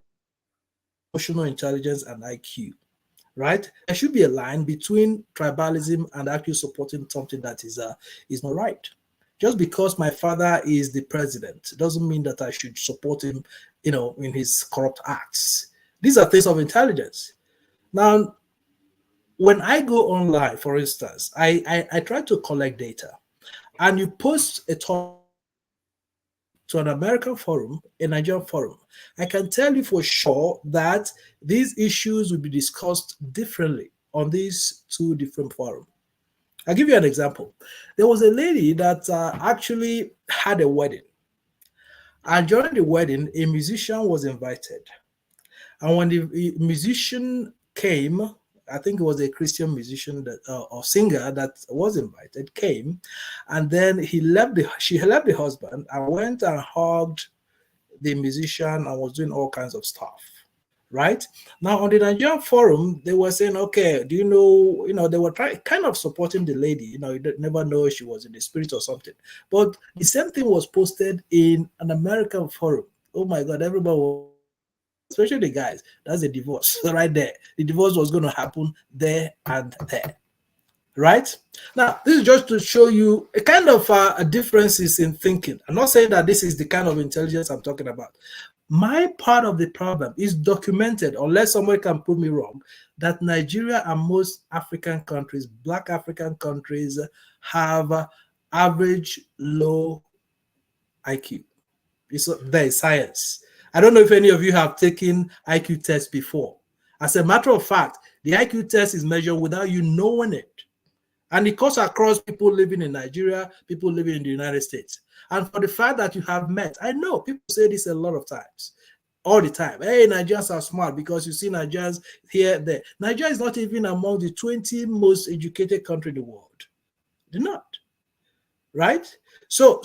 Speaker 15: emotional intelligence and IQ, right? There should be a line between tribalism and actually supporting something that is not right. Just because my father is the president doesn't mean that I should support him, in his corrupt acts. These are things of intelligence. Now, when I go online, for instance, I try to collect data, and you post a talk to an American forum, a Nigerian forum, I can tell you for sure that these issues will be discussed differently on these two different forums. I'll give you an example. There was a lady that actually had a wedding. And during the wedding, a musician was invited. And when the musician came, I think it was a Christian musician or singer that was invited, came, and then she left the husband and went and hugged the musician and was doing all kinds of stuff. Right now on the Nigerian forum, they were saying, okay, do you know, they were kind of supporting the lady. You never know if she was in the spirit or something. But the same thing was posted in an American forum. Oh my God, everybody was, especially the guys, that's a divorce right there. The divorce was going to happen there and there. Right now, this is just to show you a kind of differences in thinking. I'm not saying that this is the kind of intelligence I'm talking about. My part of the problem is documented, unless somebody can prove me wrong, that Nigeria and most African countries, Black African countries, have average low IQ. There is science. I don't know if any of you have taken IQ tests before. As a matter of fact, the IQ test is measured without you knowing it. And it cuts across people living in Nigeria, people living in the United States. And for the fact that you have met, I know people say this a lot of times, all the time. Hey, Nigerians are smart because you see Nigerians here, there. Nigeria is not even among the 20 most educated countries in the world. They're not. Right? So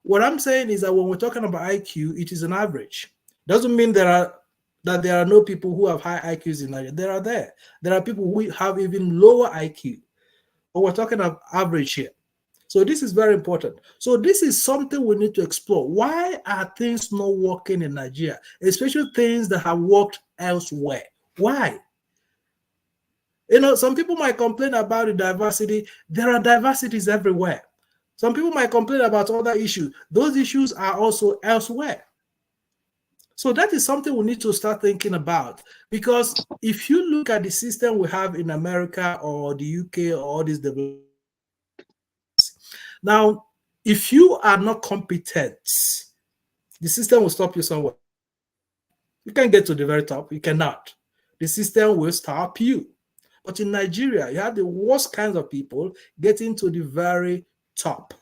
Speaker 15: what I'm saying is that when we're talking about IQ, it is an average. Doesn't mean there are no people who have high IQs in Nigeria. There are people who have even lower IQ. But we're talking of average here. So this is very important. So this is something we need to explore. Why are things not working in Nigeria, especially things that have worked elsewhere? Why? Some people might complain about the diversity. There are diversities everywhere. Some people might complain about other issues. Those issues are also elsewhere. So that is something we need to start thinking about, because if you look at the system we have in America or the UK or all these developed, now, if you are not competent, the system will stop you somewhere. You can't get to the very top. You cannot. The system will stop you. But in Nigeria, you have the worst kinds of people getting to the very top.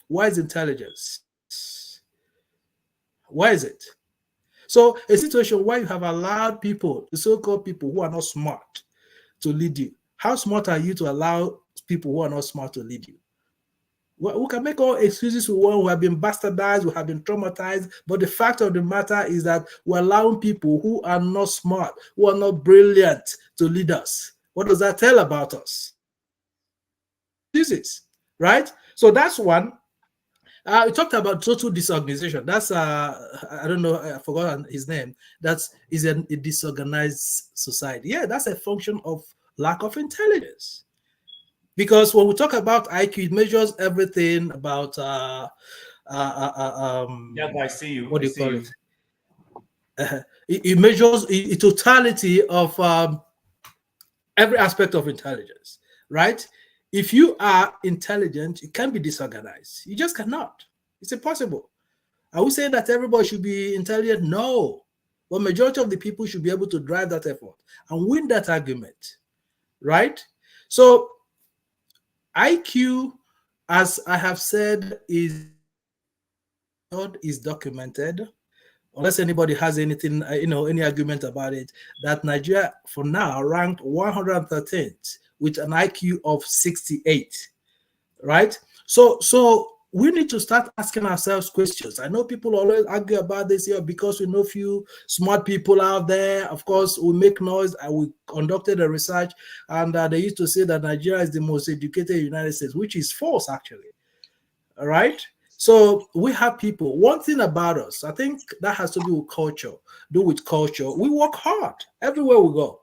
Speaker 15: Why is intelligence? Why is it? So a situation where you have allowed people, the so-called people who are not smart, to lead you. How smart are you to allow people who are not smart to lead you? We can make all excuses we want. We have been bastardized, we have been traumatized, but the fact of the matter is that we're allowing people who are not smart, who are not brilliant, to lead us. What does that tell about us? This is right. So that's one. We talked about total disorganization. That's I don't know, I forgot his name. That is a disorganized society. Yeah, that's a function of lack of intelligence. Because when we talk about IQ, it measures everything about
Speaker 5: yeah, I see you.
Speaker 15: What do you call it? It measures the totality of every aspect of intelligence, right? If you are intelligent, you can't be disorganized. You just cannot. It's impossible. Are we saying that everybody should be intelligent? No. But majority of the people should be able to drive that effort and win that argument, right? So IQ, as I have said, is documented. Unless anybody has anything, any argument about it, that Nigeria for now ranked 113th with an IQ of 68, right? So we need to start asking ourselves questions. I know people always argue about this here because we know few smart people out there. Of course, we make noise. We conducted a research, and they used to say that Nigeria is the most educated United States, which is false, actually. All right. So we have people. One thing about us, I think that has to do with culture. We work hard everywhere we go,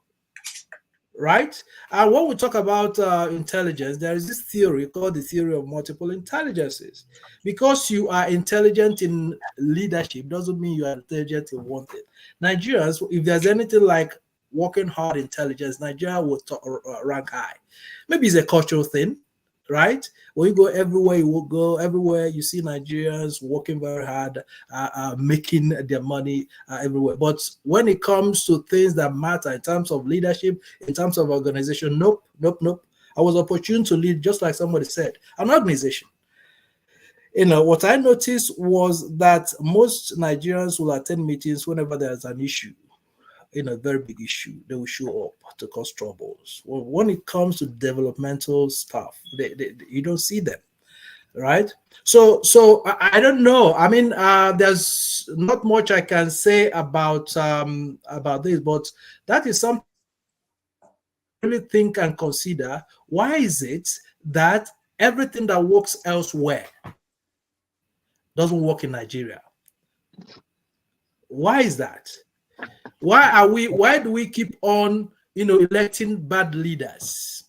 Speaker 15: right? And when we talk about intelligence, there is this theory called the theory of multiple intelligences. Because you are intelligent in leadership doesn't mean you are intelligent in one thing. Nigerians, if there's anything like working hard intelligence, Nigeria will rank high. Maybe it's a cultural thing, right? When you go everywhere, you see Nigerians working very hard, making their money everywhere. But when it comes to things that matter in terms of leadership, in terms of organization, nope. I was opportune to lead, just like somebody said, an organization. What I noticed was that most Nigerians will attend meetings whenever there's an issue. A very big issue, they will show up to cause troubles. Well, when it comes to developmental stuff, you don't see them, right? So I don't know. I mean, there's not much I can say about this, but that is something I really think and consider. Why is it that everything that works elsewhere doesn't work in Nigeria? Why is that? Why do we keep on electing bad leaders?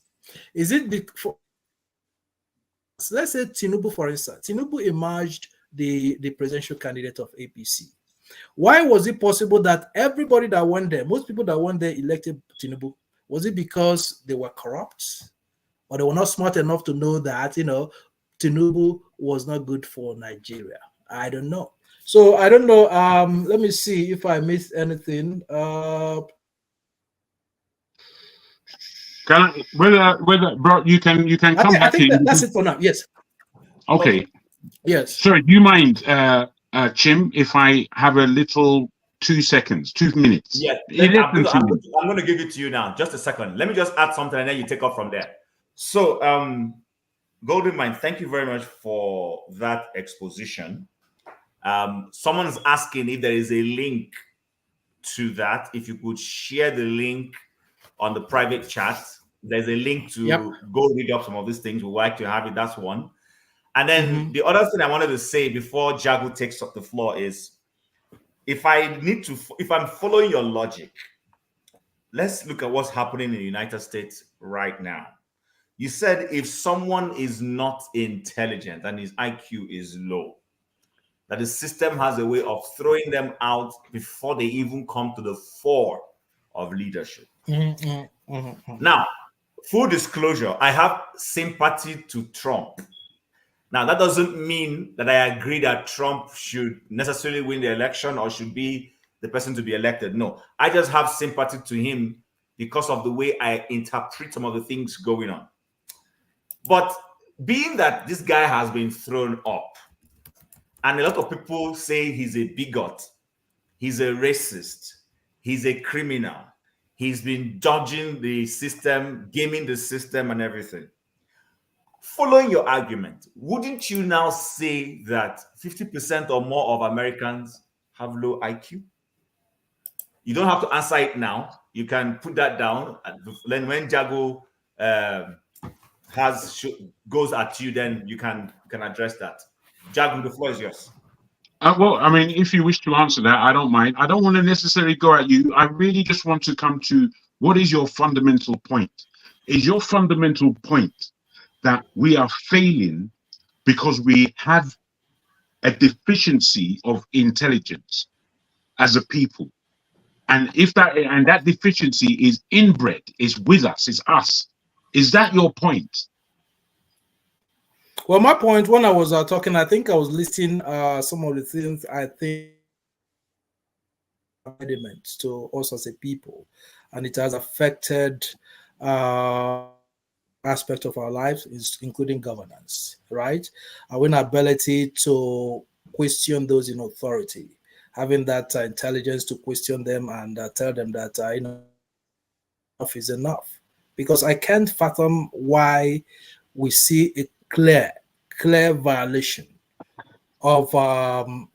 Speaker 15: Is it because, let's say Tinubu, for instance, Tinubu emerged the presidential candidate of APC. Why was it possible that everybody that went there, most people that went there elected Tinubu? Was it because they were corrupt, or they were not smart enough to know that Tinubu was not good for Nigeria? I don't know. So I don't know. Let me see if I missed anything.
Speaker 8: Can I, whether bro, you can come back.
Speaker 15: I think that's it for now. Yes.
Speaker 8: Okay.
Speaker 15: Yes.
Speaker 8: Sorry, do you mind, Chim, if I have a little 2 seconds, 2 minutes?
Speaker 5: Yeah, I'm going to give it to you now. Just a second. Let me just add something, and then you take off from there. So, Golden Mind, thank you very much for that exposition. Someone's asking if there is a link to that. If you could share the link on the private chat. There's a link to go read up some of these things. We'd like to have it. That's one. And then the other thing I wanted to say before Jagu takes up the floor is, if I'm following your logic, let's look at what's happening in the United States right now. You said if someone is not intelligent and his IQ is low, that the system has a way of throwing them out before they even come to the fore of leadership. Now, full disclosure, I have sympathy to Trump. Now, that doesn't mean that I agree that Trump should necessarily win the election or should be the person to be elected. No, I just have sympathy to him because of the way I interpret some of the things going on. But being that this guy has been thrown up, and a lot of people say he's a bigot, he's a racist, he's a criminal, he's been dodging the system, gaming the system and everything. Following your argument, wouldn't you now say that 50% or more of Americans have low IQ? You don't have to answer it now. You can put that down. And then when Jago goes at you, then you can address that. Jago, the floor is yours.
Speaker 8: Well, I mean, if you wish to answer that, I don't mind. I don't want to necessarily go at you. I really just want to come to, what is your fundamental point? Is your fundamental point that we are failing because we have a deficiency of intelligence as a people? And if that deficiency is inbred, is with us, is us, is that your point?
Speaker 15: Well, my point when I was talking, I think I was listing some of the things I think impediment to us as a people, and it has affected aspect of our lives, including governance, right? Our inability to question those in authority, having that intelligence to question them and tell them that enough is enough. Because I can't fathom why we see a clear violation of the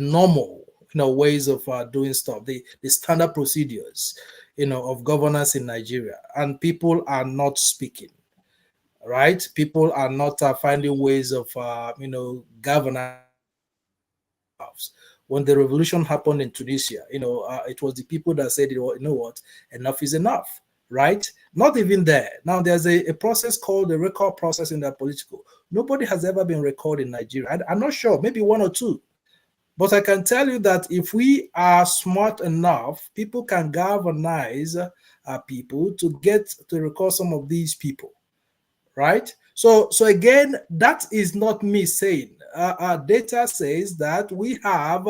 Speaker 15: normal ways of doing stuff, the standard procedures of governance in Nigeria, and people are not speaking, right? People are not finding ways of governance. When the revolution happened in Tunisia, it was the people that said, you know what, enough is enough, right? Not even there. Now there's a process called the record process in the political. Nobody has ever been recorded in Nigeria. I'm not sure, maybe one or two. But I can tell you that if we are smart enough, people can galvanize people to get to record some of these people, right? So again, that is not me saying. Our data says that we have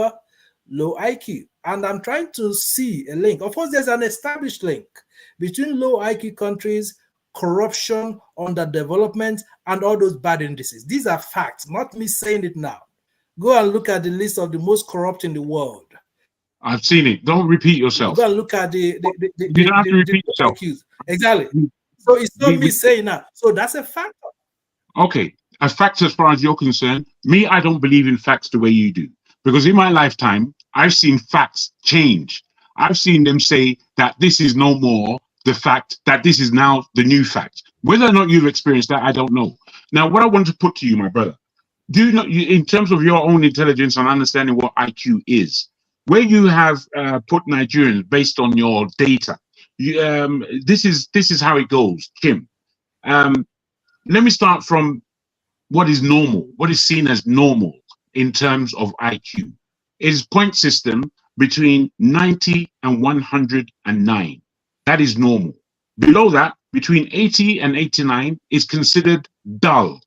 Speaker 15: low IQ, and I'm trying to see a link. Of course, there's an established link between low IQ countries, corruption, underdevelopment, and all those bad indices. These are facts, not me saying it now. Go and look at the list of the most corrupt in the world.
Speaker 8: I've seen it. Don't repeat yourself.
Speaker 15: Go and look at the
Speaker 8: you don't have to repeat yourself.
Speaker 15: IQs. Exactly. So it's not me saying that. So that's a factor.
Speaker 8: Okay. A fact as far as you're concerned, me, I don't believe in facts the way you do. Because in my lifetime, I've seen facts change. I've seen them say that this is no more the fact, that this is now the new fact. Whether or not you've experienced that, I don't know. Now, what I want to put to you, my brother, do you know, in terms of your own intelligence and understanding what IQ is, where you have put Nigerians based on your data, this is how it goes, Kim. Let me start from what is normal, what is seen as normal in terms of IQ. It is point system between 90 and 109. That is normal. Below that, between 80 and 89 is considered dull.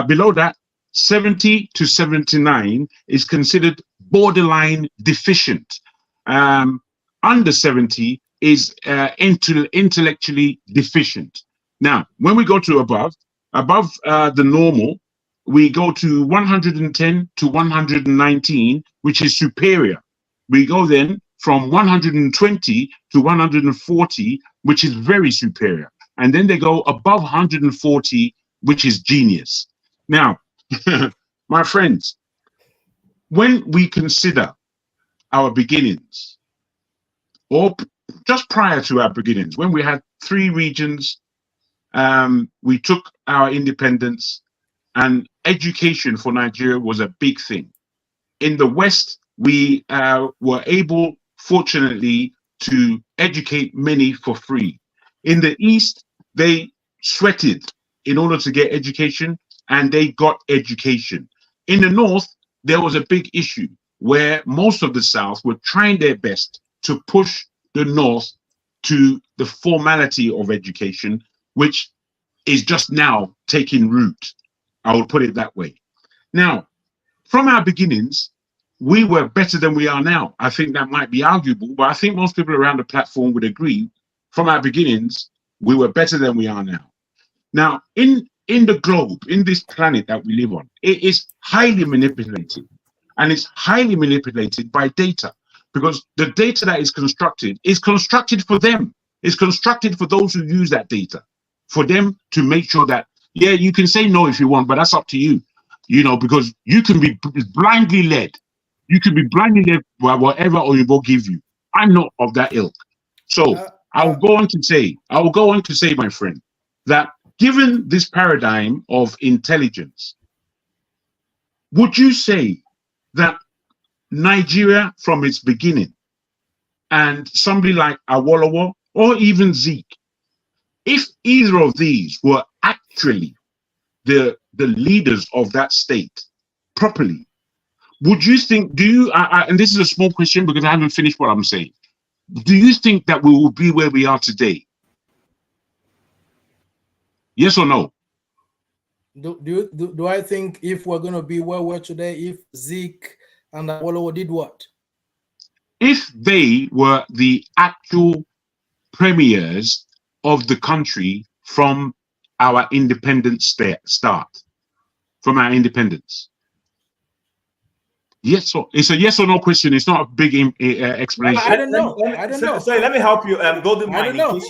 Speaker 8: Below that, 70 to 79 is considered borderline deficient. Under 70 is intellectually deficient. Now, when we go to above the normal, we go to 110 to 119, which is superior. We go then from 120 to 140, which is very superior. And then they go above 140, which is genius. Now, my friends, when we consider our beginnings, or just prior to our beginnings, when we had 3 regions, we took our independence, and education for Nigeria was a big thing. In the West, we were able, fortunately, to educate many for free. In the East, they sweated in order to get education, and they got education. In the North, there was a big issue where most of the South were trying their best to push the North to the formality of education, which is just now taking root. I will put it that way. Now, from our beginnings, we were better than we are now. I think that might be arguable, but I think most people around the platform would agree. From our beginnings, we were better than we are now. Now, in the globe, in this planet that we live on, it is highly manipulated, and it's highly manipulated by data, because the data that is constructed for them. It's constructed for those who use that data, for them to make sure that, yeah, you can say no if you want, but that's up to you, because you can be blindly led. You can be blindly led by whatever Oyinbo give you. I'm not of that ilk. So I will go on to say, my friend, that given this paradigm of intelligence, would you say that Nigeria from its beginning, and somebody like Awolowo or even Zeke, if either of these were actually the leaders of that state properly, would you think, and this is a small question because I haven't finished what I'm saying, do you think that we will be where we are today? Yes or no?
Speaker 15: Do I think if we're going to be where we're today, if Zeke and Awolowo did what?
Speaker 8: If they were the actual premiers of the country from our independence start, from our independence. Yes, so it's a yes or no question. It's not a big explanation.
Speaker 15: I don't know. I don't know.
Speaker 5: Sorry, let me help you. Golden
Speaker 15: I don't know.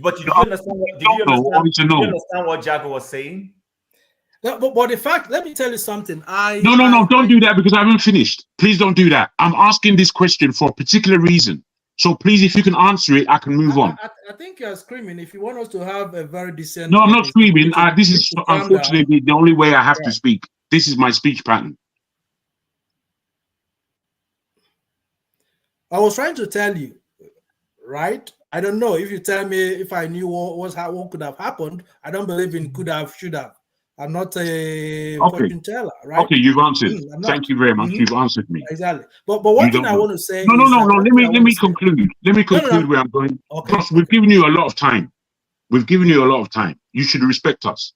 Speaker 5: But did you understand what Jago was saying?
Speaker 15: No, but the fact, let me tell you something.
Speaker 8: No, don't do that because I haven't finished. Please don't do that. I'm asking this question for a particular reason. So please, if you can answer it, I can move on.
Speaker 15: I think you're screaming. If you want us to have a very decent...
Speaker 8: No, I'm not screaming. This is unfortunately the only way I have to speak. This is my speech pattern.
Speaker 15: I was trying to tell you, right? I don't know if you tell me if I knew what could have happened. I don't believe in could have, should have. I'm not a fortune teller, right?
Speaker 8: Okay, you've answered. Thank you very much. You've answered me.
Speaker 15: Exactly. But one thing I want to say.
Speaker 8: No. Let me conclude. Let me conclude where I'm going.
Speaker 15: Okay.
Speaker 8: Plus, we've given you a lot of time. We've given you a lot of time. You should respect us.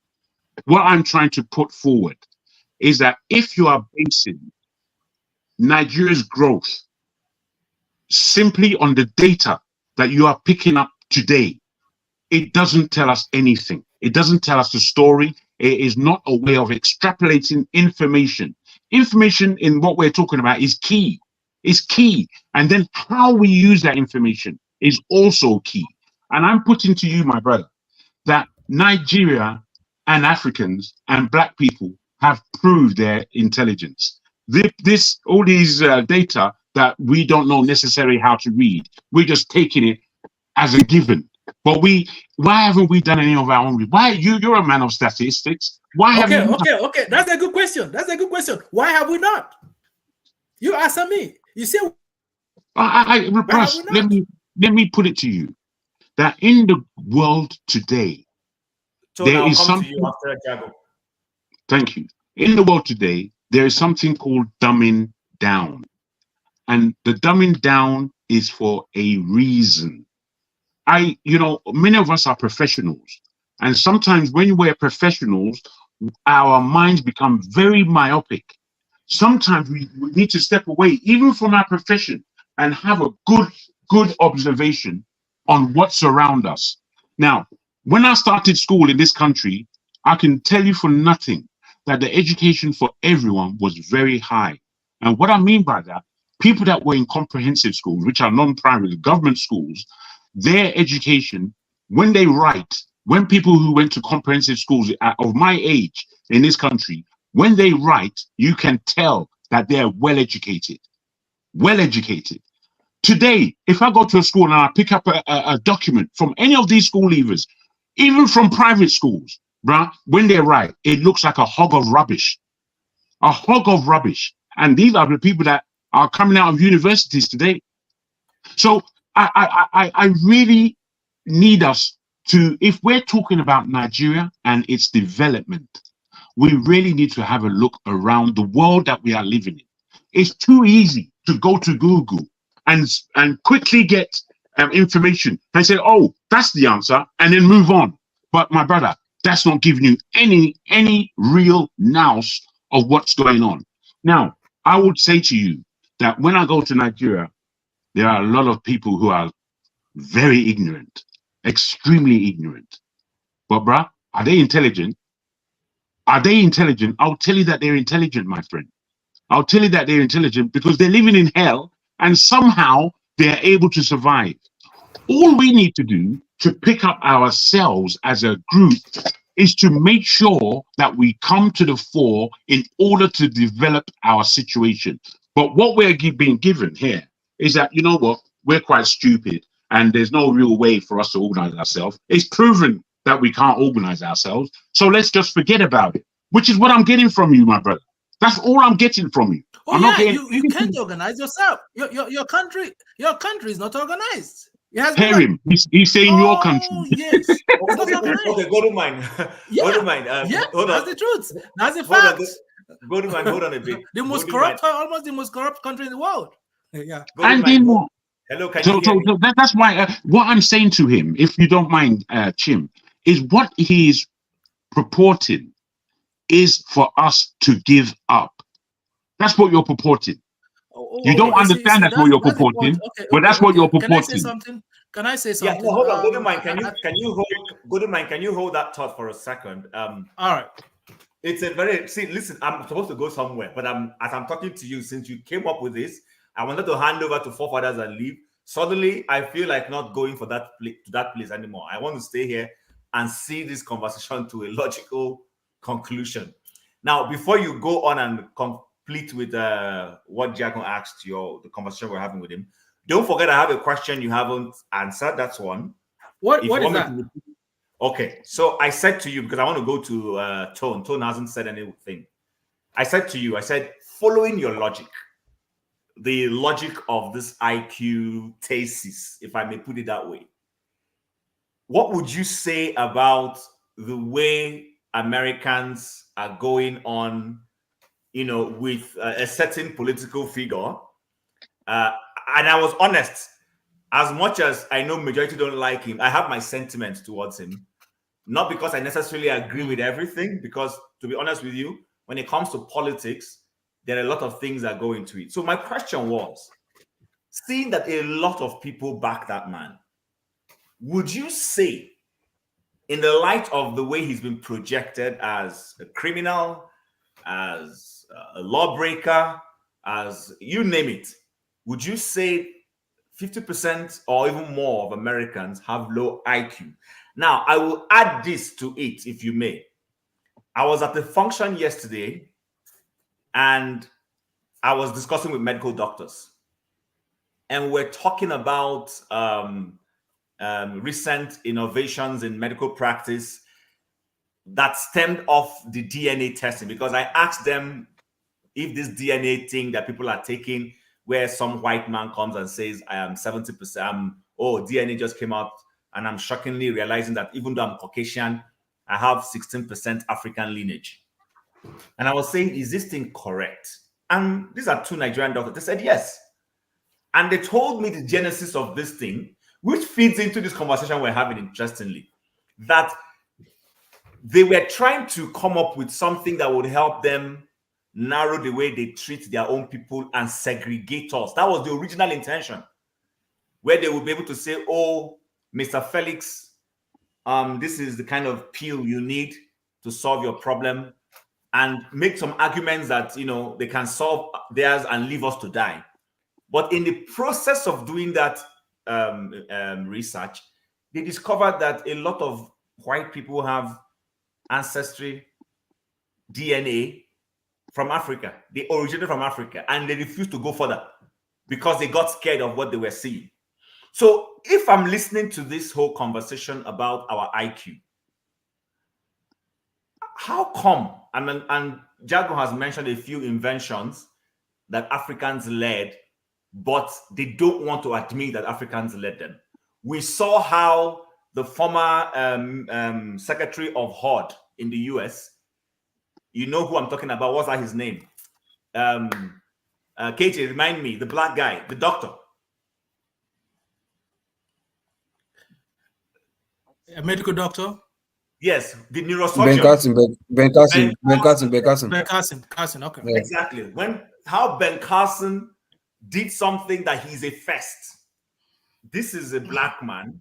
Speaker 8: What I'm trying to put forward is that if you are basing Nigeria's growth simply on the data that you are picking up today, it doesn't tell us anything. It doesn't tell us the story. It is not a way of extrapolating information. Information in what we're talking about is key. Is key. And then how we use that information is also key. And I'm putting to you, my brother, that Nigeria and Africans and Black people have proved their intelligence. All these data that we don't know necessarily how to read, we're just taking it as a given. But why haven't we done any of our own? Why you're a man of statistics? Why have
Speaker 15: Okay. That's a good question. Why have we not? You answer me. You say
Speaker 8: let me put it to you that in the world today,
Speaker 5: So
Speaker 8: there
Speaker 5: now
Speaker 8: is
Speaker 5: come
Speaker 8: something.
Speaker 5: to you after Jago.
Speaker 8: Thank you. In the world today, there is something called dumbing down. And the dumbing down is for a reason. Many of us are professionals. And sometimes when we're professionals, our minds become very myopic. Sometimes we need to step away, even from our profession, and have a good observation on what's around us. Now, when I started school in this country, I can tell you for nothing that the education for everyone was very high. And what I mean by that, people that were in comprehensive schools, which are non-primary government schools, their education, when people who went to comprehensive schools of my age in this country, when they write, you can tell that they're well educated. Well educated. Today, if I go to a school and I pick up a document from any of these school leavers, even from private schools, bruh, when they write, it looks like a hog of rubbish. A hog of rubbish. And these are the people that are coming out of universities today. So I really need us to, if we're talking about Nigeria and its development, we really need to have a look around the world that we are living in. It's too easy to go to Google and quickly get information and say, oh, that's the answer, and then move on. But my brother, that's not giving you any real nous of what's going on. Now, I would say to you that when I go to Nigeria, there are a lot of people who are very ignorant, extremely ignorant. But bruh, are they intelligent? Are they intelligent? I'll tell you that they're intelligent, my friend. I'll tell you that they're intelligent because they're living in hell and somehow they're able to survive. All we need to do to pick up ourselves as a group is to make sure that we come to the fore in order to develop our situation. But what we're being given here is that, you know what, we're quite stupid and there's no real way for us to organize ourselves. It's proven that we can't organize ourselves. So let's just forget about it, which is what I'm getting from you, my brother. That's all I'm getting from you.
Speaker 15: Oh,
Speaker 8: I'm
Speaker 15: you can't organize yourself. Your country is not organized.
Speaker 8: Hear him. He's saying your country.
Speaker 15: Yes.
Speaker 5: Okay, go to mine.
Speaker 15: Yeah.
Speaker 5: Go to mine. Hold
Speaker 15: That's
Speaker 5: on.
Speaker 15: the truth. That's the fact.
Speaker 5: Go to mine. Hold on a bit.
Speaker 15: Almost the most corrupt country in the world. Yeah.
Speaker 8: And then what?
Speaker 5: Hello, can you hear me?
Speaker 8: So that's why what I'm saying to him, if you don't mind, Chim, is what he is purporting is for us to give up. That's what you're purporting. You don't understand that's what you're purporting, but that's what you're
Speaker 15: Can I say
Speaker 8: purporting.
Speaker 15: something? Can I say
Speaker 5: Yeah,
Speaker 15: something?
Speaker 5: no, hold on, Goodman. Can you hold that thought for a second?
Speaker 15: All right.
Speaker 5: It's a very listen. I'm supposed to go somewhere, but as I'm talking to you, since you came up with this, I wanted to hand over to forefathers and leave. Suddenly, I feel like not going for that place anymore. I want to stay here and see this conversation to a logical conclusion. Now, before you go on and complete with what Jacob asked the conversation we're having with him, don't forget I have a question you haven't answered. That's one.
Speaker 15: What is that?
Speaker 5: Okay, so I said to you, because I want to go to Tone. Tone hasn't said anything. I said to you, following your logic, the logic of this IQ thesis, if I may put it that way, what would you say about the way Americans are going on, with a certain political figure? And I was honest. As much as I know majority don't like him, I have my sentiments towards him. Not because I necessarily agree with everything, because to be honest with you, when it comes to politics, there are a lot of things that go into it. So my question was, seeing that a lot of people back that man, would you say, in the light of the way he's been projected as a criminal, as a lawbreaker, as you name it, would you say 50% or even more of Americans have low IQ? Now, I will add this to it, if you may. I was at the function yesterday and I was discussing with medical doctors. And we're talking about recent innovations in medical practice that stemmed off the DNA testing, because I asked them if this DNA thing that people are taking, where some white man comes and says, I am 70%, DNA just came out, and I'm shockingly realizing that even though I'm Caucasian, I have 16% African lineage. And I was saying, is this thing correct? And these are two Nigerian doctors. They said yes. And they told me the genesis of this thing, which feeds into this conversation we're having, interestingly, that they were trying to come up with something that would help them narrow the way they treat their own people and segregate us. That was the original intention, where they would be able to say, oh, Mr. Felix, this is the kind of pill you need to solve your problem, and make some arguments that, they can solve theirs and leave us to die. But in the process of doing that research, they discovered that a lot of white people have ancestry DNA from Africa. They originated from Africa, and they refused to go further because they got scared of what they were seeing. So if I'm listening to this whole conversation about our IQ, how come, and Jago has mentioned a few inventions that Africans led, but they don't want to admit that Africans led them. We saw how the former Secretary of HUD in the US, you know who I'm talking about, what's that his name? KJ, remind me, the black guy, the doctor.
Speaker 15: A medical doctor?
Speaker 5: Yes, the neurosurgeon.
Speaker 11: Ben
Speaker 15: Carson, okay.
Speaker 5: Yeah. Exactly. How Ben Carson did something that he's a first. This is a black man,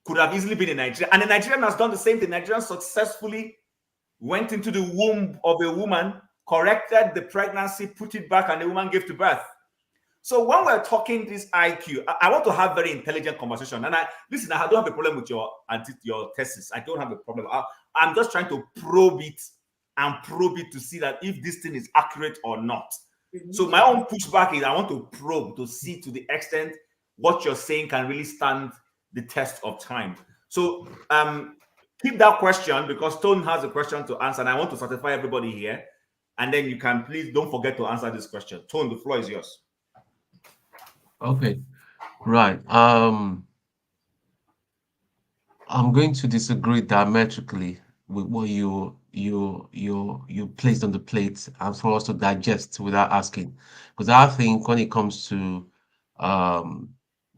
Speaker 5: could have easily been a Nigerian. And a Nigerian has done the same thing. Nigerian successfully went into the womb of a woman, corrected the pregnancy, put it back, and the woman gave to birth. So when we're talking this IQ, I want to have very intelligent conversation. And I don't have a problem with your thesis. I don't have a problem. I'm just trying to probe it to see that if this thing is accurate or not. So my own pushback is I want to probe to see to the extent what you're saying can really stand the test of time. So keep that question, because Stone has a question to answer, and I want to satisfy everybody here. And then you can please don't forget to answer this question. Tone, the floor is yours.
Speaker 10: Okay, right. I'm going to disagree diametrically with what you placed on the plate, and for us to digest without asking, because I think when it comes to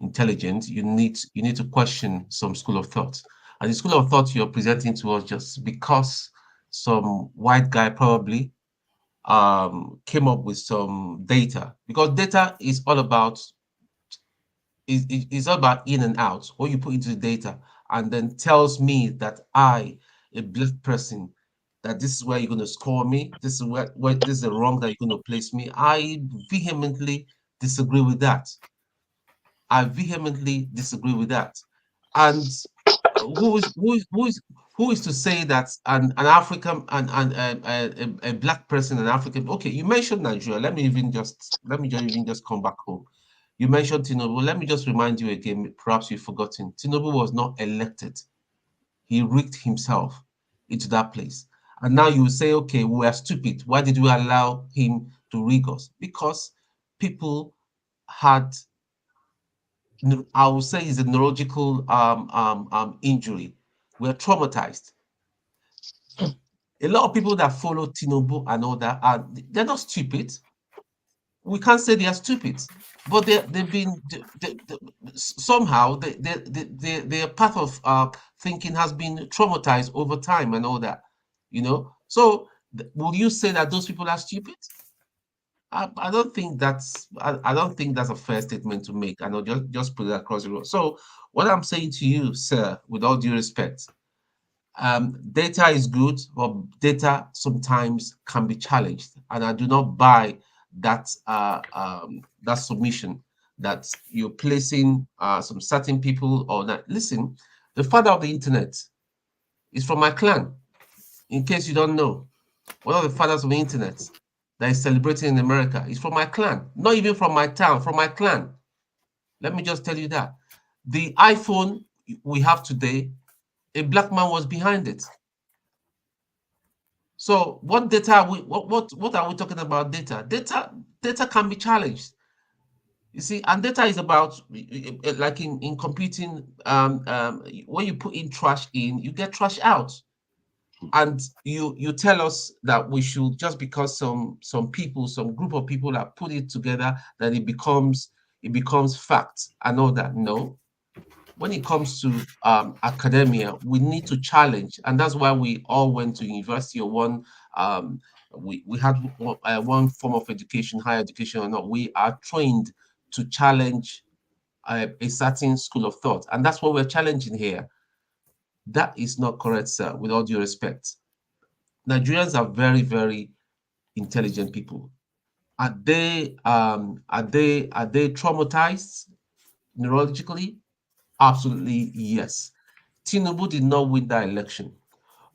Speaker 10: intelligence, you need to question some school of thought, and the school of thought you're presenting to us just because some white guy probably came up with some data, because data is all about is all about in and out, what you put into the data, and then tells me that I, a black person, that this is where you're going to score me, this is where this is the wrong that you're going to place me. I vehemently disagree with that. I vehemently disagree with that. And who is to say that an African and a black person, an African? Okay, you mentioned Nigeria. Let me just come back home. You mentioned Tinubu. Let me just remind you again. Perhaps you've forgotten. Tinubu was not elected. He rigged himself into that place. And now you say, okay, we are stupid. Why did we allow him to rig us? Because people had, I would say, is a neurological injury. We're traumatized. A lot of people that follow Tinubu and all that they're not stupid. We can't say they are stupid, but they've been somehow their path of thinking has been traumatized over time and all that, you know. So will you say that those people are stupid? I don't think that's I don't think that's a fair statement to make. I know, just put it across the road. So what I'm saying to you, sir, with all due respect, data is good, but data sometimes can be challenged, and I do not buy that that submission that you're placing some certain people or that. Listen, the father of the internet is from my clan. In case you don't know, one of the fathers of the internet that is celebrating in America is from my clan, not even from my town, from my clan. Let me just tell you that the iPhone we have today, a black man was behind it. So what data are what are we talking about? Data can be challenged. You see, and data is about, like in computing, when you put in trash in, you get trash out. And you tell us that we should, just because some people, some group of people have put it together, that it becomes fact and all that. No. When it comes to academia, we need to challenge, and that's why we all went to university or one. We had one form of education, higher education or not. We are trained to challenge a certain school of thought, and that's what we're challenging here. That is not correct, sir. With all due respect, Nigerians are very, very intelligent people. Are they traumatized neurologically? Absolutely, yes. Tinubu did not win that election.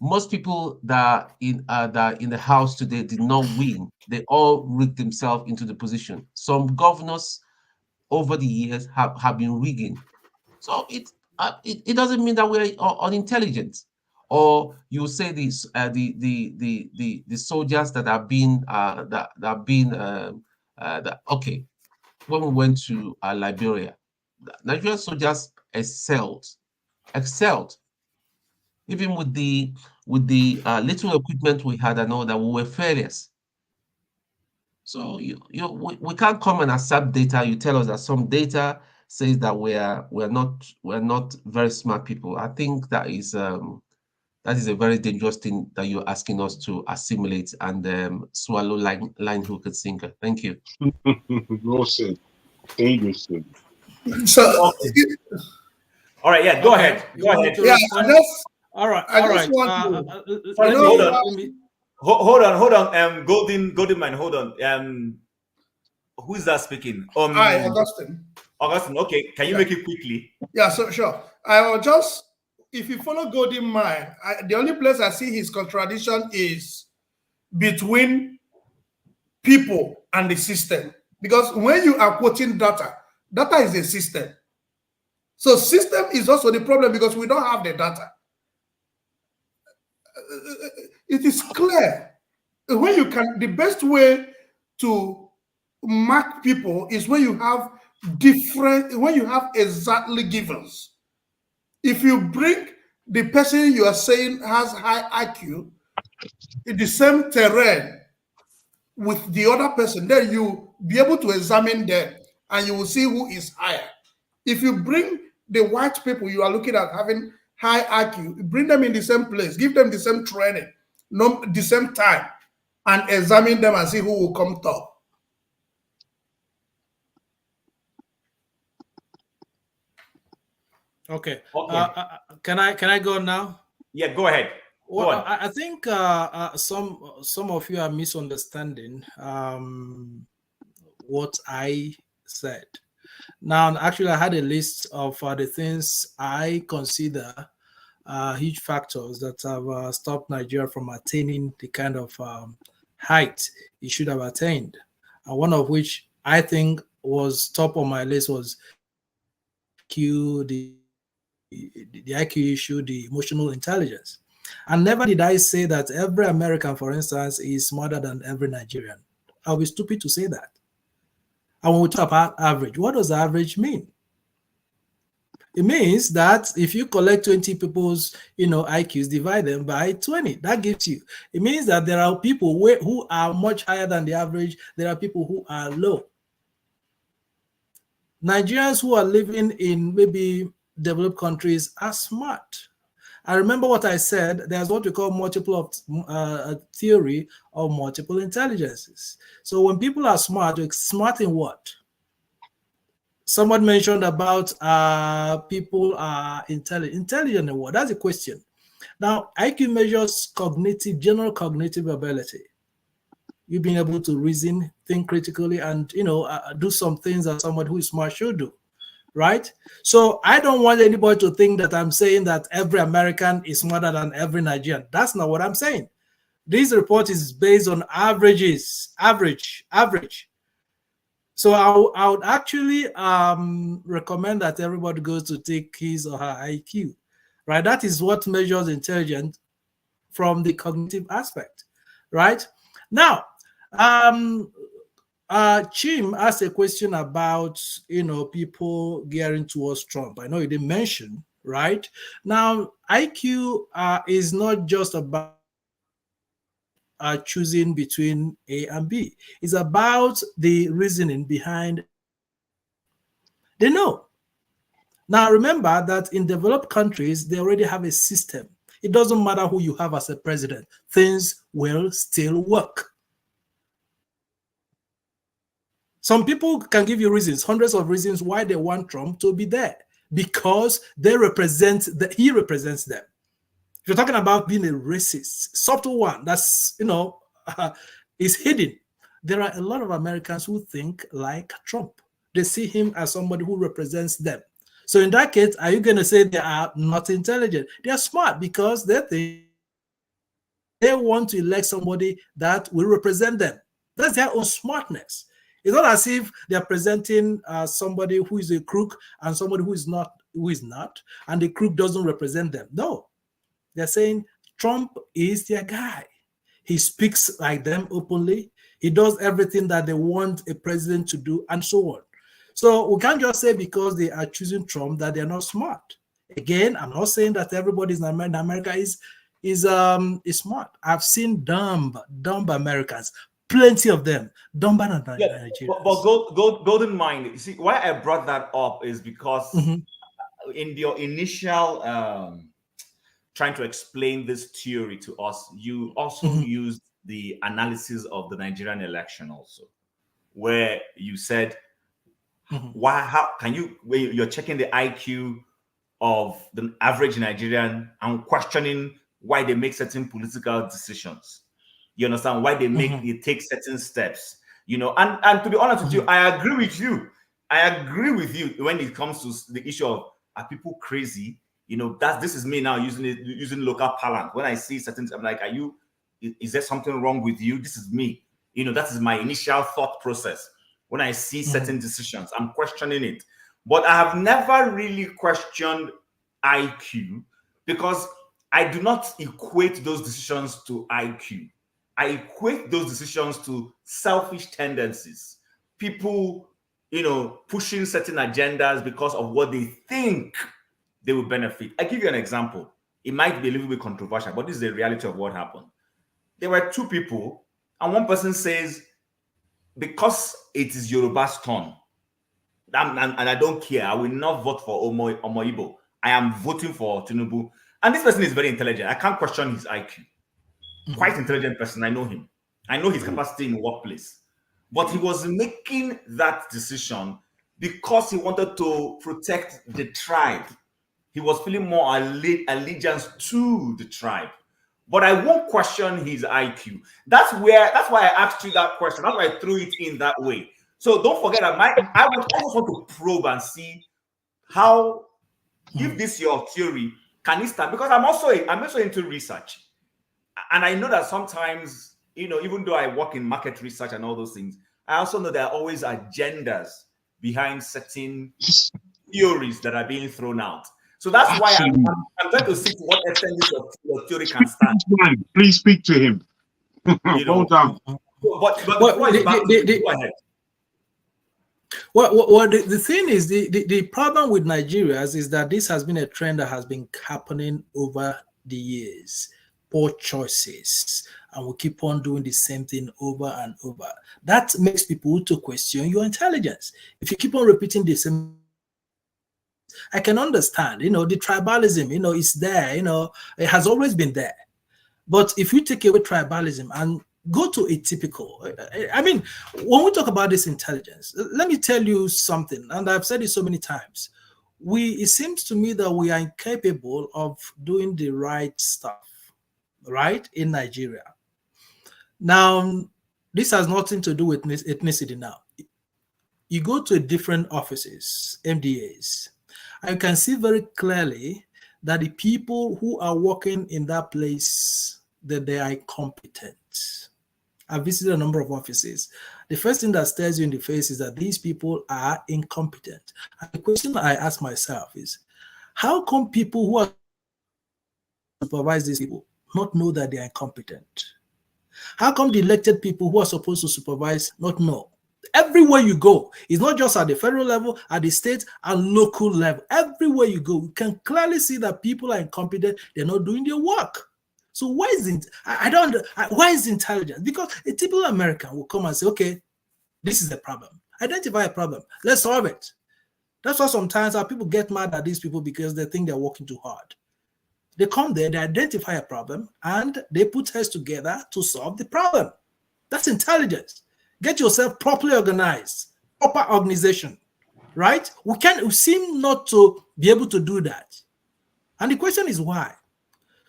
Speaker 10: Most people that are in the house today did not win. They all rigged themselves into the position. Some governors over the years have been rigging. So it doesn't mean that we're unintelligent. Or you say this the soldiers that have been okay. When we went to Liberia, Nigerian soldiers excelled. Even with the little equipment we had and all that, we were failures. So we can't come and accept data. You tell us that some data says that we're not very smart people. I think that is a very dangerous thing that you're asking us to assimilate and swallow line, hook, and sinker. Thank you.
Speaker 8: Well said. Dangerous.
Speaker 7: So,
Speaker 5: all right, yeah, go ahead. Go ahead.
Speaker 7: Yeah,
Speaker 15: all right.
Speaker 5: Hold on. Golden man, hold on. Who is that speaking?
Speaker 7: Hi, Augustine.
Speaker 5: Augustine, okay. Can you make it quickly?
Speaker 7: Yeah, so sure. I will just, if you follow Golden Man, the only place I see his contradiction is between people and the system. Because when you are quoting data is a system. So system is also the problem because we don't have the data. It is clear. When you can, the best way to mark people is when you have exactly givens. If you bring the person you are saying has high IQ in the same terrain with the other person, then you be able to examine them and you will see who is higher. If you bring the white people you are looking at having high IQ, bring them in the same place, give them the same training,
Speaker 14: no, the same time and examine them and see who will come top.
Speaker 15: Okay.
Speaker 5: Okay.
Speaker 15: Can I go now?
Speaker 5: Yeah, go ahead.
Speaker 15: Well,
Speaker 5: Go on.
Speaker 15: I think some of you are misunderstanding what I said. Now, actually, I had a list of the things I consider huge factors that have stopped Nigeria from attaining the kind of height it should have attained. And one of which I think was top on my list was the IQ issue, the emotional intelligence. And never did I say that every American, for instance, is smarter than every Nigerian. I'll be stupid to say that. And when we talk about average, what does average mean? It means that if you collect 20 people's, IQs, divide them by 20, that gives you. It means that there are people who are much higher than the average. There are people who are low. Nigerians who are living in maybe developed countries are smart. I remember what I said. There's what we call theory of multiple intelligences. So when people are smart, they're smart in what? Someone mentioned about people are intelligent. Intelligent in what? That's the question. Now, IQ measures general cognitive ability. You being able to reason, think critically, and do some things that someone who is smart should do, right? So I don't want anybody to think that I'm saying that every American is smarter than every Nigerian. That's not what I'm saying. This report is based on averages, average. So I would actually recommend that everybody goes to take his or her IQ, right? That is what measures intelligence from the cognitive aspect, right? Now, Chim asked a question about people gearing towards Trump. I know you didn't mention, right? Now, IQ is not just about choosing between A and B. It's about the reasoning behind. They know. Now, remember that in developed countries, they already have a system. It doesn't matter who you have as a president. Things will still work. Some people can give you reasons, hundreds of reasons why they want Trump to be there, because he represents them. If you're talking about being a racist, subtle one, that's, is hidden. There are a lot of Americans who think like Trump. They see him as somebody who represents them. So in that case, are you going to say they are not intelligent? They are smart because they think they want to elect somebody that will represent them. That's their own smartness. It's not as if they're presenting somebody who is a crook and somebody who is not, and the crook doesn't represent them. No. They're saying Trump is their guy. He speaks like them openly. He does everything that they want a president to do, and so on. So we can't just say because they are choosing Trump that they're not smart. Again, I'm not saying that everybody in America is smart. I've seen dumb Americans, plenty of them, dumber than Nigerians.
Speaker 5: But Golden Mind, you see, why I brought that up is because in your initial trying to explain this theory to us, you also used the analysis of the Nigerian election also, where you said, how can you're checking the IQ of the average Nigerian and questioning why they make certain political decisions. You understand why they take certain steps, and to be honest with you, I agree with you. I agree with you when it comes to the issue of, are people crazy? This is me now using local parlance. When I see certain, I'm like, is there something wrong with you? This is me. That is my initial thought process. When I see certain decisions, I'm questioning it. But I have never really questioned IQ because I do not equate those decisions to IQ. I equate those decisions to selfish tendencies. People, pushing certain agendas because of what they think they will benefit. I give you an example. It might be a little bit controversial, but this is the reality of what happened. There were two people, and one person says, because it is Yoruba's turn, and I don't care, I will not vote for Omoibo. I am voting for Tinubu. And this person is very intelligent. I can't question his IQ. quite intelligent person. I know him. I know his capacity in the workplace. But he was making that decision because he wanted to protect the tribe. He was feeling more allegiance to the tribe. But I won't question his IQ. That's why I asked you that question. That's why I threw it in that way. So don't forget that I also want to probe and see how, if this your theory, can it stand? Because I'm also into research. And I know that sometimes, even though I work in market research and all those things, I also know there are always agendas behind certain theories that are being thrown out. So that's why I'm trying to see to what extent your theory can stand.
Speaker 8: Please speak to him. Well done.
Speaker 5: But the floor is back to you. Go ahead.
Speaker 15: Well, the thing is, the problem with Nigeria is that this has been a trend that has been happening over the years. Poor choices, and we keep on doing the same thing over and over. That makes people to question your intelligence. If you keep on repeating the same, I can understand, the tribalism, it's there, it has always been there. But if you take away tribalism and go to a typical, I mean, when we talk about this intelligence, let me tell you something, and I've said it so many times. It seems to me that we are incapable of doing the right stuff, right, in Nigeria. Now, this has nothing to do with ethnicity now. You go to different offices, MDAs, and you can see very clearly that the people who are working in that place, that they are incompetent. I've visited a number of offices. The first thing that stares you in the face is that these people are incompetent. And the question I ask myself is, how come people who are supervise these people not know that they are incompetent? How come the elected people who are supposed to supervise not know? Everywhere you go, it's not just at the federal level, at the state and local level. Everywhere you go, you can clearly see that people are incompetent. They're not doing their work. So why is it? Why is intelligence? Because a typical American will come and say, "Okay, this is the problem. Identify a problem. Let's solve it." That's why sometimes our people get mad at these people because they think they're working too hard. They come there, they identify a problem, and they put heads together to solve the problem. That's intelligence. Get yourself properly organized, proper organization, right? We seem not to be able to do that. And the question is why?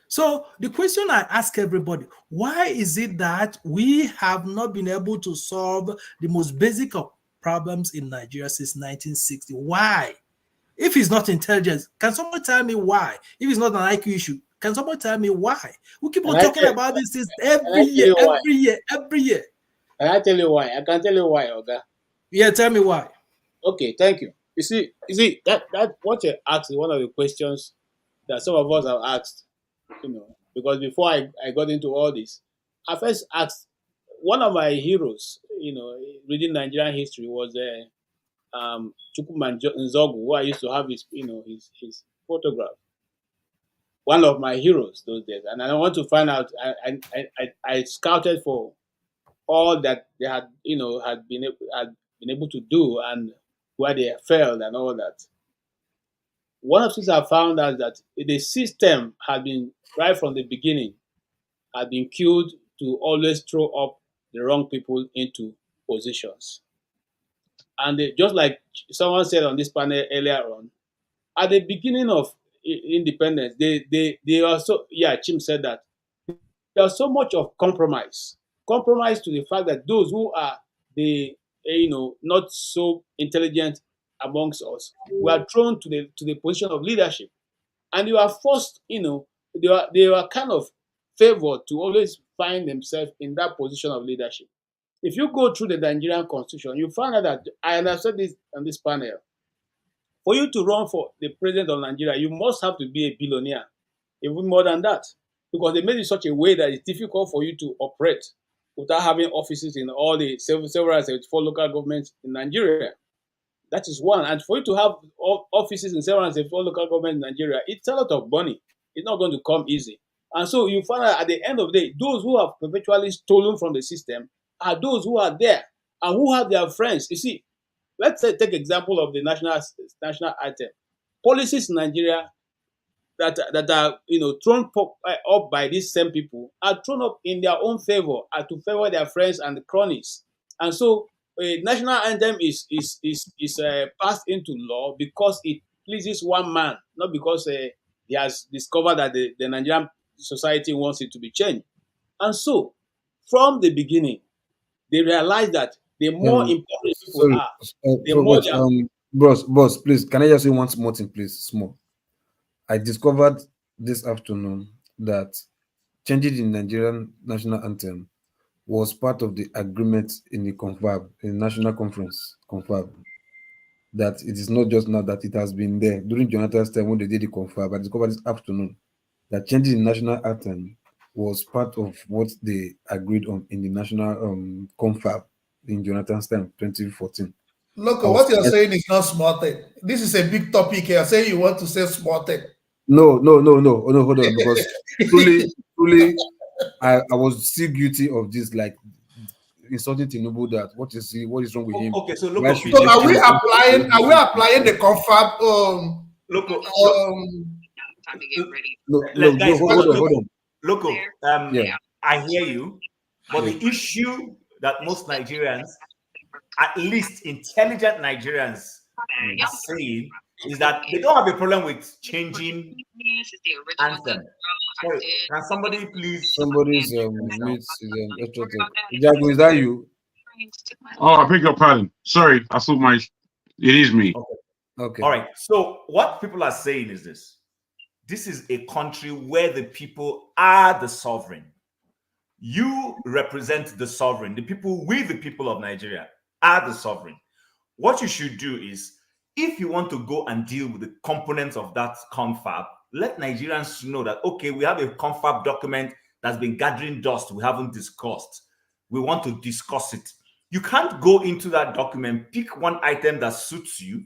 Speaker 15: So the question I ask everybody, why is it that we have not been able to solve the most basic of problems in Nigeria since 1960? Why? If it's not intelligence, can someone tell me why? If it's not an IQ issue, can someone tell me why? We keep on talking about these things every year.
Speaker 9: Can I tell you why? I can tell you why, Oga.
Speaker 15: Yeah, tell me why.
Speaker 9: Okay, thank you. You see that what you asked is one of the questions that some of us have asked, because before I got into all this, I first asked one of my heroes, reading Nigerian history was Chukwuma Nzogu, who I used to have his photograph. One of my heroes those days, and I want to find out. I scouted for all that they had been able to do and where they failed and all that. One of the things I found out that the system had been right from the beginning had been cued to always throw up the wrong people into positions. And just like someone said on this panel earlier on, at the beginning of independence, they also, Chim said that, there's so much of compromise to the fact that those who are not so intelligent amongst us were thrown to the position of leadership, and they were forced, they were kind of favored to always find themselves in that position of leadership. If you go through the Nigerian constitution, you find out that, and I've said this on this panel, for you to run for the president of Nigeria, you must have to be a billionaire, even more than that, because they made it such a way that it's difficult for you to operate without having offices in all the several 74 local governments in Nigeria. That is one. And for you to have offices in 74 local governments in Nigeria, it's a lot of money. It's not going to come easy. And so you find out at the end of the day, those who have perpetually stolen from the system are those who are there and who have their friends. You see, let's say take example of the national item. Policies in Nigeria that are thrown up by these same people are thrown up in their own favor, to favor their friends and cronies. And so a national anthem is passed into law because it pleases one man, not because he has discovered that the Nigerian society wants it to be changed. And so from the beginning, they realize that the more important people
Speaker 11: Sorry,
Speaker 9: are, the
Speaker 11: so
Speaker 9: more
Speaker 11: but
Speaker 9: they are.
Speaker 11: boss, please, can I just say one small thing, please? Small. I discovered this afternoon that changing the Nigerian national anthem was part of the agreement in the confab, in the national conference confab. That it is not just now, that it has been there during Jonathan's time when they did the confab. I discovered this afternoon that changing the national anthem was part of what they agreed on in the national confab in Jonathan's time, 2014.
Speaker 14: Look,
Speaker 11: I was
Speaker 14: what you're saying is not small thing. This is a big topic here. Say you want to say small thing.
Speaker 11: no, hold on, because truly, I was still guilty of this, like insulting Tinubu. That what is wrong with him?
Speaker 5: Okay, so
Speaker 11: Why
Speaker 5: look,
Speaker 11: should
Speaker 14: So
Speaker 11: he
Speaker 14: are we
Speaker 11: change
Speaker 14: applying? Are we
Speaker 11: it?
Speaker 14: applying the confab?
Speaker 5: Look,
Speaker 11: No,
Speaker 5: guys,
Speaker 11: hold on.
Speaker 5: Look,
Speaker 11: Yeah.
Speaker 5: I hear you, but
Speaker 11: Yeah.
Speaker 5: the issue that most Nigerians, at least intelligent Nigerians, are saying is that they don't have a problem with changing anthem. Sorry, can somebody please?
Speaker 11: Somebody's mute is extra talk. Jago, is that you?
Speaker 8: Oh, I beg your pardon. Sorry, I thought it is me.
Speaker 11: Okay.
Speaker 5: All right. So what people are saying is this: this is a country where the people are the sovereign. You represent the sovereign. The people, we the people of Nigeria, are the sovereign. What you should do is, if you want to go and deal with the components of that confab, let Nigerians know that, okay, we have a confab document that's been gathering dust we haven't discussed. We want to discuss it. You can't go into that document, pick one item that suits you,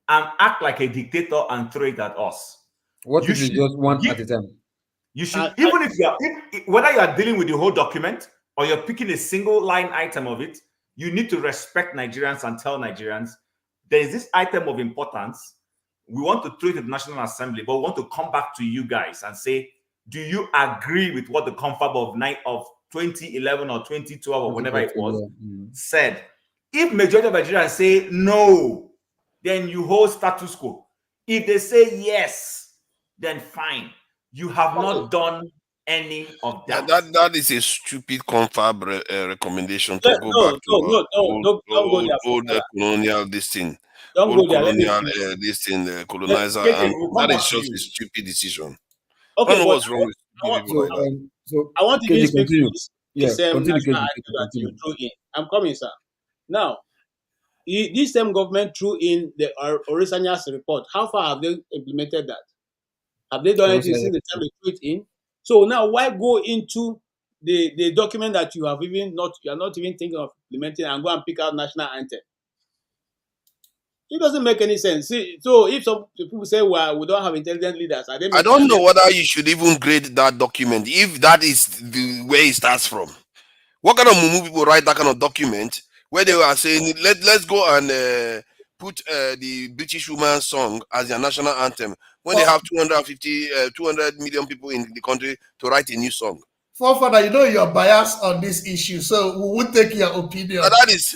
Speaker 5: and act like a dictator and throw it at us.
Speaker 11: What if it's just one at a time?
Speaker 5: You should, even if you are, whether you are dealing with the whole document or you're picking a single line item of it, you need to respect Nigerians and tell Nigerians there is this item of importance. We want to throw it to the National Assembly, but we want to come back to you guys and say, do you agree with what the confab of 2011 or 2012 or whenever it was said? If majority of Nigerians say no, then you hold status quo. If they say yes, then fine. You have not done any of that.
Speaker 13: That is a stupid confab recommendation to go back to old colonial this thing.
Speaker 9: Don't
Speaker 13: old
Speaker 9: go there.
Speaker 13: colonial this thing, colonizer. And that is just a stupid decision.
Speaker 9: Okay,
Speaker 13: I don't know what's wrong with people like that.
Speaker 9: I want to
Speaker 11: KG,
Speaker 9: speak
Speaker 11: continue.
Speaker 9: to this
Speaker 11: Continue,
Speaker 9: national
Speaker 11: KG,
Speaker 9: anthem that you threw in. I'm coming, sir. Now, this same government threw in the Orisanyas report. How far have they implemented that? Have they done anything since the time they threw it in? So now, why go into the document that you are not even thinking of implementing and go and pick out national anthem? It doesn't make any sense. See, so if some people say, well, we don't have intelligent leaders,
Speaker 13: I don't know whether you should even grade that document if that is the where it starts from. What kind of mumu people write that kind of document where they were saying, let's go and put the British Woman song as their national anthem when they have 200 million people in the country to write a new song?
Speaker 14: Forefather, you know you're biased on this issue, so we would take your opinion.
Speaker 13: That is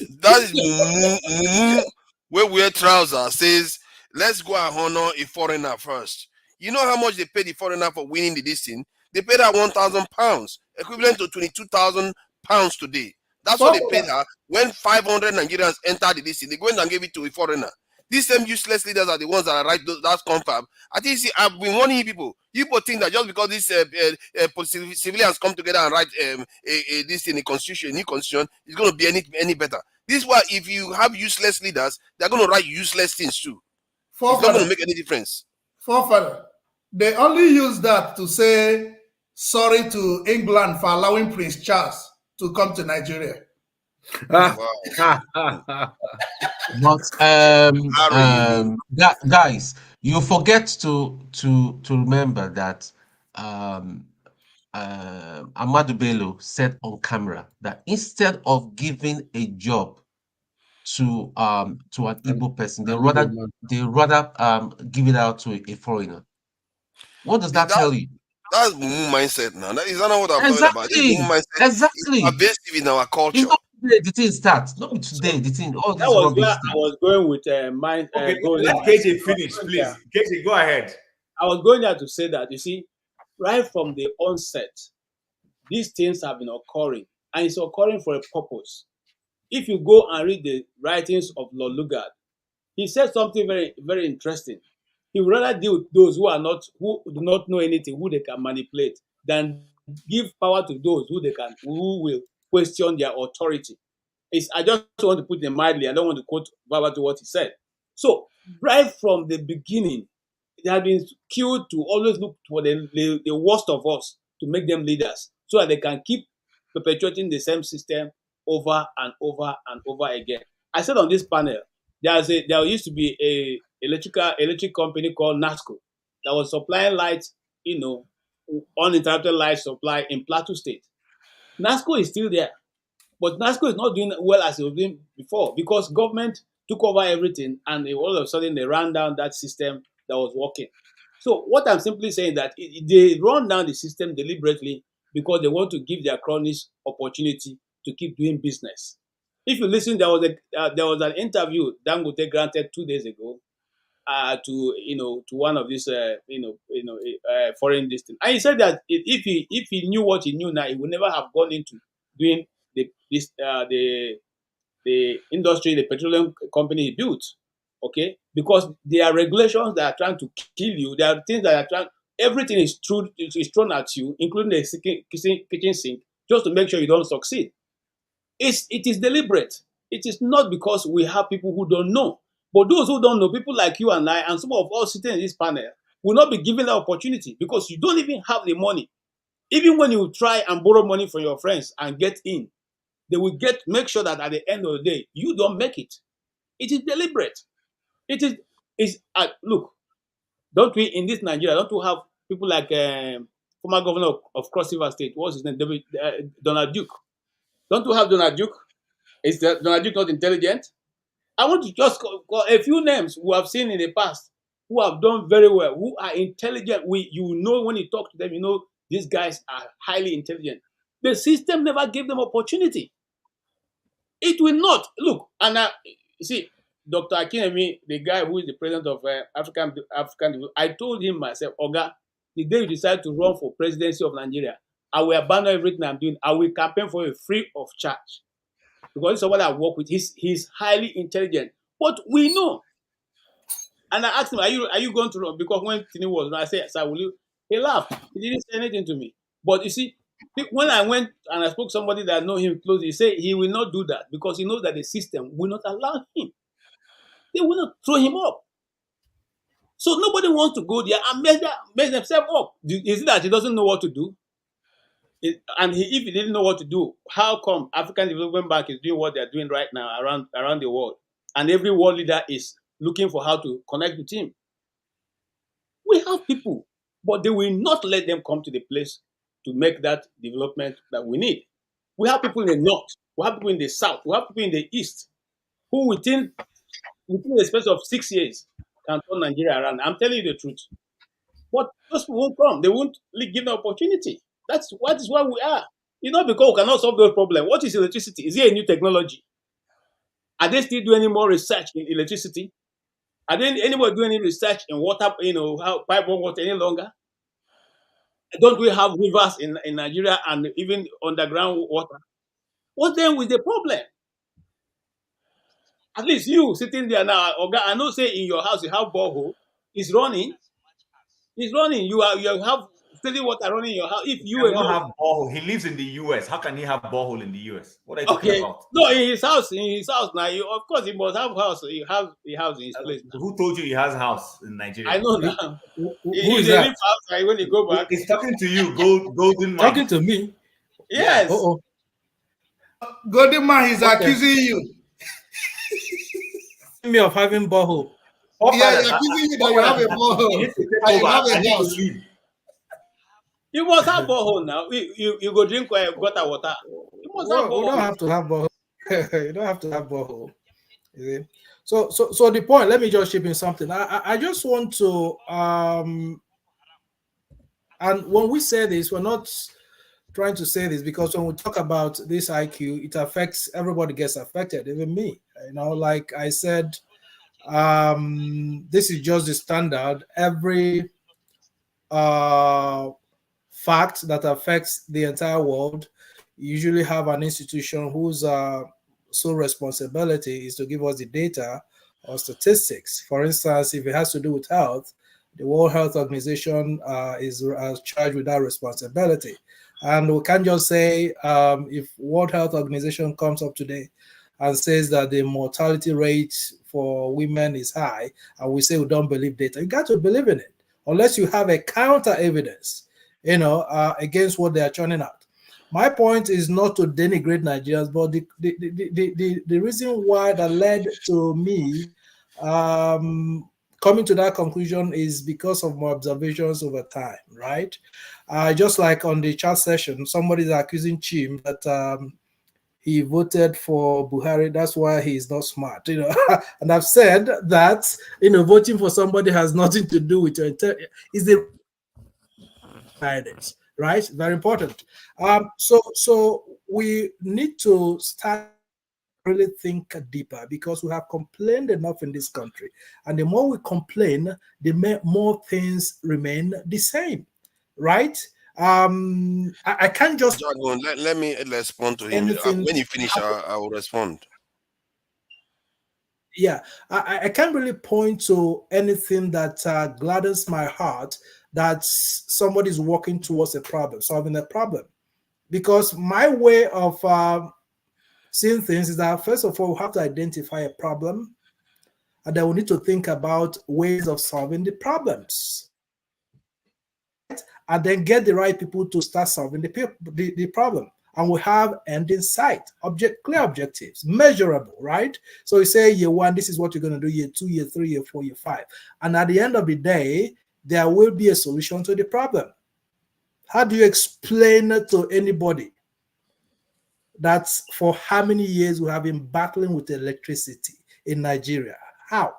Speaker 13: mumu where wear trousers says, let's go and honor a foreigner first. You know how much they paid the foreigner for winning this thing? They paid her £1,000, equivalent to £22,000 today. That's what they paid her when 500 Nigerians entered the listing. They went and gave it to a foreigner. These same useless leaders are the ones that write that confab. I think, see, I've been warning you people. You people think that just because these civilians come together and write this in a constitution, new constitution, it's going to be any better. This is why if you have useless leaders, they're going to write useless things too. It's not going to make any difference.
Speaker 14: Forefather, they only use that to say sorry to England for allowing Prince Charles to come to Nigeria.
Speaker 10: But guys, you forget to remember that Ahmadu Bello said on camera that instead of giving a job to an Igbo person, they rather give it out to a foreigner. What does that tell you?
Speaker 13: That's Mumu mindset now. That is not what I'm talking about. This
Speaker 10: Exactly.
Speaker 13: Mumu mindset
Speaker 10: Exactly.
Speaker 13: is pervasive in our culture.
Speaker 10: It's not today the thing starts. Not today the thing. All
Speaker 9: That
Speaker 10: this
Speaker 9: was
Speaker 10: rubbish
Speaker 9: where I
Speaker 10: stuff.
Speaker 9: was going with
Speaker 5: Okay,
Speaker 9: going
Speaker 5: let
Speaker 9: there.
Speaker 5: KJ finish, please. KJ, go ahead.
Speaker 9: I was going there to say that, you see, right from the onset, these things have been occurring, and it's occurring for a purpose. If you go and read the writings of Lord Lugard, he said something very, very interesting. He would rather deal with those who do not know anything, who they can manipulate, than give power to those who will question their authority. I just want to put it mildly. I don't want to quote verbatim what he said. So right from the beginning, it has been cued to always look for the worst of us to make them leaders, so that they can keep perpetuating the same system over and over and over again. I said on this panel, there used to be a electric company called NASCO that was supplying light, uninterrupted light supply in Plateau State. NASCO is still there, but NASCO is not doing well as it was doing before, because government took over everything, and all of a sudden they ran down that system that was working. So what I'm simply saying that they run down the system deliberately because they want to give their cronies opportunity to keep doing business. If you listen, there was an interview Dangote granted 2 days ago to one of these foreign districts, and he said that if he knew what he knew now, he would never have gone into doing the industry, the petroleum company he built. Okay, because there are regulations that are trying to kill you. There are things that are trying. Everything is thrown at you, including the kitchen sink, just to make sure you don't succeed. It is deliberate. It is not because we have people who don't know. But those who don't know, people like you and I, and some of us sitting in this panel, will not be given that opportunity because you don't even have the money. Even when you try and borrow money from your friends and get in, they will make sure that at the end of the day, you don't make it. It is deliberate. Look, don't we in this Nigeria, don't we have people like former governor of Cross River State, what's his name, Donald Duke? Don't we have Donald Duke? Is Donald Duke not intelligent? I want to just call a few names who I've seen in the past who have done very well, who are intelligent. You know when you talk to them, you know these guys are highly intelligent. The system never gave them opportunity. It will not. Look, and you see, Dr. Akinemi, the guy who is the president of African, I told him myself, Oga, the day you decide to run for presidency of Nigeria, I will abandon everything I'm doing. I will campaign for you free of charge. Because this is what I work with. He's highly intelligent. But we know. And I asked him, are you going to run? Because when Tini was, I said, sir, will you? He laughed. He didn't say anything to me. But you see, when I went and I spoke to somebody that know him closely, he said he will not do that because he knows that the system will not allow him. They will not throw him up. So nobody wants to go there and mess themselves up. Is it that he doesn't know what to do? If he didn't know what to do, how come African Development Bank is doing what they're doing right now around the world, and every world leader is looking for how to connect with him? We have people, but they will not let them come to the place to make that development that we need. We have people in the north, we have people in the south, we have people in the east who within the space of 6 years can turn Nigeria around. I'm telling you the truth. But those people won't come. They won't give the opportunity. That is why we are. Because we cannot solve those problems. What is electricity? Is it a new technology? Are they still doing any more research in electricity? Are there anybody doing any research in water, how pipeline water any longer? Don't we have rivers in Nigeria and even underground water? What then with the problem? At least you sitting there now, Oga, I know say in your house you have borehole. It's running. It's running. You have steady water running in your house. If you
Speaker 5: don't
Speaker 9: alone
Speaker 5: have borehole. He lives in the US. How can he have borehole in the US? What are you talking about?
Speaker 9: No, in his house now. Of course, he must have house. He has the house in his place now.
Speaker 5: Who told you he has a house in Nigeria?
Speaker 9: I know now.
Speaker 11: Who is that?
Speaker 9: Leave outside when you go back.
Speaker 5: He's talking to you, Golden Mike.
Speaker 11: Talking to me?
Speaker 9: Yes.
Speaker 11: Uh-oh.
Speaker 14: Golden Man is accusing you.
Speaker 15: Me of having borehole.
Speaker 14: Yeah, he's accusing you that you have a borehole. You have a house.
Speaker 9: You must have borehole now. You go drink gutter water. You must have borehole.
Speaker 15: You don't have to have borehole. You don't have to have borehole. So the point. Let me just chip in something. I just want to And when we say this, we're not trying to say this because when we talk about this IQ, it affects everybody, gets affected, even me. You know, like I said, this is just the standard. Every fact that affects the entire world, you usually have an institution whose sole responsibility is to give us the data or statistics. For instance, if it has to do with health, the World Health Organization is charged with that responsibility. And we can't just say if World Health Organization comes up today and says that the mortality rate for women is high, and we say we don't believe data. You got to believe in it, unless you have a counter evidence, you know, against what they are churning out. My point is not to denigrate Nigerians, but the reason why that led to me coming to that conclusion is because of my observations over time, right? Just like on the chat session, somebody is accusing Chim that he voted for Buhari. That's why he's not smart, you know. And I've said that, you know, voting for somebody has nothing to do with your is the guidance, right? Very important. So we need to start really think deeper, because we have complained enough in this country, and the more we complain, the more things remain the same, right? I can't just
Speaker 13: let me respond to him. When you finish, I will respond.
Speaker 15: Yeah, I can't really point to anything that gladdens my heart that somebody's working towards a problem, solving a problem. Because my way of seeing things is that, first of all, we have to identify a problem, and then we need to think about ways of solving the problems. And then get the right people to start solving the problem. And we have end in sight, clear objectives, measurable, right? So you say year one, this is what you're going to do, year two, year three, year four, year five. And at the end of the day, there will be a solution to the problem. How do you explain to anybody that for how many years we have been battling with electricity in Nigeria? How?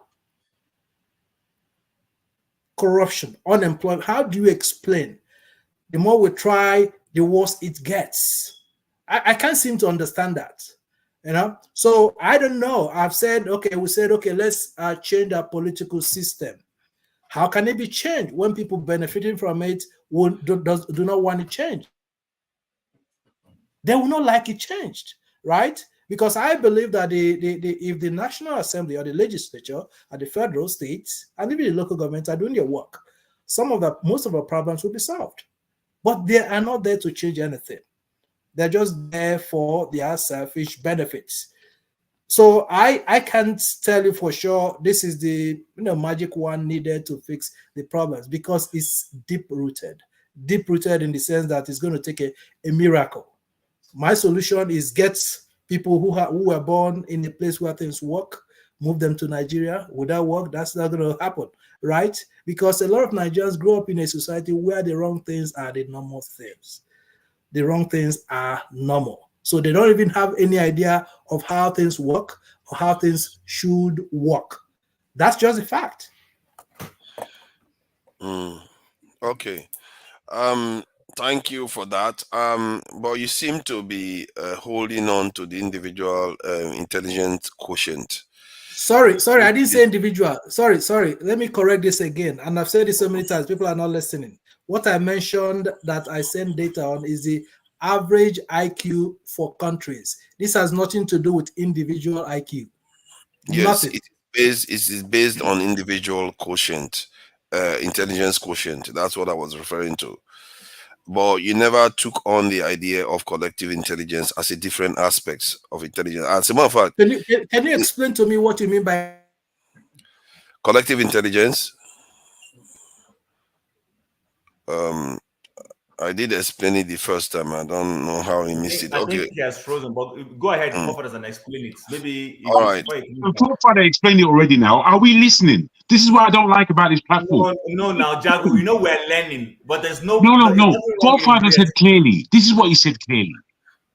Speaker 15: Corruption, unemployment. How do you explain? The more we try, the worse it gets. I can't seem to understand that, you know. So I don't know. I've said, okay, let's change our political system. How can it be changed when people benefiting from it do not want it changed? They will not like it changed, right? Because I believe that if the National Assembly or the legislature at the federal, states, and even the local governments are doing their work, most of our problems will be solved. But they are not there to change anything. They're just there for their selfish benefits. So I can't tell you for sure this is the magic one needed to fix the problems, because it's deep-rooted in the sense that it's going to take a miracle. My solution is get people who were born in a place where things work, move them to Nigeria. Without work, that's not going to happen, right? Because a lot of Nigerians grow up in a society where the wrong things are the normal things. The wrong things are normal. So they don't even have any idea of how things work or how things should work. That's just a fact.
Speaker 13: Okay. Thank you for that. But you seem to be holding on to the individual intelligence quotient.
Speaker 15: Sorry, I didn't say individual. Sorry. Let me correct this again. And I've said this so many times, people are not listening. What I mentioned that I send data on is the average IQ for countries. This has nothing to do with individual IQ.
Speaker 13: Yes, it is based on individual quotient, intelligence quotient. That's what I was referring to. But you never took on the idea of collective intelligence as a different aspects of intelligence. As a matter of fact,
Speaker 15: can you explain to me what you mean by
Speaker 13: collective intelligence? I did explain it the first time. I don't know how he missed it.
Speaker 5: I
Speaker 13: Okay.
Speaker 5: think he has frozen, but go ahead, Prophet, and explain it. Maybe.
Speaker 13: All right.
Speaker 8: The Prophet explained it already now. Are we listening? This is what I don't like about this platform.
Speaker 5: No, now, Jago, we're learning, but there's no.
Speaker 8: No. Forefather said clearly. This is what he said clearly.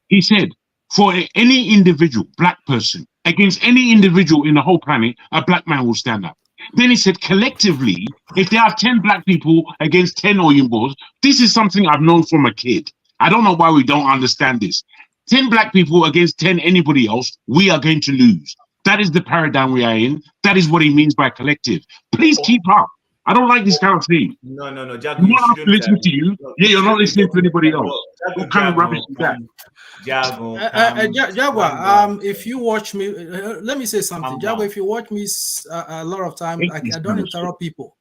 Speaker 8: He said, for any individual, black person, against any individual in the whole planet, a black man will stand up. Then he said collectively, if there are 10 black people against 10 Oyimbos, this is something I've known from a kid. I don't know why we don't understand this. 10 black people against 10 anybody else, we are going to lose. That is the paradigm we are in. That is what he means by collective. Please keep up. I don't like this kind of thing.
Speaker 5: No, Jago,
Speaker 8: I'm not listening to you. Yeah, you're not listening to anybody else. What kind of rubbish is that?
Speaker 15: Jaguar, if you watch me, let me say something. Jaguar, if you watch me a lot of time, I don't interrupt people.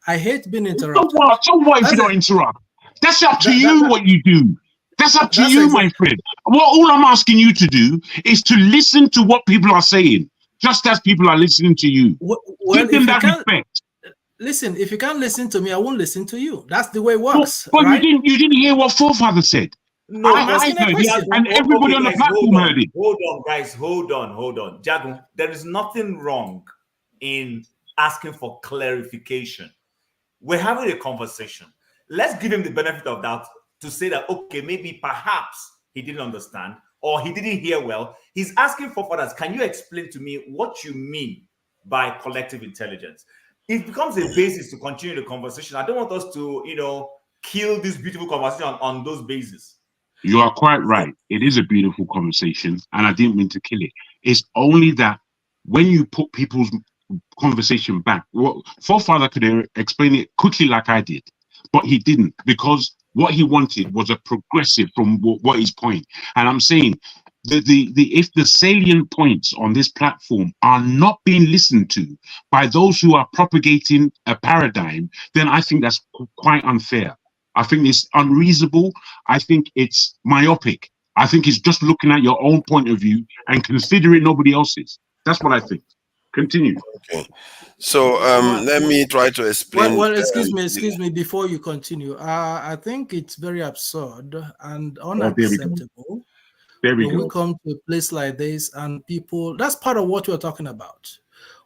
Speaker 15: I hate being interrupted.
Speaker 8: So what if you don't interrupt? That's up to you what you do. That's up to you, my friend. All I'm asking you to do is to listen to what people are saying, just as people are listening to you. Give them that respect.
Speaker 15: Listen, if you can't listen to me, I won't listen to you. That's the way it works.
Speaker 8: But
Speaker 15: right?
Speaker 8: you didn't hear what forefather said.
Speaker 5: No,
Speaker 8: I heard it, and everybody on the platform heard it.
Speaker 5: Hold on, guys. Hold on. Jago, there is nothing wrong in asking for clarification. We're having a conversation. Let's give him the benefit of doubt to say that, okay, maybe perhaps he didn't understand or he didn't hear well. He's asking for others. Can you explain to me what you mean by collective intelligence? It becomes a basis to continue the conversation. I don't want us to, kill this beautiful conversation on those bases.
Speaker 8: You are quite right. It is a beautiful conversation, and I didn't mean to kill it. It's only that when you put people's conversation back, forefather could explain it quickly like I did, but he didn't, because what he wanted was a progressive from what his point. And I'm saying if the salient points on this platform are not being listened to by those who are propagating a paradigm, then I think that's quite unfair. I think it's unreasonable. I think it's myopic. I think it's just looking at your own point of view and considering nobody else's. That's what I think. Continue.
Speaker 13: Okay. So let me try to explain.
Speaker 15: Well, excuse me. Before you continue, I think it's very absurd and unacceptable when we come to a place like this and people. That's part of what we're talking about.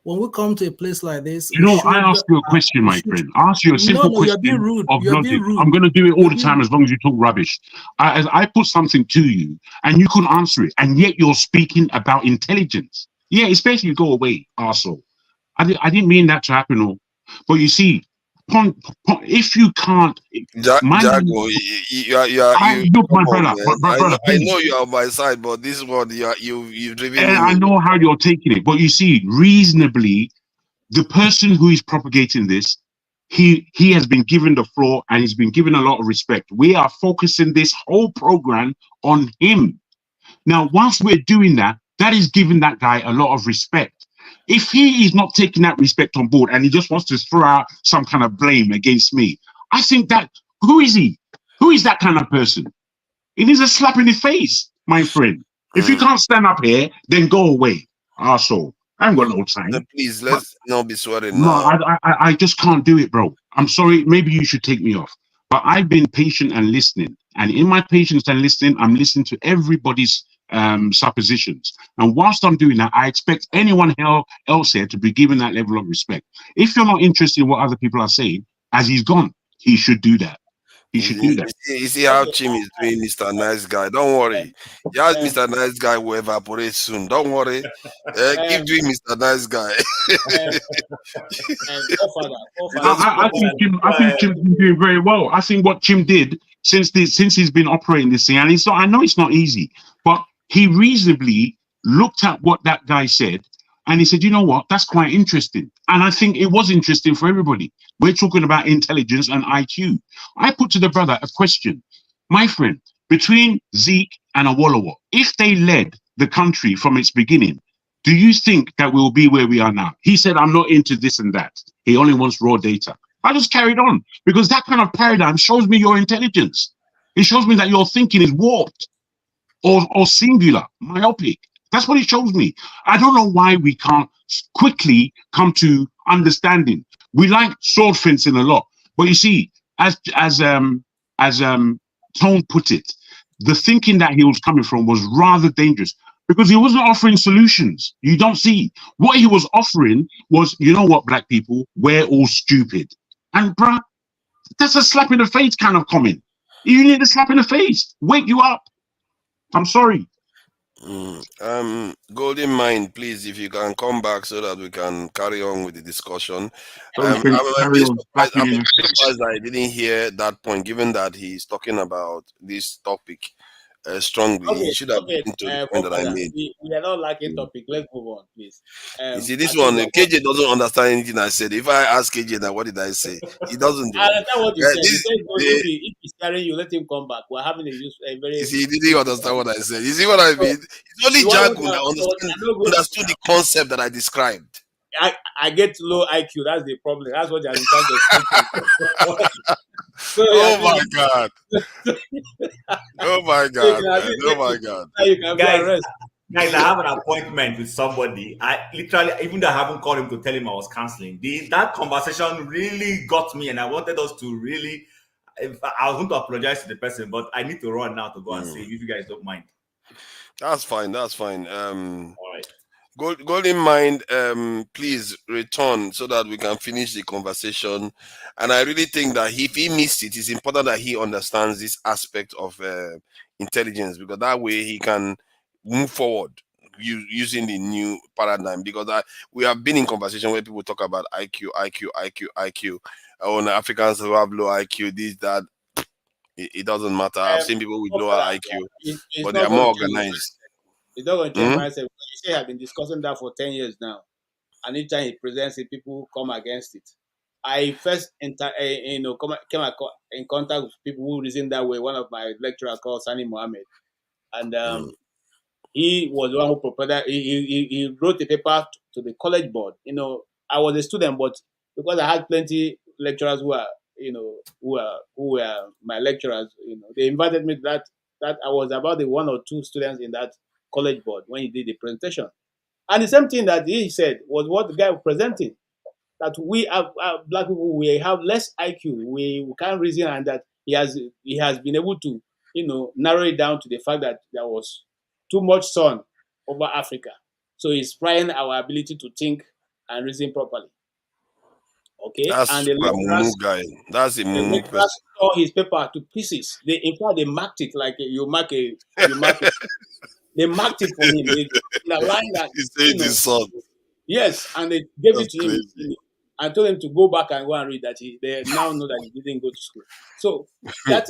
Speaker 15: When we come to a place like this,
Speaker 8: I asked you a question, my friend. I asked you a simple question.
Speaker 15: You're being rude.
Speaker 8: Of logic. I'm going to do it all the time as long as you talk rubbish. I put something to you and you couldn't answer it, and yet you're speaking about intelligence. Yeah, especially go away, arsehole. I didn't mean that to happen, but you see, if you can't,
Speaker 13: Jago,
Speaker 8: my brother.
Speaker 13: I know you are on my side, but this one you've driven.
Speaker 8: And I know how you're taking it, but you see, reasonably, the person who is propagating this, he has been given the floor and he's been given a lot of respect. We are focusing this whole program on him. Now, whilst we're doing that, that is giving that guy a lot of respect. If he is not taking that respect on board and he just wants to throw out some kind of blame against me, I think that, who is he? Who is that kind of person? It is a slap in the face, my friend. If you can't stand up here, then go away, arsehole. I haven't got no time.
Speaker 13: Please, let's not be swearing
Speaker 8: no,
Speaker 13: now.
Speaker 8: I just can't do it, bro. I'm sorry. Maybe you should take me off. But I've been patient and listening. And in my patience and listening, I'm listening to everybody's suppositions. And whilst I'm doing that, I expect anyone else here to be given that level of respect. If you're not interested in what other people are saying, as he's gone, he should do that. He should do that.
Speaker 13: You see how Chim is doing, Mr. Nice Guy. Don't worry. Yes, Mr. Nice Guy will evaporate soon. Don't worry. Keep doing Mr. Nice Guy.
Speaker 8: I think Chim's been doing very well. I think what Chim did since he's been operating this thing, and I know it's not easy, but he reasonably looked at what that guy said and he said, you know what, that's quite interesting. And I think it was interesting for everybody. We're talking about intelligence and IQ. I put to the brother a question. My friend, between Zeke and Awolowo, if they led the country from its beginning, do you think that we'll be where we are now? He said, I'm not into this and that. He only wants raw data. I just carried on because that kind of paradigm shows me your intelligence. It shows me that your thinking is warped or singular, myopic. That's what it shows me. I don't know why we can't quickly come to understanding. We like sword fencing a lot, but you see, as Tone put it, the thinking that he was coming from was rather dangerous because he wasn't offering solutions. You don't see. What he was offering was, you know what, black people, we're all stupid. And bruh, that's a slap in the face kind of comment. You need a slap in the face. Wake you up. I'm sorry.
Speaker 13: Golden Mind, please, if you can come back so that we can carry on with the discussion.
Speaker 8: So we
Speaker 13: I'm
Speaker 8: can
Speaker 13: a
Speaker 8: carry
Speaker 13: bit
Speaker 8: on back
Speaker 13: surprised.
Speaker 8: in
Speaker 13: I'm a
Speaker 8: a
Speaker 13: bit
Speaker 8: second.
Speaker 13: surprised that I didn't hear that point, given that he's talking about this topic strongly. He
Speaker 9: Okay,
Speaker 13: should have
Speaker 9: okay,
Speaker 13: listened to the point that I
Speaker 9: forefather,
Speaker 13: made.
Speaker 9: we are not lacking topic. Let's move on, please.
Speaker 13: You see,
Speaker 9: I
Speaker 13: this
Speaker 9: think
Speaker 13: one,
Speaker 9: that what
Speaker 13: KJ doesn't understand anything I said. If I ask KJ now, what did I say? He doesn't
Speaker 9: I
Speaker 13: do.
Speaker 9: understand what you said. You
Speaker 13: This,
Speaker 9: said no,
Speaker 13: the,
Speaker 9: if he's carrying you, let him come back. We're having a
Speaker 13: you
Speaker 9: very
Speaker 13: see, he didn't
Speaker 9: peaceful
Speaker 13: understand what I
Speaker 9: conversation.
Speaker 13: said. You see what I
Speaker 9: So
Speaker 13: mean? It's only
Speaker 9: you want
Speaker 13: Jagun
Speaker 9: to
Speaker 13: that
Speaker 9: I don't go
Speaker 13: understood the concept that I described.
Speaker 9: I get low IQ. That's the problem. That's what I've been trying to explain to you. So
Speaker 13: Oh
Speaker 9: yeah,
Speaker 13: my God. Oh my
Speaker 9: so you
Speaker 13: God,
Speaker 9: can
Speaker 13: man. Oh my God.
Speaker 9: now you can go and
Speaker 5: Guys,
Speaker 9: rest.
Speaker 5: guys, I have an appointment with somebody. I literally, even though I haven't called him to tell him I was canceling, that conversation really got me, and I wanted us to really. I was going to apologize to the person, but I need to run now to go and see if you guys don't mind.
Speaker 13: That's fine. That's fine.
Speaker 5: All right.
Speaker 13: Golden Mind, please return so that we can finish the conversation. And I really think that if he missed it, it's important that he understands this aspect of intelligence, because that way he can move forward using the new paradigm. Because we have been in conversation where people talk about IQ. On Africans who have low IQ, this, that. It doesn't matter. I've seen people with lower IQ,
Speaker 9: It's
Speaker 13: but they
Speaker 9: not
Speaker 13: are
Speaker 9: going
Speaker 13: more
Speaker 9: to change.
Speaker 13: organized.
Speaker 9: It's not going to change
Speaker 13: Mhm.
Speaker 9: mindset. You say I've been discussing that for 10 years now. And each time he presents it, people come against it. I first came in contact with people who reason that way. One of my lecturers called Sani Mohammed. And he was the one who proposed. He wrote a paper to the college board. I was a student, but because I had plenty lecturers who are, who were my lecturers, they invited me to that I was about the one or two students in that college board when he did the presentation. And the same thing that he said was what the guy was presenting, that we have black people, we have less IQ, we can't reason, and that he has been able to narrow it down to the fact that there was too much sun over Africa, so he's trying our ability to think and reason properly. Okay,
Speaker 13: That's
Speaker 9: and the
Speaker 13: a mumu
Speaker 9: lecturers
Speaker 13: guy. That's a
Speaker 9: the
Speaker 13: mumu person.
Speaker 9: lecturers tore his paper to pieces. In fact they marked it like they marked it for him. They in a line that
Speaker 13: He said his son.
Speaker 9: yes, and they gave it
Speaker 13: That's
Speaker 9: to him.
Speaker 13: crazy.
Speaker 9: And told him to go back and go and read that. They now know that he didn't go to school. So that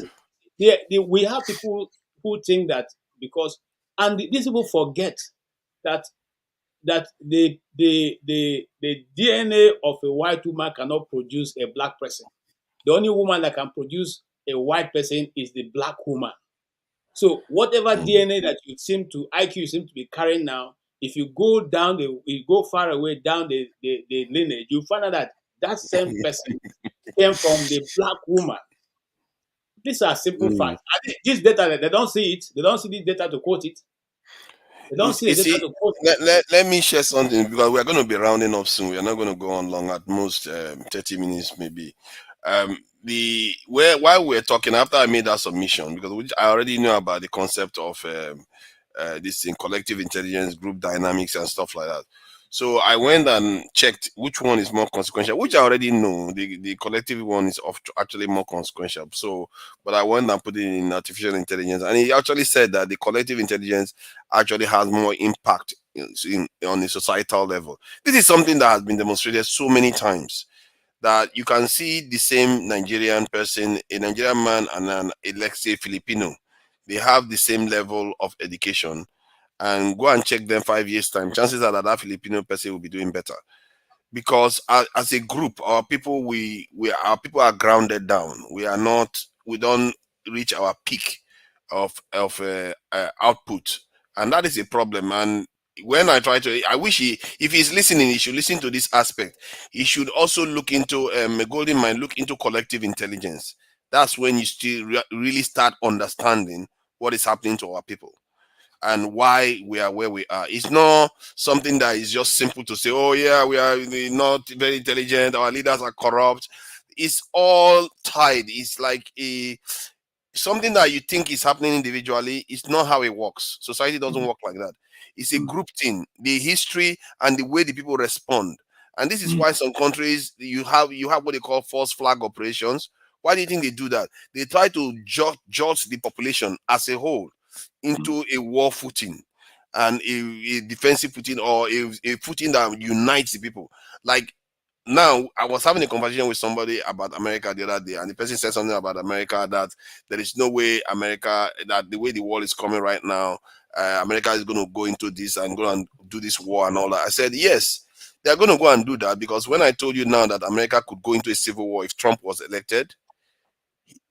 Speaker 9: we have people who think that because, and these people forget that the DNA of a white woman cannot produce a black person. The only woman that can produce a white person is the black woman. So whatever DNA that IQ you seem to be carrying now, if you go far away down the lineage, you find out that same person came from the black woman. These are simple facts. And this data, they don't see it. They don't see this data to quote it. They don't see
Speaker 13: You
Speaker 9: the data
Speaker 13: see,
Speaker 9: to quote it.
Speaker 13: let me share something, because we are going to be rounding up soon. We are not going to go on long, at most 30 minutes maybe. While we're talking, after I made that submission, because I already knew about the concept of this thing, collective intelligence, group dynamics, and stuff like that. So I went and checked which one is more consequential, which I already know. The collective one is actually more consequential. So, but I went and put it in artificial intelligence, and he actually said that the collective intelligence actually has more impact on the societal level. This is something that has been demonstrated so many times, that you can see the same Nigerian person, a Nigerian man, and let's say Filipino. They have the same level of education, and go and check them 5 years time. Chances are that Filipino person will be doing better, because as a group, our people our people are grounded down. We don't reach our peak of output, and that is a problem. And when I wish if he's listening, he should listen to this aspect. He should also look into a Golden Mind, look into collective intelligence. That's when you still really start understanding what is happening to our people and why we are where we are. It's not something that is just simple to say, oh yeah, we are not very intelligent, our leaders are corrupt. It's all tied. It's like something that you think is happening individually. It's not how it works. Society doesn't work like that. It's a group thing. The history and the way the people respond. And this is why some countries you have what they call false flag operations. Why do you think they do that? They try to judge the population as a whole into a war footing. and a defensive Putin or a Putin that unites the people. Like now, I was having a conversation with somebody about America the other day, and the person said something about America, that there is no way America, that the way the world is coming right now, America is going to go into this and go and do this war and all that. I said, yes, they're going to go and do that, because when I told you now that America could go into a civil war if Trump was elected,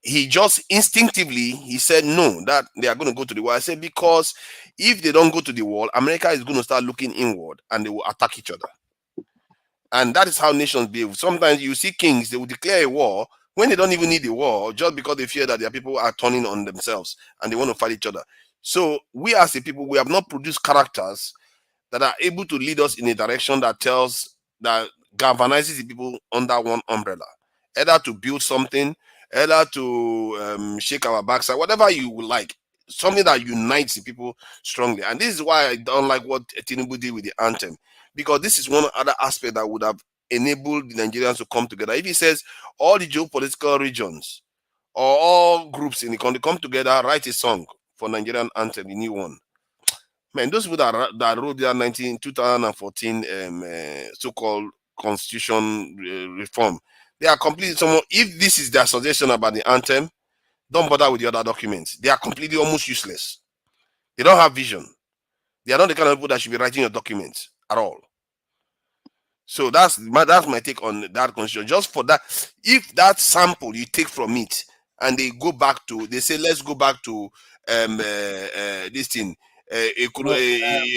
Speaker 13: he just instinctively, he said no, that they are going to go to the war. I said, because if they don't go to the war, America is going to start looking inward and they will attack each other. And that is how nations behave. Sometimes you see kings, they will declare a war when they don't even need the war, just because they fear that their people are turning on themselves and they want to fight each other. So we as a people, we have not produced characters that are able to lead us in a direction that galvanizes the people under one umbrella, either to build something, either to shake our backside, whatever you would like, something that unites the people strongly. And this is why I don't like what Tinubu did with the anthem, because this is one other aspect that would have enabled the Nigerians to come together. If he says all the geopolitical regions or all groups in the country come together, write a song for Nigerian anthem, the new one. Man, those people that wrote their 2014 so-called constitution reform, they are completely someone. If this is their suggestion about the anthem, don't bother with the other documents. They are completely almost useless. They don't have vision. They are not the kind of people that should be writing your documents at all. So that's my take on that constitution. Just for that, if that sample you take from it and they go back to, they say, let's go back to this thing, a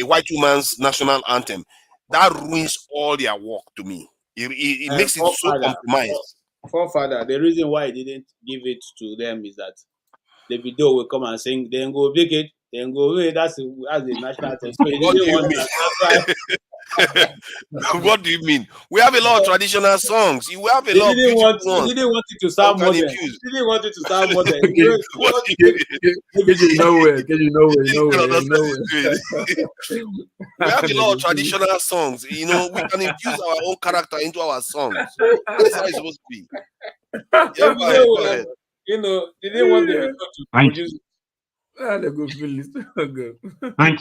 Speaker 13: white woman's national anthem, that ruins all their work to me. It makes it so compromised.
Speaker 9: Forefather, the reason why I didn't give it to them is that the video will come and sing, then go big it, then go away. That's the national anthem. So he didn't want that.
Speaker 13: What do you mean? We have a lot of traditional songs. You have a lot of beautiful ones.
Speaker 9: He didn't want it to sound modern. He didn't want it to sound modern.
Speaker 13: We have a lot of traditional songs. You know, we can infuse our own character into our songs. That's how it's supposed to be. Yeah, go ahead.
Speaker 9: You know, they didn't want the to produce.
Speaker 8: Thank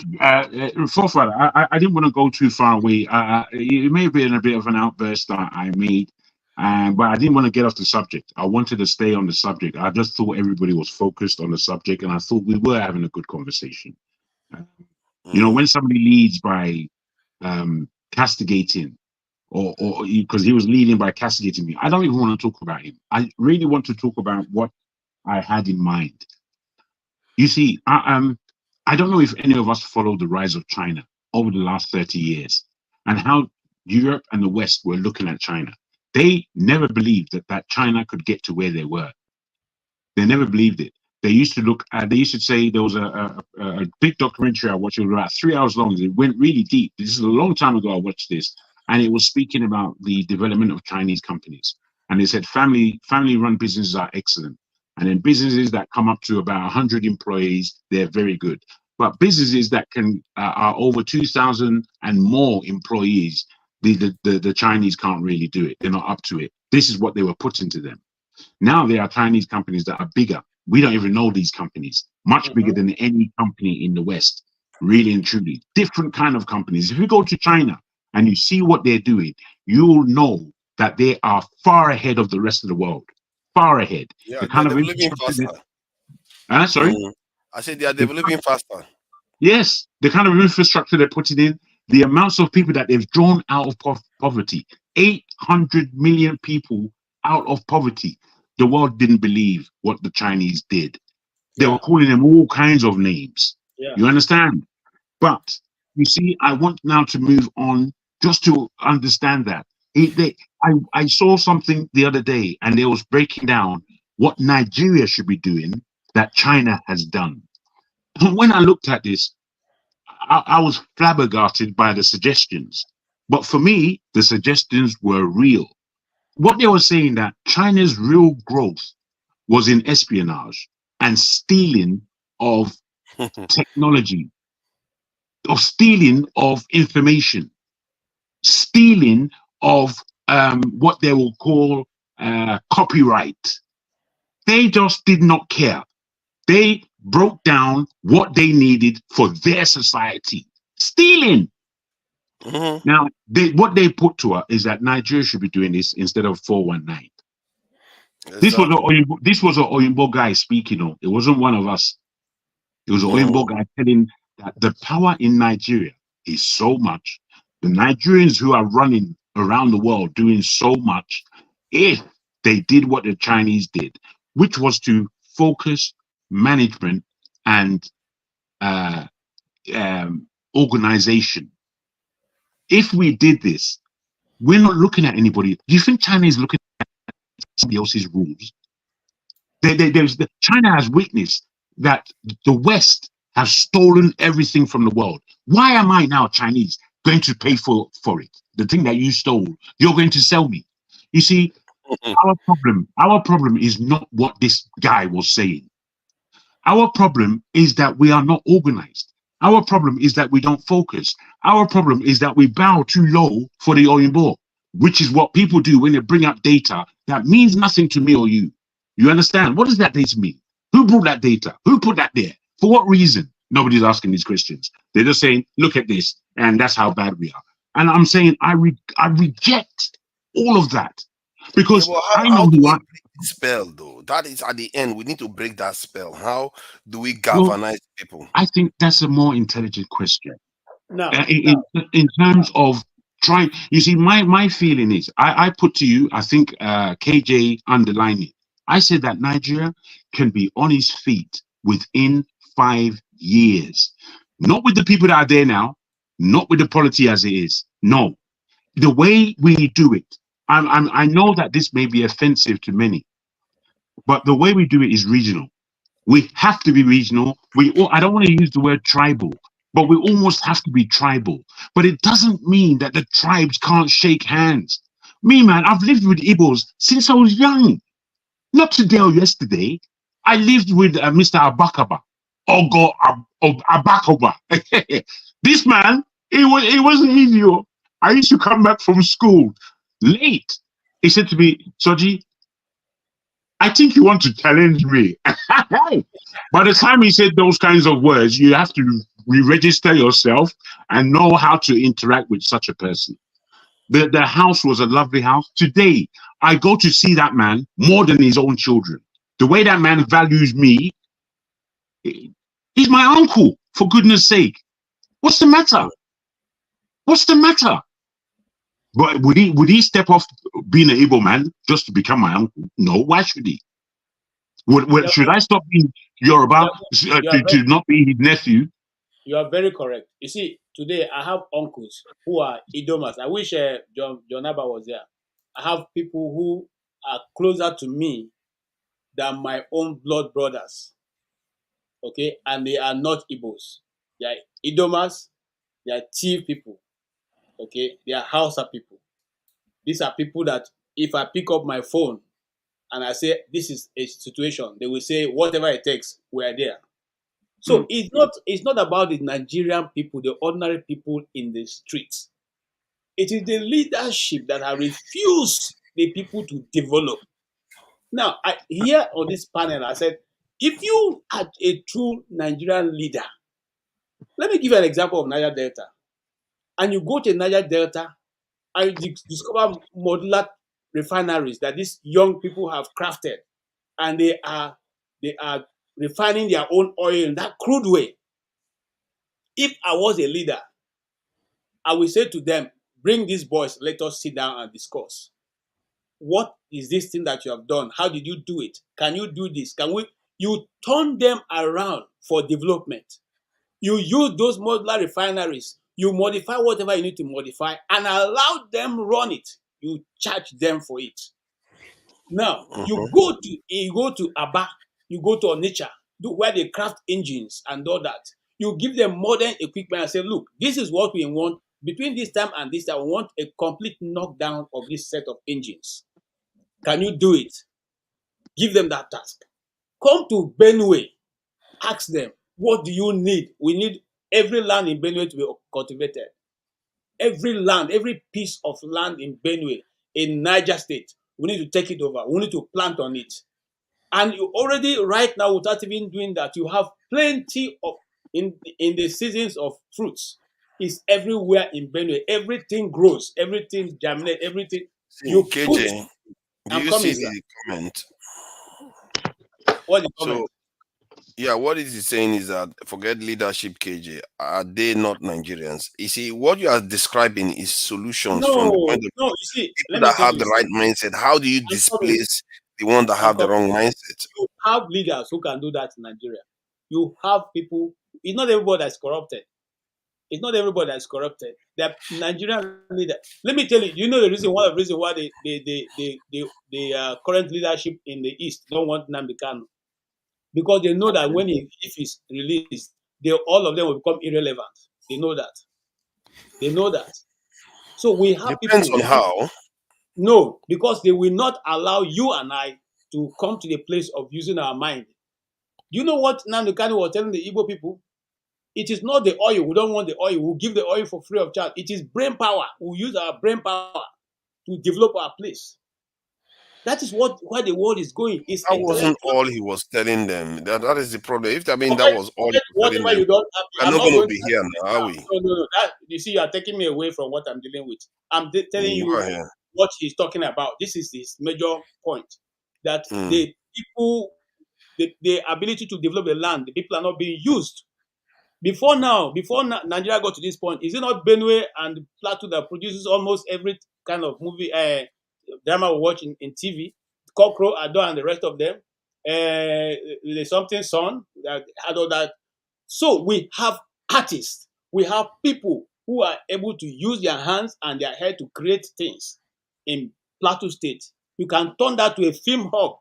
Speaker 8: you. Forefather, I didn't want to go too far away. It may have been a bit of an outburst that I made, but I didn't want to get off the subject. I wanted to stay on the subject. I just thought everybody was focused on the subject, and I thought we were having a good conversation. You know, when somebody leads by castigating, or because he was leading by castigating me, I don't even want to talk about him. I really want to talk about what I had in mind. You see, I don't know if any of us followed the rise of China over the last 30 years and how Europe and the West were looking at China. They never believed that China could get to where they were. They never believed it. They used to look at, they used to say, there was a big documentary I watched, it was about 3 hours long. It went really deep. This is a long time ago I watched this, and it was speaking about the development of Chinese companies. And they said family-run businesses are excellent. And then businesses that come up to about 100 employees, they're very good. But businesses that are over 2,000 and more employees, the Chinese can't really do it. They're not up to it. This is what they were putting to them. Now there are Chinese companies that are bigger. We don't even know these companies. Much bigger than any company in the West, really and truly. Different kind of companies. If you go to China and you see what they're doing, you'll know that they are far ahead of the rest of the world. Far ahead.
Speaker 13: Yeah,
Speaker 8: the kind of
Speaker 13: developing faster.
Speaker 8: Sorry?
Speaker 13: I said they are developing faster.
Speaker 8: Yes, the kind of infrastructure they're putting in, the amounts of people that they've drawn out of poverty, 800 million people out of poverty. The world didn't believe what the Chinese did. They were calling them all kinds of names.
Speaker 9: Yeah.
Speaker 8: You understand? But you see, I want now to move on just to understand that. I saw something the other day, and they was breaking down what Nigeria should be doing that China has done. And when I looked at this, I was flabbergasted by the suggestions. But for me, the suggestions were real. What they were saying that China's real growth was in espionage and stealing of technology, of stealing of information, stealing of what they will call copyright. They just did not care. They broke down what they needed for their society. Stealing.
Speaker 13: Mm-hmm.
Speaker 8: Now, what they put to her is that Nigeria should be doing this instead of 419.
Speaker 13: Exactly.
Speaker 8: This was an Oyinbo guy speaking. It wasn't one of us. It was an
Speaker 13: Mm-hmm.
Speaker 8: Oyinbo guy telling that the power in Nigeria is so much. The Nigerians who are running around the world doing so much, if they did what the Chinese did, which was to focus management and organization. If we did this, we're not looking at anybody. Do you think China is looking at somebody else's rules? China has witnessed that the West has stolen everything from the world. Why am I now, Chinese, going to pay for it? The thing that you stole, you're going to sell me. You see, our problem is not what this guy was saying. Our problem is that we are not organized. Our problem is that we don't focus. Our problem is that we bow too low for the Oyinbo, which is what people do when they bring up data that means nothing to me or you. You understand? What does that data mean? Who brought that data? Who put that there? For what reason? Nobody's asking these questions. They're just saying, look at this, and that's how bad we are. And I'm saying I reject all of that because
Speaker 13: Yeah,
Speaker 8: I
Speaker 13: how
Speaker 8: know
Speaker 13: do
Speaker 8: who
Speaker 13: we
Speaker 8: I.
Speaker 13: break the spell, though? That is at the end. We need to break that spell. How do we
Speaker 8: Well,
Speaker 13: galvanize people?
Speaker 8: I think that's a more intelligent question.
Speaker 9: Now,
Speaker 8: In terms of trying, you see, my feeling is, I put to you, I think KJ underlined it. I said that Nigeria can be on its feet within 5 years, not with the people that are there now, not with the polity as it is. No, the way we do it. I know that this may be offensive to many, but the way we do it is regional. We have to be regional. I don't want to use the word tribal, but we almost have to be tribal. But it doesn't mean that the tribes can't shake hands. Me, man, I've lived with Igbos since I was young. Not today or yesterday. I lived with Mr. Abakaba, Ogo Abakaba. This man, it wasn't easy. I used to come back from school late. He said to me, Soji, I think you want to challenge me. By the time he said those kinds of words, you have to re-register yourself and know how to interact with such a person. The house was a lovely house. Today, I go to see that man more than his own children. The way that man values me, he's my uncle, for goodness sake. What's the matter? What's the matter? But would he step off being an Igbo man just to become my uncle? No, why should he? Should I stop being Yoruba to not be his nephew?
Speaker 9: You are very correct. You see, today I have uncles who are Idomas. I wish John Abba was there. I have people who are closer to me than my own blood brothers. Okay, and they are not Igbos. They are Idomas. They are Chief people. Okay, they are Hausa people. These are people that if I pick up my phone and I say this is a situation, they will say whatever it takes, we are there. So it's not about the Nigerian people, the ordinary people in the streets. It is the leadership that have refused the people to develop. Now, here on this panel, I said, if you are a true Nigerian leader, let me give you an example of Niger Delta. And you go to Niger Delta and you discover modular refineries that these young people have crafted, and they are refining their own oil in that crude way. If I was a leader, I will say to them, bring these boys, let us sit down and discuss. What is this thing that you have done? How did you do it? Can you do this? You turn them around for development. You use those modular refineries. You modify whatever you need to modify and allow them run it. You charge them for it. Now, you go to Aba, you go to Onitsha, where they craft engines and all that. You give them modern equipment and say, look, this is what we want. Between this time and this time, we want a complete knockdown of this set of engines. Can you do it? Give them that task. Come to Benue. Ask them, what do you need? We need every land in Benue to be cultivated. Every land, every piece of land in Benue, in Niger State, we need to take it over. We need to plant on it. And you already, right now, without even doing that, you have plenty of, in the seasons of fruits. is everywhere in Benue. Everything grows, everything germinates, everything.
Speaker 13: See,
Speaker 9: You put.
Speaker 13: KJ, do
Speaker 9: I'm
Speaker 13: you
Speaker 9: coming,
Speaker 13: see
Speaker 9: sir.
Speaker 13: the comment?
Speaker 9: What the
Speaker 13: So,
Speaker 9: comment?
Speaker 13: yeah, what is he saying is that forget leadership, KJ. Are they not Nigerians? You see, what you are describing is solutions from the point
Speaker 9: No,
Speaker 13: of
Speaker 9: no. You see,
Speaker 13: people
Speaker 9: let me
Speaker 13: that
Speaker 9: tell
Speaker 13: have
Speaker 9: you.
Speaker 13: the right mindset. How do you
Speaker 9: I'm coming.
Speaker 13: displace the one that
Speaker 9: I'm
Speaker 13: have the
Speaker 9: coming.
Speaker 13: wrong mindset?
Speaker 9: You have leaders who can do that in Nigeria. You have people. It's not everybody that's corrupted. It's not everybody that's corrupted. The Nigerian leader. Let me tell you. You know the reason. One of the reasons why the current leadership in the East don't want Nnamdi Kanu, because they know that if he's released, all of them will become irrelevant. They know that. They know that. So we have
Speaker 13: Depends
Speaker 9: people.
Speaker 13: on how.
Speaker 9: No, because they will not allow you and I to come to the place of using our mind. You know what Nnamdi Kanu was telling the Igbo people? It is not the oil. We don't want the oil. We'll give the oil for free of charge. It is brain power. We'll use our brain power to develop our place. That is where the world is going. It's
Speaker 13: That wasn't
Speaker 9: intellectual.
Speaker 13: all he was telling them. That is the problem. If that was all he
Speaker 9: Forget
Speaker 13: was telling
Speaker 9: whatever
Speaker 13: them,
Speaker 9: you don't have.
Speaker 13: we're
Speaker 9: I'm
Speaker 13: not
Speaker 9: not
Speaker 13: going to
Speaker 9: going to
Speaker 13: be here now, are we?
Speaker 9: No. You see, you are taking me away from what I'm dealing with. I'm telling
Speaker 13: Go
Speaker 9: you
Speaker 13: ahead.
Speaker 9: what he's talking about. This is his major point. That
Speaker 13: Mm.
Speaker 9: the people, the ability to develop the land, the people are not being used. Before Nigeria got to this point, is it not Benue and Plateau that produces almost every kind of movie, drama we watch in TV? Cockroach, Ado, and the rest of them. There's something son that had all that. So we have artists, we have people who are able to use their hands and their head to create things in Plateau State. You can turn that to a film hub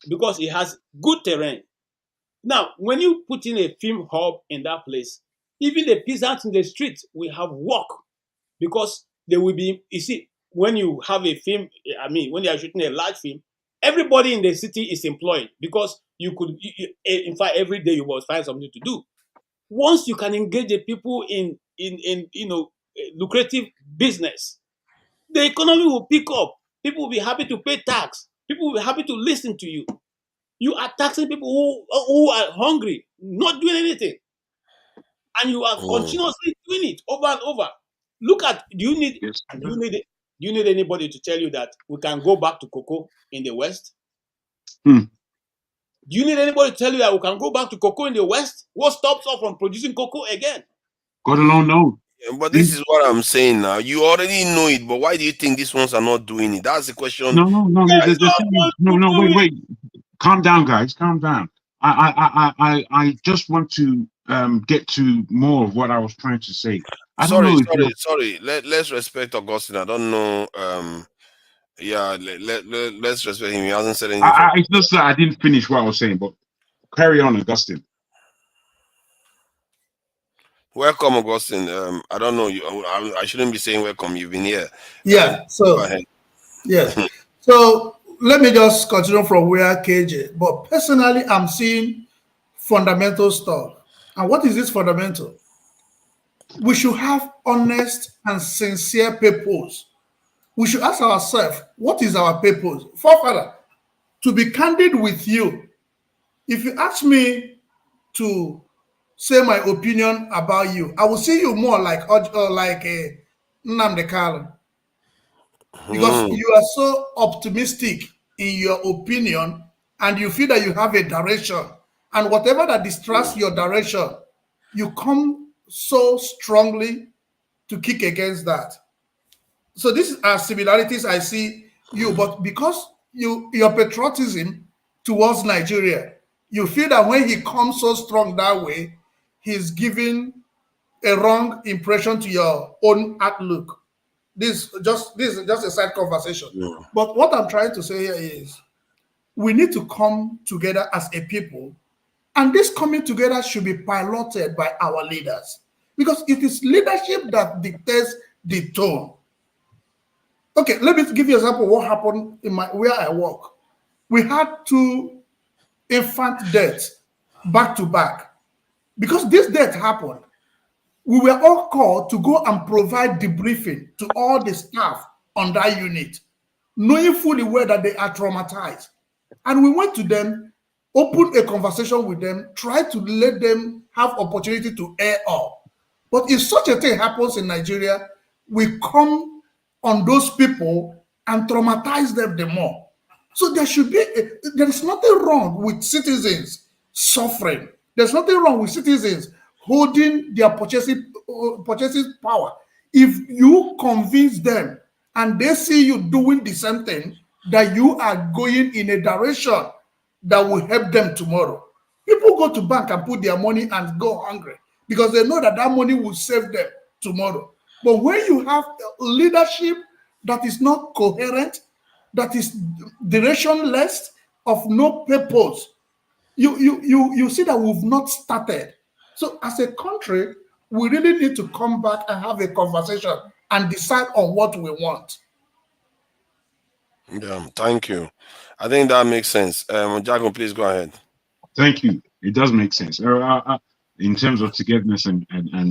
Speaker 9: because it has good terrain. Now, when you put in a film hub in that place, even the peasants in the street will have work because they will be, you see, when you have a film, when they are shooting a large film, everybody in the city is employed because in fact, every day you must find something to do. Once you can engage the people in lucrative business, the economy will pick up. People will be happy to pay tax. People will be happy to listen to you. You are taxing people who are hungry, not doing anything, and you are continuously doing it over and over. Look at do you need anybody to tell you that we can go back to cocoa in the West?
Speaker 8: Hmm.
Speaker 9: Do you need anybody to tell you that we can go back to cocoa in the West? What stops us from producing cocoa again?
Speaker 8: God alone knows.
Speaker 13: Yeah, but this is what I'm saying now. You already know it, but why do you think these ones are not doing it? That's the question.
Speaker 8: No. Wait. Calm down, guys. Calm down. I just want to get to more of what I was trying to say. I don't know if
Speaker 13: Sorry. Let's respect Augustine. I don't know. Let's respect him. He hasn't said anything.
Speaker 8: it's just that I didn't finish what I was saying, but carry on, Augustine.
Speaker 13: Welcome, Augustine. I don't know you. I shouldn't be saying welcome. You've been here.
Speaker 7: Yeah.
Speaker 13: Go ahead.
Speaker 7: Yes. So let me just continue from where KJ. But personally, I'm seeing fundamental stuff. And what is this fundamental? We should have honest and sincere purpose. We should ask ourselves, what is our purpose? Forefather, to be candid with you, if you ask me to say my opinion about you, I will see you more like a Nnamdi Kanu, because you are so optimistic in your opinion and you feel that you have a direction, and whatever that distracts your direction, you come so strongly to kick against that. So these are similarities I see you, but because your patriotism towards Nigeria, you feel that when he comes so strong that way, he's giving a wrong impression to your own outlook. This is just a side conversation.
Speaker 13: Yeah.
Speaker 7: But what I'm trying to say here is we need to come together as a people, and this coming together should be piloted by our leaders, because it is leadership that dictates the tone. Okay, let me give you an example of what happened in where I work. We had 2 infant deaths back to back. Because this death happened, we were all called to go and provide debriefing to all the staff on that unit, knowing fully well that they are traumatized. And we went to them, opened a conversation with them, tried to let them have opportunity to air up.
Speaker 14: But if such a thing happens in Nigeria, we come on those people and traumatize them the more. So there should be, there is nothing wrong with citizens suffering. There's nothing wrong with citizens holding their purchasing power. If you convince them and they see you doing the same thing, that you are going in a direction that will help them tomorrow. People go to bank and put their money and go hungry because they know that that money will save them tomorrow. But when you have leadership that is not coherent, that is directionless, of no purpose, you see that we've not started. So as a country, we really need to come back and have a conversation and decide on what we want.
Speaker 13: Yeah, thank you. I think that makes sense. Jago, please go ahead.
Speaker 8: Thank you. It does make sense. In terms of togetherness and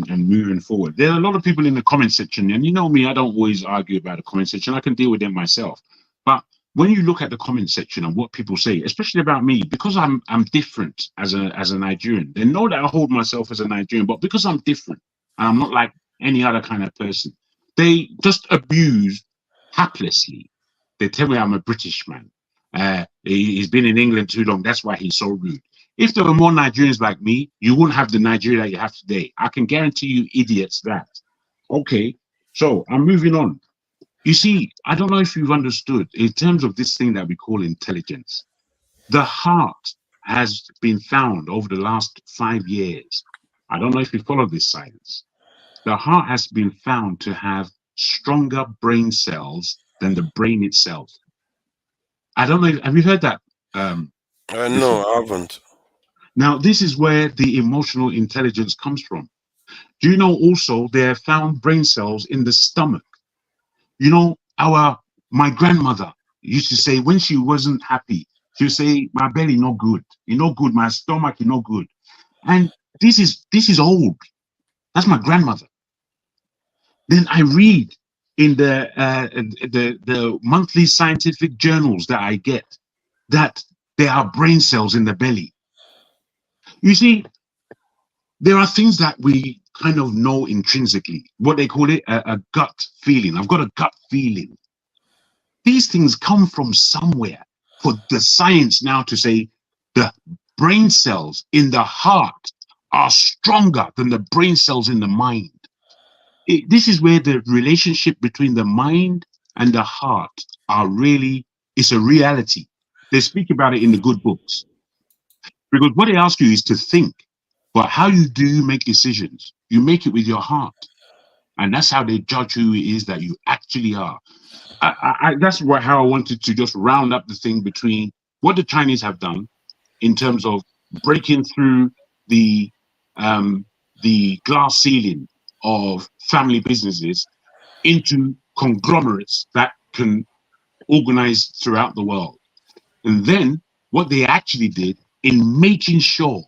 Speaker 8: moving forward. There are a lot of people in the comment section, and you know me, I don't always argue about the comment section. I can deal with them myself. But when you look at the comment section and what people say, especially about me, because I'm different as a Nigerian, they know that I hold myself as a Nigerian, but because I'm different and I'm not like any other kind of person, they just abuse haplessly. They tell me I'm a British man. He's been in England too long. That's why he's so rude. If there were more Nigerians like me, you wouldn't have the Nigeria that you have today. I can guarantee you idiots that. Okay, so I'm moving on. You see, I don't know if you've understood, in terms of this thing that we call intelligence, the heart has been found over the last 5 years. I don't know if you follow this science. The heart has been found to have stronger brain cells than the brain itself. I don't know, have you heard that?
Speaker 13: No, I haven't.
Speaker 8: Now, this is where the emotional intelligence comes from. Do you know also they have found brain cells in the stomach? You know, my grandmother used to say when she wasn't happy, she would say, my belly no good, you no good, my stomach you no good. And this is old. That's my grandmother. Then I read in the monthly scientific journals that I get that there are brain cells in the belly. You see, there are things that we kind of know intrinsically, what they call it a gut feeling. I've got a gut feeling. These things come from somewhere for the science now to say the brain cells in the heart are stronger than the brain cells in the mind. This is where the relationship between the mind and the heart is a reality. They speak about it in the good books. Because what they ask you is to think, but how you make decisions, you make it with your heart. And that's how they judge who it is that you actually are. That's how I wanted to just round up the thing between what the Chinese have done in terms of breaking through the glass ceiling of family businesses into conglomerates that can organize throughout the world. And then what they actually did in making sure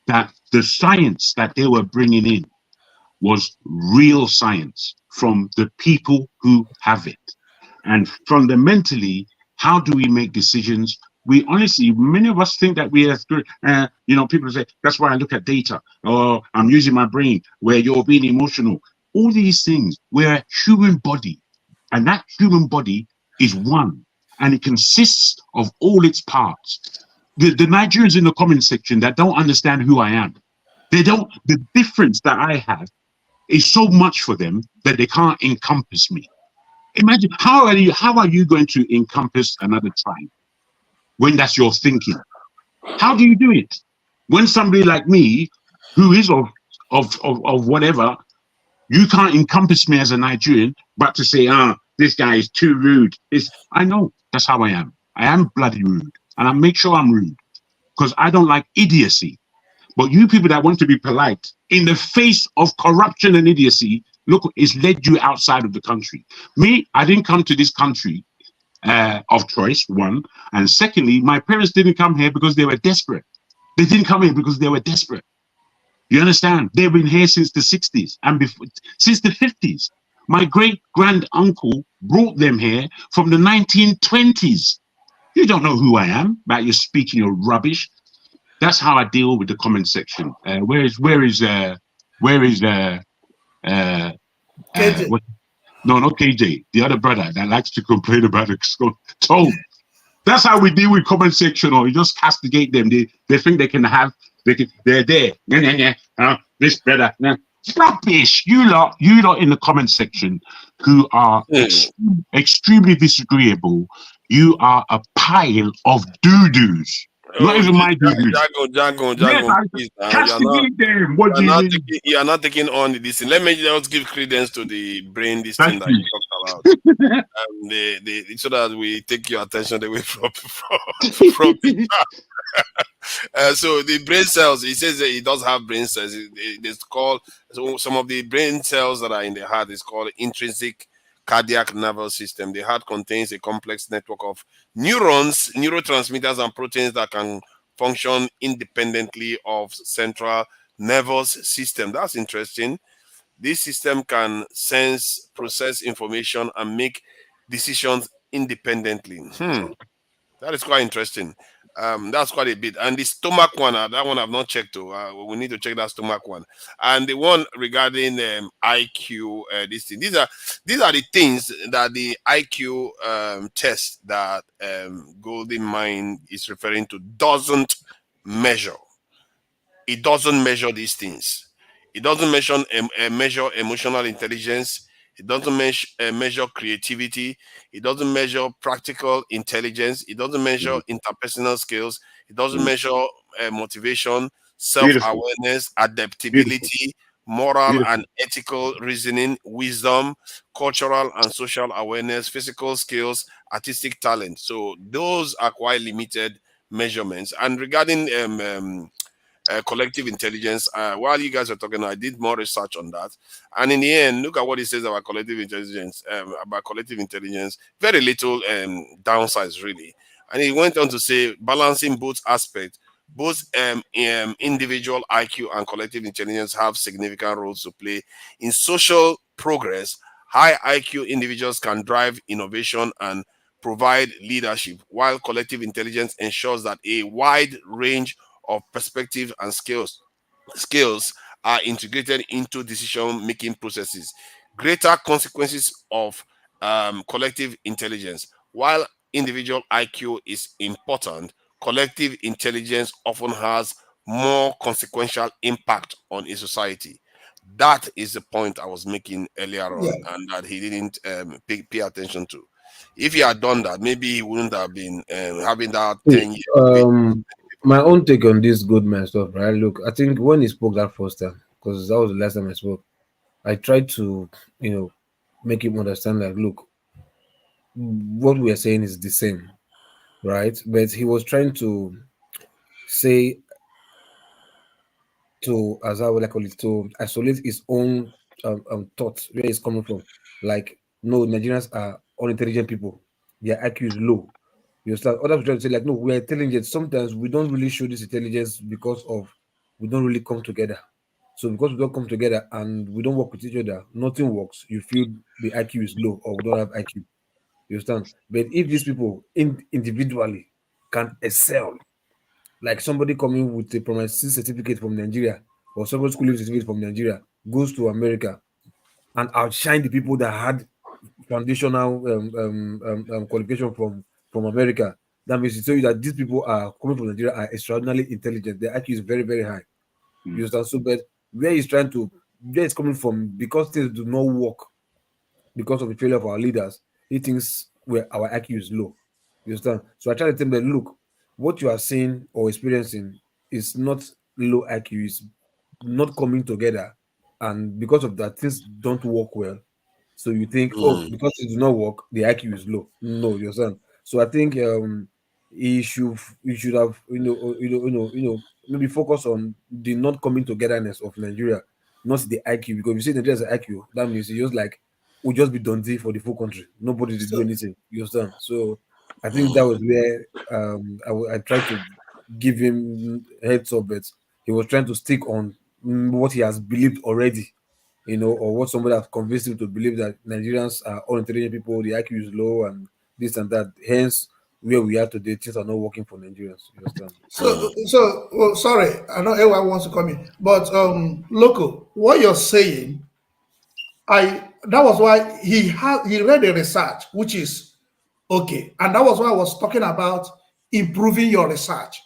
Speaker 8: that the science that they were bringing in was real science from the people who have it. And fundamentally, how do we make decisions? We honestly, many of us think that we are, people say, that's why I look at data, or I'm using my brain, where you're being emotional. All these things, we're a human body, and that human body is one, and it consists of all its parts. The Nigerians in the comment section that don't understand who I am, the difference that I have is so much for them that they can't encompass me. Imagine, how are you going to encompass another tribe when that's your thinking? How do you do it? When somebody like me, who is of whatever, you can't encompass me as a Nigerian, but to say, this guy is too rude. I know that's how I am. I am bloody rude, and I make sure I'm rude because I don't like idiocy. But you people that want to be polite in the face of corruption and idiocy, look, it's led you outside of the country. Me, I didn't come to this country of choice, one. And secondly, my parents didn't come here because they were desperate. They didn't come here because they were desperate. You understand? They've been here since the 60s and since the 50s. My great-grand uncle brought them here from the 1920s. You don't know who I am, but you're speaking your rubbish. That's how I deal with the comment section. Where is
Speaker 14: KJ.
Speaker 8: No, not KJ. The other brother that likes to complain about the school. Told. That's how we deal with comment section, or you just castigate them. They think they can have. They're there. This brother. Rubbish. You lot in the comment section who are extremely disagreeable. You are a pile of doo-doos. Not even my doo-doos.
Speaker 13: Jago, please,
Speaker 8: castigate them. What do you mean?
Speaker 13: You are not taking on this thing. Let me just give credence to the brain, this thing that you talked about. So that we take your attention away from the so the brain cells, he says that it does have brain cells. It's called, so some of the brain cells that are in the heart is called intrinsic cardiac nervous system. The heart contains a complex network of neurons, neurotransmitters, and proteins that can function independently of central nervous system. That's interesting. This system can sense, process information, and make decisions independently. That is quite interesting. That's quite a bit. And the stomach one, that one I've not checked. We need to check that stomach one. And the one regarding IQ, this thing. These are the things that the IQ test that Golden Mind is referring to doesn't measure. It doesn't measure these things. It doesn't measure emotional intelligence. It doesn't measure creativity. It doesn't measure practical intelligence. It doesn't measure interpersonal skills. It doesn't measure motivation, self-awareness, adaptability, moral and ethical reasoning, wisdom, cultural and social awareness, physical skills, artistic talent. So those are quite limited measurements. And regarding collective intelligence, while you guys are talking, I did more research on that, and in the end, look at what he says about collective intelligence. Very little downsides really. And he went on to say balancing both aspects, both individual IQ and collective intelligence have significant roles to play in social progress. High IQ individuals can drive innovation and provide leadership, while collective intelligence ensures that a wide range of perspective and skills are integrated into decision-making processes. Greater consequences of collective intelligence. While individual IQ is important, collective intelligence often has more consequential impact on a society. That is the point I was making earlier on, and that he didn't pay attention to. If he had done that, maybe he wouldn't have been having that 10 years.
Speaker 11: My own take on this Goldman stuff, right? Look, I think when he spoke that first time, because that was the last time I spoke, I tried to, make him understand that, look, what we are saying is the same, right? But he was trying to say as I would call it, to isolate his own thoughts, where he's coming from. Like, no, Nigerians are unintelligent people. Their IQ is low. You start others trying to say, like, no, we are intelligent. Sometimes we don't really show this intelligence because we don't really come together. So because we don't come together and we don't work with each other, nothing works. You feel the IQ is low or we don't have IQ. You understand? But if these people individually can excel, like somebody coming with a promising certificate from Nigeria or somebody schooling certificate from Nigeria goes to America and outshine the people that had foundational qualification from America, that means to tell you that these people are coming from Nigeria are extraordinarily intelligent. Their IQ is very, very high. You understand? So, but where it's coming from, because things do not work because of the failure of our leaders, he thinks our IQ is low. You understand? So I try to tell them, look, what you are seeing or experiencing is not low IQ, it's not coming together. And because of that, things don't work well. So you think, because it does not work, the IQ is low. No, you understand? So I think he should have maybe focus on the not coming togetherness of Nigeria, not the IQ. Because if you say Nigeria is an IQ, that means it's just like we'll just be Dundee for the full country. Nobody to do anything. You understand? So I think that was where I tried to give him heads up, but he was trying to stick on what he has believed already, or what somebody has convinced him to believe, that Nigerians are unintelligent people, the IQ is low, and this and that. Hence, where we are today, things are not working for Nigerians. You understand?
Speaker 14: So sorry, I know everyone wants to come in, but Loco, what you're saying that was why he read a research, which is okay. And that was why I was talking about improving your research.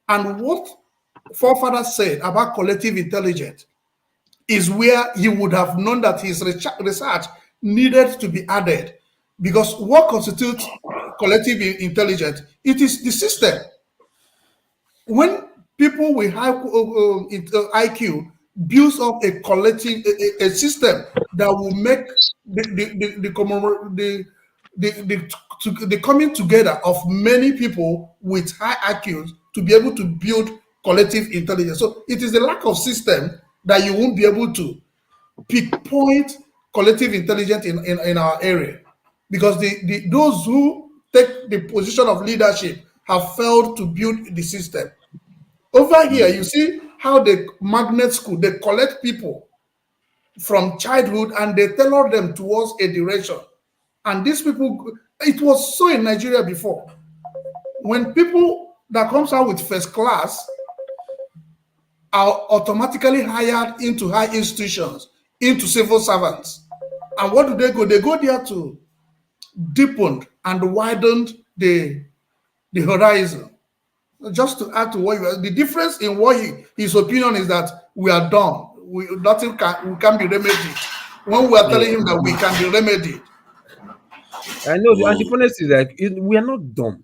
Speaker 14: And what forefathers said about collective intelligence is where he would have known that his research needed to be added. Because what constitutes collective intelligence? It is the system. When people with high IQ builds up a collective, a system that will make the coming together of many people with high IQs to be able to build collective intelligence. So it is the lack of system that you won't be able to pinpoint collective intelligence in our area, because those who take the position of leadership have failed to build the system. Over here, you see how the magnet school, they collect people from childhood and they tailor them towards a direction. And these people, it was so in Nigeria before. When people that comes out with first class are automatically hired into high institutions, into civil servants. And what do? They go there to deepen and widen the horizon. Just to add to what you are, the difference in what his opinion is that we are done. Nothing can be remedied. When we are telling him that we can be remedied.
Speaker 11: I know, and the funniest is like we are not dumb,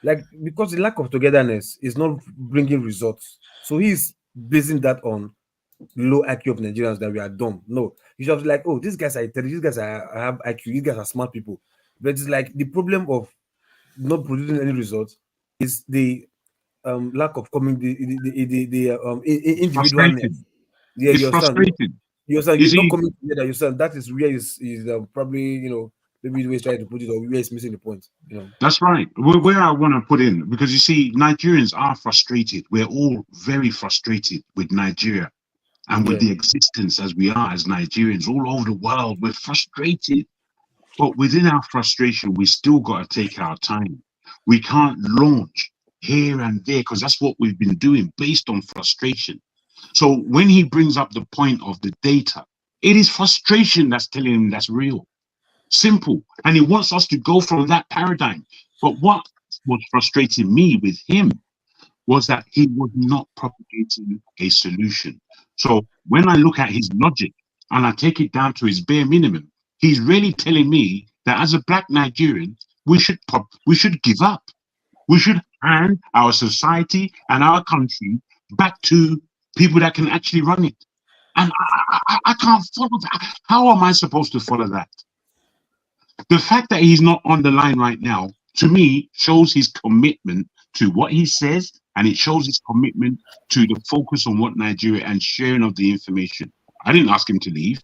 Speaker 11: like, because the lack of togetherness is not bringing results. So he's basing that on low IQ of Nigerians, that we are dumb. No, he's just like, oh, these guys are intelligent, these guys have IQ, these guys are smart people. But it's like the problem of not producing any results is the lack of coming, the individualness. Yeah,
Speaker 8: it's
Speaker 11: you understand?
Speaker 8: frustrating.
Speaker 11: You're not coming together yourself. That is where is probably, maybe the way he's trying to put it, or where he's missing the point.
Speaker 8: That's right. Where I want to put in, because you see, Nigerians are frustrated. We're all very frustrated with Nigeria and with the existence as we are as Nigerians all over the world. We're frustrated, but within our frustration, we still got to take our time. We can't launch here and there, because that's what we've been doing based on frustration. So when he brings up the point of the data, it is frustration that's telling him that's real. Simple. And he wants us to go from that paradigm. But what was frustrating me with him was that he was not propagating a solution. So when I look at his logic and I take it down to his bare minimum, he's really telling me that as a Black Nigerian, we should give up. We should hand our society and our country back to people that can actually run it. And I can't follow that. How am I supposed to follow that? The fact that he's not on the line right now, to me, shows his commitment to what he says, and it shows his commitment to the focus on what Nigeria and sharing of the information. I didn't ask him to leave.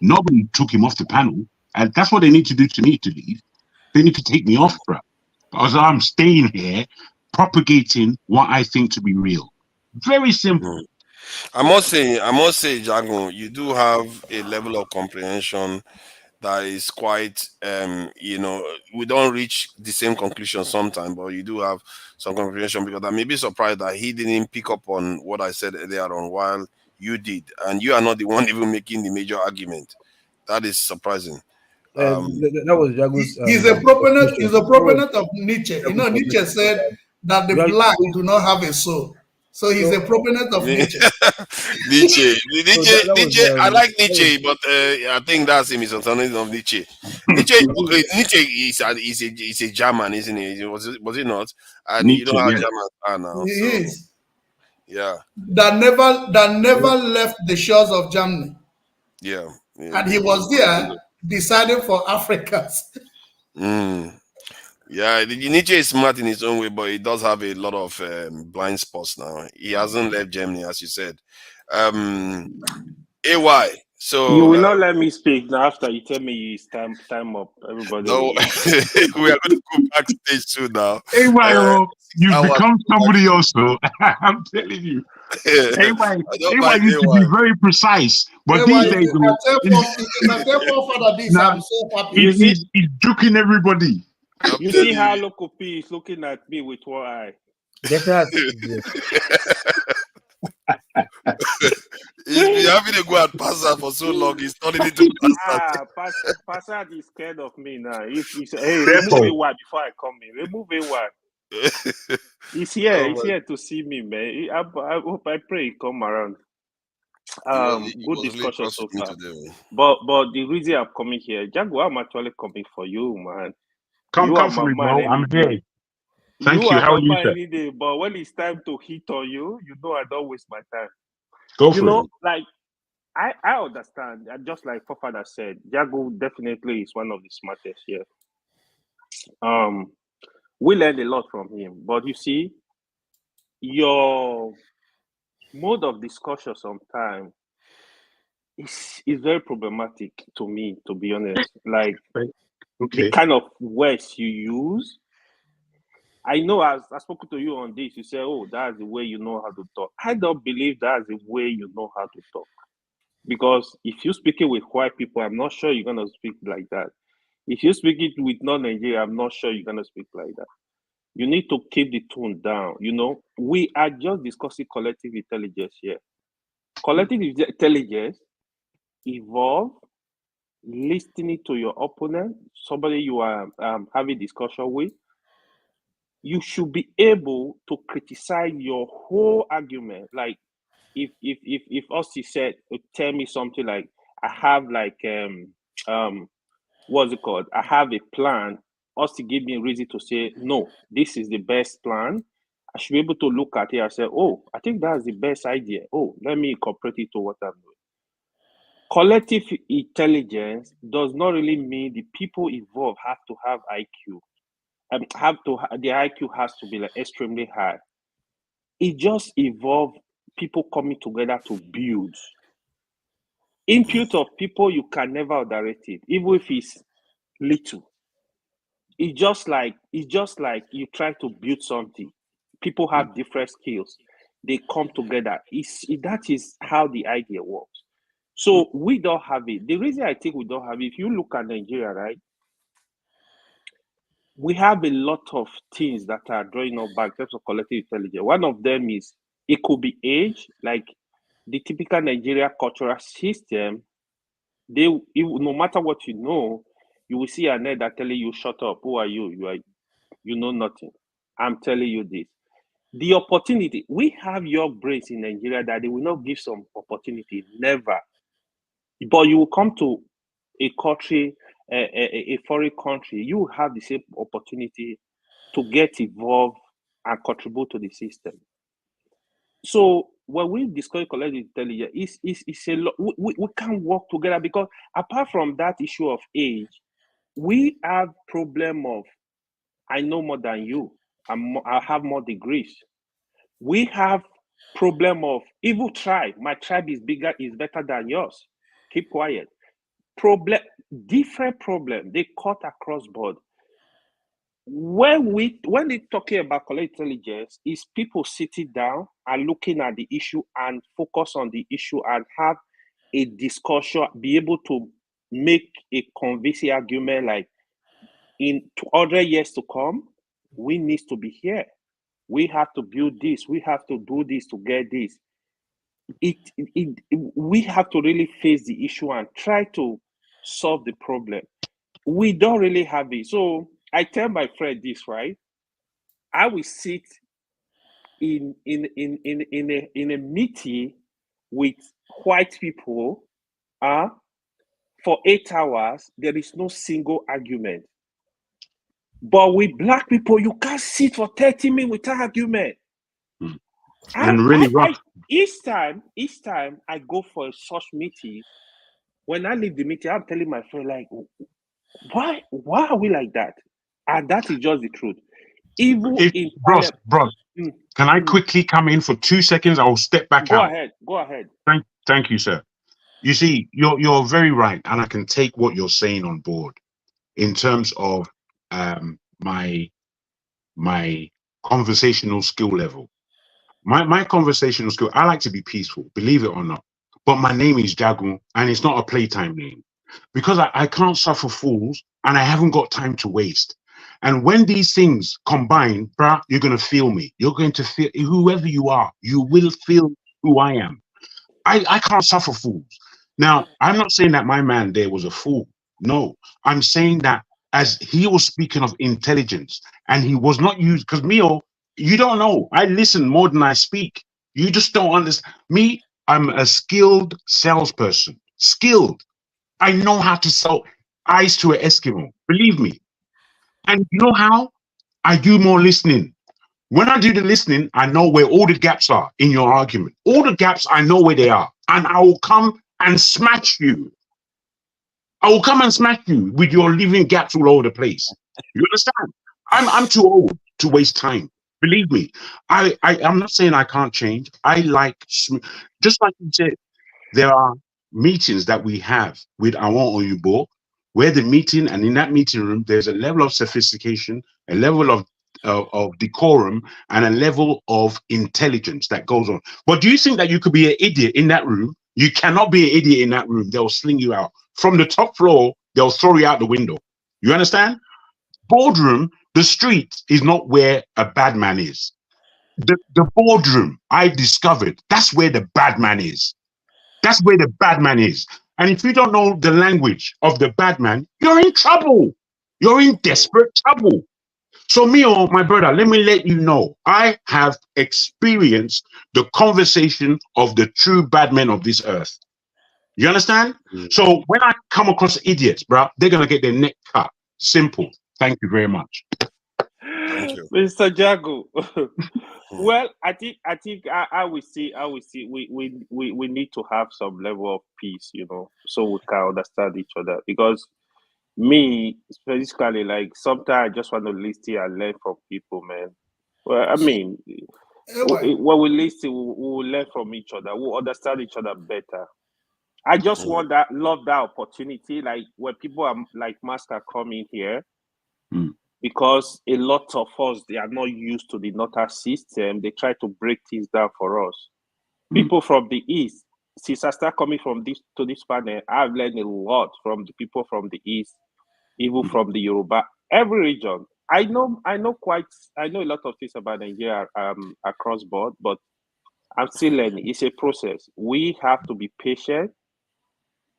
Speaker 8: Nobody took him off the panel. And that's what they need to do to me to leave. They need to take me off, bro. Because I'm staying here propagating what I think to be real. Very simple.
Speaker 13: I must say, Jago, you do have a level of comprehension that is quite, we don't reach the same conclusion sometimes, but you do have some comprehension, because I may be surprised that he didn't pick up on what I said earlier on while you did, and you are not the one even making the major argument. That is surprising.
Speaker 11: That was Jago's.
Speaker 14: He's a proponent. He's a proponent of Nietzsche. Nietzsche said that the black do not have a soul. So he's a proponent of Nietzsche.
Speaker 13: Nietzsche. I like Nietzsche, but I think that's a misunderstanding of Nietzsche. Nietzsche is a German, isn't he? Was it not? And Nietzsche, you don't have German now.
Speaker 14: He is.
Speaker 13: Yeah.
Speaker 14: That never left the shores of Germany.
Speaker 13: Yeah.
Speaker 14: And he was there deciding for Africans.
Speaker 13: Yeah, Nietzsche is smart in his own way, but he does have a lot of blind spots now. He hasn't left Germany, as you said. AY. So
Speaker 16: you will not let me speak now after you tell me it's time up. Everybody.
Speaker 13: No, we are going to go backstage soon now.
Speaker 8: AY, you've become somebody else, though. I'm telling you. AY used to be very precise, but these days, he's joking everybody.
Speaker 16: You see how Local P is looking at me with one eye.
Speaker 13: He's having a go at Passat for so long, he's turning into Passat.
Speaker 16: Passat is scared of me now. He's hey, remove AY before I come in. Remove AY. He's here.
Speaker 13: Oh
Speaker 16: He's
Speaker 13: my-
Speaker 16: here to see me, man. I hope, I pray he come around.
Speaker 13: he
Speaker 16: Good
Speaker 13: was really
Speaker 16: discussion
Speaker 13: cross
Speaker 16: so
Speaker 13: with me
Speaker 16: far.
Speaker 13: today, man.
Speaker 16: But the reason I'm coming here, Jaguar, I'm actually coming for you, man.
Speaker 8: Come
Speaker 16: You are
Speaker 8: for
Speaker 16: my
Speaker 8: me,
Speaker 16: man
Speaker 8: bro. I'm
Speaker 16: any
Speaker 8: here.
Speaker 16: day.
Speaker 8: Thank
Speaker 16: You
Speaker 8: you.
Speaker 16: are
Speaker 8: How
Speaker 16: my
Speaker 8: are you,
Speaker 16: man
Speaker 8: sir?
Speaker 16: any day. But when it's time to hit on you, you know I don't waste my time.
Speaker 8: Go
Speaker 16: You
Speaker 8: for
Speaker 16: know,
Speaker 8: it.
Speaker 16: like I understand. Just like Fofana said, Jago definitely is one of the smartest here. We learned a lot from him. But you see, your mode of discussion sometimes is very problematic to me, to be honest. Like the
Speaker 8: Okay.
Speaker 16: kind of words you use. I know I've spoken to you on this. You say, oh, that's the way you know how to talk. I don't believe that's the way you know how to talk. Because if you're speaking with white people, I'm not sure you're going to speak like that. If you speak it with non-Nigeria, I'm not sure you're going to speak like that. You need to keep the tone down. You know, we are just discussing collective intelligence here. Collective intelligence involve listening to your opponent, somebody you are having discussion with. You should be able to criticize your whole argument. Like if Austin said, tell me something like, I have like what's it called? I have a plan. Austin give me a reason to say no. This is the best plan. I should be able to look at it and say, oh, I think that's the best idea. Oh, let me incorporate it to what I'm doing. Collective intelligence does not really mean the people involved have to have IQ. The IQ has to be like extremely high. It just involves people coming together to build. Input of people, you can never underrate it, even if it's little. It's just like you try to build something. People have different skills. They come together. That is how the idea works. So we don't have it. The reason I think we don't have it, if you look at Nigeria, right, we have a lot of things that are drawing us back in terms of collective intelligence. One of them is it could be age, like the typical Nigeria cultural system. No matter what you know, you will see an head that telling you, shut up, who are you? You know nothing. I'm telling you this. The opportunity, we have your brains in Nigeria that they will not give some opportunity, never. But you will come to a country, a foreign country, you will have the same opportunity to get involved and contribute to the system. So when we discuss collective intelligence, it's a lot. We can't work together because apart from that issue of age, we have problem of I know more than you. I have more degrees. We have problem of evil tribe. My tribe is better than yours. Keep quiet. Different problem. They cut across board. When they talking about collective intelligence, is people sitting down and looking at the issue and focus on the issue and have a discussion, be able to make a convincing argument like in 200 years to come, we need to be here. We have to build this. We have to do this to get this. We have to really face the issue and try to solve the problem. We don't really have it. So I tell my friend this, right? I will sit in a meeting with white people for 8 hours. There is no single argument. But with black people, you can't sit for 30 minutes without argument.
Speaker 8: And really rough.
Speaker 16: Each time I go for such meeting, when I leave the meeting, I'm telling my friend, like, why are we like that? And that is just the truth.
Speaker 8: Bros, can I quickly come in for 2 seconds? I'll step back out.
Speaker 16: Go ahead.
Speaker 8: Thank you, sir. You see, you're very right, and I can take what you're saying on board in terms of my conversational skill level. My conversational skill, I like to be peaceful, believe it or not. But my name is Jagun, and it's not a playtime name. Because I can't suffer fools, and I haven't got time to waste. And when these things combine, bruh, you're going to feel me. You're going to feel, whoever you are, you will feel who I am. I can't suffer fools. Now, I'm not saying that my man there was a fool. No, I'm saying that as he was speaking of intelligence and he was not used, because Mio, you don't know. I listen more than I speak. You just don't understand. Me, I'm a skilled salesperson. Skilled. I know how to sell ice to an Eskimo. Believe me. And you know how? I do more listening. When I do the listening, I know where all the gaps are in your argument. All the gaps, I know where they are. And I will come and smash you. I will come and smash you with your leaving gaps all over the place. You understand? I'm too old to waste time. Believe me. I'm not saying I can't change. I like, just like you said, there are meetings that we have with our Oyubo, where the meeting, and in that meeting room, there's a level of sophistication, a level of decorum, and a level of intelligence that goes on. But do you think that you could be an idiot in that room? You cannot be an idiot in that room. They'll sling you out. From the top floor, they'll throw you out the window. You understand? Boardroom, the street is not where a bad man is. The boardroom, I discovered, that's where the bad man is. That's where the bad man is. And if you don't know the language of the bad man, you're in trouble. You're in desperate trouble. So Mio, my brother, let me let you know, I have experienced the conversation of the true bad men of this earth. You understand? So when I come across idiots, bro, they're going to get their neck cut. Simple. Thank you very much.
Speaker 13: Thank you.
Speaker 16: Mr. Jago. Well, I think I will see we need to have some level of peace, you know, so we can understand each other. Because me, specifically, like sometimes I just want to listen and learn from people, man. Well, I mean, when we listen, we will learn from each other. We'll understand each other better. I just love that opportunity, like when people are like Master coming here, because a lot of us, they are not used to the Northern system. They try to break things down for us. People from the East, since I start coming from this to this panel, I've learned a lot from the people from the East, even from the Yoruba, every region. I know a lot of things about Nigeria across board, but I'm still learning. It's a process. We have to be patient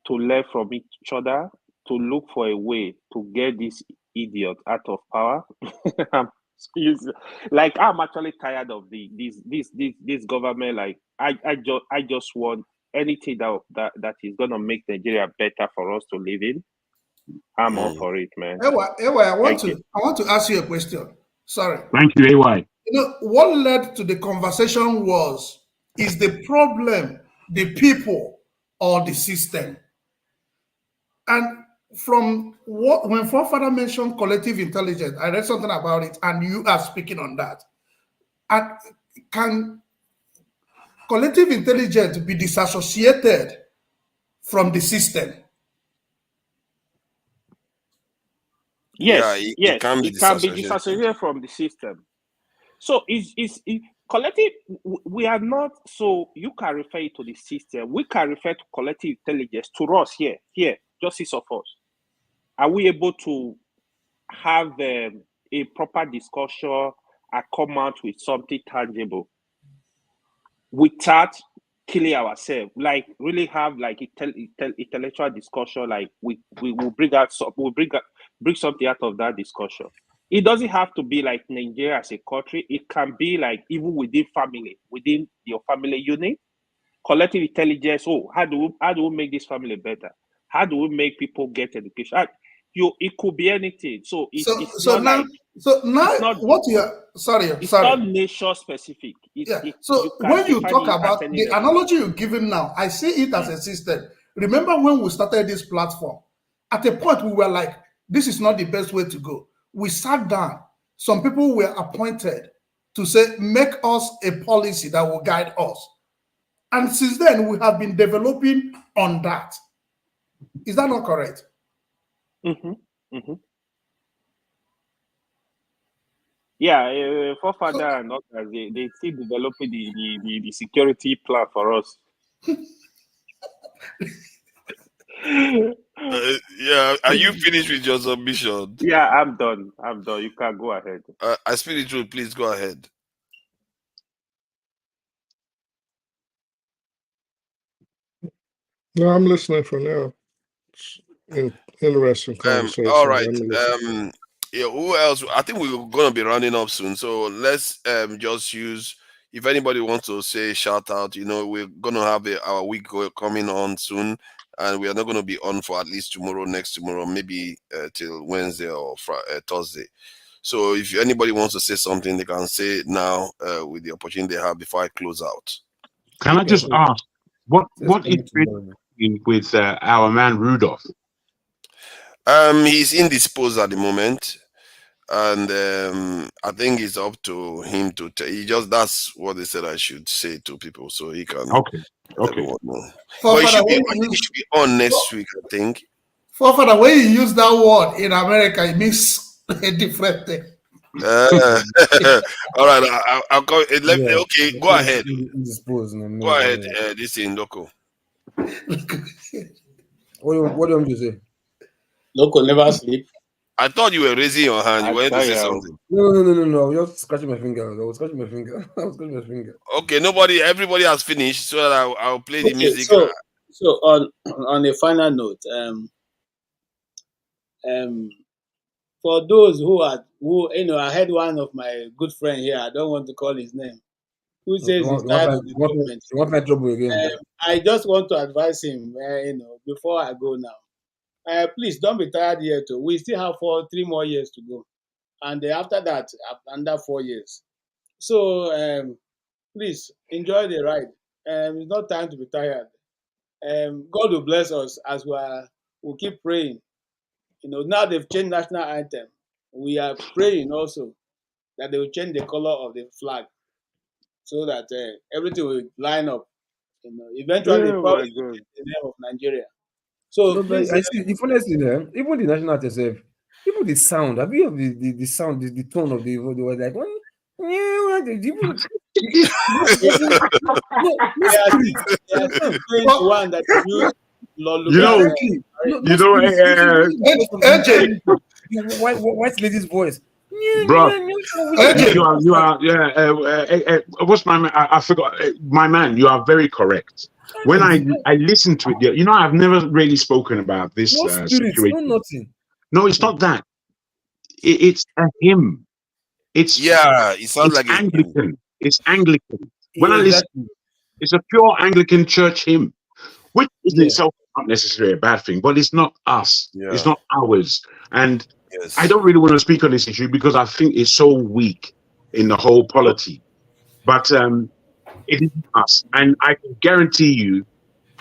Speaker 16: to learn from each other, to look for a way to get this idiot out of power. Like I'm actually tired of this government. Like I just want anything that is gonna make Nigeria better for us to live in. I'm all for it, man.
Speaker 14: Ewa, I want to ask you a question. Sorry.
Speaker 8: Thank you, AY.
Speaker 14: You know, what led to the conversation is the problem the people or the system? And from when forefather mentioned collective intelligence, I read something about it, and you are speaking on that. And can collective intelligence be disassociated from the system?
Speaker 16: Yes,
Speaker 13: it can be
Speaker 16: disassociated from the system. So it's collective. We are not. So you can refer it to the system. We can refer to collective intelligence to us here, just 6 of us. Are we able to have a proper discussion and come out with something tangible without killing ourselves? Like really have like intellectual discussion. Like we will bring something out of that discussion. It doesn't have to be like Nigeria as a country. It can be like even within family, within your family unit, collective intelligence. Oh, how do we make this family better? How do we make people get education? It could be anything. So it's not nation specific.
Speaker 14: So when you talk about the analogy you're giving now, I see it as a system. Remember when we started this platform? At a point we were like, this is not the best way to go. We sat down. Some people were appointed to say, make us a policy that will guide us. And since then, we have been developing on that. Is that not correct?
Speaker 16: Yeah, forefather and others, they still developing the security plan for us.
Speaker 13: Yeah, are you finished with your submission?
Speaker 16: Yeah, I'm done. You can go ahead.
Speaker 13: I spiritual, please go ahead.
Speaker 14: No, I'm listening for now. Interesting conversation.
Speaker 13: All right.
Speaker 14: I'm listening.
Speaker 13: Yeah, who else? I think we're gonna be rounding up soon. So let's just use, if anybody wants to say shout out, we're gonna have our week coming on soon, and we are not gonna be on for at least next tomorrow, maybe till Wednesday or Thursday. So if anybody wants to say something, they can say it now with the opportunity they have before I close out.
Speaker 8: Can I just ask, what is with our man Rudolph?
Speaker 13: He's indisposed at the moment, and I think it's up to him to tell. That's what they said I should say to people, so he can let everyone know. But he should be on next week, I think.
Speaker 14: Father, when you use that word in America, it means a different thing.
Speaker 13: All right, I'll go. Okay, go ahead. Go ahead, this is Ndoko.
Speaker 11: What do you want me to say?
Speaker 9: Loco never sleep.
Speaker 13: I thought you were raising your hand. You wanted to say something.
Speaker 11: No. I was just scratching my finger.
Speaker 13: Okay, everybody has finished, so that I'll play the music.
Speaker 9: So on a final note, for those who I had one of my good friend here, I don't want to call his name, who says he's tired of the government.
Speaker 11: You want my trouble again?
Speaker 9: I just want to advise him, before I go now, please don't be tired here too. We still have 3 more years to go, and after that, under 4 years. So please enjoy the ride. It's not time to be tired. God will bless us as we'll keep praying. Now they've changed national anthem. We are praying also that they will change the color of the flag so that everything will line up. Eventually, probably the name of Nigeria. So please,
Speaker 11: I see the funniest thing, even the national anthem itself, even the sound. Have you heard the sound, the tone of the word, like one.
Speaker 9: One that use
Speaker 11: white lady's voice.
Speaker 8: Bro, you are what's my man? I forgot my man. You are very correct. When I listen to it, I've never really spoken about this situation. No, it's not that. It's a hymn.
Speaker 13: It sounds like
Speaker 8: Anglican. It's Anglican. When I listen, it's a pure Anglican church hymn, which is itself not necessarily a bad thing, but it's not us. Yeah. It's not ours. And I don't really want to speak on this issue because I think it's so weak in the whole polity. But it is us. And I can guarantee you,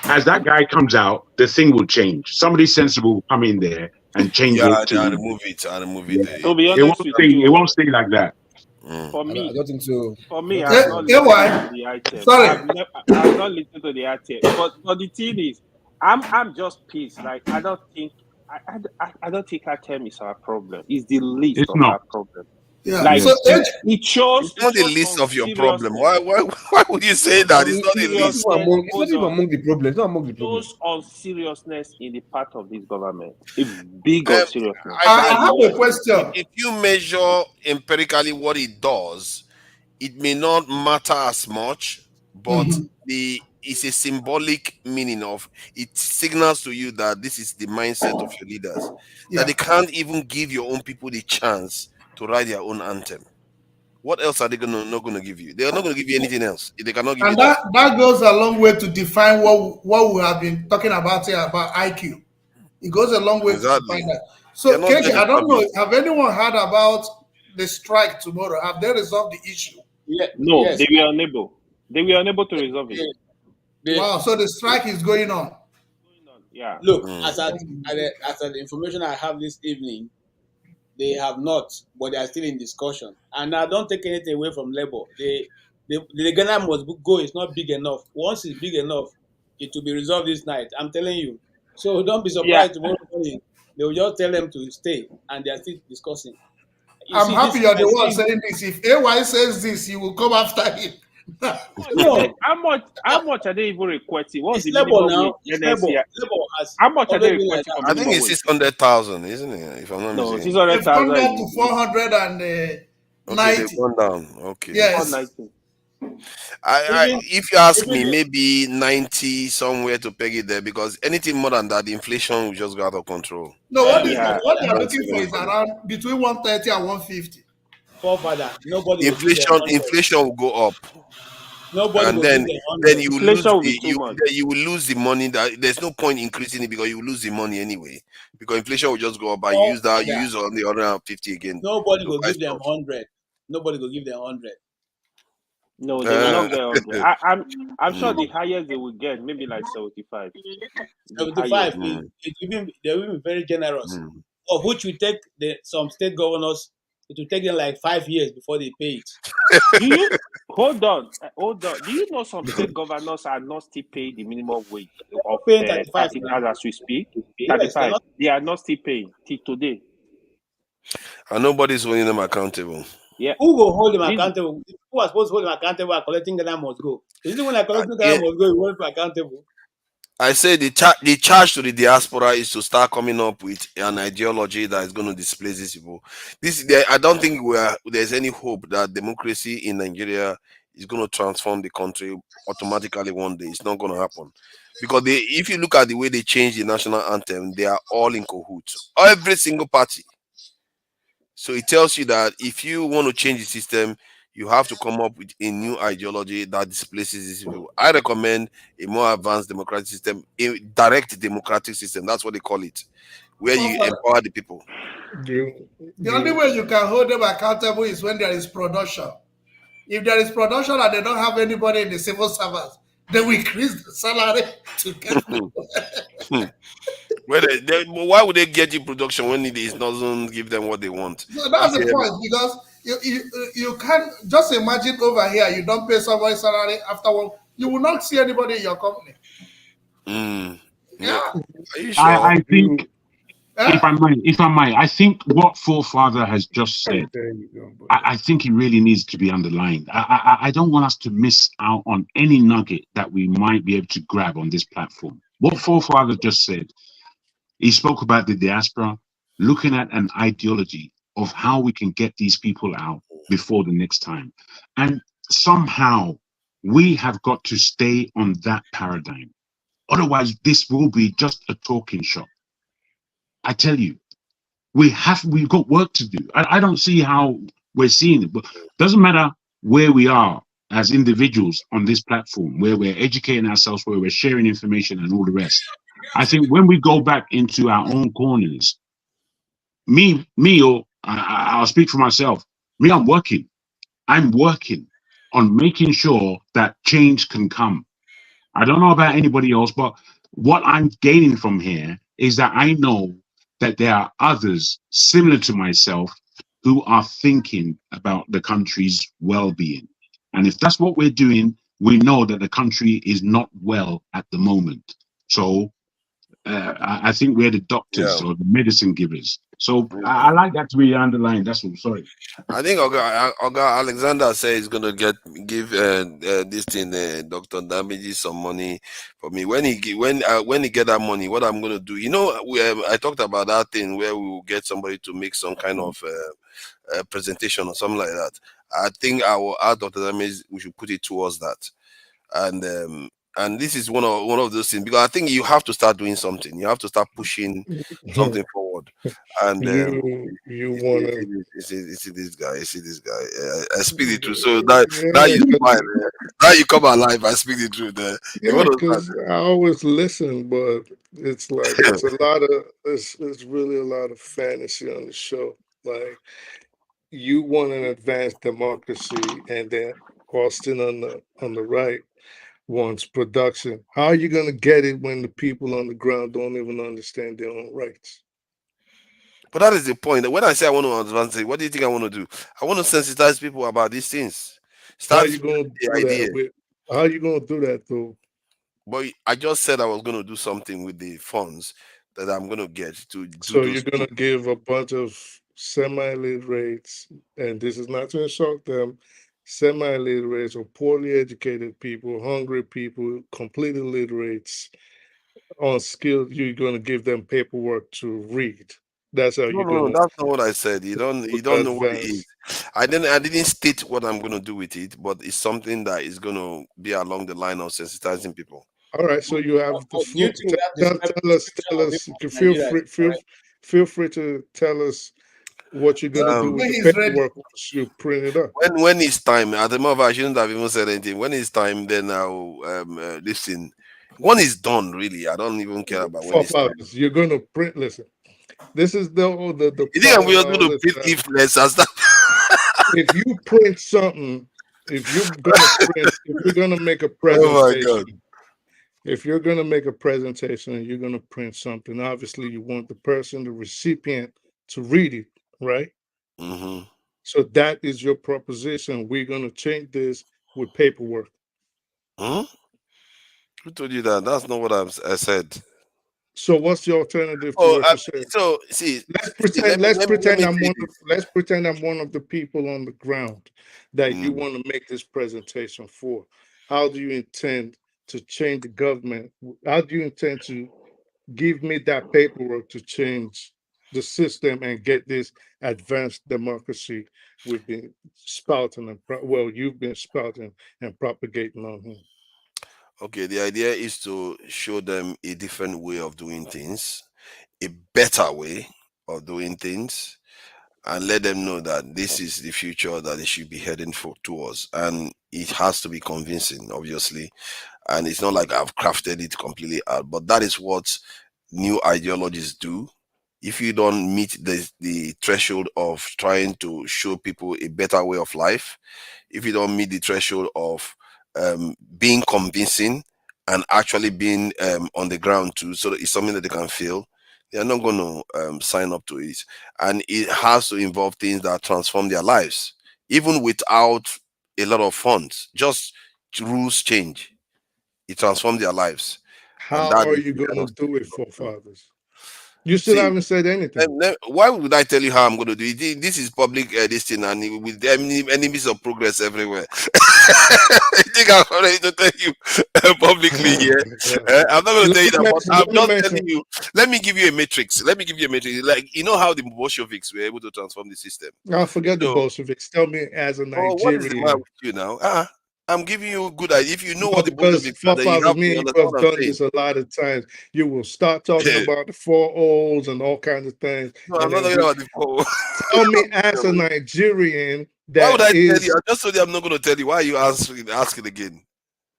Speaker 8: as that guy comes out, the thing will change. Somebody sensible will come in there and change it.
Speaker 13: I'll remove it.
Speaker 8: Yeah. To be honest it won't stay like that.
Speaker 16: For me,
Speaker 11: I don't think so.
Speaker 16: For me, I've not listened to the item.
Speaker 14: Sorry,
Speaker 16: I've not listened to the item. But the thing is, I'm just pissed. Like I don't think item is our problem. It's the least of our problem.
Speaker 14: Yeah.
Speaker 16: Like it shows.
Speaker 13: It's not the least of your problem. Why would you say that? It's not the least.
Speaker 11: It's not even among the problems. It's not among the problems.
Speaker 16: Shows on seriousness in the part of this government. It's big on seriousness.
Speaker 14: I have a question.
Speaker 13: If you measure empirically what it does, it may not matter as much, but it's a symbolic meaning of it signals to you that this is the mindset of your leaders. That they can't even give your own people the chance to write their own anthem. What else are they not going to give you? They are not going to give you anything else. They cannot give you
Speaker 14: that goes a long way to define what we have been talking about here about IQ. It goes a long way to define that. So, KK, I don't know. Have anyone heard about the strike tomorrow? Have they resolved the issue?
Speaker 16: No, they were unable. They were unable to resolve it.
Speaker 14: Wow, so the strike is going on.
Speaker 16: Yeah.
Speaker 9: Look, as the information I have this evening, they have not, but they are still in discussion. And I don't take anything away from Labour. The Ghana must go. It's not big enough. Once it's big enough, it will be resolved this night. I'm telling you. So don't be surprised tomorrow morning. They will just tell them to stay, and they are still discussing.
Speaker 14: I'm happy you're the one saying this. If AY says this, you will come after him.
Speaker 16: No, how much are they even requesting? What's the minimum
Speaker 9: now?
Speaker 16: How much are they requesting?
Speaker 13: I think it's 600,000, isn't it? If I'm not mistaken.
Speaker 16: 600,000
Speaker 14: to 490.
Speaker 13: Okay, they've gone down. Okay.
Speaker 14: Yes.
Speaker 13: If you ask me, maybe 90 somewhere to peg it there, because anything more than that, inflation will just go out of control.
Speaker 14: No, what they are looking for is around between 130 and 150.
Speaker 9: Forefather, nobody will give them 100.
Speaker 13: Inflation will go up.
Speaker 9: Nobody
Speaker 13: And
Speaker 9: will
Speaker 13: then
Speaker 9: give them 100.
Speaker 13: you lose you will lose the money. That there's no point increasing it, because you will lose the money anyway. Because inflation will just go up, and you use on the other 50 again.
Speaker 9: Nobody will give them 100. Nobody will give them 100.
Speaker 16: No, they will not get 100. I'm sure the highest they will get, maybe like 75.
Speaker 9: 75. They will be very generous. Of which we take some state governors, it will take them like 5 years before they pay it.
Speaker 16: Do you hold on? Do you know some state governors are not still paying the minimum wage of 35 as we speak? 35. They are not still paying till today.
Speaker 13: And nobody's holding them accountable.
Speaker 16: Yeah.
Speaker 9: Who will hold them accountable? Who are supposed to hold them accountable are collecting Ghana must go. Is it when they're collecting Ghana must go, you hold them accountable?
Speaker 13: I say the charge to the diaspora is to start coming up with an ideology that is going to displace these people. I don't think there's any hope that democracy in Nigeria is going to transform the country automatically one day. It's not going to happen, because if you look at the way they change the national anthem, they are all in cahoots, every single party. So it tells you that if you want to change the system, you have to come up with a new ideology that displaces these people. I recommend a more advanced democratic system, a direct democratic system. That's what they call it, where you empower the people.
Speaker 14: The only way you can hold them accountable is when there is production. If there is production and they don't have anybody in the civil service, they will increase the salary to get
Speaker 13: why would they get you production when it doesn't give them what they want?
Speaker 14: So that's the point, because you can't just imagine over here you don't pay somebody salary after work, you will not see anybody in your company.
Speaker 13: Yeah. Are you sure?
Speaker 8: I think if I might, I think what Forefather has just said, I think it really needs to be underlined. I don't want us to miss out on any nugget that we might be able to grab on this platform. What Forefather just said, he spoke about the diaspora, looking at an ideology of how we can get these people out before the next time. And somehow we have got to stay on that paradigm. Otherwise, this will be just a talking shop. I tell you, we've got work to do. I don't see how we're seeing it, but doesn't matter where we are as individuals on this platform, where we're educating ourselves, where we're sharing information and all the rest. I think when we go back into our own corners, I'll speak for myself. I'm working on making sure that change can come. I don't know about anybody else, but what I'm gaining from here is that I know that there are others similar to myself who are thinking about the country's well-being. And if that's what we're doing, we know that the country is not well at the moment. So I think we're the doctors or the medicine givers. So I like that to be underlined. That's all. Sorry.
Speaker 13: I think Oga Alexander says he's gonna give this thing Dr. Damage some money for me. When he get that money, what I'm gonna do? I talked about that thing where we will get somebody to make some kind of presentation or something like that. I think I will ask Dr. Damage. We should put it towards that, and this is one of those things, because I think you have to start doing something. You have to start pushing something forward. And
Speaker 17: you want to
Speaker 13: see this guy. I speak the truth. So now you smile. Now you come alive. I speak the truth.
Speaker 17: Because I always listen, but it's like it's really a lot of fantasy on the show. Like, you want an advanced democracy, and then Austin on the right wants production. How are you going to get it when the people on the ground don't even understand their own rights?
Speaker 13: But that is the point. When I say I want to advance it, what do you think I want to do? I want to sensitize people about these things.
Speaker 17: How are you going to do that? How are you going to do that, though?
Speaker 13: But I just said I was going to do something with the funds that I'm going to get to do.
Speaker 17: So you're going to give a bunch of semi-literates, and this is not to insult them, semi-literates or poorly educated people, hungry people, completely illiterates, unskilled, you're going to give them paperwork to read. That's how
Speaker 13: No,
Speaker 17: you're
Speaker 13: no,
Speaker 17: gonna
Speaker 13: that's not what I said. You don't know what it is.
Speaker 17: advance.
Speaker 13: I didn't state what I'm gonna do with it, but it's something that is gonna be along the line of sensitizing people.
Speaker 17: All right, so you have the
Speaker 9: Do you
Speaker 17: floor.
Speaker 9: think that
Speaker 17: Tell
Speaker 9: describes
Speaker 17: tell
Speaker 9: of
Speaker 17: us.
Speaker 9: people in
Speaker 17: Feel
Speaker 9: Nigeria
Speaker 17: free,
Speaker 9: is correct?
Speaker 17: feel free to tell us what you're gonna do with the
Speaker 14: He's ready.
Speaker 17: paperwork once you print it up.
Speaker 13: When it's time, at the moment I shouldn't have even said anything. When it's time, then I'll listen. When it's done, really, I don't even care about when it's time.
Speaker 17: Forefathers, you're gonna print. Listen, this is the
Speaker 13: You think I'm
Speaker 17: problem.
Speaker 13: going to print leaflets and stuff?
Speaker 17: If you print something, if you're gonna print, if you're gonna make a
Speaker 13: Oh my God.
Speaker 17: presentation, if you're gonna make a presentation and you're gonna print something, obviously you want the person, the recipient, to read it, right?
Speaker 13: Mm-hmm.
Speaker 17: So that is your proposition. We're gonna change this with paperwork.
Speaker 13: Hmm? Who told you that? That's not what I said.
Speaker 17: So what's the alternative to
Speaker 13: Oh,
Speaker 17: what you said?
Speaker 13: so see,
Speaker 17: Let's
Speaker 13: let
Speaker 17: pretend
Speaker 13: me
Speaker 17: I'm
Speaker 13: say
Speaker 17: one of,
Speaker 13: this.
Speaker 17: let's pretend I'm one of the people on the ground that you
Speaker 13: Mm.
Speaker 17: want to make this presentation for. How do you intend to change the government? How do you intend to give me that paperwork to change the system and get this advanced democracy we've been spouting and you've been spouting and propagating on here?
Speaker 13: Okay, the idea is to show them a different way of doing things, a better way of doing things, and let them know that this is the future that they should be heading for towards. And it has to be convincing, obviously. And it's not like I've crafted it completely out, but that is what new ideologies do. If you don't meet the threshold of trying to show people a better way of life, if you don't meet the threshold of being convincing and actually being on the ground too, so that it's something that they can feel, they're not going to sign up to it. And it has to involve things that transform their lives, even without a lot of funds. Just rules change, it transforms their lives, and
Speaker 17: How
Speaker 13: that
Speaker 17: are
Speaker 13: is
Speaker 17: you
Speaker 13: the
Speaker 17: going
Speaker 13: kind
Speaker 17: to
Speaker 13: of stuff
Speaker 17: do
Speaker 13: we
Speaker 17: it,
Speaker 13: must do.
Speaker 17: forefathers? You still
Speaker 13: See,
Speaker 17: haven't said anything.
Speaker 13: why would I tell you how I'm going to do it? This is public this thing, and with enemies of progress everywhere. I think I'm ready to tell you publicly here. I'm not going to tell you that, but I'm just telling you. Let me give you a matrix. Let me give you a matrix. Like, you know how the Bolsheviks were able to transform the system.
Speaker 17: I'll forget the
Speaker 13: So,
Speaker 17: Bolsheviks. Tell me as a
Speaker 13: oh, what is the matter
Speaker 17: Nigerian.
Speaker 13: with you now? I'm giving you a good idea. If you know
Speaker 17: No,
Speaker 13: what the
Speaker 17: because
Speaker 13: Bolsheviks are, then you
Speaker 17: forefathers,
Speaker 13: have
Speaker 17: me
Speaker 13: to
Speaker 17: and
Speaker 13: understand
Speaker 17: you have
Speaker 13: what I'm
Speaker 17: done
Speaker 13: saying.
Speaker 17: this a lot of times. You will start talking about the 4 O's and all kinds of things.
Speaker 13: No,
Speaker 17: And
Speaker 13: I'm not
Speaker 17: then
Speaker 13: talking about the four.
Speaker 17: tell me as a Nigerian
Speaker 13: Why would
Speaker 17: that
Speaker 13: I tell you?
Speaker 17: is
Speaker 13: I just told you I'm not going to tell you. Why are you asking again?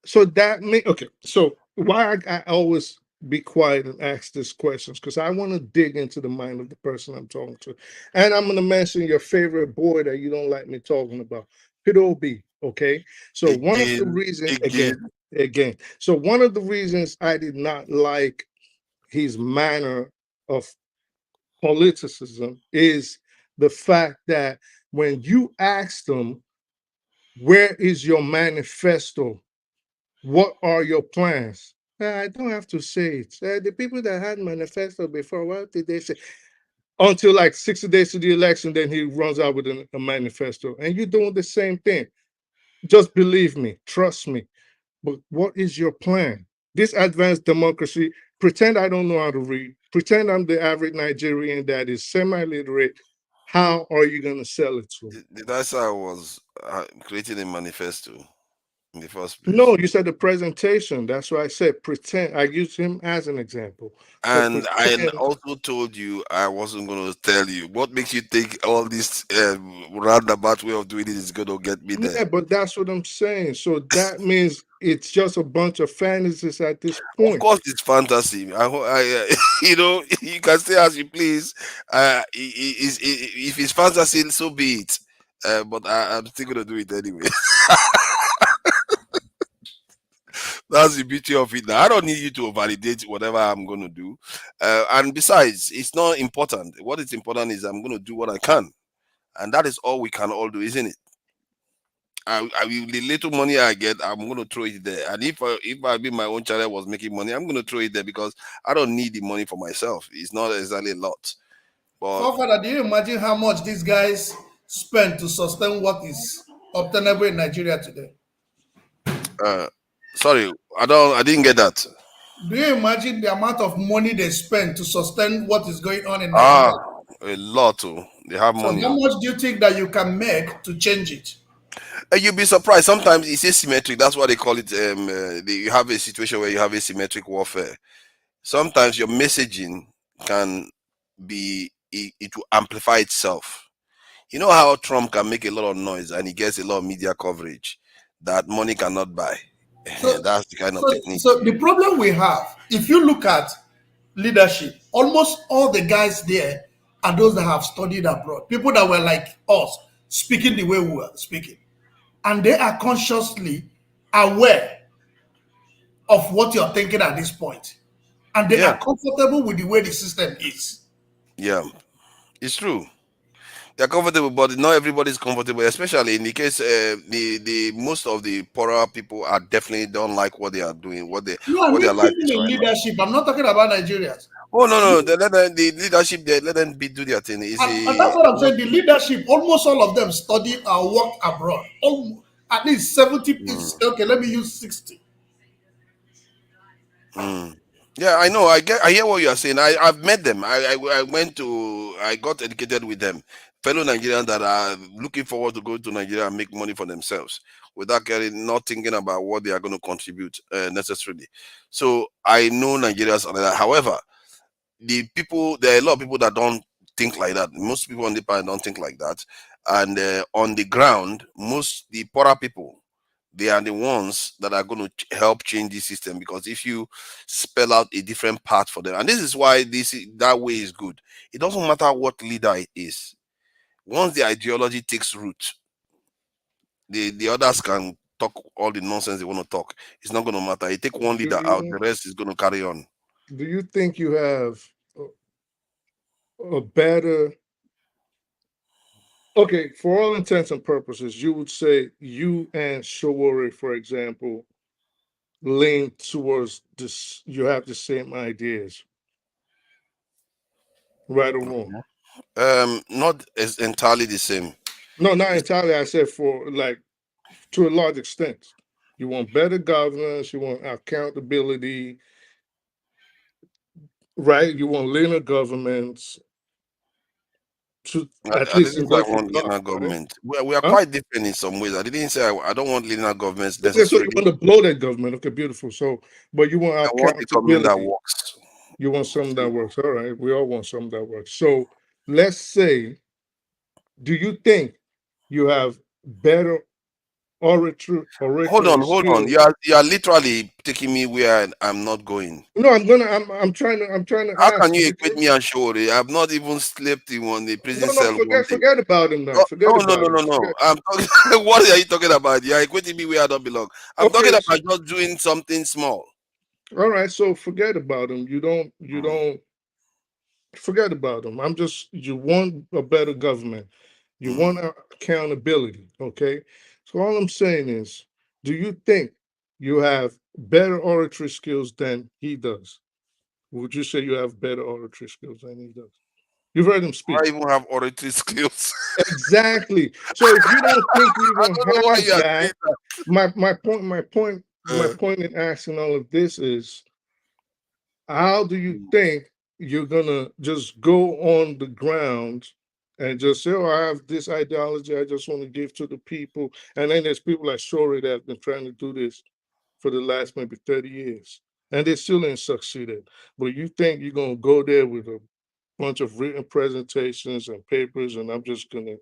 Speaker 17: so that me okay. So why I always be quiet and ask these questions, because I want to dig into the mind of the person I'm talking to. And I'm going to mention your favorite boy that you don't like me talking about, Pido B. Okay. So one of the reasons again. So one of the reasons I did not like his manner of politicism is the fact that when you asked him, where is your manifesto? What are your plans? I don't have to say it. The people that had manifesto before, what did they say? Until like 60 days to the election, then he runs out with a manifesto. And you're doing the same thing. Just believe me, trust me. But what is your plan? This advanced democracy, pretend I don't know how to read, pretend I'm the average Nigerian that is semi-literate. How are you going to sell it to me?
Speaker 13: That's how I was creating a manifesto in the first place.
Speaker 17: No, you said the presentation. That's why I said pretend. I used him as an example. So
Speaker 13: And I
Speaker 17: pretend.
Speaker 13: also told you I wasn't going to tell you. What makes you think all this roundabout way of doing it is going to get me there?
Speaker 17: Yeah, but that's what I'm saying. So that means it's just a bunch of fantasies at this
Speaker 13: Of
Speaker 17: point.
Speaker 13: course, it's fantasy. You know, you can say as you please. If it's fantasy, so be it. But I'm still going to do it anyway. That's the beauty of it. Now, I don't need you to validate whatever I'm going to do. And besides, it's not important. What is important is I'm going to do what I can. And that is all we can all do, isn't it? The little money I get, I'm going to throw it there. And if I be my own channel was making money, I'm going to throw it there because I don't need the money for myself. It's not exactly a lot. But
Speaker 14: Forefather, do you imagine how much these guys spend to sustain what is obtainable in Nigeria today?
Speaker 13: sorry, I didn't get that.
Speaker 14: Do you imagine the amount of money they spend to sustain what is going on in
Speaker 13: Ah,
Speaker 14: Nigeria?
Speaker 13: a lot. They have
Speaker 7: So
Speaker 13: money.
Speaker 7: how much do you think that you can make to change it?
Speaker 13: You'll be surprised. Sometimes it's asymmetric. That's why they call it. You have a situation where you have asymmetric warfare. Sometimes your messaging can be it will amplify itself. You know how Trump can make a lot of noise and he gets a lot of media coverage that money cannot buy.
Speaker 7: So,
Speaker 13: That's the kind of
Speaker 7: so,
Speaker 13: technique.
Speaker 7: so the problem we have, if you look at leadership, almost all the guys there are those that have studied abroad, people that were like us, speaking the way we were speaking. And they are consciously aware of what you're thinking at this point. And they
Speaker 13: Yeah,
Speaker 7: are comfortable with the way the system is.
Speaker 13: yeah, it's true. They're comfortable, but not everybody's comfortable. Especially in the case, the most of the poorer people are definitely don't like what they are doing,
Speaker 7: No, I
Speaker 13: what their
Speaker 7: mean
Speaker 13: life
Speaker 7: even
Speaker 13: is
Speaker 7: in
Speaker 13: right now.
Speaker 7: leadership. I'm not talking about Nigerians.
Speaker 13: Oh no, let them, the leadership there, let them do their thing. It's
Speaker 7: And that's what I'm saying. The leadership, almost all of them studied or worked abroad. Almost, at least 70 is okay, let me use 60.
Speaker 13: Yeah, I know. I hear what you are saying. I've met them. I got educated with them. Fellow Nigerians that are looking forward to go to Nigeria and make money for themselves without not thinking about what they are going to contribute necessarily. So I know Nigerians are like that. However, there are a lot of people that don't think like that. Most people on the planet don't think like that. And on the ground, the poorer people, they are the ones that are going to help change the system, because if you spell out a different path for them, and this is why that way is good. It doesn't matter what leader it is. Once the ideology takes root, the others can talk all the nonsense they want to talk. It's not going to matter. You take one leader out, the rest is going to carry on.
Speaker 17: Do you think you have a better, okay, for all intents and purposes, you would say you and Shawari, for example, lean towards this, you have the same ideas, right or wrong?
Speaker 13: Not as entirely the same.
Speaker 17: No, not entirely. I said for like, to a large extent. You want better governance, you want accountability, right? You want leaner governments, to at
Speaker 13: I
Speaker 17: least in
Speaker 13: didn't say I
Speaker 17: that
Speaker 13: want
Speaker 17: regard,
Speaker 13: linear
Speaker 17: right?
Speaker 13: government. We are
Speaker 17: Huh?
Speaker 13: quite different in some ways. I didn't say I don't want linear governments
Speaker 17: Okay, so you
Speaker 13: necessarily.
Speaker 17: want to blow that government. Okay, beautiful. So, but you want
Speaker 13: I want a government that
Speaker 17: accountability.
Speaker 13: works.
Speaker 17: You want something that works. All right. We all want something that works. So let's say, do you think you have better oratory
Speaker 13: Hold on.
Speaker 17: skills?
Speaker 13: You are literally taking me where I'm not going.
Speaker 17: No, I'm trying to
Speaker 13: How
Speaker 17: ask
Speaker 13: can
Speaker 17: you
Speaker 13: you equate
Speaker 17: because
Speaker 13: me and Shori? I've not even slept in the prison
Speaker 17: no,
Speaker 13: cell one day.
Speaker 17: forget about him now.
Speaker 13: Oh,
Speaker 17: Forget
Speaker 13: no,
Speaker 17: about him.
Speaker 13: no. I'm talking. What are you talking about? You are equating me where I don't belong. I'm talking
Speaker 17: Okay,
Speaker 13: about just doing something small.
Speaker 17: all right. So forget about him. You don't forget about him. You want a better government. You want accountability. Okay. So all I'm saying is, do you think you have better oratory skills than he does? Would you say you have better oratory skills than he does? You've heard him speak.
Speaker 13: I even have oratory skills.
Speaker 17: Exactly. So if you don't think you
Speaker 13: I
Speaker 17: even
Speaker 13: don't know why
Speaker 17: have
Speaker 13: you are saying
Speaker 17: that,
Speaker 13: that.
Speaker 17: my point in asking all of this is, how do you think you're gonna just go on the ground and just say, "Oh, I have this ideology I just want to give to the people," and then there's people like Shori that have been trying to do this for the last maybe 30 years, and they still ain't succeeded. But you think you're gonna go there with a bunch of written presentations and papers, and I'm just gonna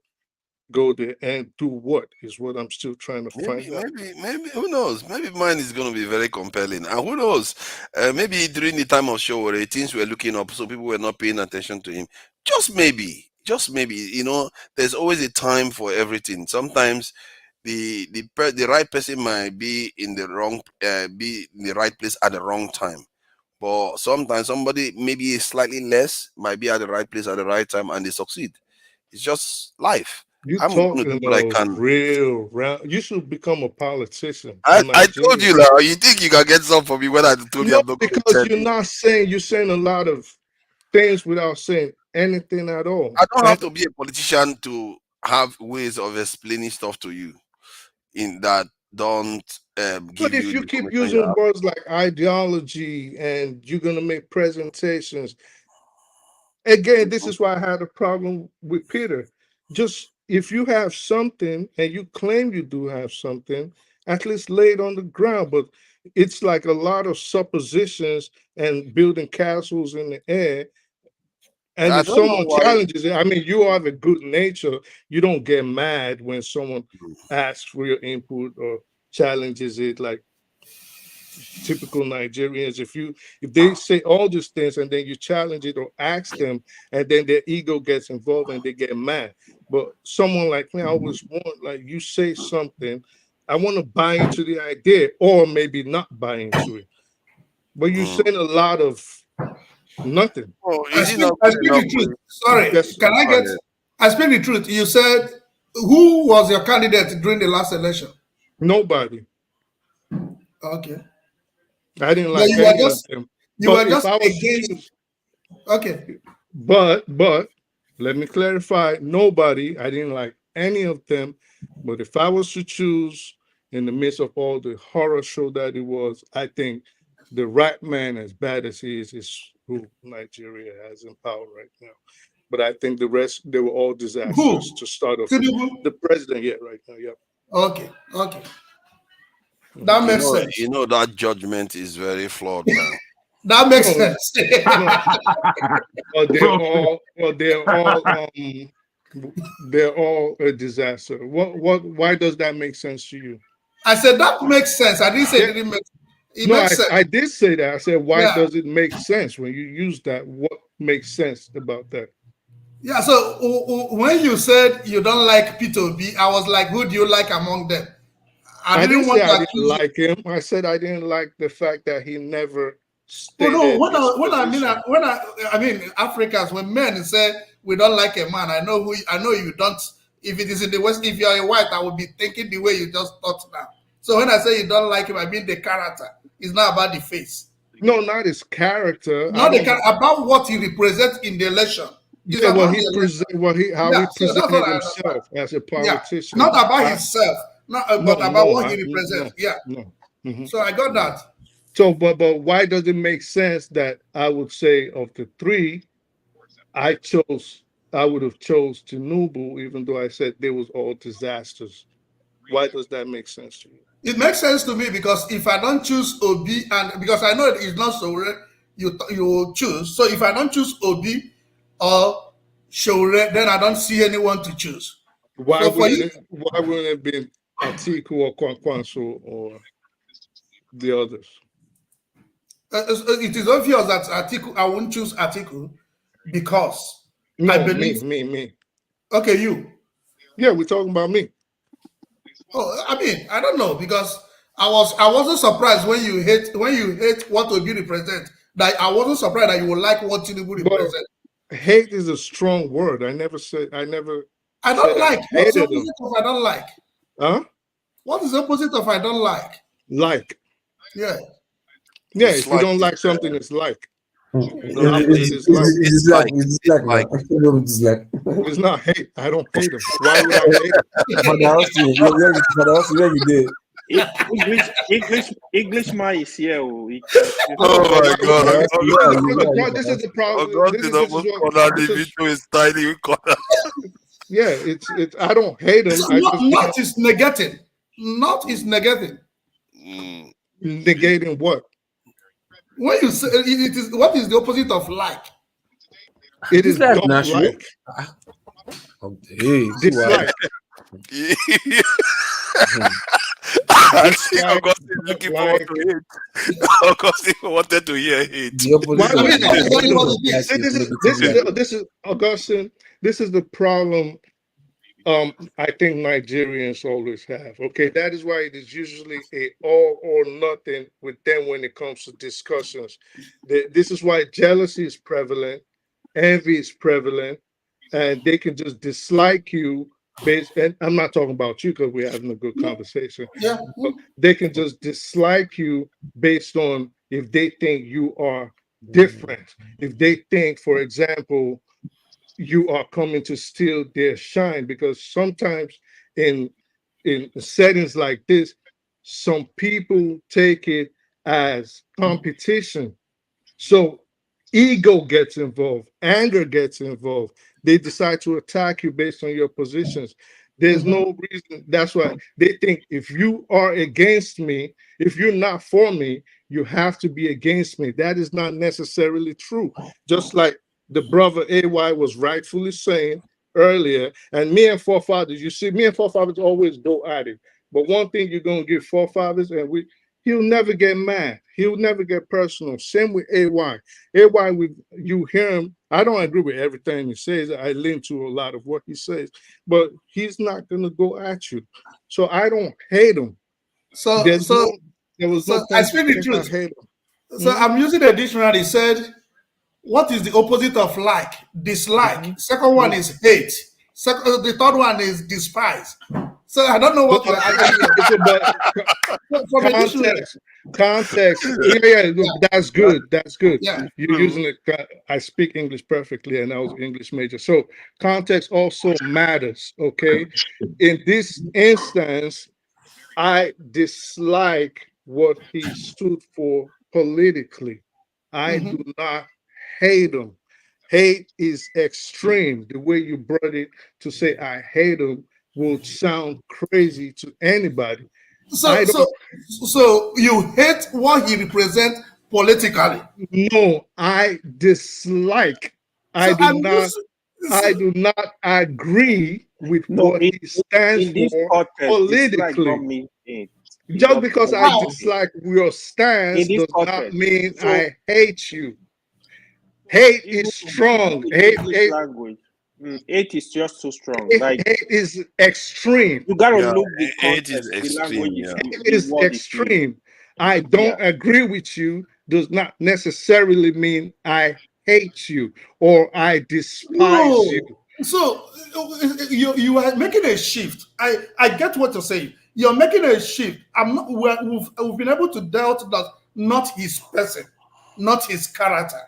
Speaker 17: go there and do what is what I'm still trying to find out.
Speaker 13: Maybe, who knows? Maybe mine is going to be very compelling. And who knows? Maybe during the time of show where things were looking up, so people were not paying attention to him. Just maybe, there's always a time for everything. Sometimes the right person might be in the right place at the wrong time. But sometimes somebody maybe slightly less might be at the right place at the right time and they succeed. It's just life.
Speaker 17: You
Speaker 13: I'm going to do
Speaker 17: talking
Speaker 13: what I
Speaker 17: of
Speaker 13: can.
Speaker 17: real round. You should become a politician
Speaker 13: I,
Speaker 17: for
Speaker 13: I told
Speaker 17: Nigeria.
Speaker 13: you now. You think you can get some from me when I told you
Speaker 17: No,
Speaker 13: I'm not going to
Speaker 17: because
Speaker 13: tell
Speaker 17: you're
Speaker 13: you.
Speaker 17: not saying, you're saying a lot of things without saying anything at all.
Speaker 13: I don't
Speaker 17: And
Speaker 13: have to be a politician to have ways of explaining stuff to you in that don't
Speaker 17: but
Speaker 13: give
Speaker 17: if
Speaker 13: you the
Speaker 17: you keep
Speaker 13: information you
Speaker 17: using
Speaker 13: have.
Speaker 17: words like ideology and you're gonna make presentations, Again, this is why I had a problem with Peter. Just if you have something and you claim you do have something, at least lay it on the ground. But it's like a lot of suppositions and building castles in the air. And
Speaker 13: I
Speaker 17: if
Speaker 13: don't know
Speaker 17: someone
Speaker 13: why.
Speaker 17: challenges it, I mean, you have a good nature. You don't get mad when someone asks for your input or challenges it. Like typical Nigerians, if they say all these things and then you challenge it or ask them, and then their ego gets involved and they get mad. But someone like me, I always want, like, you say something, I want to buy into the idea or maybe not buy into it. But you're saying a lot of nothing.
Speaker 13: Oh,
Speaker 18: I
Speaker 13: is it
Speaker 18: speak,
Speaker 13: not
Speaker 18: I
Speaker 13: good
Speaker 18: speak
Speaker 13: enough
Speaker 18: the
Speaker 13: for
Speaker 18: truth.
Speaker 13: you?
Speaker 18: Sorry,
Speaker 17: Yes,
Speaker 18: can I
Speaker 13: Go
Speaker 18: get?
Speaker 13: ahead.
Speaker 18: I speak the truth. You said who was your candidate during the last election?
Speaker 17: nobody.
Speaker 18: Okay,
Speaker 17: I didn't
Speaker 18: but
Speaker 17: like any of them.
Speaker 18: you were
Speaker 17: But if
Speaker 18: just
Speaker 17: I was to
Speaker 18: against.
Speaker 17: choose,
Speaker 18: Okay,
Speaker 17: but let me clarify, nobody, I didn't like any of them. But if I was to choose in the midst of all the horror show that it was, I think the right man, as bad as he is who Nigeria has in power right now. But I think the rest, they were all disasters
Speaker 18: who?
Speaker 17: to start off with.
Speaker 18: Tinubu?
Speaker 17: The president, yeah, right now, yeah.
Speaker 18: Okay, okay, that
Speaker 13: You
Speaker 18: makes
Speaker 13: know,
Speaker 18: sense.
Speaker 13: that judgment is very flawed now.
Speaker 18: That makes
Speaker 17: No,
Speaker 18: sense.
Speaker 17: no, they're all a disaster. Why does that make sense to you?
Speaker 18: I said that makes sense. I didn't say it
Speaker 17: Yeah,
Speaker 18: didn't make. It
Speaker 17: no,
Speaker 18: makes sense.
Speaker 17: I did say that. I said, why
Speaker 18: Yeah,
Speaker 17: does it make sense when you use that? What makes sense about that?
Speaker 18: yeah. So when you said you don't like P2B, I was like, who do you like among them? I
Speaker 17: I didn't
Speaker 18: didn't
Speaker 17: say
Speaker 18: want to
Speaker 17: I didn't
Speaker 18: accuse you.
Speaker 17: like him. I said I didn't like the fact that he never
Speaker 18: Oh no,
Speaker 17: stated his position.
Speaker 18: I mean Africans, when men say we don't like a man, I know you don't. If it is in the West, if you are a white, I would be thinking the way you just thought now. So when I say you don't like him, I mean the character. It's not about the face.
Speaker 17: No, not his character. I
Speaker 18: Not the
Speaker 17: don't.
Speaker 18: about what he represents in the election. It's
Speaker 17: Yeah,
Speaker 18: about the election.
Speaker 17: how
Speaker 18: Yeah,
Speaker 17: he
Speaker 18: so that's what
Speaker 17: presented
Speaker 18: I understand.
Speaker 17: himself as a
Speaker 18: Yeah,
Speaker 17: politician.
Speaker 18: not about himself,
Speaker 17: No,
Speaker 18: but about
Speaker 17: no,
Speaker 18: what he represents.
Speaker 17: no,
Speaker 18: Yeah.
Speaker 17: no. Mhm.
Speaker 18: So I got that.
Speaker 17: So, but why does it make sense that I would say of the three, I chose, I would have chose Tinubu, even though I said they was all disasters. Why does that make sense to you?
Speaker 18: It makes sense to me because if I don't choose Obi, and because I know it's not so you will choose. So if I don't choose Obi or Shore, then I don't see anyone to choose. So for you,
Speaker 17: Why wouldn't it be Atiku or Kwankwaso or the others?
Speaker 18: it is obvious that Atiku, I won't choose Atiku because I
Speaker 17: No,
Speaker 18: believe.
Speaker 17: me.
Speaker 18: Okay, you.
Speaker 17: Yeah, we're talking about me.
Speaker 18: Oh, I mean, I don't know because I wasn't surprised when you hate what Obi represent. That I wasn't surprised that you would like what Tinubu
Speaker 17: But
Speaker 18: represent.
Speaker 17: hate is a strong word. I never said
Speaker 18: I
Speaker 17: said
Speaker 18: don't
Speaker 17: I
Speaker 18: like. What's the
Speaker 17: hated them.
Speaker 18: opposite of I don't like?
Speaker 17: Huh?
Speaker 18: What is the opposite of I don't like?
Speaker 17: Like.
Speaker 18: Yeah.
Speaker 17: Yeah, if you don't like something, it's like. The opposite is like.
Speaker 11: It's dislike now.
Speaker 17: It's not hate. I don't hate him. Why would I hate him?
Speaker 11: Where you did.
Speaker 16: Englishman is here.
Speaker 13: Oh my God!
Speaker 17: This is the problem.
Speaker 13: Augustine almost cornered the video is tiny corner.
Speaker 17: Yeah, it's. I don't hate him. I just
Speaker 18: Not is negating. Not is negating.
Speaker 17: Negating what?
Speaker 18: When you say it is, what is the opposite of like?
Speaker 17: It is
Speaker 11: Dislike,
Speaker 17: don't
Speaker 11: National.
Speaker 17: like.
Speaker 11: Hey,
Speaker 17: Dislike.
Speaker 13: I think Augustine is looking forward to it. Augustine wanted to hear it.
Speaker 17: This is Augustine. This is the problem. I think Nigerians always have. Okay, that is why it is usually a all or nothing with them when it comes to discussions. This is why jealousy is prevalent, envy is prevalent, and they can just dislike you based. And I'm not talking about you because we're having a good conversation.
Speaker 18: Yeah,
Speaker 17: but they can just dislike you based on if they think you are different. If they think, for example, you are coming to steal their shine, because sometimes in settings like this, some people take it as competition. So ego gets involved, anger gets involved. They decide to attack you based on your positions. There's no reason. That's why they think if you are against me, if you're not for me, you have to be against me. That is not necessarily true. Just like the brother AY was rightfully saying earlier, and me and forefathers, you see, me and forefathers always go at it. But one thing you're going to give forefathers, and he'll never get mad. He'll never get personal. Same with AY. AY, you hear him. I don't agree with everything he says. I lean to a lot of what he says, but he's not going to go at you. So I don't hate him.
Speaker 18: So
Speaker 17: there was no
Speaker 18: I
Speaker 17: point
Speaker 18: speak
Speaker 17: to
Speaker 18: the
Speaker 17: think I
Speaker 18: truth.
Speaker 17: hate him.
Speaker 18: So I'm using a dictionary. It said, what is the opposite of like? Dislike. Second one is hate. The third one is despise. So I don't know what you're
Speaker 17: Context. Yeah, that's good. That's good.
Speaker 18: Yeah.
Speaker 17: You're using it. I speak English perfectly, and I was an English major. So context also matters. Okay. In this instance, I dislike what he stood for politically. I do not hate him. Hate is extreme. The way you brought it to say I hate him would sound crazy to anybody.
Speaker 18: So you hate what he represents politically?
Speaker 17: No, I dislike. I do not agree with what he stands for politically. Just because I dislike your stance does not mean I hate you. Hate is strong.
Speaker 16: English language. Hate is just so strong.
Speaker 17: Hate is extreme.
Speaker 16: You gotta look the context. The language
Speaker 17: is extreme. I don't agree with you does not necessarily mean I hate you or I despise you.
Speaker 18: So you are making a shift. I get what you're saying. You're making a shift. We've been able to deal with that, not his person, not his character.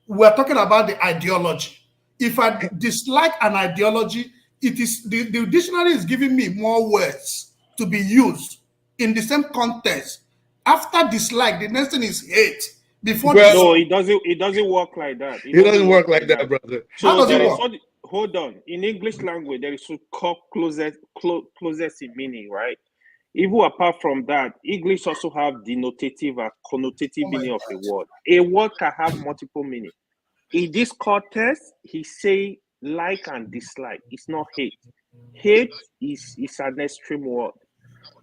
Speaker 18: We're talking about the ideology. If I dislike an ideology, it is the dictionary is giving me more words to be used in the same context. After dislike, the next thing is hate.
Speaker 16: No, it doesn't work like that.
Speaker 17: It doesn't work like that, brother.
Speaker 16: So
Speaker 18: how does it work?
Speaker 16: Hold on. In English language, there is so-called closest in meaning, right? Even apart from that, English also have denotative and connotative meaning of a word. A word can have multiple meanings. In this context, he say like and dislike. It's not hate. Hate is an extreme word.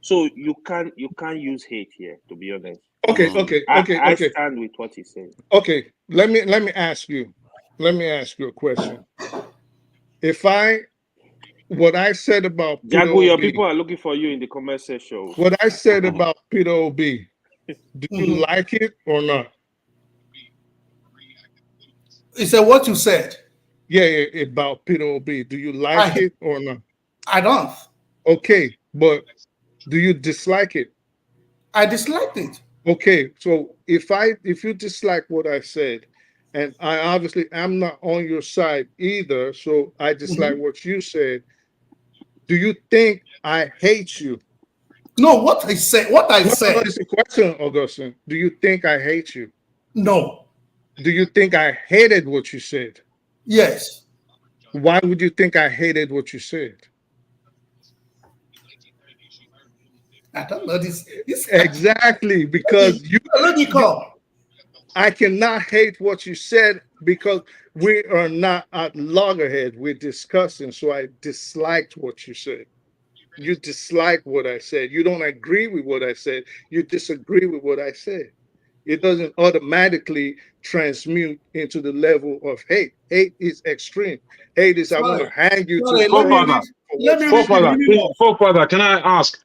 Speaker 16: So you can't use hate here, to be honest.
Speaker 17: Okay.
Speaker 16: I stand with what he's saying.
Speaker 17: Okay, let me ask you a question. What I said about
Speaker 16: Jago, your people are looking for you in the comment section.
Speaker 17: What I said about Peter Obi, do you like it or not?
Speaker 18: Is that what you said?
Speaker 17: Yeah, about Peter Obi. Do you like it or not?
Speaker 18: I don't.
Speaker 17: Okay, but do you dislike it?
Speaker 18: I disliked it.
Speaker 17: Okay, so if you dislike what I said, and I obviously am not on your side either, so I dislike what you said. Do you think I hate you?
Speaker 18: No, what I said.
Speaker 17: No, it's a question, Augustine. Do you think I hate you?
Speaker 18: No.
Speaker 17: Do you think I hated what you said?
Speaker 18: Yes.
Speaker 17: Why would you think I hated what you said?
Speaker 18: I don't know this.
Speaker 17: Exactly, because I cannot hate what you said because we are not at loggerhead. We're discussing, so I disliked what you said. You dislike what I said. You don't agree with what I said. You disagree with what I said. It doesn't automatically transmute into the level of hate. Hate is extreme. Hate is I want to hang you to
Speaker 8: Forefather, can I ask,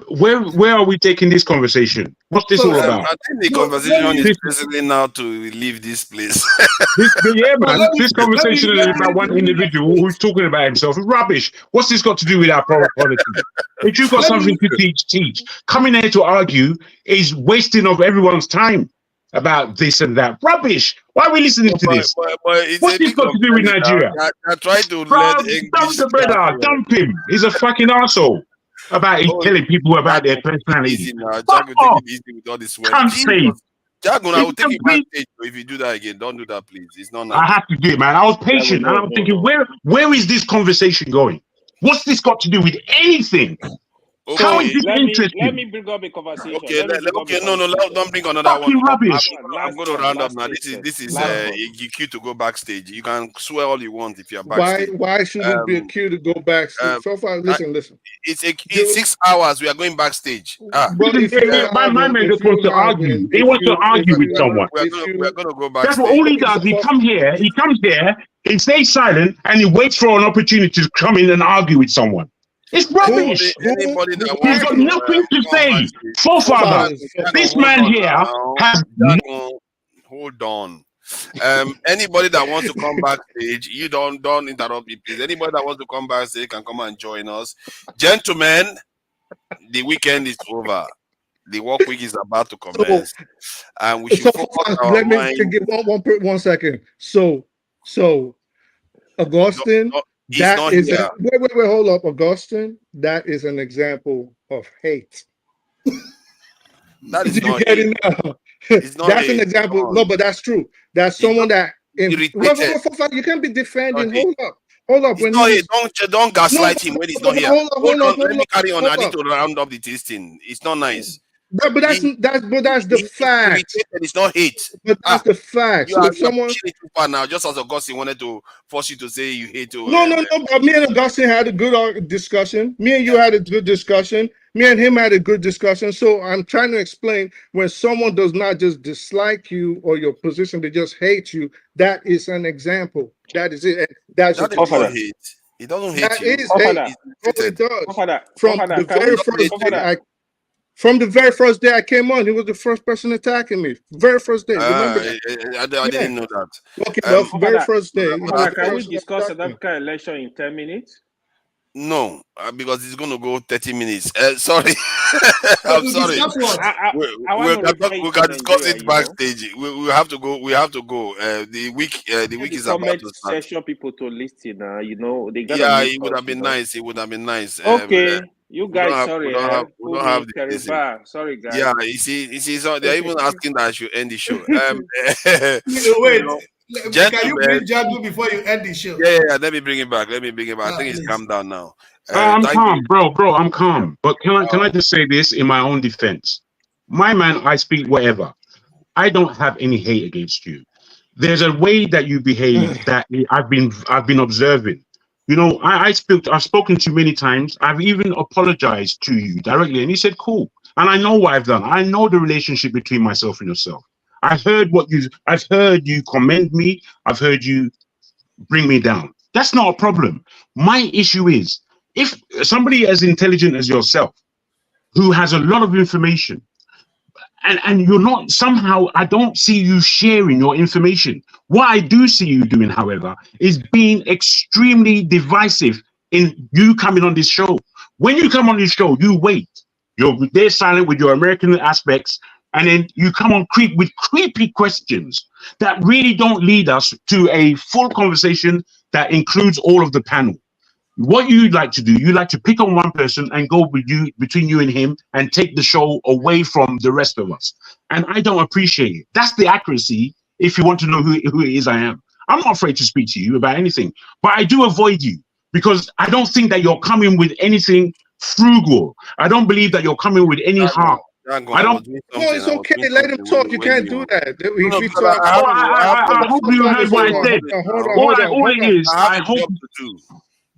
Speaker 8: where are we taking this conversation? What's this all about?
Speaker 13: I think the conversation is basically now to leave this place.
Speaker 8: This conversation is about one individual who's talking about himself. Rubbish. What's this got to do with our politics? If you've got something to teach. Coming here to argue is wasting of everyone's time about this and that. Rubbish. Why are we listening to this? What's this got to do with Nigeria?
Speaker 13: I try to
Speaker 8: dump the brother. Dump him. He's a fucking arsehole. About telling people about their personality.
Speaker 13: Easy now. Jack will take it easy with all this work. Jagun, I will take you
Speaker 8: complete-
Speaker 13: backstage if you do that again. Don't do that, please. It's not
Speaker 8: I
Speaker 13: nice.
Speaker 8: have to do it, man. I was patient, and I was thinking, where is this conversation going? What's this got to do with anything?
Speaker 13: Okay.
Speaker 8: How is this
Speaker 9: Let
Speaker 8: interesting?
Speaker 9: me bring up a conversation.
Speaker 13: Okay, don't bring another
Speaker 8: Fucking
Speaker 13: one.
Speaker 8: rubbish.
Speaker 13: I'm going to round up now. This is a cue to go backstage. You can swear all you want if you're backstage.
Speaker 17: Why should it be a cue to go backstage? So far, listen.
Speaker 13: It's 6 hours. We are going backstage.
Speaker 17: But if
Speaker 8: my man just wants to argue. He wants to argue with someone.
Speaker 13: We're going to go backstage.
Speaker 8: That's what all he does. He comes here, he stays silent, and he waits for an opportunity to come in and argue with someone. It's rubbish.
Speaker 13: Anybody that
Speaker 8: He's got nothing to say. Forefather, this man here has.
Speaker 13: Hold on. Anybody that wants to come backstage, you don't interrupt me, please. Anybody that wants to come backstage can come and join us. Gentlemen, the weekend is over. The work week is about to commence. And we should focus our
Speaker 17: let me
Speaker 13: mind.
Speaker 17: give 1 second. So Augustine, that is wait, hold up, Augustine. That is an example of hate.
Speaker 13: That is not
Speaker 17: hate. That's an example. No, but that's true. That's someone that you can't be defending. Hold up.
Speaker 13: When don't gaslight him when he's not here. Hold on. Let me carry on. I need to round up the tasting. It's not nice.
Speaker 17: But that's the fact.
Speaker 13: It's not hate.
Speaker 17: But that's the fact.
Speaker 13: You are pushing it too far now. Just as Augustine wanted to force you to say you hate.
Speaker 17: No. But me and Augustine had a good discussion. Me and you had a good discussion. Me and him had a good discussion. So I'm trying to explain, when someone does not just dislike you or your position, they just hate you. That is an example. That is it. That's
Speaker 13: not hate. He doesn't hate you.
Speaker 17: That is hate. It does. From the very first day I came on, he was the first person attacking me. Very first day. Remember that?
Speaker 13: I didn't know that.
Speaker 17: Okay, the very first day.
Speaker 9: Can we discuss the African election in 10 minutes?
Speaker 13: No, because it's going to go 30 minutes. Sorry. I'm sorry. We can discuss it backstage. We have to go. The week is about to start.
Speaker 9: Session people to listen. They got.
Speaker 13: Yeah, it would have been nice. It would have been nice.
Speaker 9: Okay. You guys,
Speaker 13: we don't have the
Speaker 9: sorry, guys.
Speaker 13: Yeah, you see, so they're even asking that I should end the show.
Speaker 18: Wait, can you bring Jagu before you end the show?
Speaker 13: Yeah, let me bring it back. I think it's calmed down now.
Speaker 8: I'm calm, bro. I'm calm. But can I just say this in my own defense? My man, I speak whatever. I don't have any hate against you. There's a way that you behave that I've been observing. I've spoken to you many times. I've even apologized to you directly, and you said, cool. And I know what I've done. I know the relationship between myself and yourself. I've heard you commend me. I've heard you bring me down. That's not a problem. My issue is, if somebody as intelligent as yourself, who has a lot of information, and you're not, somehow I don't see you sharing your information. What I do see you doing, however, is being extremely divisive in you coming on this show. When you come on this show, you wait. You're there silent with your American aspects, and then you come on with creepy questions that really don't lead us to a full conversation that includes all of the panel. What you like to do, you like to pick on one person and go between you and him and take the show away from the rest of us. And I don't appreciate it. That's the accuracy. If you want to know who it is I am, I'm not afraid to speak to you about anything, but I do avoid you because I don't think that you're coming with anything frugal. I don't believe that you're coming with any heart. I don't.
Speaker 17: No, it's okay. Let him talk. You can't do that.
Speaker 8: I hope you heard what I said. All it is, I hope.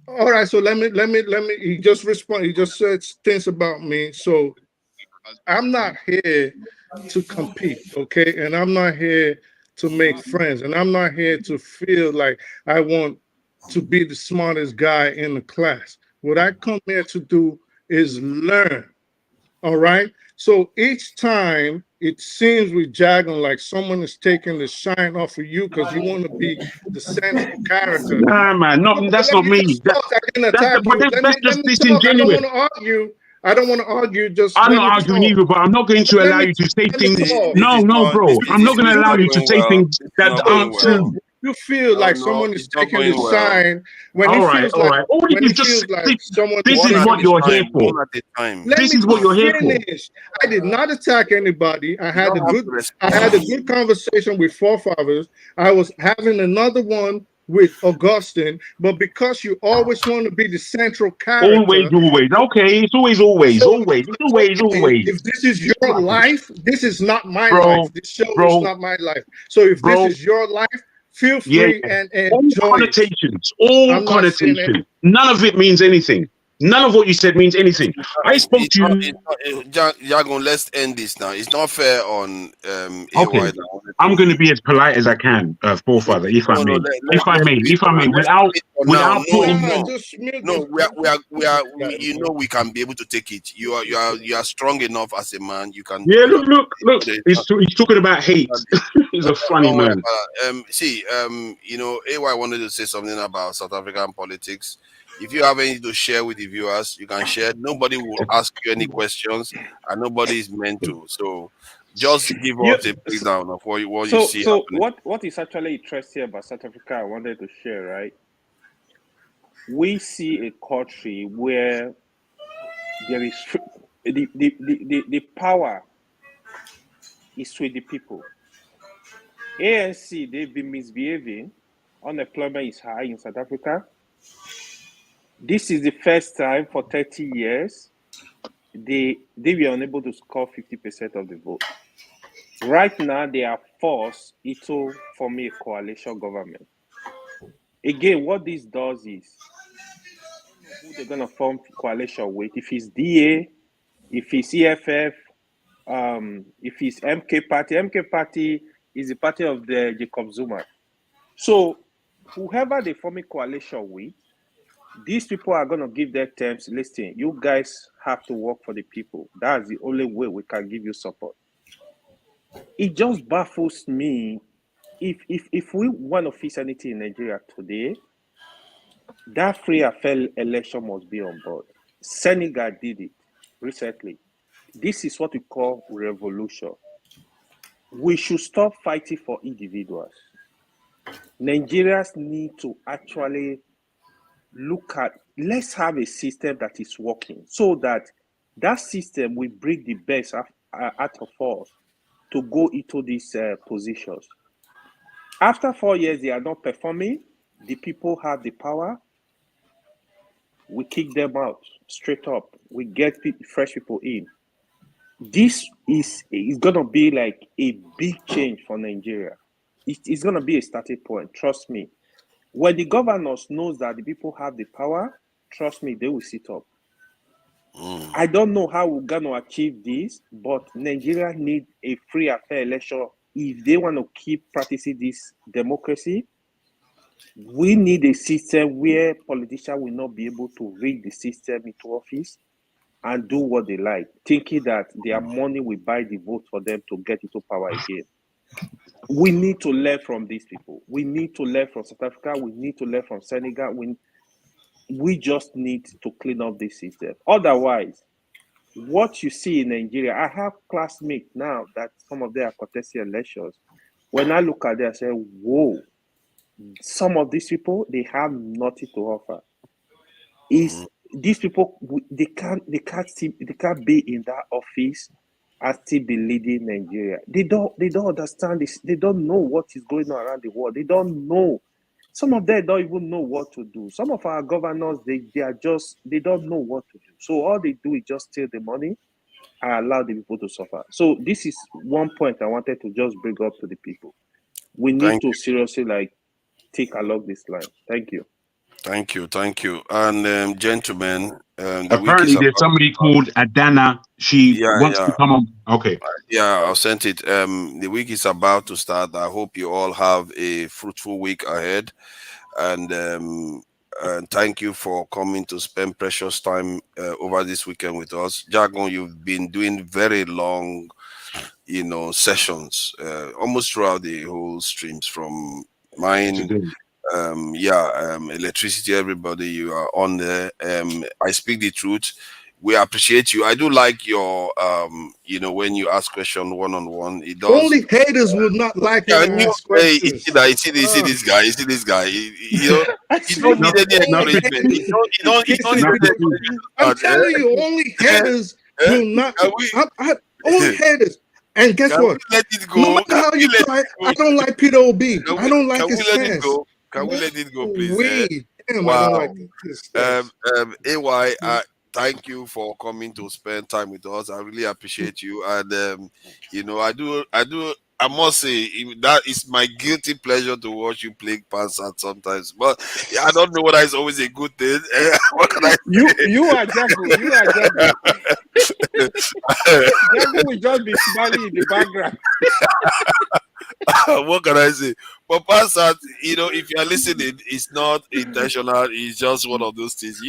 Speaker 17: All right, so let me. He just responded. He just said things about me. So I'm not here to compete, okay? And I'm not here to make friends, and I'm not here to feel like I want to be the smartest guy in the class. What I come here to do is learn. All right. So each time it seems with Jagan like someone is taking the shine off of you because you want to be the central character.
Speaker 8: Nah, man, no, that's not me. That's just disingenuous.
Speaker 17: I don't want to argue. Just
Speaker 8: I'm not arguing either, but I'm not going to allow you to say things. No, bro. I'm not going to allow you to say things that aren't true.
Speaker 17: you feel like
Speaker 13: no,
Speaker 17: someone is
Speaker 13: it's not
Speaker 17: taking
Speaker 13: going
Speaker 17: the
Speaker 13: well.
Speaker 17: sign when
Speaker 8: All
Speaker 17: it
Speaker 8: right,
Speaker 17: feels
Speaker 8: all
Speaker 17: like
Speaker 8: right. All you
Speaker 17: when it
Speaker 8: just
Speaker 17: feels like someone
Speaker 8: this
Speaker 17: is
Speaker 8: is
Speaker 13: One at
Speaker 8: what
Speaker 17: taking
Speaker 13: a
Speaker 17: the
Speaker 8: you're
Speaker 17: sign.
Speaker 8: here
Speaker 13: time.
Speaker 8: for.
Speaker 13: One at a time.
Speaker 17: Let
Speaker 8: This
Speaker 17: me
Speaker 8: is what you're here for.
Speaker 17: finish. I did not attack anybody. I
Speaker 13: You
Speaker 17: had
Speaker 13: don't
Speaker 17: a
Speaker 13: have to
Speaker 17: good
Speaker 13: respond.
Speaker 17: conversation with forefathers. I was having another one with Augustine, but because you always want to be the central
Speaker 8: Always,
Speaker 17: character,
Speaker 8: always. Okay, it's always, always, always. It's always, always.
Speaker 17: if this is your life, this is not my
Speaker 8: Bro,
Speaker 17: life. This show is
Speaker 8: bro,
Speaker 17: not my life. So if this
Speaker 8: bro.
Speaker 17: is your life, feel
Speaker 8: Yeah,
Speaker 17: free
Speaker 8: yeah.
Speaker 17: and
Speaker 8: All
Speaker 17: enjoy it.
Speaker 8: connotations. All
Speaker 17: I'm not saying it.
Speaker 8: connotations. None of it means anything. None of what you said means anything. I spoke to you.
Speaker 13: Jagon, let's end this now. It's not fair on
Speaker 8: Okay,
Speaker 13: AY.
Speaker 8: I'm going to be as polite as I can, forefather, if I may. If I may, if I may,
Speaker 13: Let's
Speaker 8: without
Speaker 13: do it for now.
Speaker 8: putting.
Speaker 17: Just mute
Speaker 13: No,
Speaker 17: this.
Speaker 13: you know we can be able to take it. You are strong enough as a man. You can.
Speaker 8: Yeah, look. He's talking about hate. He's a funny
Speaker 13: Don't worry
Speaker 8: man.
Speaker 13: about it. See, you know, AY wanted to say something about South African politics. If you have anything to share with the viewers, you can share. Nobody will ask you any questions, and nobody is meant to. So, just give us a breakdown of what you see
Speaker 16: So
Speaker 13: happening.
Speaker 16: what is actually interesting about South Africa I wanted to share, right? We see a country where there is the power is with the people. ANC, they've been misbehaving. Unemployment is high in South Africa. This is the first time for 30 years they were unable to score 50% of the vote. Right now, they are forced to form a coalition government. Again, what this does is who they're going to form coalition with. If it's DA, if it's EFF, if it's MK Party is the party of the Jacob Zuma. So whoever they form a coalition with, these people are going to give their terms. Listen, you guys have to work for the people. That's the only way we can give you support. It just baffles me. If we want to fix anything in Nigeria today, that free and fair election must be on board. Senegal did it recently. This is what we call revolution. We should stop fighting for individuals. Nigerians need to actually look at, let's have a system that is working so that that system will bring the best out of us to go into these positions. After 4 years, they are not performing. The people have the power. We kick them out straight up. We get fresh people in. This is going to be like a big change for Nigeria. It's going to be a starting point. Trust me. When the governors knows that the people have the power, trust me, they will sit up. I don't know how we're going to achieve this, but Nigeria needs a free and fair election. If they want to keep practicing this democracy, we need a system where politicians will not be able to rig the system into office and do what they like, thinking that their money will buy the vote for them to get into power again. We need to learn from these people. We need to learn from South Africa. We need to learn from Senegal. We just need to clean up this system. Otherwise, what you see in Nigeria, I have classmates now that some of them are contesting elections. When I look at them, I say, whoa, some of these people, they have nothing to offer. These people, they can't be in that office and still be leading Nigeria. They don't understand this. They don't know what is going on around the world. They don't know. Some of them don't even know what to do. Some of our governors, they don't know what to do. So all they do is just steal the money and allow the people to suffer. So this is one point I wanted to just bring up to the people. We need to seriously take along this line. Thank you.
Speaker 13: Thank you. And gentlemen, the
Speaker 8: Apparently, there's somebody called Adana. She wants to come on. Okay.
Speaker 13: Yeah, I've sent it. The week is about to start. I hope you all have a fruitful week ahead. And thank you for coming to spend precious time over this weekend with us. Jagon, you've been doing very long, sessions almost throughout the whole streams from mine. Electricity, everybody, you are on there. I speak the truth. we appreciate you. I do like your you know, when you ask question one-on-one, it does.
Speaker 17: Only haters would not like when I ask
Speaker 13: Hey,
Speaker 17: questions.
Speaker 13: you see this guy. You see this guy. You know, you don't need any encouragement. You don't need any encouragement.
Speaker 17: I'm telling you, only haters do not. Only haters. And guess
Speaker 13: Can
Speaker 17: what?
Speaker 13: we let it go?
Speaker 17: No matter how you try, I don't like Peter Obi. I don't like his
Speaker 13: Can we let it
Speaker 17: stance.
Speaker 13: go? Can we let it go, please?
Speaker 17: Damn,
Speaker 13: wow.
Speaker 17: I don't like his stance.
Speaker 13: AY, thank you for coming to spend time with us. I really appreciate you. And you know, I must say that is my guilty pleasure to watch you play Pansat sometimes. But I don't know whether it's always a good thing. What can I say?
Speaker 16: You are Jago. You are Jago. Jago will just be smiling in the background.
Speaker 13: What can I say? But Pansat, you know, if you're listening, it's not intentional. It's just one of those things.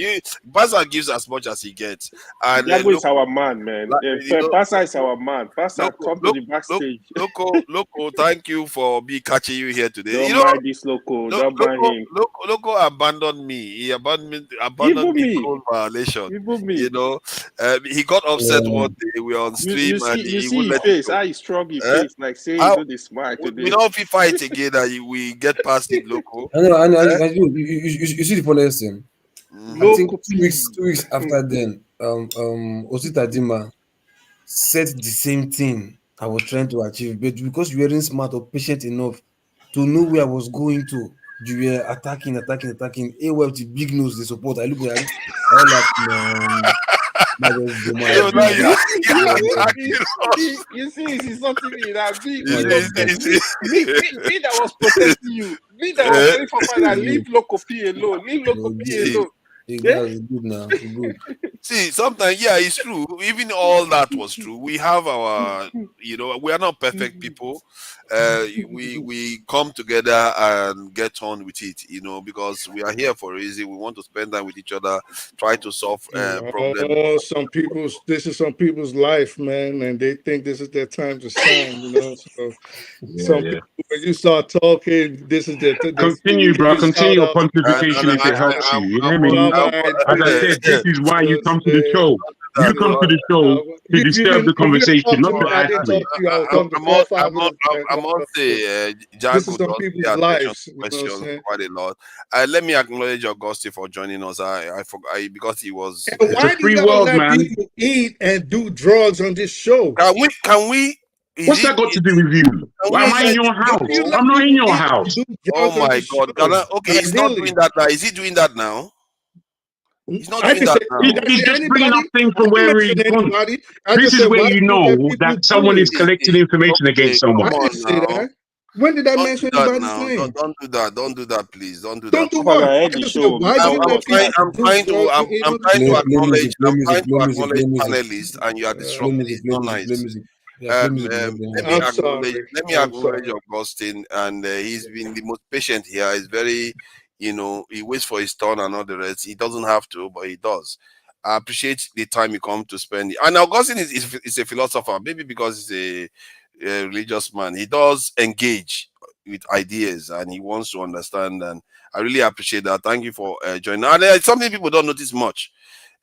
Speaker 13: Pansat gives as much as he gets. And
Speaker 16: Jago is our man, man. Pasa is our man. Pasa, come to the backstage.
Speaker 13: Loco, thank you for me catching you here today.
Speaker 16: Don't
Speaker 13: you know,
Speaker 16: mind this Loco. Don't mind him.
Speaker 13: Loco abandoned me. He abandoned me in cold violation. You know, he got upset one day. We were on stream and
Speaker 16: you
Speaker 13: he
Speaker 16: see
Speaker 13: would
Speaker 16: his
Speaker 13: let
Speaker 16: face. How he strong his face, like saying he do the smile today.
Speaker 13: We don't fight again that we get past it, Loco.
Speaker 11: I know. You see the funniest thing. I think 2 weeks after then, Osita Dima said the same thing I was trying to achieve, but because you weren't smart or patient enough to know where I was going to, you were attacking. Well, the big news, the support. I look at it, I like, man.
Speaker 16: You see, it's something that me that was protecting you, me that was telling Papa that leave Loco P alone, leave Loco P alone.
Speaker 11: It's good now. It's good.
Speaker 13: See, sometimes, yeah, it's true. Even all that was true. We have our, you know, we are not perfect people. We come together and get on with it, you know, because we are here for a reason. We want to spend time with each other, try to solve problems.
Speaker 17: This is some people's life, man, and they think this is their time to shine, you know. So people, when you start talking, this is their
Speaker 8: continue, bro. Continue your pontification if it helps you. You know what I mean? As I said, this is why you come to the show. You come to the show to disturb the conversation, not to add to it.
Speaker 13: I must say, Jago does pay attention to questions quite a lot. Let me acknowledge Augusti for joining us. I forgot because he was.
Speaker 17: It's a free world, man. People eat and do drugs on this show.
Speaker 13: Can we?
Speaker 8: What's that got to do with you? Why am I in your house? I'm not in your house.
Speaker 13: Oh my God! Okay, he's not doing that now. Is he doing that now? He's not doing that now.
Speaker 8: He's just bringing up things from where he wants. This is where you know that someone is collecting information against someone.
Speaker 17: When did I mention anybody's name?
Speaker 13: Don't do that. Don't do that, please. Don't do that.
Speaker 17: Don't do what? I'm
Speaker 13: trying to acknowledge panelists, and you are disrupting it. It's not nice. Let me acknowledge Augustine, and he's been the most patient here. He's very, you know, he waits for his turn and all the rest. He doesn't have to, but he does. I appreciate the time you come to spend. And Augustine is a philosopher, maybe because he's a religious man. He does engage with ideas and he wants to understand, and I really appreciate that. Thank you for joining. And there's something people don't notice much.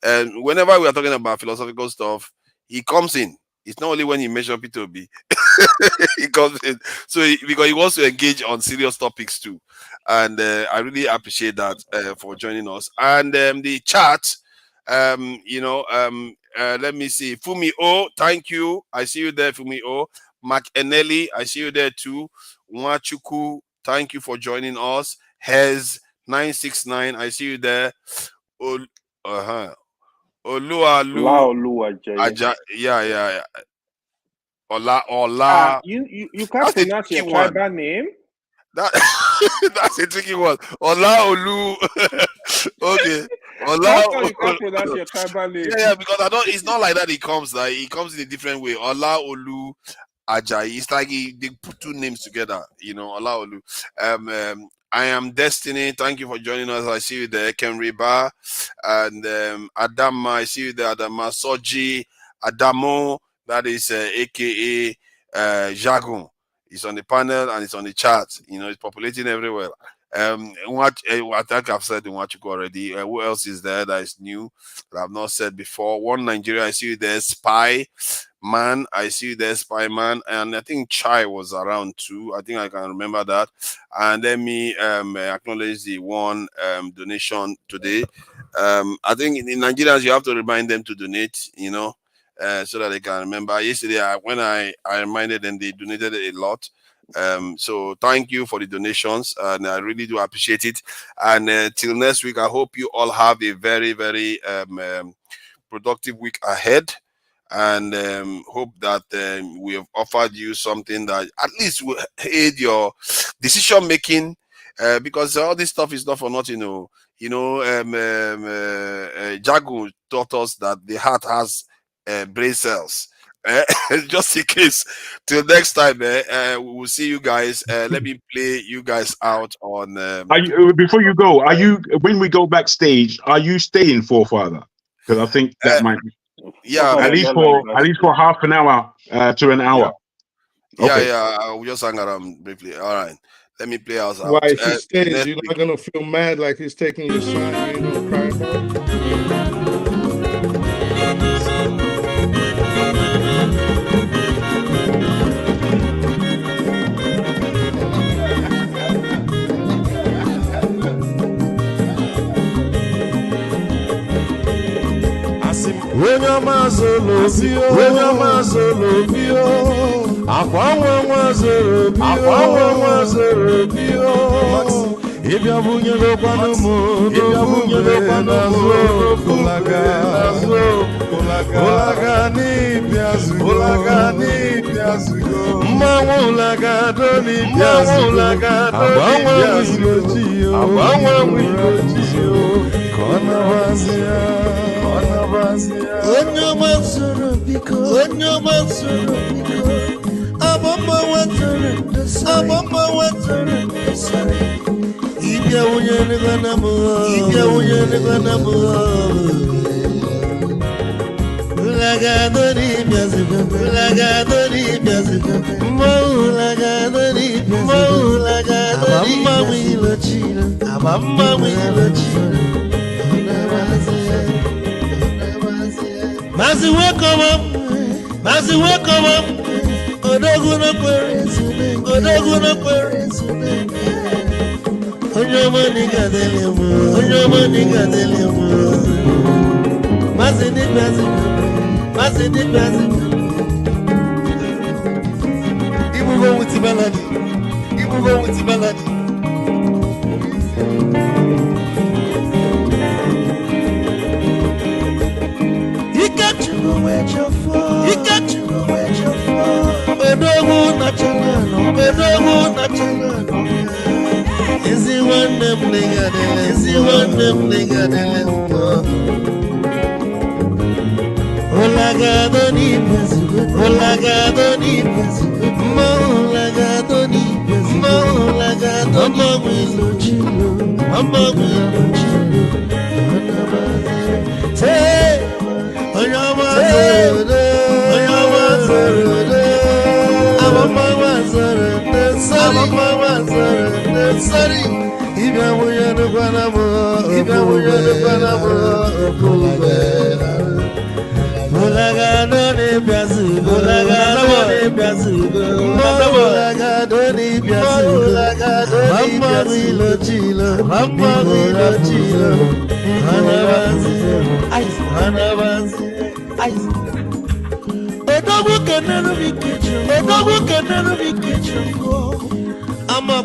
Speaker 13: And whenever we are talking about philosophical stuff, he comes in. It's not only when you measure P2B, he comes in. So because he wants to engage on serious topics too. And I really appreciate that for joining us. And the chat, you know, let me see. Fumi O, thank you. I see you there, Fumi O. Mark Eneli, I see you there too. Nwachuku, thank you for joining us. Hez 969, I see you there.
Speaker 16: Olua
Speaker 13: yeah. Ola.
Speaker 16: You can't pronounce your tribal name.
Speaker 13: That's a tricky one. Ola Olu. Okay.
Speaker 16: Ola. You can't pronounce your tribal name.
Speaker 13: Yeah, because it's not like that. He comes in a different way. Ola Olu Ajayi. It's like they put two names together. You know, Ola Olu. I am Destiny. Thank you for joining us. I see you there, Ken Riba, and Adama. I see you there, Adama Soji, Adamo. That is AKA Jagun. It's on the panel and it's on the chat. You know, it's populating everywhere. I think I've said in Wachuku already. Who else is there that is new that I've not said before? One Nigeria, I see you there. Spy Man, I see you there. Spy Man, and I think Chai was around too. I think I can remember that. And let me acknowledge the one donation today. I think in Nigerians you have to remind them to donate, so that they can remember. Yesterday, when I reminded them, they donated a lot. So thank you for the donations, and I really do appreciate it. And till next week, I hope you all have a very, very productive week ahead, and hope that we have offered you something that at least will aid your decision making, because all this stuff is not for nothing. Jagu taught us that the heart has brain cells. Just in case. Till next time, we will see you guys. Let me play you guys out on.
Speaker 8: Before you go, when we go backstage, are you staying, Forefather? Because I think that might.
Speaker 13: Yeah,
Speaker 8: at least for half an hour to an hour.
Speaker 13: Yeah, we just hang around briefly. All right, let me play us out.
Speaker 17: Why, if he stays, you're not gonna feel mad like he's taking your son. You ain't gonna cry about it.
Speaker 3: When your mazolo bio, akwa mazolo bio. If you bunye lo panomo, kulaga ni piazu, mawulaga doni piazu, abangwa wilochio, kona wazia. Onyo mazuru biko, abamba watara, ibya unyene gana mo, ulagadoni biazugo, abamba wilochila, Mazi welcome up. Odogu no kwere. Onyomo niga dele mo. Mazi ni bazi. Ibu go with melody. You got to know where you're from. Odogu nachalano. Is he one them nigga dele? Olagado ni pezugo. Olagado ni pezugo. Mama wilochilo. Say. Sorry, ibya muyano panamo, Olagado ni piazugo, mama wilochilo, hanabanzi. Odogu kenenu bikicho, I'm a